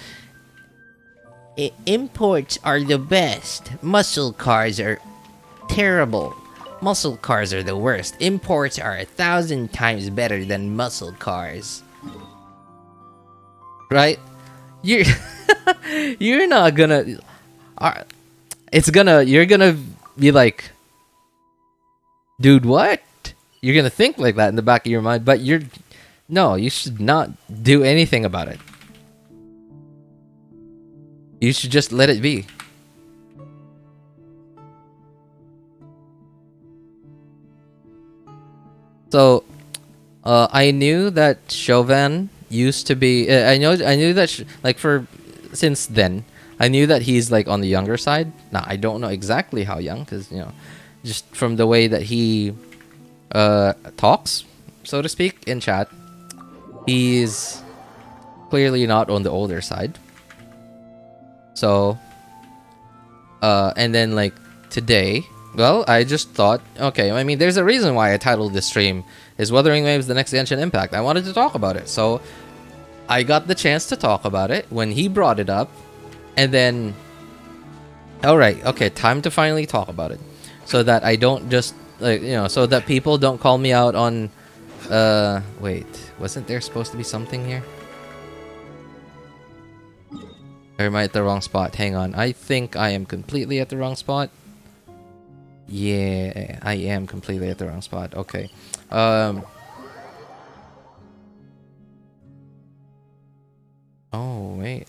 imports are the best. Muscle cars are terrible. Muscle cars are the worst. Imports are 1,000 times better than muscle cars. Right? You're not gonna... Alright. You're gonna be like, dude, what? You're gonna think like that in the back of your mind, but no, you should not do anything about it. You should just let it be. So, I knew that Chauvin used to be. I knew that since then, I knew that he's like on the younger side. Now I don't know exactly how young, because just from the way that he talks, so to speak, in chat, he's clearly not on the older side. So, and then like today, well, I just thought, okay, I mean, there's a reason why I titled this stream is Wuthering Waves: The Next Genshin Impact. I wanted to talk about it, so I got the chance to talk about it when he brought it up, and then, alright, okay, time to finally talk about it, so that I don't just, like, so that people don't call me out on, wait, wasn't there supposed to be something here? Or am I at the wrong spot? Hang on, I think I am completely at the wrong spot. Yeah, I am completely at the wrong spot. Okay. Oh, wait.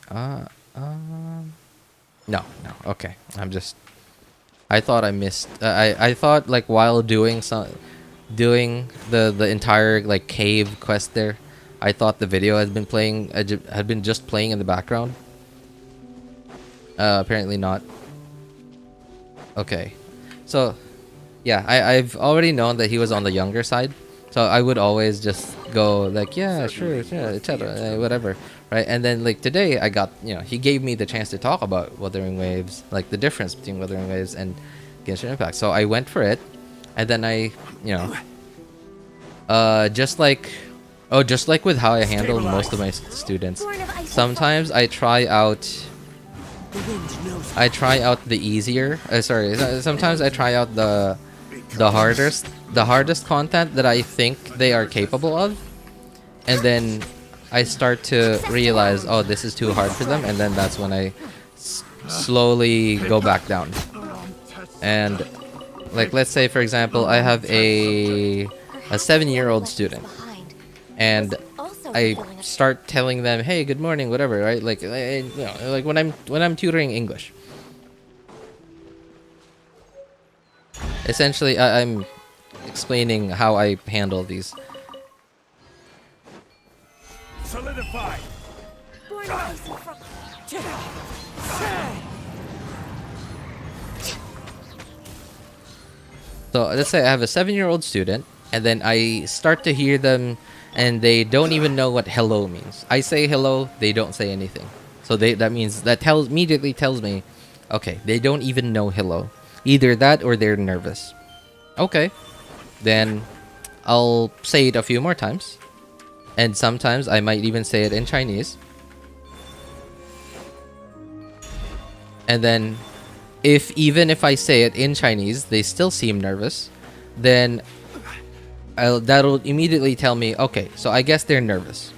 No. Okay. I thought I missed. I thought like while doing the entire like cave quest there, I thought the video had been playing. Had been just playing in the background. Apparently not. Okay. So, yeah, I've already known that he was on the younger side, so I would always just go like, yeah, sure, yeah, etc., whatever, right? And then like today, I got, he gave me the chance to talk about Wuthering Waves, like the difference between Wuthering Waves and Genshin Impact. So I went for it, and then I, just like with how I handled most of my students, sometimes I try out the easier. Sometimes I try out the hardest content that I think they are capable of, and then I start to realize, oh, this is too hard for them, and then that's when I slowly go back down. And like, let's say for example, I have a 7-year-old student, and I start telling them, hey, good morning, whatever, right? Like, like when I'm tutoring English. Essentially, I'm explaining how I handle these. Solidify. So let's say I have a 7-year-old student, and then I start to hear them, and they don't even know what hello means. I say hello, they don't say anything. So that immediately tells me, okay, they don't even know hello. Either that or they're nervous. Okay, then I'll say it a few more times, and sometimes I might even say it in Chinese. And then even if I say it in Chinese, they still seem nervous, then that'll immediately tell me, okay, so I guess they're nervous.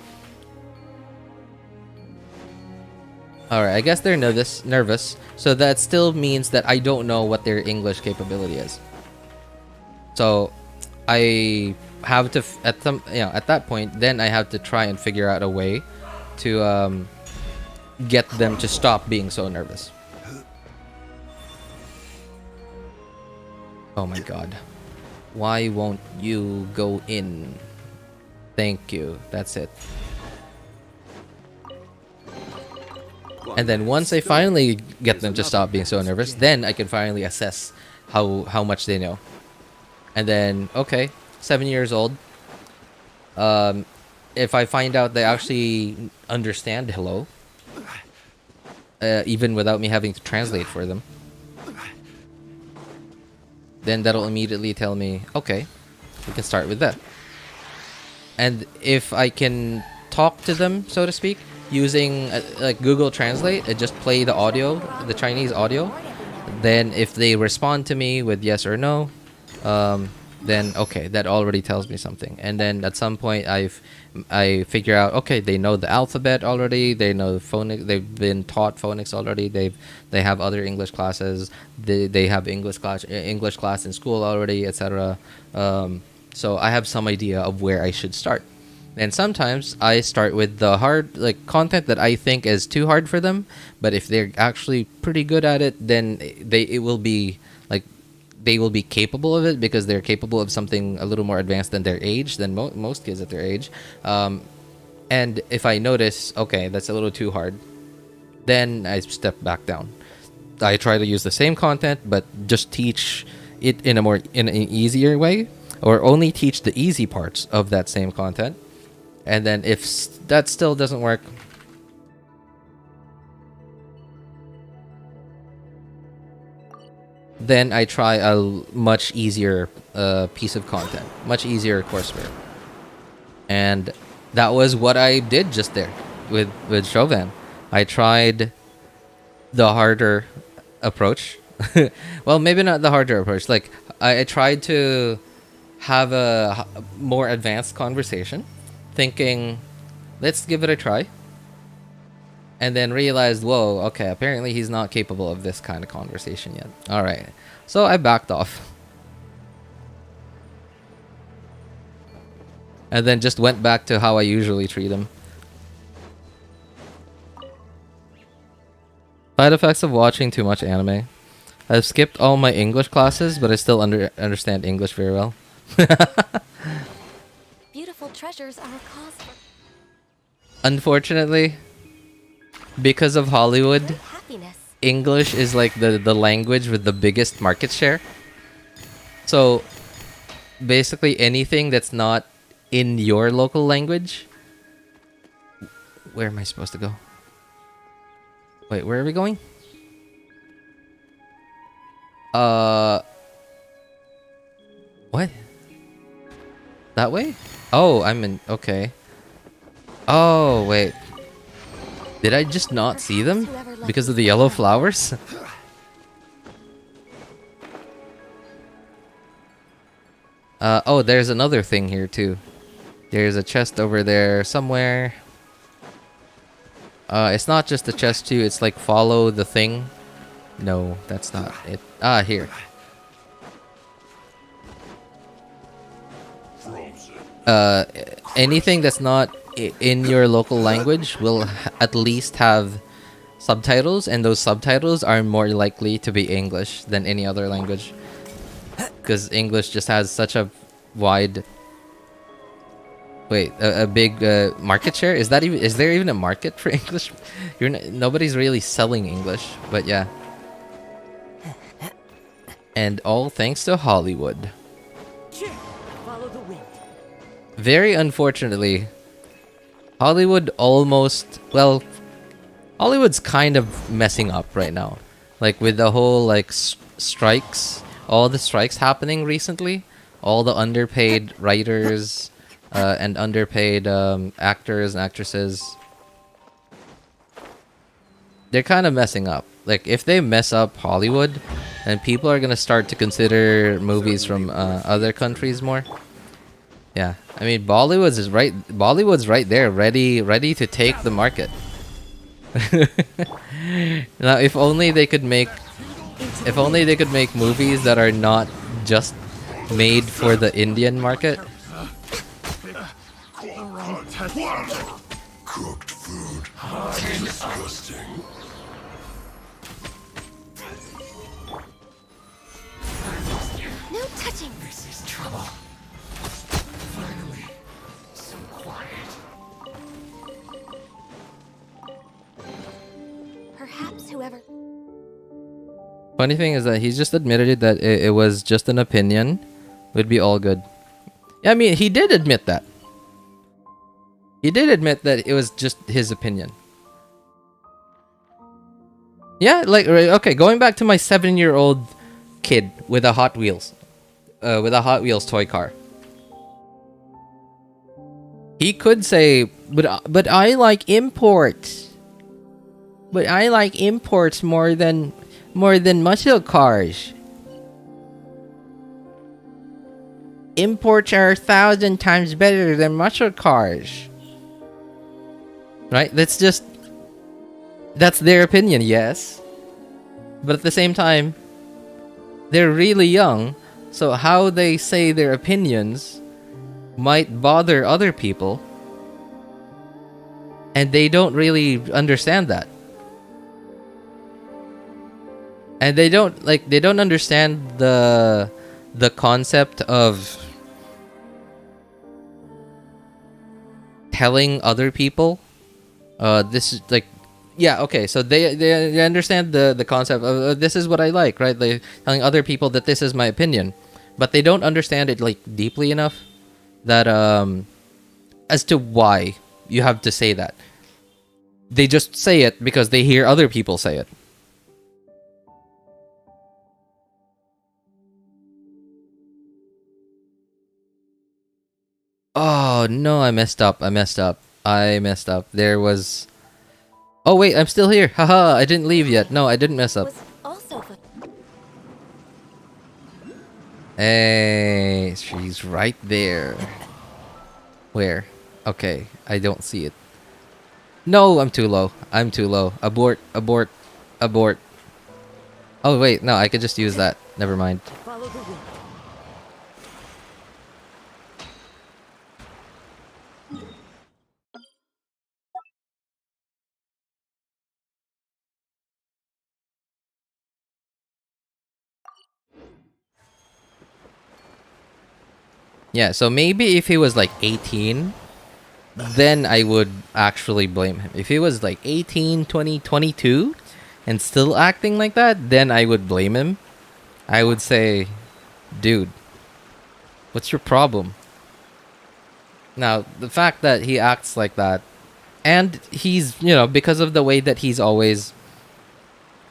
Alright, I guess they're nervous, so that still means that I don't know what their English capability is. So I have to, at that point, then I have to try and figure out a way to get them to stop being so nervous. Oh my god. Why won't you go in? Thank you. That's it. And then once I finally get them to stop being so nervous, then I can finally assess how much they know. And then, okay, 7 years old. If I find out they actually understand hello, even without me having to translate for them, then that'll immediately tell me, okay, we can start with that. And if I can talk to them, so to speak, using like Google Translate and just play the audio, the Chinese audio, then if they respond to me with yes or no, then okay, that already tells me something. And then at some point I figure out, okay, they know the alphabet already, they know phonics, they've been taught phonics already, they have other English classes, they have English class in school already, etc. So I have some idea of where I should start. And sometimes I start with the hard, like, content that I think is too hard for them, but if they're actually pretty good at it, then they will be capable of it, because they're capable of something a little more advanced than their age, than most kids at their age. And if I notice, okay, that's a little too hard, then I step back down. I try to use the same content, but just teach it in an easier way, or only teach the easy parts of that same content. And then if that still doesn't work, then I try a much easier piece of content, much easier courseware. And that was what I did just there with Chauvin. I tried the harder approach. Well, maybe not the harder approach. Like, I tried to have a more advanced conversation, thinking, let's give it a try. And then realized, whoa, okay, apparently he's not capable of this kind of conversation yet. All right. So I backed off. And then just went back to how I usually treat him. Side effects of watching too much anime. I've skipped all my English classes, but I still understand English very well. Beautiful treasures are a cause for Unfortunately, because of Hollywood, happiness. English is like the language with the biggest market share. So basically anything that's not in your local language. Where am I supposed to go? Wait, where are we going? What? That way? Oh, I'm in. Okay. Oh, wait. Did I just not see them? Because of the yellow flowers? Oh, there's another thing here too. There's a chest over there somewhere. It's not just a chest too, it's like follow the thing. No, that's not it. Ah, here. Anything that's not in your local language will at least have subtitles, and those subtitles are more likely to be English than any other language, because English just has such a wide a big market share. Is there even a market for English? Nobody's really selling English, but yeah. And all thanks to Hollywood. Follow the wind. Very unfortunately, Hollywood's kind of messing up right now. Like with the whole like strikes, all the strikes happening recently, all the underpaid writers and underpaid actors and actresses. They're kind of messing up. Like if they mess up Hollywood, and people are gonna start to consider movies from other countries more. Yeah, I mean Bollywood's right there, ready to take the market. Now, if only they could make movies that are not just made for the Indian market. Cooked food. Disgusting. No touching. This is trouble. Finally, so quiet. Perhaps whoever. Funny thing is that he's just admitted that it was just an opinion. Would be all good. Yeah, I mean, he did admit that. He did admit that it was just his opinion. Yeah, like, okay, going back to my 7-year-old kid with a Hot Wheels toy car. He could say, but I like imports. But I like imports more than muscle cars. imports are 1,000 times better than muscle cars. Right? That's their opinion, yes. But at the same time, they're really young, so how they say their opinions might bother other people, and they don't really understand that. And they don't understand the concept of telling other people this is like, yeah, okay, so they understand the concept of this is what I like, right? Like telling other people that this is my opinion, but they don't understand it like deeply enough that as to why you have to say that. They just say it because they hear other people say it. Oh no, I messed up. There was... Oh wait, I'm still here. Haha, I didn't leave yet. No, I didn't mess up. Was also Hey, she's right there. Where? Okay, I don't see it. No, I'm too low. Abort. Oh wait, no, I could just use that. Never mind. Follow the wind. Yeah, so maybe if he was like 18, then I would actually blame him. If he was like 18, 20, 22, and still acting like that, then I would blame him. I would say, dude, what's your problem? Now, the fact that he acts like that, and he's, because of the way that he's always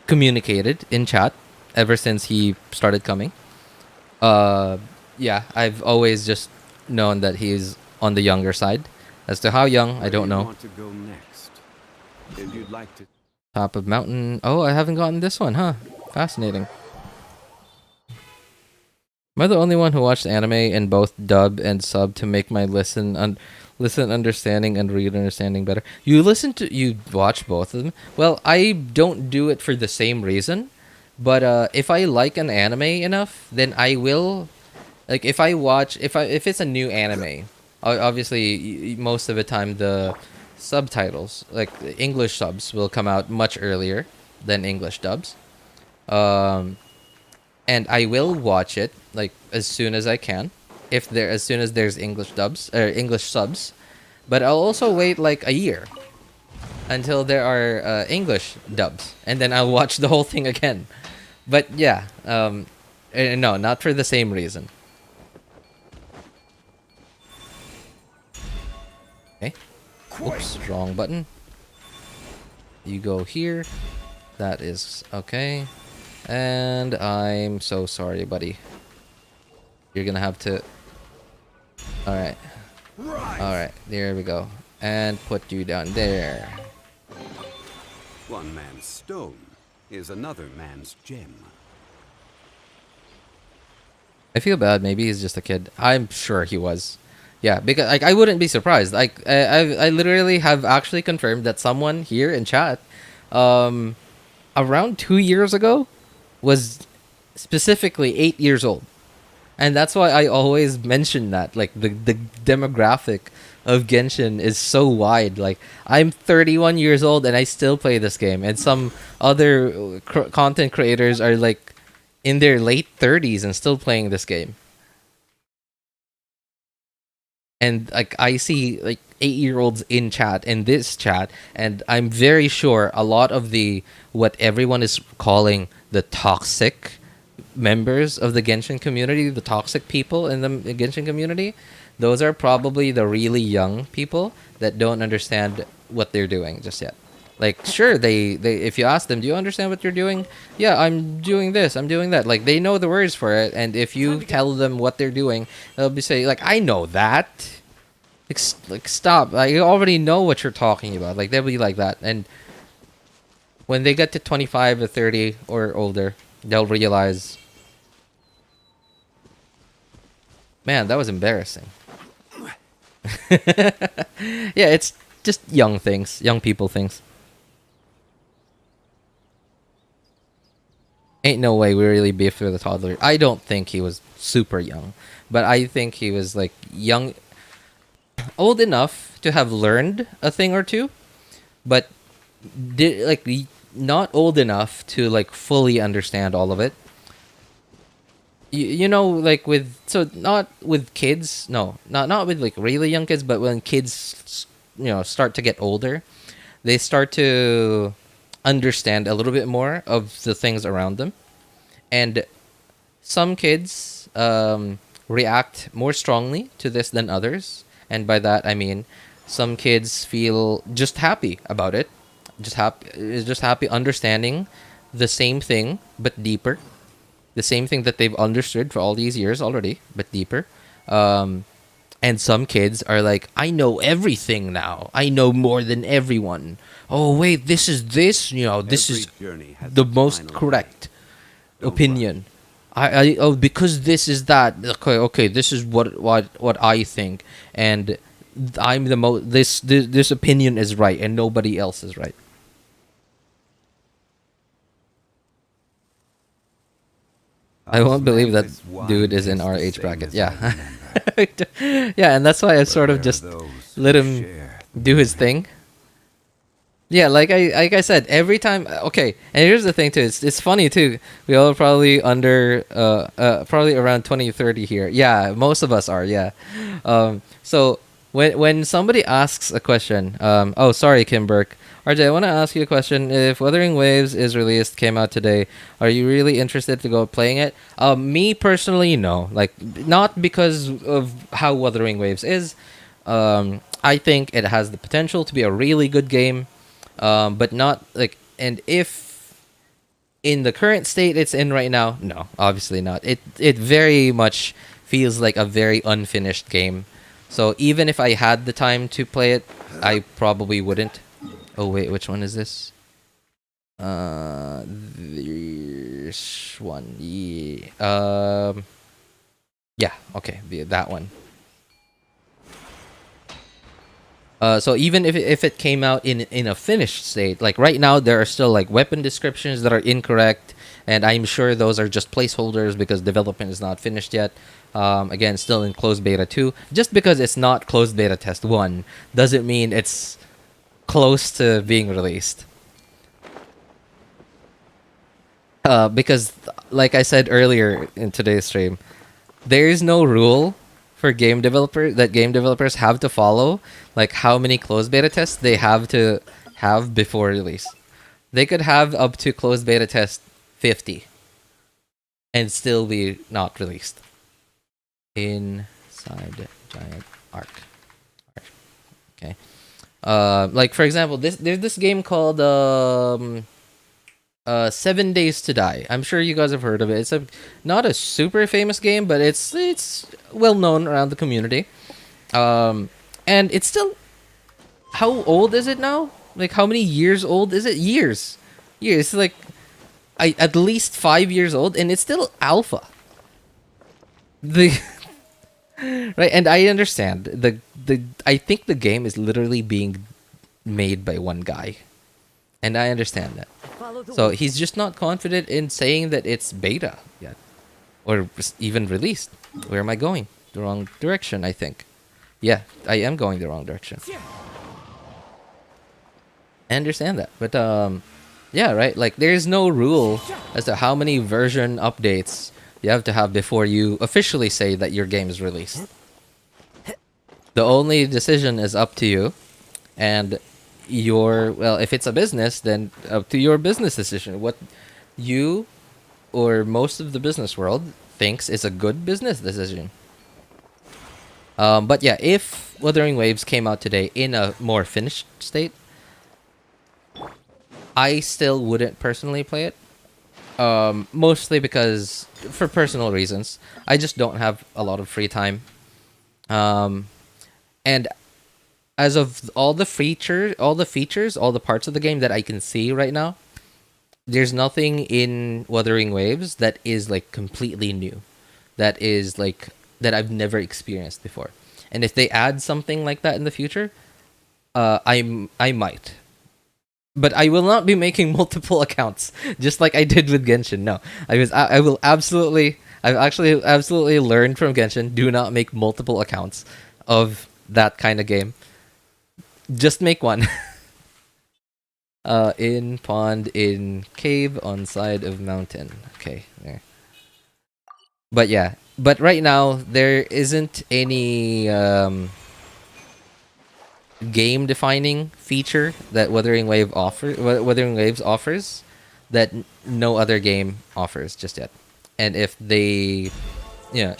communicated in chat ever since he started coming, yeah, I've always just known that he's on the younger side. As to how young, I don't know. Want to go next? If you'd like to. Top of mountain. Oh, I haven't gotten this one, huh? Fascinating. Am I the only one who watched anime in both dub and sub to make my listen understanding and read understanding better? You watch both of them? Well, I don't do it for the same reason, but if I like an anime enough, then I will. Like if it's a new anime, obviously most of the time the subtitles, like the English subs, will come out much earlier than English dubs. And I will watch it like as soon as I can, as soon as there's English dubs or English subs. But I'll also wait like a year until there are English dubs, and then I'll watch the whole thing again. But yeah, no, not for the same reason. Okay. Oops, wrong button. You go here. That is okay. And I'm so sorry, buddy. You're gonna have to... Alright. Alright, there we go. And put you down there. One man's stone is another man's gem. I feel bad. Maybe he's just a kid. I'm sure he was. Yeah, because like I wouldn't be surprised. Like I literally have actually confirmed that someone here in chat, around 2 years ago, was specifically 8 years old, and that's why I always mention that. Like the demographic of Genshin is so wide. Like I'm 31 years old and I still play this game, and some other content creators are like in their late 30s and still playing this game. And like I see like 8-year-olds in chat, in this chat, and I'm very sure a lot of what everyone is calling the toxic members of the Genshin community, the toxic people in the Genshin community, those are probably the really young people that don't understand what they're doing just yet. Like, sure, they if you ask them, do you understand what you're doing? Yeah, I'm doing this, I'm doing that. Like, they know the words for it, and if you tell them what they're doing, they'll be saying, like, I know that. Like, stop. I already know what you're talking about. Like, they'll be like that. And when they get to 25 or 30 or older, they'll realize, Man, that was embarrassing. Yeah, it's just young things, young people things. Ain't no way we really beefed with a toddler. I don't think he was super young, but I think he was like young, old enough to have learned a thing or two, but not old enough to like fully understand all of it. You know, like not with kids, no, not with like really young kids, but when kids, start to get older, they start to understand a little bit more of the things around them, and some kids react more strongly to this than others, and by that I mean some kids feel just happy about it, just happy understanding the same thing but deeper, the same thing that they've understood for all these years already, but deeper. And some kids are like, I know everything now. I know more than everyone. Oh wait, this is this. This is the most correct opinion. Because this is that. Okay. This is what I think, and I'm the most. This opinion is right, and nobody else is right. I won't believe that dude is in our age bracket. Yeah. Yeah, and that's why I sort of just let him do his thing. Yeah, like I said, every time. Okay, and here's the thing too. It's funny too. We all probably probably around 20-30 here. Yeah, most of us are. Yeah. So when somebody asks a question, oh sorry, Kim Burke. RJ, I want to ask you a question. If Wuthering Waves is released, came out today, are you really interested to go playing it? Me personally, no. Like, not because of how Wuthering Waves is. I think it has the potential to be a really good game, but not like. And if in the current state it's in right now, no, obviously not. It very much feels like a very unfinished game. So even if I had the time to play it, I probably wouldn't. Oh wait, which one is this? This one. Yeah. Yeah. Okay, that one. So even if it came out in a finished state, like right now there are still like weapon descriptions that are incorrect, and I'm sure those are just placeholders because development is not finished yet. Again, still in closed beta 2. Just because it's not closed beta test 1 doesn't mean it's close to being released. Because like I said earlier in today's stream, there is no rule for game developers have to follow, like how many closed beta tests they have to have before release. They could have up to closed beta test 50 and still be not released. Inside Giant Arc. Okay. Like for example, there's this game called 7 Days to Die. I'm sure you guys have heard of it. It's not a super famous game, but it's well known around the community. And it's still, how old is it now? Like how many years old is it? Years. Like at least 5 years old, and it's still alpha. Right, and I understand I think the game is literally being made by one guy, and I understand that. So he's just not confident in saying that it's beta yet, or even released. Where am I going? The wrong direction, I think. Yeah, I am going the wrong direction. I understand that, but yeah, right. Like there's no rule as to how many version updates you have to have before you officially say that your game is released. The only decision is up to you, and if it's a business, then up to your business decision. What you or most of the business world thinks is a good business decision. But yeah, if Wuthering Waves came out today in a more finished state, I still wouldn't personally play it. Mostly because, for personal reasons, I just don't have a lot of free time. And as of all the features, all the parts of the game that I can see right now, there's nothing in Wuthering Waves that is like completely new. That is like that I've never experienced before. And if they add something like that in the future, I might. But I will not be making multiple accounts, just like I did with Genshin. No, I will absolutely. I've actually absolutely learned from Genshin. Do not make multiple accounts of that kind of game. Just make one. In pond, in cave, on side of mountain. Okay, there. But yeah, but right now there isn't any game-defining feature that Wuthering Waves offers that no other game offers just yet. And if they,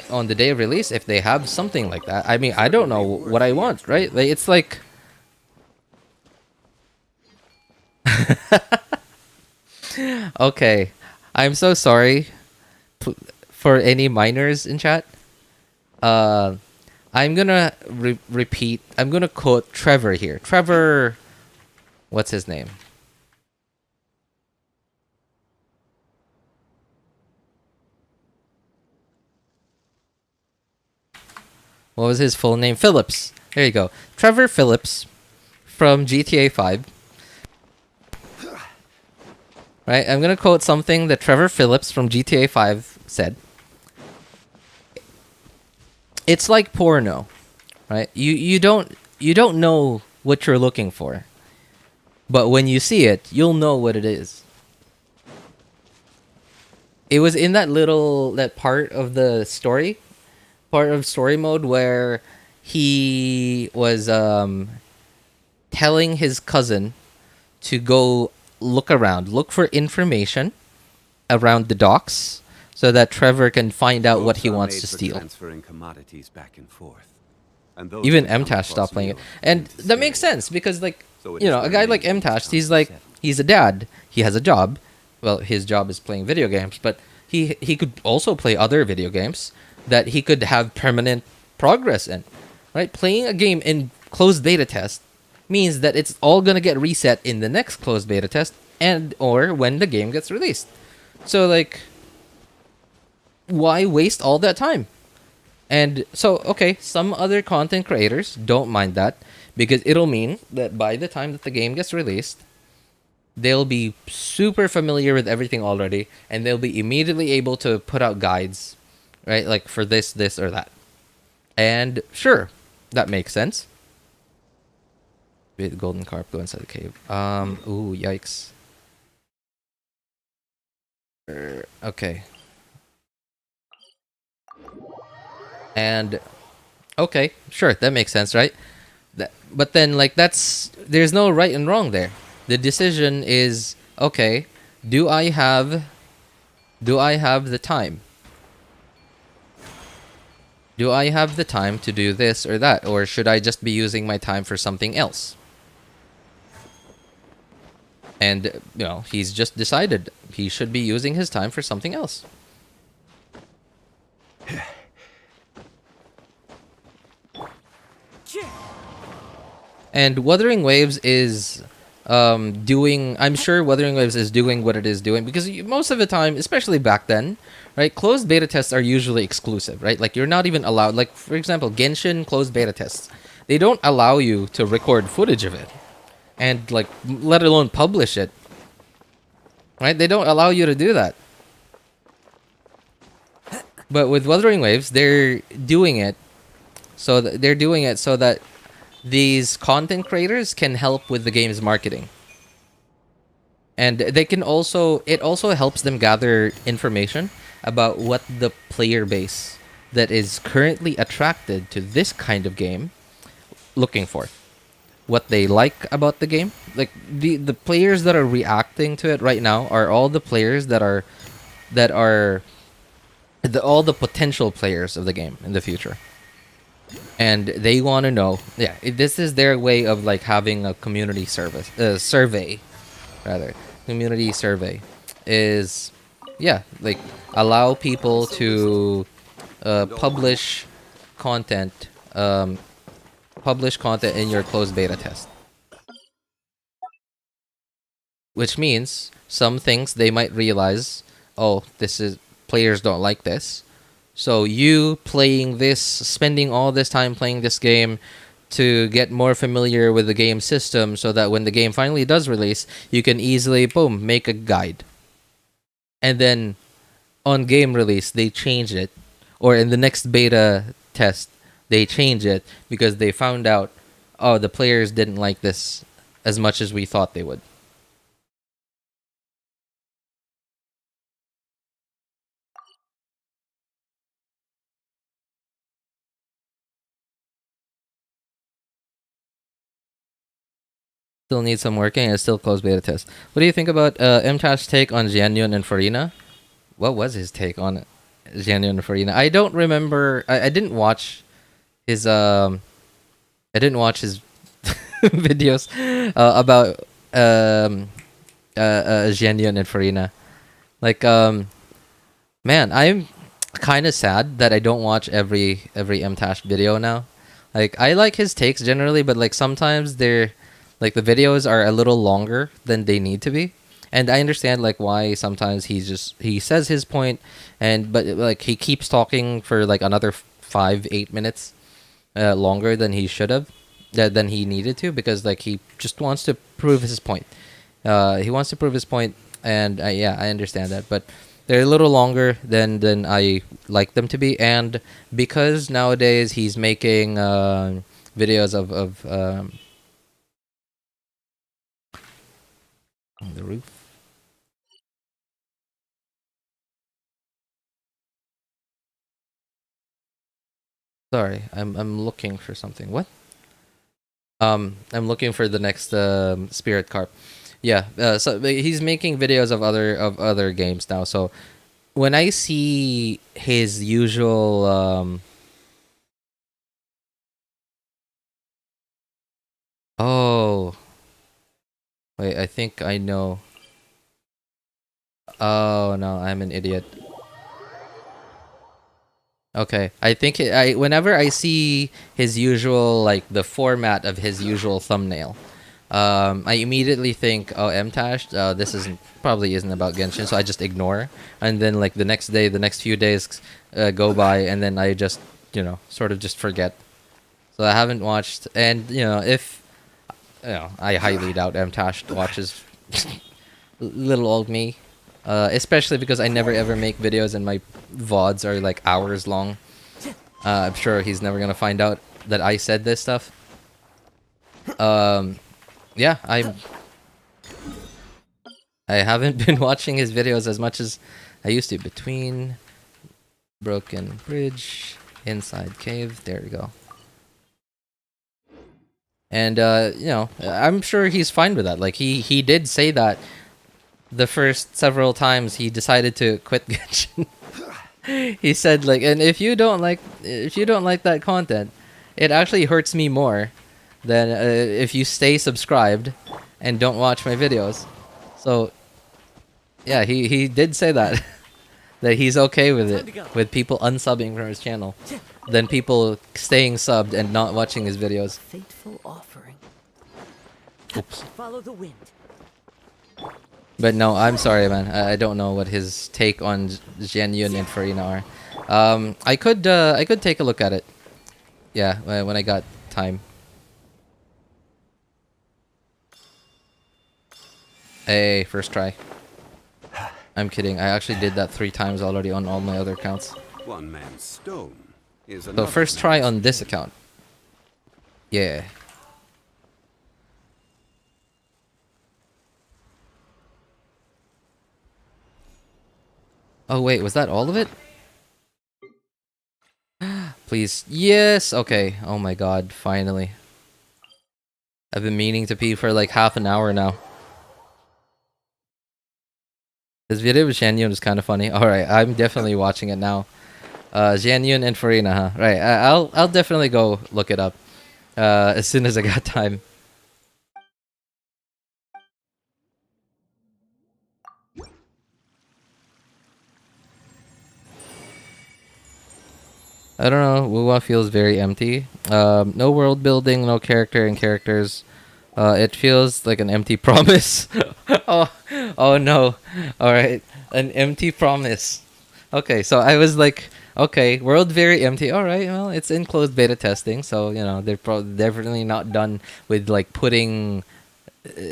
on the day of release, if they have something like that, I mean, I don't know what I want, right? Like, it's like. Okay, I'm so sorry for any minors in chat. I'm gonna repeat. I'm gonna quote Trevor here. Trevor, what's his name? What was his full name? Phillips. There you go. Trevor Phillips from GTA 5. Right, I'm gonna quote something that Trevor Phillips from GTA 5 said. It's like porno, right? You don't know what you're looking for, but when you see it, you'll know what it is. It was in that part of the story, part of story mode where he was telling his cousin to go look for information around the docks so that Trevor can find out what he wants to steal. Transferring commodities back and forth. And those Even that come MTash stopped across playing it. Liyue And tend to that stay makes away. sense because, like, So it a is guy where like many MTash, things he's come he's a dad. He has a job. Well, his job is playing video games, but he could also play other video games that he could have permanent progress in. Right? Playing a game in closed beta test means that it's all going to get reset in the next closed beta test and or when the game gets released. So, like, why waste all that time? And so, okay, some other content creators don't mind that because it'll mean that by the time that the game gets released, they'll be super familiar with everything already and they'll be immediately able to put out guides, right? Like for this, or that. And sure, that makes sense. Wait, golden carp, go inside the cave. Ooh, yikes. Okay. And okay, sure, that makes sense, right? But then, like, there's no right and wrong there. The decision is, okay, do I have the time? Do I have the time to do this or that, or should I just be using my time for something else? And he's just decided he should be using his time for something else. And Wuthering Waves is I'm sure Wuthering Waves is doing what it is doing because most of the time, especially back then, right, closed beta tests are usually exclusive, right? Like, you're not even allowed, like, for example, Genshin closed beta tests. They don't allow you to record footage of it and, like, let alone publish it, right? They don't allow you to do that. But with Wuthering Waves, they're doing it so that these content creators can help with the game's marketing. And they can also, it also helps them gather information about what the player base that is currently attracted to this kind of game looking for. What they like about the game. Like, the players that are reacting to it right now are all the players that are all the potential players of the game in the future. And they want to know, this is their way of, like, having a community survey is, like, allow people to publish content in your closed beta test. Which means some things they might realize, players don't like this. So you playing this, spending all this time playing this game to get more familiar with the game system so that when the game finally does release, you can easily, boom, make a guide. And then on game release, they change it. Or in the next beta test, they change it because they found out, oh, the players didn't like this as much as we thought they would. Still needs some working. It's still closed beta test. What do you think about MTAS's take on Xianyun and Farina? What was his take on Xianyun and Farina? I don't remember. I didn't watch his videos about Xianyun and Farina. Like man, I'm kind of sad that I don't watch every MTAS video now. Like I like his takes generally, but like sometimes they're like the videos are a little longer than they need to be. And I understand like why sometimes he says his point but like he keeps talking for like another 5-8 minutes longer than he should have than he needed to, because like he just wants to prove his point. He wants to prove his point, and yeah, I understand that, but they're a little longer than I like them to be. And because nowadays he's making videos of on the roof. Sorry, I'm looking for something. What? I'm looking for the next spirit carp. Yeah. So he's making videos of other games now. So when I see his usual oh wait, I think I know. Oh no, I'm an idiot. Okay, I think whenever I see his usual, like the format of his usual thumbnail, I immediately think, oh, MTAS, this probably isn't about Genshin, so I just ignore. And then like the next day, the next few days go by, and then I just, sort of just forget. So I haven't watched, and if, I highly doubt MTAS watches little old me. Especially because I never ever make videos and my VODs are like hours long. I'm sure he's never gonna find out that I said this stuff. Yeah, I haven't been watching his videos as much as I used to. Between broken bridge, inside cave, there we go. And I'm sure he's fine with that. Like he did say that the first several times he decided to quit Genshin. He said like, and if you don't like that content, it actually hurts me more than if you stay subscribed and don't watch my videos. So yeah, he did say that that he's okay with it, with people unsubbing from his channel, than people staying subbed and not watching his videos. Fateful offering. Oops. Follow the wind. But no, I'm sorry, man. I don't know what his take on Xianyun and Farina are. I could take a look at it. Yeah, when I got time. Hey, first try. I'm kidding. I actually did that 3 times already on all my other accounts. One man's stone is So another first try man's on this account. Yeah. Oh wait, was that all of it? Please. Yes! Okay. Oh my god, finally. I've been meaning to pee for like half an hour now. This video with Xianyun is kind of funny. Alright, I'm definitely watching it now. Xianyun and Farina, huh? Right, I'll definitely go look it up. As soon as I got time. I don't know, Wuwa feels very empty. No world building, no character and characters. It feels like an empty promise. Oh no. Alright, an empty promise. Okay, so I was like, okay, world very empty. All right, well, it's in closed beta testing, so they're definitely not done with like putting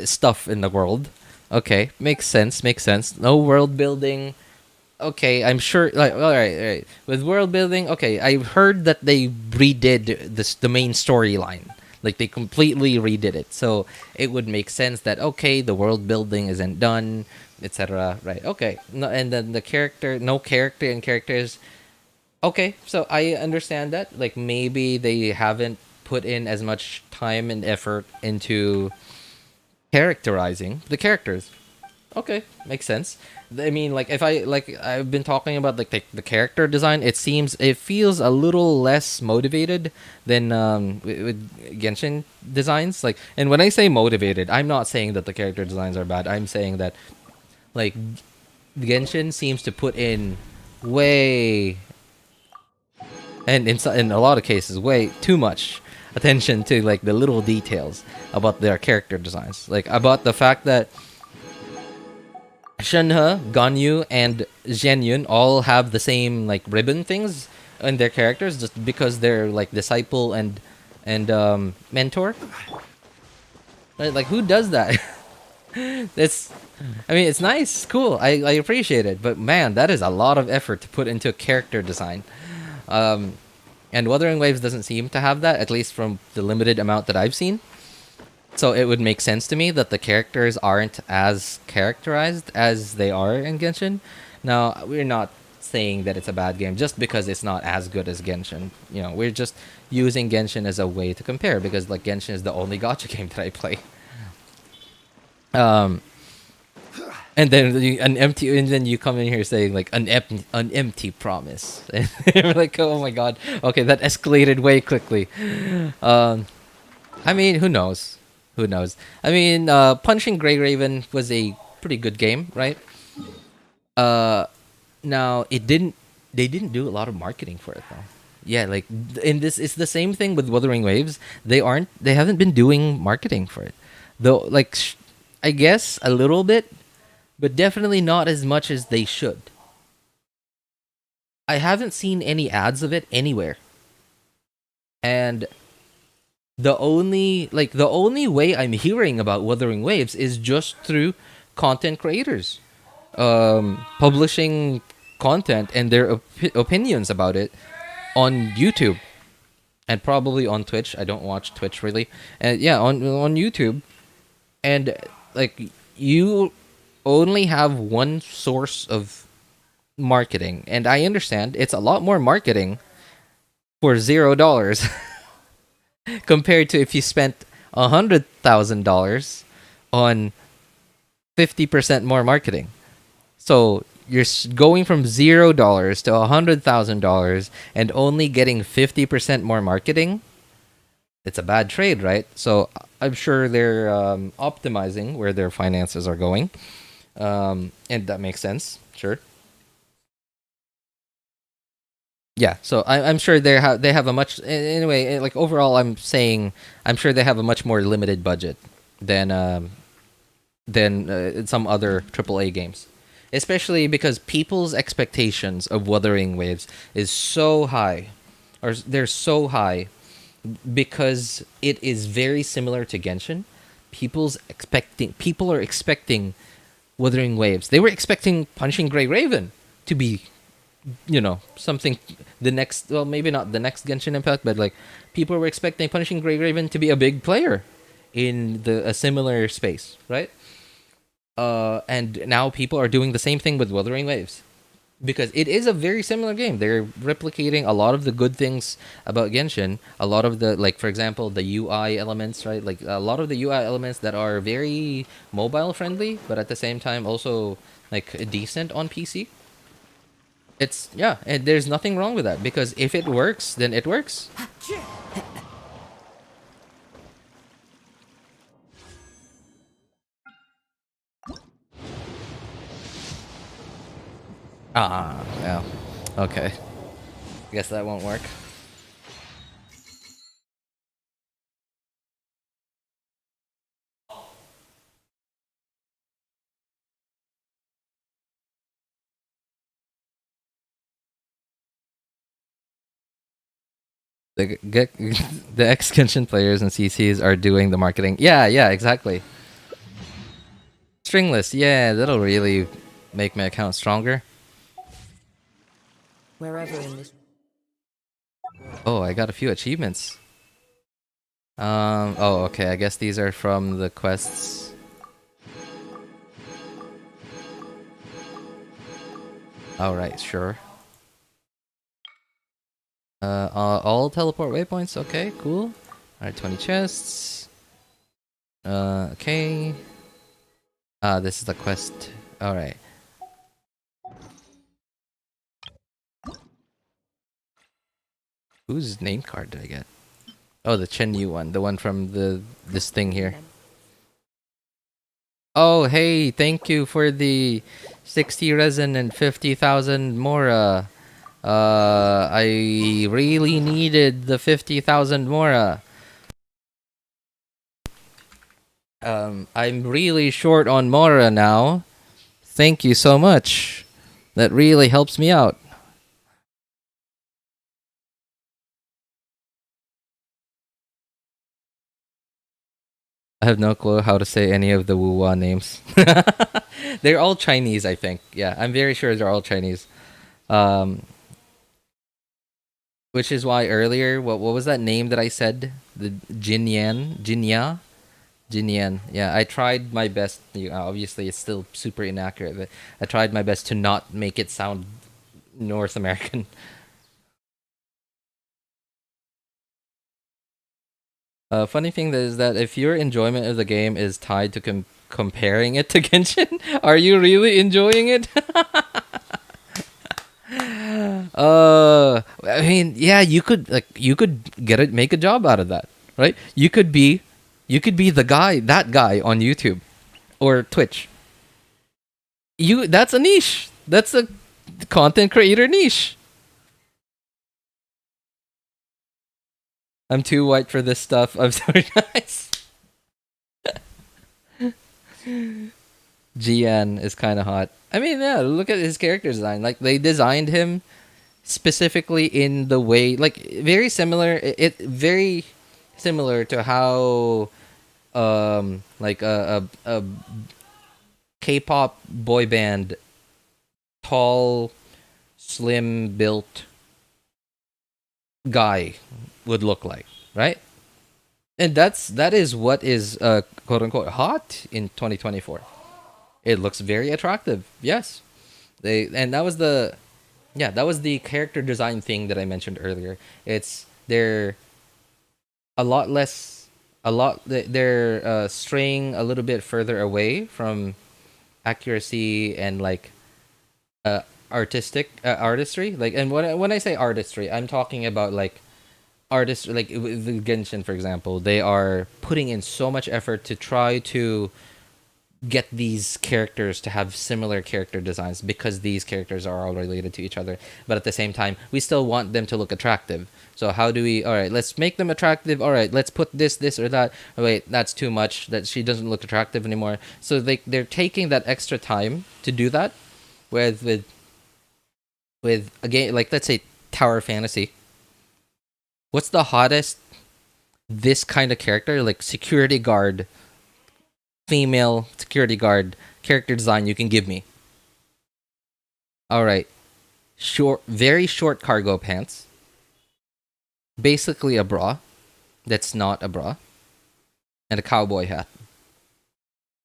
stuff in the world. Okay, makes sense. Makes sense. No world building. Okay, I'm sure. Like, all right, all right. With world building, okay, I heard that they redid the main storyline. Like they completely redid it, so it would make sense that okay, the world building isn't done, etc. Right? Okay, no, and then the character, no character and characters. Okay, so I understand that. Like maybe they haven't put in as much time and effort into characterizing the characters. Okay, makes sense. I mean, like if I like I've been talking about like the character design. It feels a little less motivated than with Genshin designs. Like, and when I say motivated, I'm not saying that the character designs are bad. I'm saying that like Genshin seems to put in way, and in a lot of cases, way too much attention to like the little details about their character designs. Like about the fact that Shenhe, Ganyu, and Xianyun all have the same like ribbon things in their characters just because they're like disciple and mentor. Like who does that? It's, I mean, it's nice, cool. I appreciate it, but man, that is a lot of effort to put into character design. And Wuthering Waves doesn't seem to have that, at least from the limited amount that I've seen. So it would make sense to me that the characters aren't as characterized as they are in Genshin. Now, we're not saying that it's a bad game just because it's not as good as Genshin. We're just using Genshin as a way to compare because like Genshin is the only gacha game that I play. And then and then you come in here saying like an empty promise, and you're like, oh my god, okay, that escalated way quickly. I mean, who knows? Who knows? I mean, Punching Grey Raven was a pretty good game, right? Now it didn't. They didn't do a lot of marketing for it though. Yeah, like in this, it's the same thing with Wuthering Waves. They haven't been doing marketing for it, though. Like, I guess a little bit, but definitely not as much as they should. I haven't seen any ads of it anywhere, and the only way I'm hearing about Wuthering Waves is just through content creators, publishing content and their opinions about it on YouTube and probably on Twitch. I don't watch Twitch really, and yeah, on YouTube, and like you only have one source of marketing, and I understand it's a lot more marketing for $0 compared to if you spent $100,000 on 50% more marketing. So you're going from $0 to $100,000 and only getting 50% more marketing. It's a bad trade, right? So I'm sure they're optimizing where their finances are going, and that makes sense. Sure. Yeah, so I'm sure they have a much anyway. Like overall, I'm saying I'm sure they have a much more limited budget than some other AAA games, especially because people's expectations of Wuthering Waves is so high, or they're so high because it is very similar to Genshin. People are expecting Wuthering Waves. They were expecting Punching Grey Raven to be something, the next, well, maybe not the next Genshin Impact, but like people were expecting Punishing Grey Raven to be a big player in a similar space, right? And now people are doing the same thing with Wuthering Waves because it is a very similar game. They're replicating a lot of the good things about Genshin, a lot of the, like, for example, the UI elements, right? Like a lot of the UI elements that are very mobile friendly, but at the same time also like decent on PC. It's, yeah, and there's nothing wrong with that because if it works, then it works. Yeah. Okay. Guess that won't work. The ex-Genshin players and CCs are doing the marketing. Yeah, exactly. Stringless, yeah, that'll really make my account stronger. Wherever in this. Oh, I got a few achievements. Oh, okay, I guess these are from the quests. Alright, sure. All teleport waypoints, okay, cool. Alright, 20 chests. Okay. This is the quest. Alright. Whose name card did I get? Oh, the Chenyu one. The one from this thing here. Oh, hey, thank you for the 60 resin and 50,000 Mora. I really needed the 50,000 Mora. I'm really short on Mora now. Thank you so much. That really helps me out. I have no clue how to say any of the Wuwa names. They're all Chinese, I think. Yeah, I'm very sure they're all Chinese. Which is why earlier, what was that name that I said? The Jinya? Yeah, I tried my best. Obviously, it's still super inaccurate, but I tried my best to not make it sound North American. Funny thing is that if your enjoyment of the game is tied to comparing it to Genshin, are you really enjoying it? I mean, yeah, you could make a job out of that, right? You could be that guy on YouTube or Twitch. That's a niche. That's a content creator niche. I'm too white for this stuff. I'm sorry, guys. GN is kind of hot. I mean, yeah, look at his character design. Like, they designed him specifically in the way, like, very similar. Very similar to how, like a K-pop boy band, tall, slim built guy would look like, right? And that is what is quote unquote hot in 2024. It looks very attractive. Yes. That was the character design thing that I mentioned earlier. They're straying a little bit further away from accuracy and like artistry. Like, and when I say artistry, I'm talking about like artists, like with the Genshin, for example. They are putting in so much effort to try to get these characters to have similar character designs because these characters are all related to each other. But at the same time, we still want them to look attractive. So how do we? All right, let's make them attractive. All right, let's put this or that. Oh, wait, that's too much. That she doesn't look attractive anymore. So they're taking that extra time to do that. With a game like, let's say, Tower Fantasy. What's the hottest this kind of character, like security guard, female security guard character design you can give me? All right, very short cargo pants, basically a bra that's not a bra, and a cowboy hat.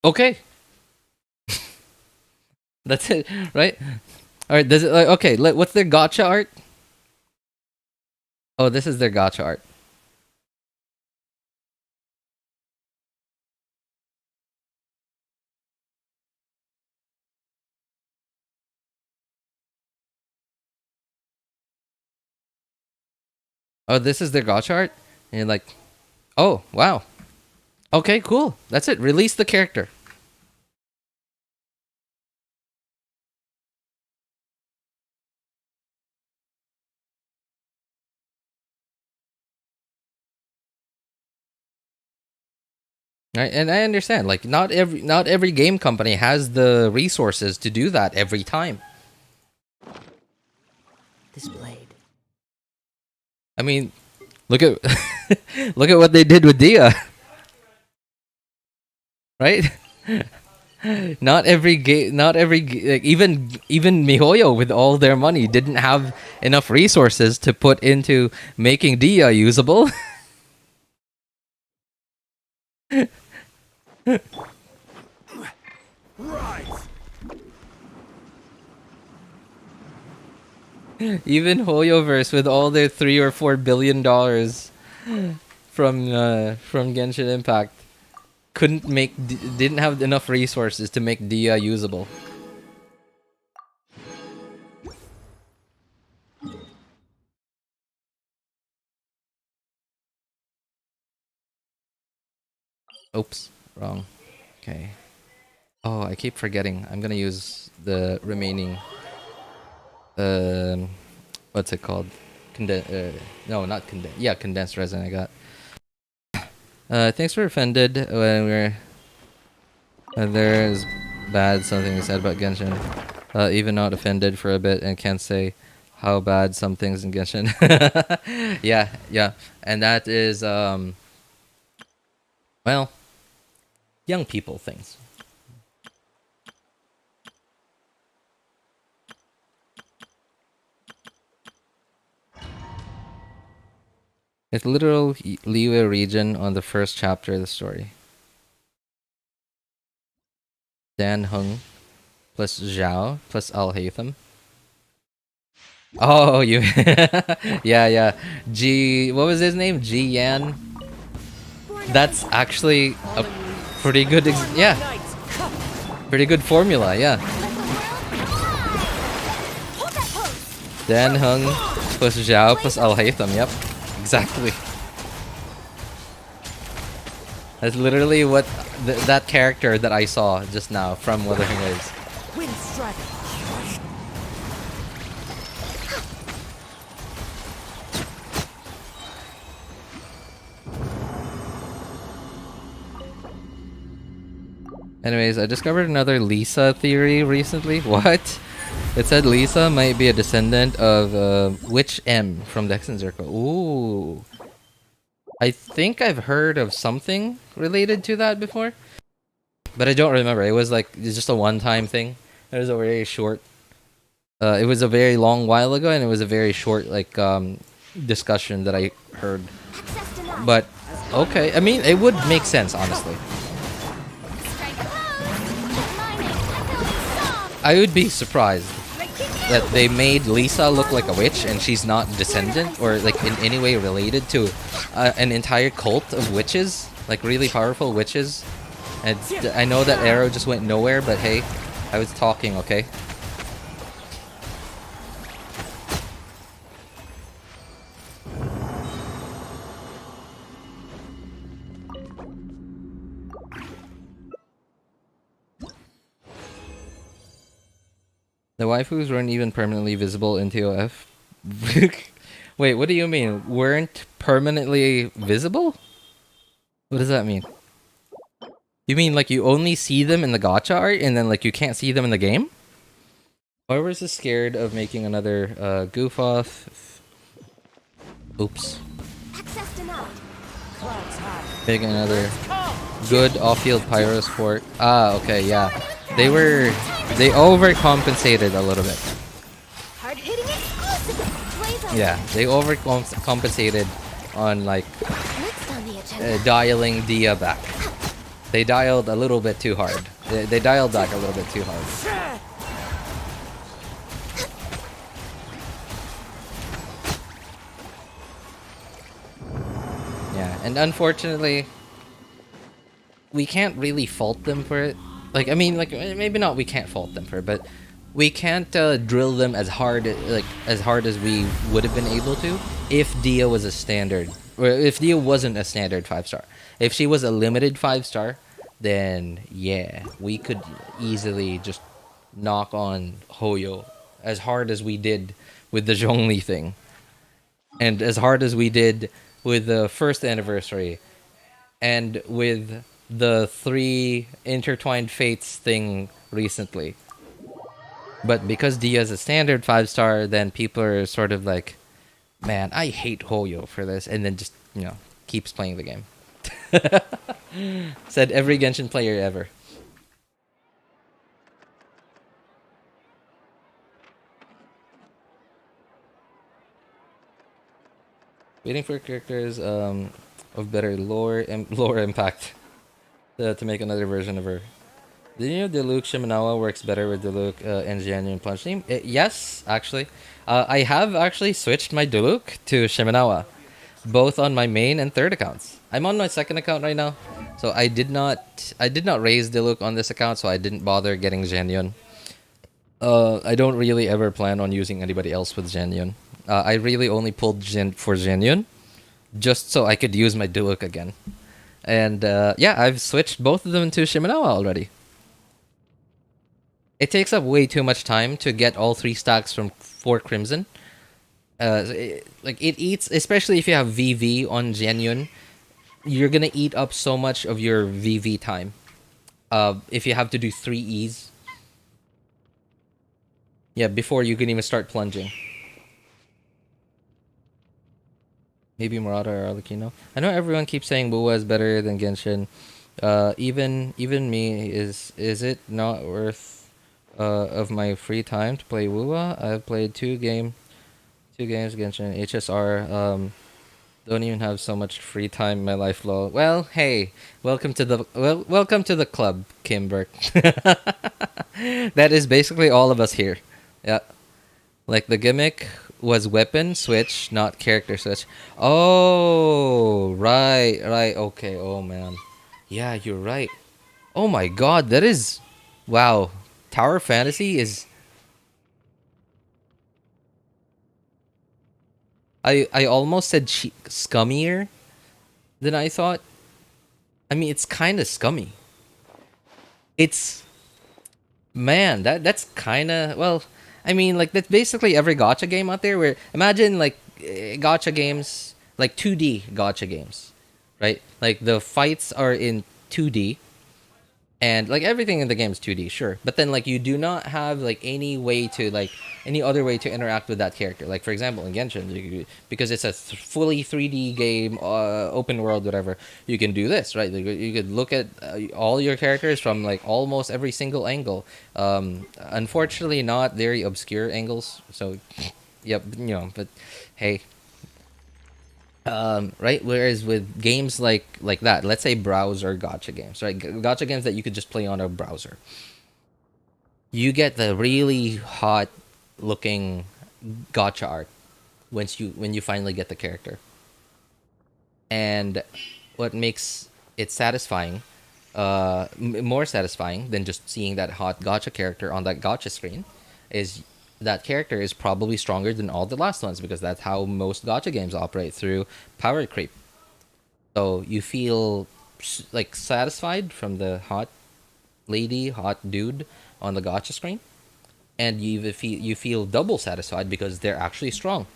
Okay. That's it, right? All right, does it okay, what's their gacha art? Oh, this is their gacha art. Oh, this is their gacha art? And you're like, oh, wow. Okay, cool. That's it. Release the character. Right, and I understand, like, not every game company has the resources to do that every time. This blade. I mean, Look at look at what they did with Dia. Right? Not every like even MiHoYo with all their money didn't have enough resources to put into making Dia usable. Even HoYoverse with all their $3 or $4 billion from Genshin Impact couldn't make didn't have enough resources to make Dia usable. Oops, wrong. Okay. Oh, I keep forgetting. I'm gonna use the remaining what's it called? No, not condensed. Yeah, condensed resin I got. Thanks for offended when we're there's bad something you said about Genshin. Even not offended for a bit and can't say how bad some things in Genshin. yeah. And that is well, young people things. It's literal Liyue region on the first chapter of the story. Dan Hung plus Zhao plus Al Haytham. Oh, you. yeah. What was his name? Ji Yan. That's actually a pretty good. Pretty good formula. Yeah. Dan Hung plus Zhao plus Al Haytham. Yep. Exactly. That's literally what that character that I saw just now from Wuthering is. Anyways, I discovered another Lisa theory recently. What? It said Lisa might be a descendant of Witch M from the Hexen Circle. Ooh. I think I've heard of something related to that before. But I don't remember. It was like just a one-time thing. It was a very short... it was a very long while ago, and it was a very short like discussion that I heard. But, okay. I mean, it would make sense, honestly. I would be surprised that they made Lisa look like a witch and she's not descendant or like in any way related to an entire cult of witches, like really powerful witches. And I know that arrow just went nowhere, but hey, I was talking, okay? The waifus weren't even permanently visible in TOF. Wait, what do you mean? Weren't permanently visible? What does that mean? You mean like you only see them in the gacha art and then like you can't see them in the game? Whoever's is scared of making another goof off. Oops. Making another good off-field pyro sport. Ah, okay, yeah. They overcompensated a little bit. Yeah, they overcompensated on like dialing Dia back. They dialed a little bit too hard. They dialed back a little bit too hard. Yeah, and unfortunately, we can't really fault them for it. Like, I mean, like, maybe not we can't fault them for it, but we can't drill them as hard as we would have been able to if Dia was a standard, or if Dia wasn't a standard 5-star. If she was a limited 5-star, then yeah, we could easily just knock on Hoyo as hard as we did with the Zhongli thing, and as hard as we did with the first anniversary, and with the 3 intertwined fates thing recently. But because Dia is a standard 5-star, then people are sort of like Man, I hate Hoyo for this, and then just keeps playing the game. Said every Genshin player ever. Waiting for characters of better lore impact to make another version of her. Did you know Diluc Shimenawa works better with Diluc and Xianyun Punch Team? Yes, actually. I have actually switched my Diluc to Shimenawa, both on my main and third accounts. I'm on my second account right now, so I did not raise Diluc on this account, so I didn't bother getting Xianyun. I don't really ever plan on using anybody else with Xianyun. I really only pulled for Xianyun just so I could use my Diluc again. And yeah, I've switched both of them to Shimenawa already. It takes up way too much time to get all 3 stacks from 4 Crimson. It eats, especially if you have VV on Xianyun, you're gonna eat up so much of your VV time. If you have to do 3 E's. Yeah, before you can even start plunging. Maybe Murata or Arlecchino. I know everyone keeps saying Buwa is better than Genshin. Even me, is it not worth of my free time to play Wuwa? I've played 2 games Genshin HSR. Don't even have so much free time in my life, lol. Well, hey, welcome to the club, Kim Burke. That is basically all of us here. Yeah. Like the gimmick was weapon switch, not character switch. Oh, right. Okay. Oh man. Yeah, you're right. Oh my god, that is wow. Tower Fantasy is I almost said scummier than I thought. I mean, it's kind of scummy. It's man, that's kind of well. I mean, like that's basically every gacha game out there. Where imagine like gacha games, like 2D gacha games, right? Like the fights are in 2D, and like everything in the game is 2D, sure. But then like you do not have like any other way to interact with that character. Like for example in Genshin, because it's a fully 3D game, open world, whatever, you can do this, right? Like, you could look at all your characters from like almost every single angle. Unfortunately, not very obscure angles. So, yep, but hey. Right. Whereas with games like that, let's say browser gacha games, right? Gacha games that you could just play on a browser. You get the really hot looking gacha art when you finally get the character. And what makes it satisfying, more satisfying than just seeing that hot gacha character on that gacha screen, is that character is probably stronger than all the last ones, because that's how most gacha games operate, through power creep. So you feel like satisfied from the hot lady, hot dude on the gacha screen, and you feel double satisfied because they're actually strong,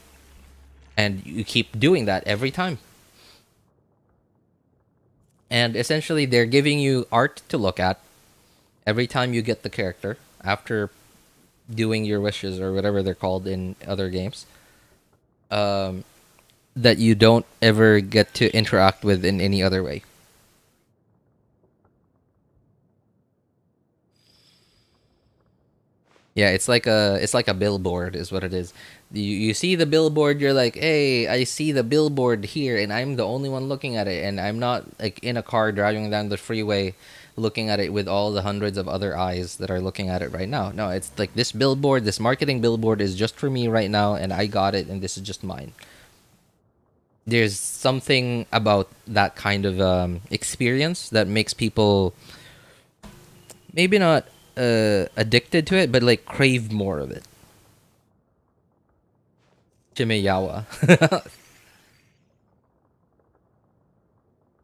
and you keep doing that every time. And essentially, they're giving you art to look at every time you get the character after doing your wishes, or whatever they're called in other games, that you don't ever get to interact with in any other way. Yeah, it's like a billboard is what it is. You see the billboard, you're like, hey, I see the billboard here, and I'm the only one looking at it, and I'm not like in a car driving down the freeway looking at it with all the hundreds of other eyes that are looking at it right now. No, it's like this billboard, this marketing billboard is just for me right now, and I got it, and this is just mine. There's something about that kind of experience that makes people maybe not addicted to it, but like crave more of it. Chimeyawa.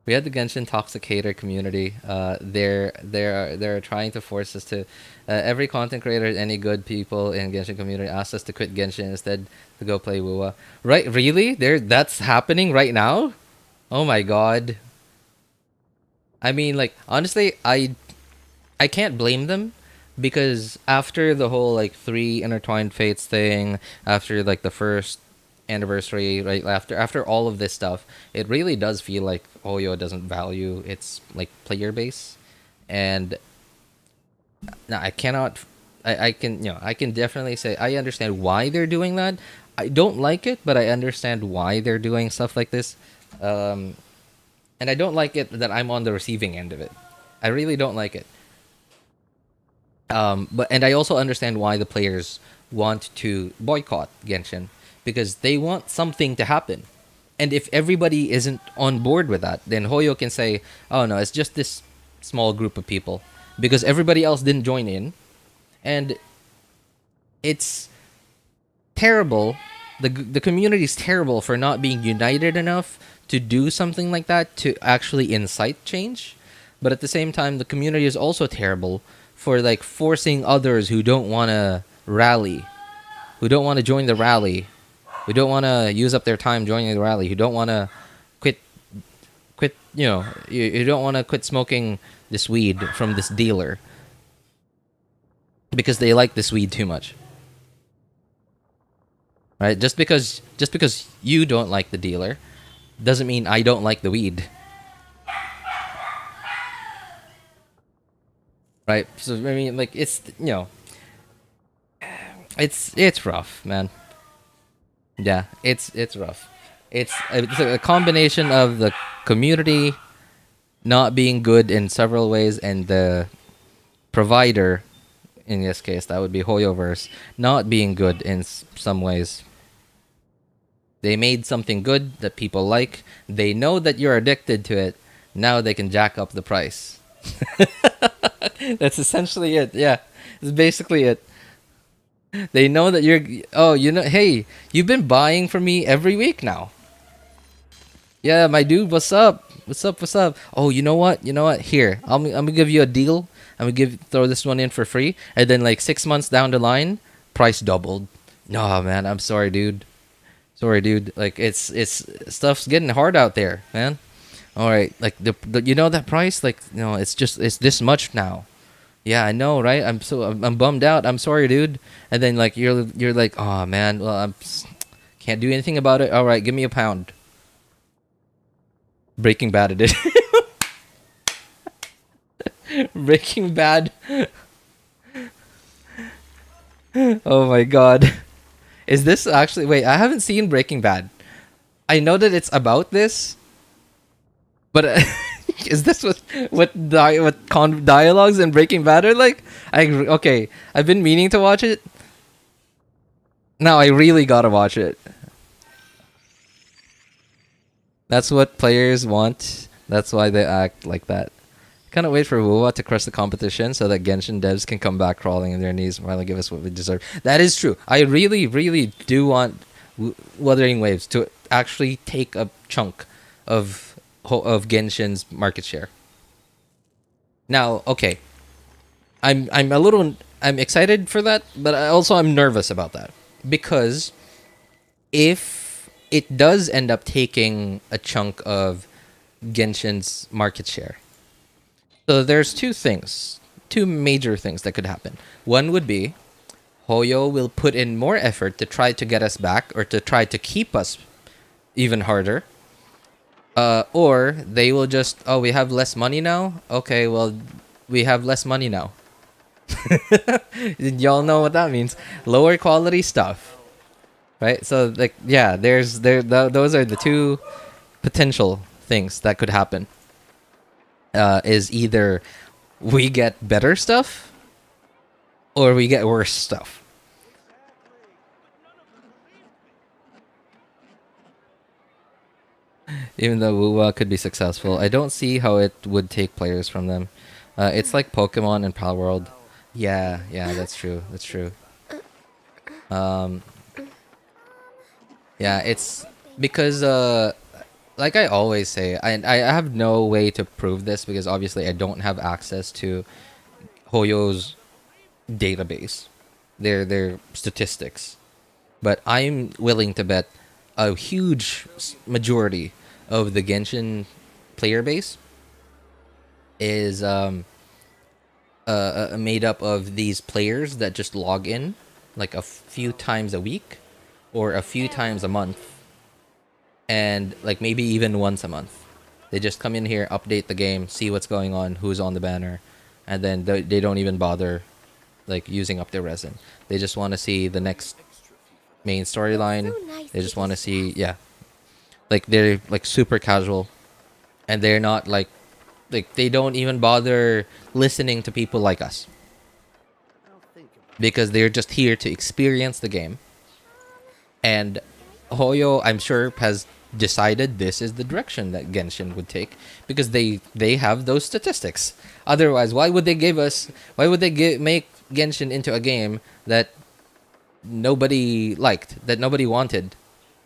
We had the Genshin Toxicator community. They're trying to force us to. Every content creator, any good people in Genshin community, asked us to quit Genshin instead to go play WoW. Right? Really? That's happening right now? Oh my god. I mean, like honestly, I can't blame them, because after the whole like 3 intertwined fates thing, after like the first anniversary, right after all of this stuff, it really does feel like Hoyo doesn't value its like player base, and now I cannot. I can I can definitely say I understand why they're doing that. I don't like it, but I understand why they're doing stuff like this. And I don't like it that I'm on the receiving end of it. I really don't like it. But and I also understand why the players want to boycott Genshin, because they want something to happen. And if everybody isn't on board with that, then Hoyo can say, "Oh no, it's just this small group of people," because everybody else didn't join in, and it's terrible. The community is terrible for not being united enough to do something like that to actually incite change. But at the same time, the community is also terrible for like forcing others who don't want to rally, who don't want to join the rally, who don't want to use up their time joining the rally, who don't want to quit, you don't want to quit smoking this weed from this dealer because they like this weed too much. Right? Just because you don't like the dealer doesn't mean I don't like the weed. Right? So I mean, like, it's it's rough, man. Yeah, it's rough. It's a combination of the community not being good in several ways, and the provider, in this case that would be Hoyoverse, not being good in some ways. They made something good that people like. They know that you're addicted to it. Now they can jack up the price. That's essentially it. Yeah, it's basically it. They know that you're. Oh, hey, you've been buying from me every week now. Yeah, my dude, what's up? What's up? Oh, you know what? Here, I'm gonna give you a deal. I'm gonna throw this one in for free, and then like 6 months down the line, price doubled. No, man, I'm sorry, dude. Like it's stuff's getting hard out there, man. All right, like the that price, like it's this much now. Yeah, I know, right? I'm bummed out. I'm sorry, dude. And then like you're like, oh man, well can't do anything about it. All right, give me a pound. Breaking Bad edition. Breaking Bad. Oh my god. Is this actually... Wait, I haven't seen Breaking Bad. I know that it's about this. But is this what dialogues in Breaking Bad are like? Okay, I've been meaning to watch it. Now I really gotta watch it. That's what players want. That's why they act like that. Cannot wait for Wuwa to crush the competition so that Genshin devs can come back crawling on their knees while they give us what we deserve. That is true. I really, really do want Wuthering Waves to actually take a chunk of Genshin's market share. Now, okay, I'm excited for that, but I'm nervous about that, because if it does end up taking a chunk of Genshin's market share, so there's two major things that could happen. One would be Hoyo will put in more effort to try to get us back, or to try to keep us even harder. Or they will just, oh, we have less money now? Okay, well, we have less money now. Y'all know what that means. Lower quality stuff. Right? So, like, yeah, those are the two potential things that could happen. Is either we get better stuff, or we get worse stuff. Even though Wuwa could be successful, I don't see how it would take players from them. It's like Pokemon and Pal World. Yeah, that's true. Yeah, it's because like I always say, I have no way to prove this, because obviously I don't have access to Hoyo's database, their statistics. But I'm willing to bet a huge majority of the Genshin player base is made up of these players that just log in like a few times a week, or a few times a month, and like maybe even once a month. They just come in here, update the game, see what's going on, who's on the banner, and then they don't even bother like using up their resin. They just want to see the next main storyline. They just want to see, yeah, like they're like super casual, and they're not like they don't even bother listening to people like us, because they're just here to experience the game. And Hoyo, I'm sure, has decided this is the direction that Genshin would take, because they have those statistics. Otherwise, why would they make Genshin into a game that nobody liked, that nobody wanted,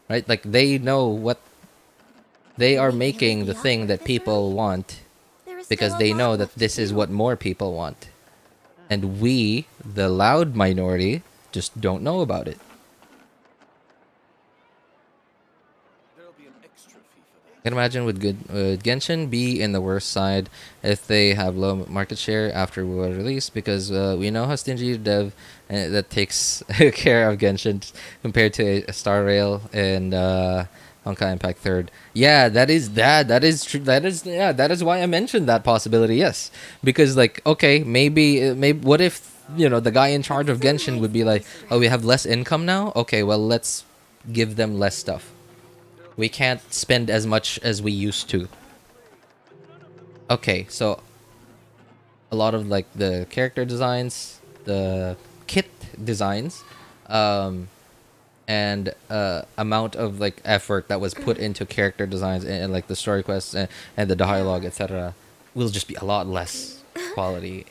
right? Like, they know what they are making, the thing that people want, because they know that this is what more people want. And we, the loud minority, just don't know about it. I can imagine would Genshin be in the worst side if they have low market share after world release, because we know how stingy dev that takes care of Genshin compared to a Star Rail and Honkai Impact 3rd. Yeah, that is true. That is why I mentioned that possibility. Yes, because like, okay, maybe what if, you know, the guy in charge of Genshin would be like, oh, we have less income now. Okay, well, let's give them less stuff. We can't spend as much as we used to. Okay, so a lot of like the character designs, the kit designs, and amount of like effort that was put into character designs and like the story quests and the dialogue, etc., will just be a lot less quality.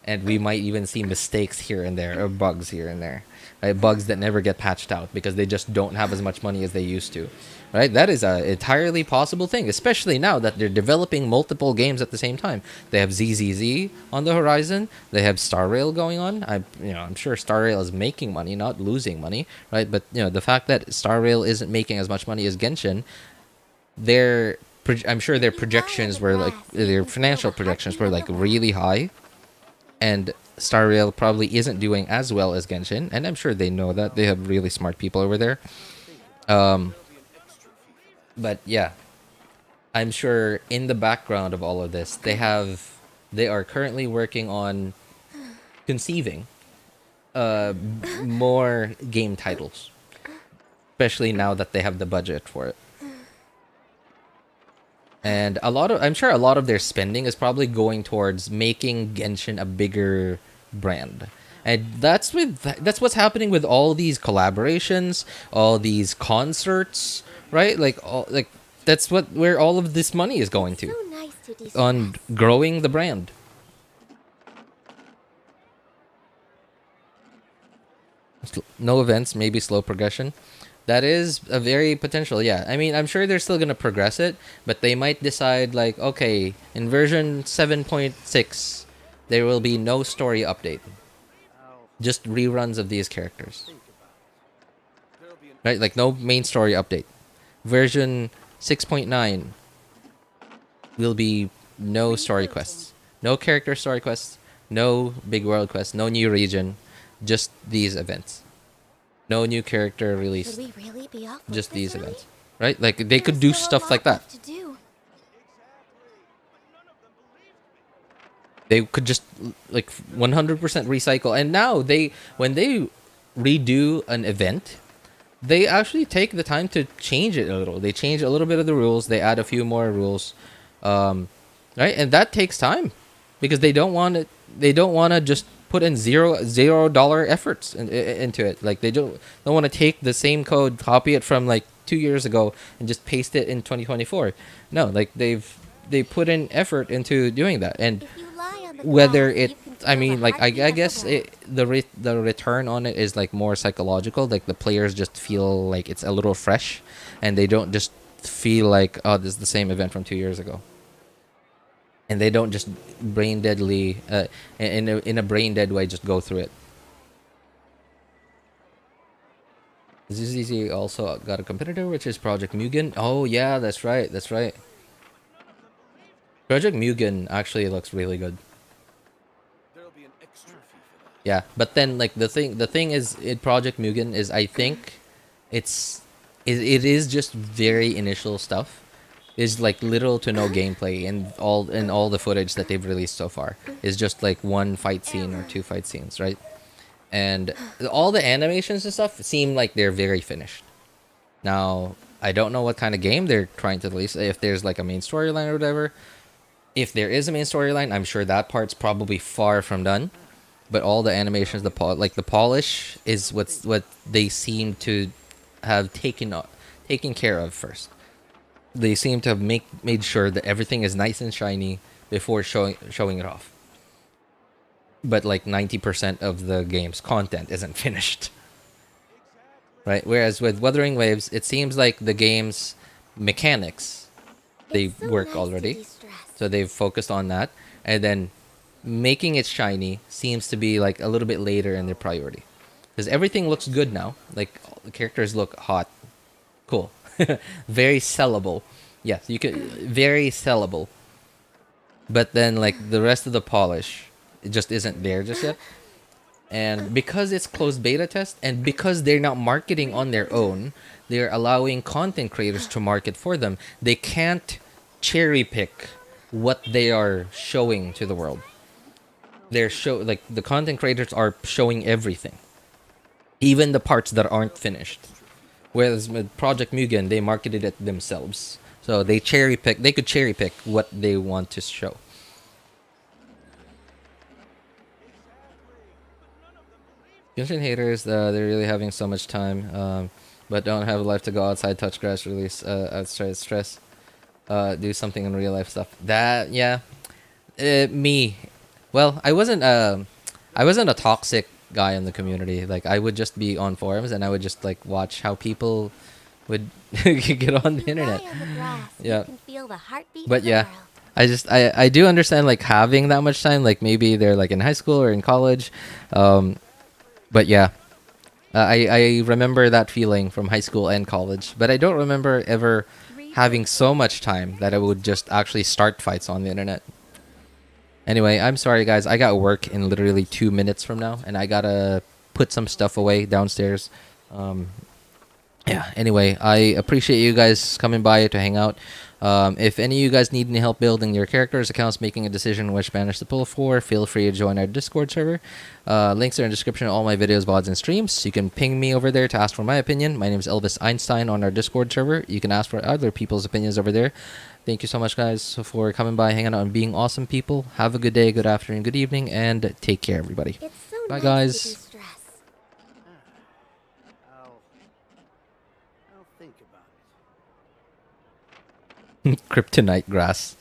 And we might even see mistakes here and there, or bugs here and there, right? Bugs that never get patched out because they just don't have as much money as they used to, right? That is an entirely possible thing, especially now that they're developing multiple games at the same time. They have ZZZ on the horizon. They have Star Rail going on. I'm sure Star Rail is making money, not losing money, right? But the fact that Star Rail isn't making as much money as Genshin, I'm sure their projections were like, their financial projections were like really high. And Star Rail probably isn't doing as well as Genshin, and I'm sure they know that. They have really smart people over there. But yeah, I'm sure in the background of all of this, they are currently working on conceiving more game titles, especially now that they have the budget for it. And I'm sure a lot of their spending is probably going towards making Genshin a bigger brand. And that's what's happening with all these collaborations, all these concerts, right? That's where all of this money is going to, on growing the brand. No events, maybe slow progression. That is a very potential, yeah. I mean, I'm sure they're still going to progress it, but they might decide, like, okay, in version 7.6, there will be no story update. Just reruns of these characters. Right? Like, no main story update. Version 6.9 will be no story quests. No character story quests. No big world quests. No new region. Just these events. No new character released. Could we really be off just this these early? events. Right? Like, they could do stuff like that. To do. They could just, like, 100% recycle. And now, when they redo an event, they actually take the time to change it a little. They change a little bit of the rules. They add a few more rules. Right? And that takes time. Because they don't want to just put in $0 efforts into it. Like, they don't want to take the same code, copy it from like 2 years ago, and just paste it in 2024. No, like they put in effort into doing that. And whether it, I mean, like, I guess the return on it is like more psychological. Like, the players just feel like it's a little fresh, and they don't just feel like, oh, this is the same event from 2 years ago. And they don't just brain deadly, in a brain dead way, just go through it. ZZZ also got a competitor, which is Project Mugen. Oh yeah, that's right. Project Mugen actually looks really good. Yeah, but then like the thing is, in Project Mugen is, I think it is just very initial stuff. Is like little to no gameplay in all the footage that they've released so far. Is just like one fight scene or two fight scenes, right? And all the animations and stuff seem like they're very finished. Now, I don't know what kind of game they're trying to release. If there's like a main storyline or whatever. If there is a main storyline, I'm sure that part's probably far from done. But all the animations, the polish is what they seem to have taken care of first. They seem to have made sure that everything is nice and shiny before showing it off. But like 90% of the game's content isn't finished. Right? Whereas with Wuthering Waves, it seems like the game's mechanics, they work already. So they've focused on that. And then making it shiny seems to be like a little bit later in their priority. Because everything looks good now. Like the characters look hot. Cool. Very sellable. Yes, you could very sellable. But then like the rest of the polish, it just isn't there just yet. And because it's closed beta test and because they're not marketing on their own, they're allowing content creators to market for them. They can't cherry pick what they are showing to the world. Like the content creators are showing everything. Even the parts that aren't finished. Whereas with Project Mugen, they marketed it themselves. So they could cherry pick what they want to show. Genshin haters, they're really having so much time, but don't have a life to go outside, touch grass, release stress, do something in real life stuff. That, yeah, me. Well, I wasn't a toxic guy in the community. Like I would just be on forums and I would just like watch how people would get on the internet. Yeah. But yeah, I do understand like having that much time. Like maybe they're like in high school or in college. But yeah, I remember that feeling from high school and college. But I don't remember ever having so much time that I would just actually start fights on the internet. Anyway, I'm sorry guys, I got work in literally 2 minutes from now, and I gotta put some stuff away downstairs. Yeah, anyway, I appreciate you guys coming by to hang out. If any of you guys need any help building your characters, accounts, making a decision which banners to pull for, feel free to join our Discord server. Links are in the description of all my videos, VODs, and streams. You can ping me over there to ask for my opinion. My name is Elvis Einstein on our Discord server. You can ask for other people's opinions over there. Thank you so much, guys, for coming by, hanging out, and being awesome people. Have a good day, good afternoon, good evening, and take care, everybody. Bye, guys. I'll think about it. Kryptonite grass.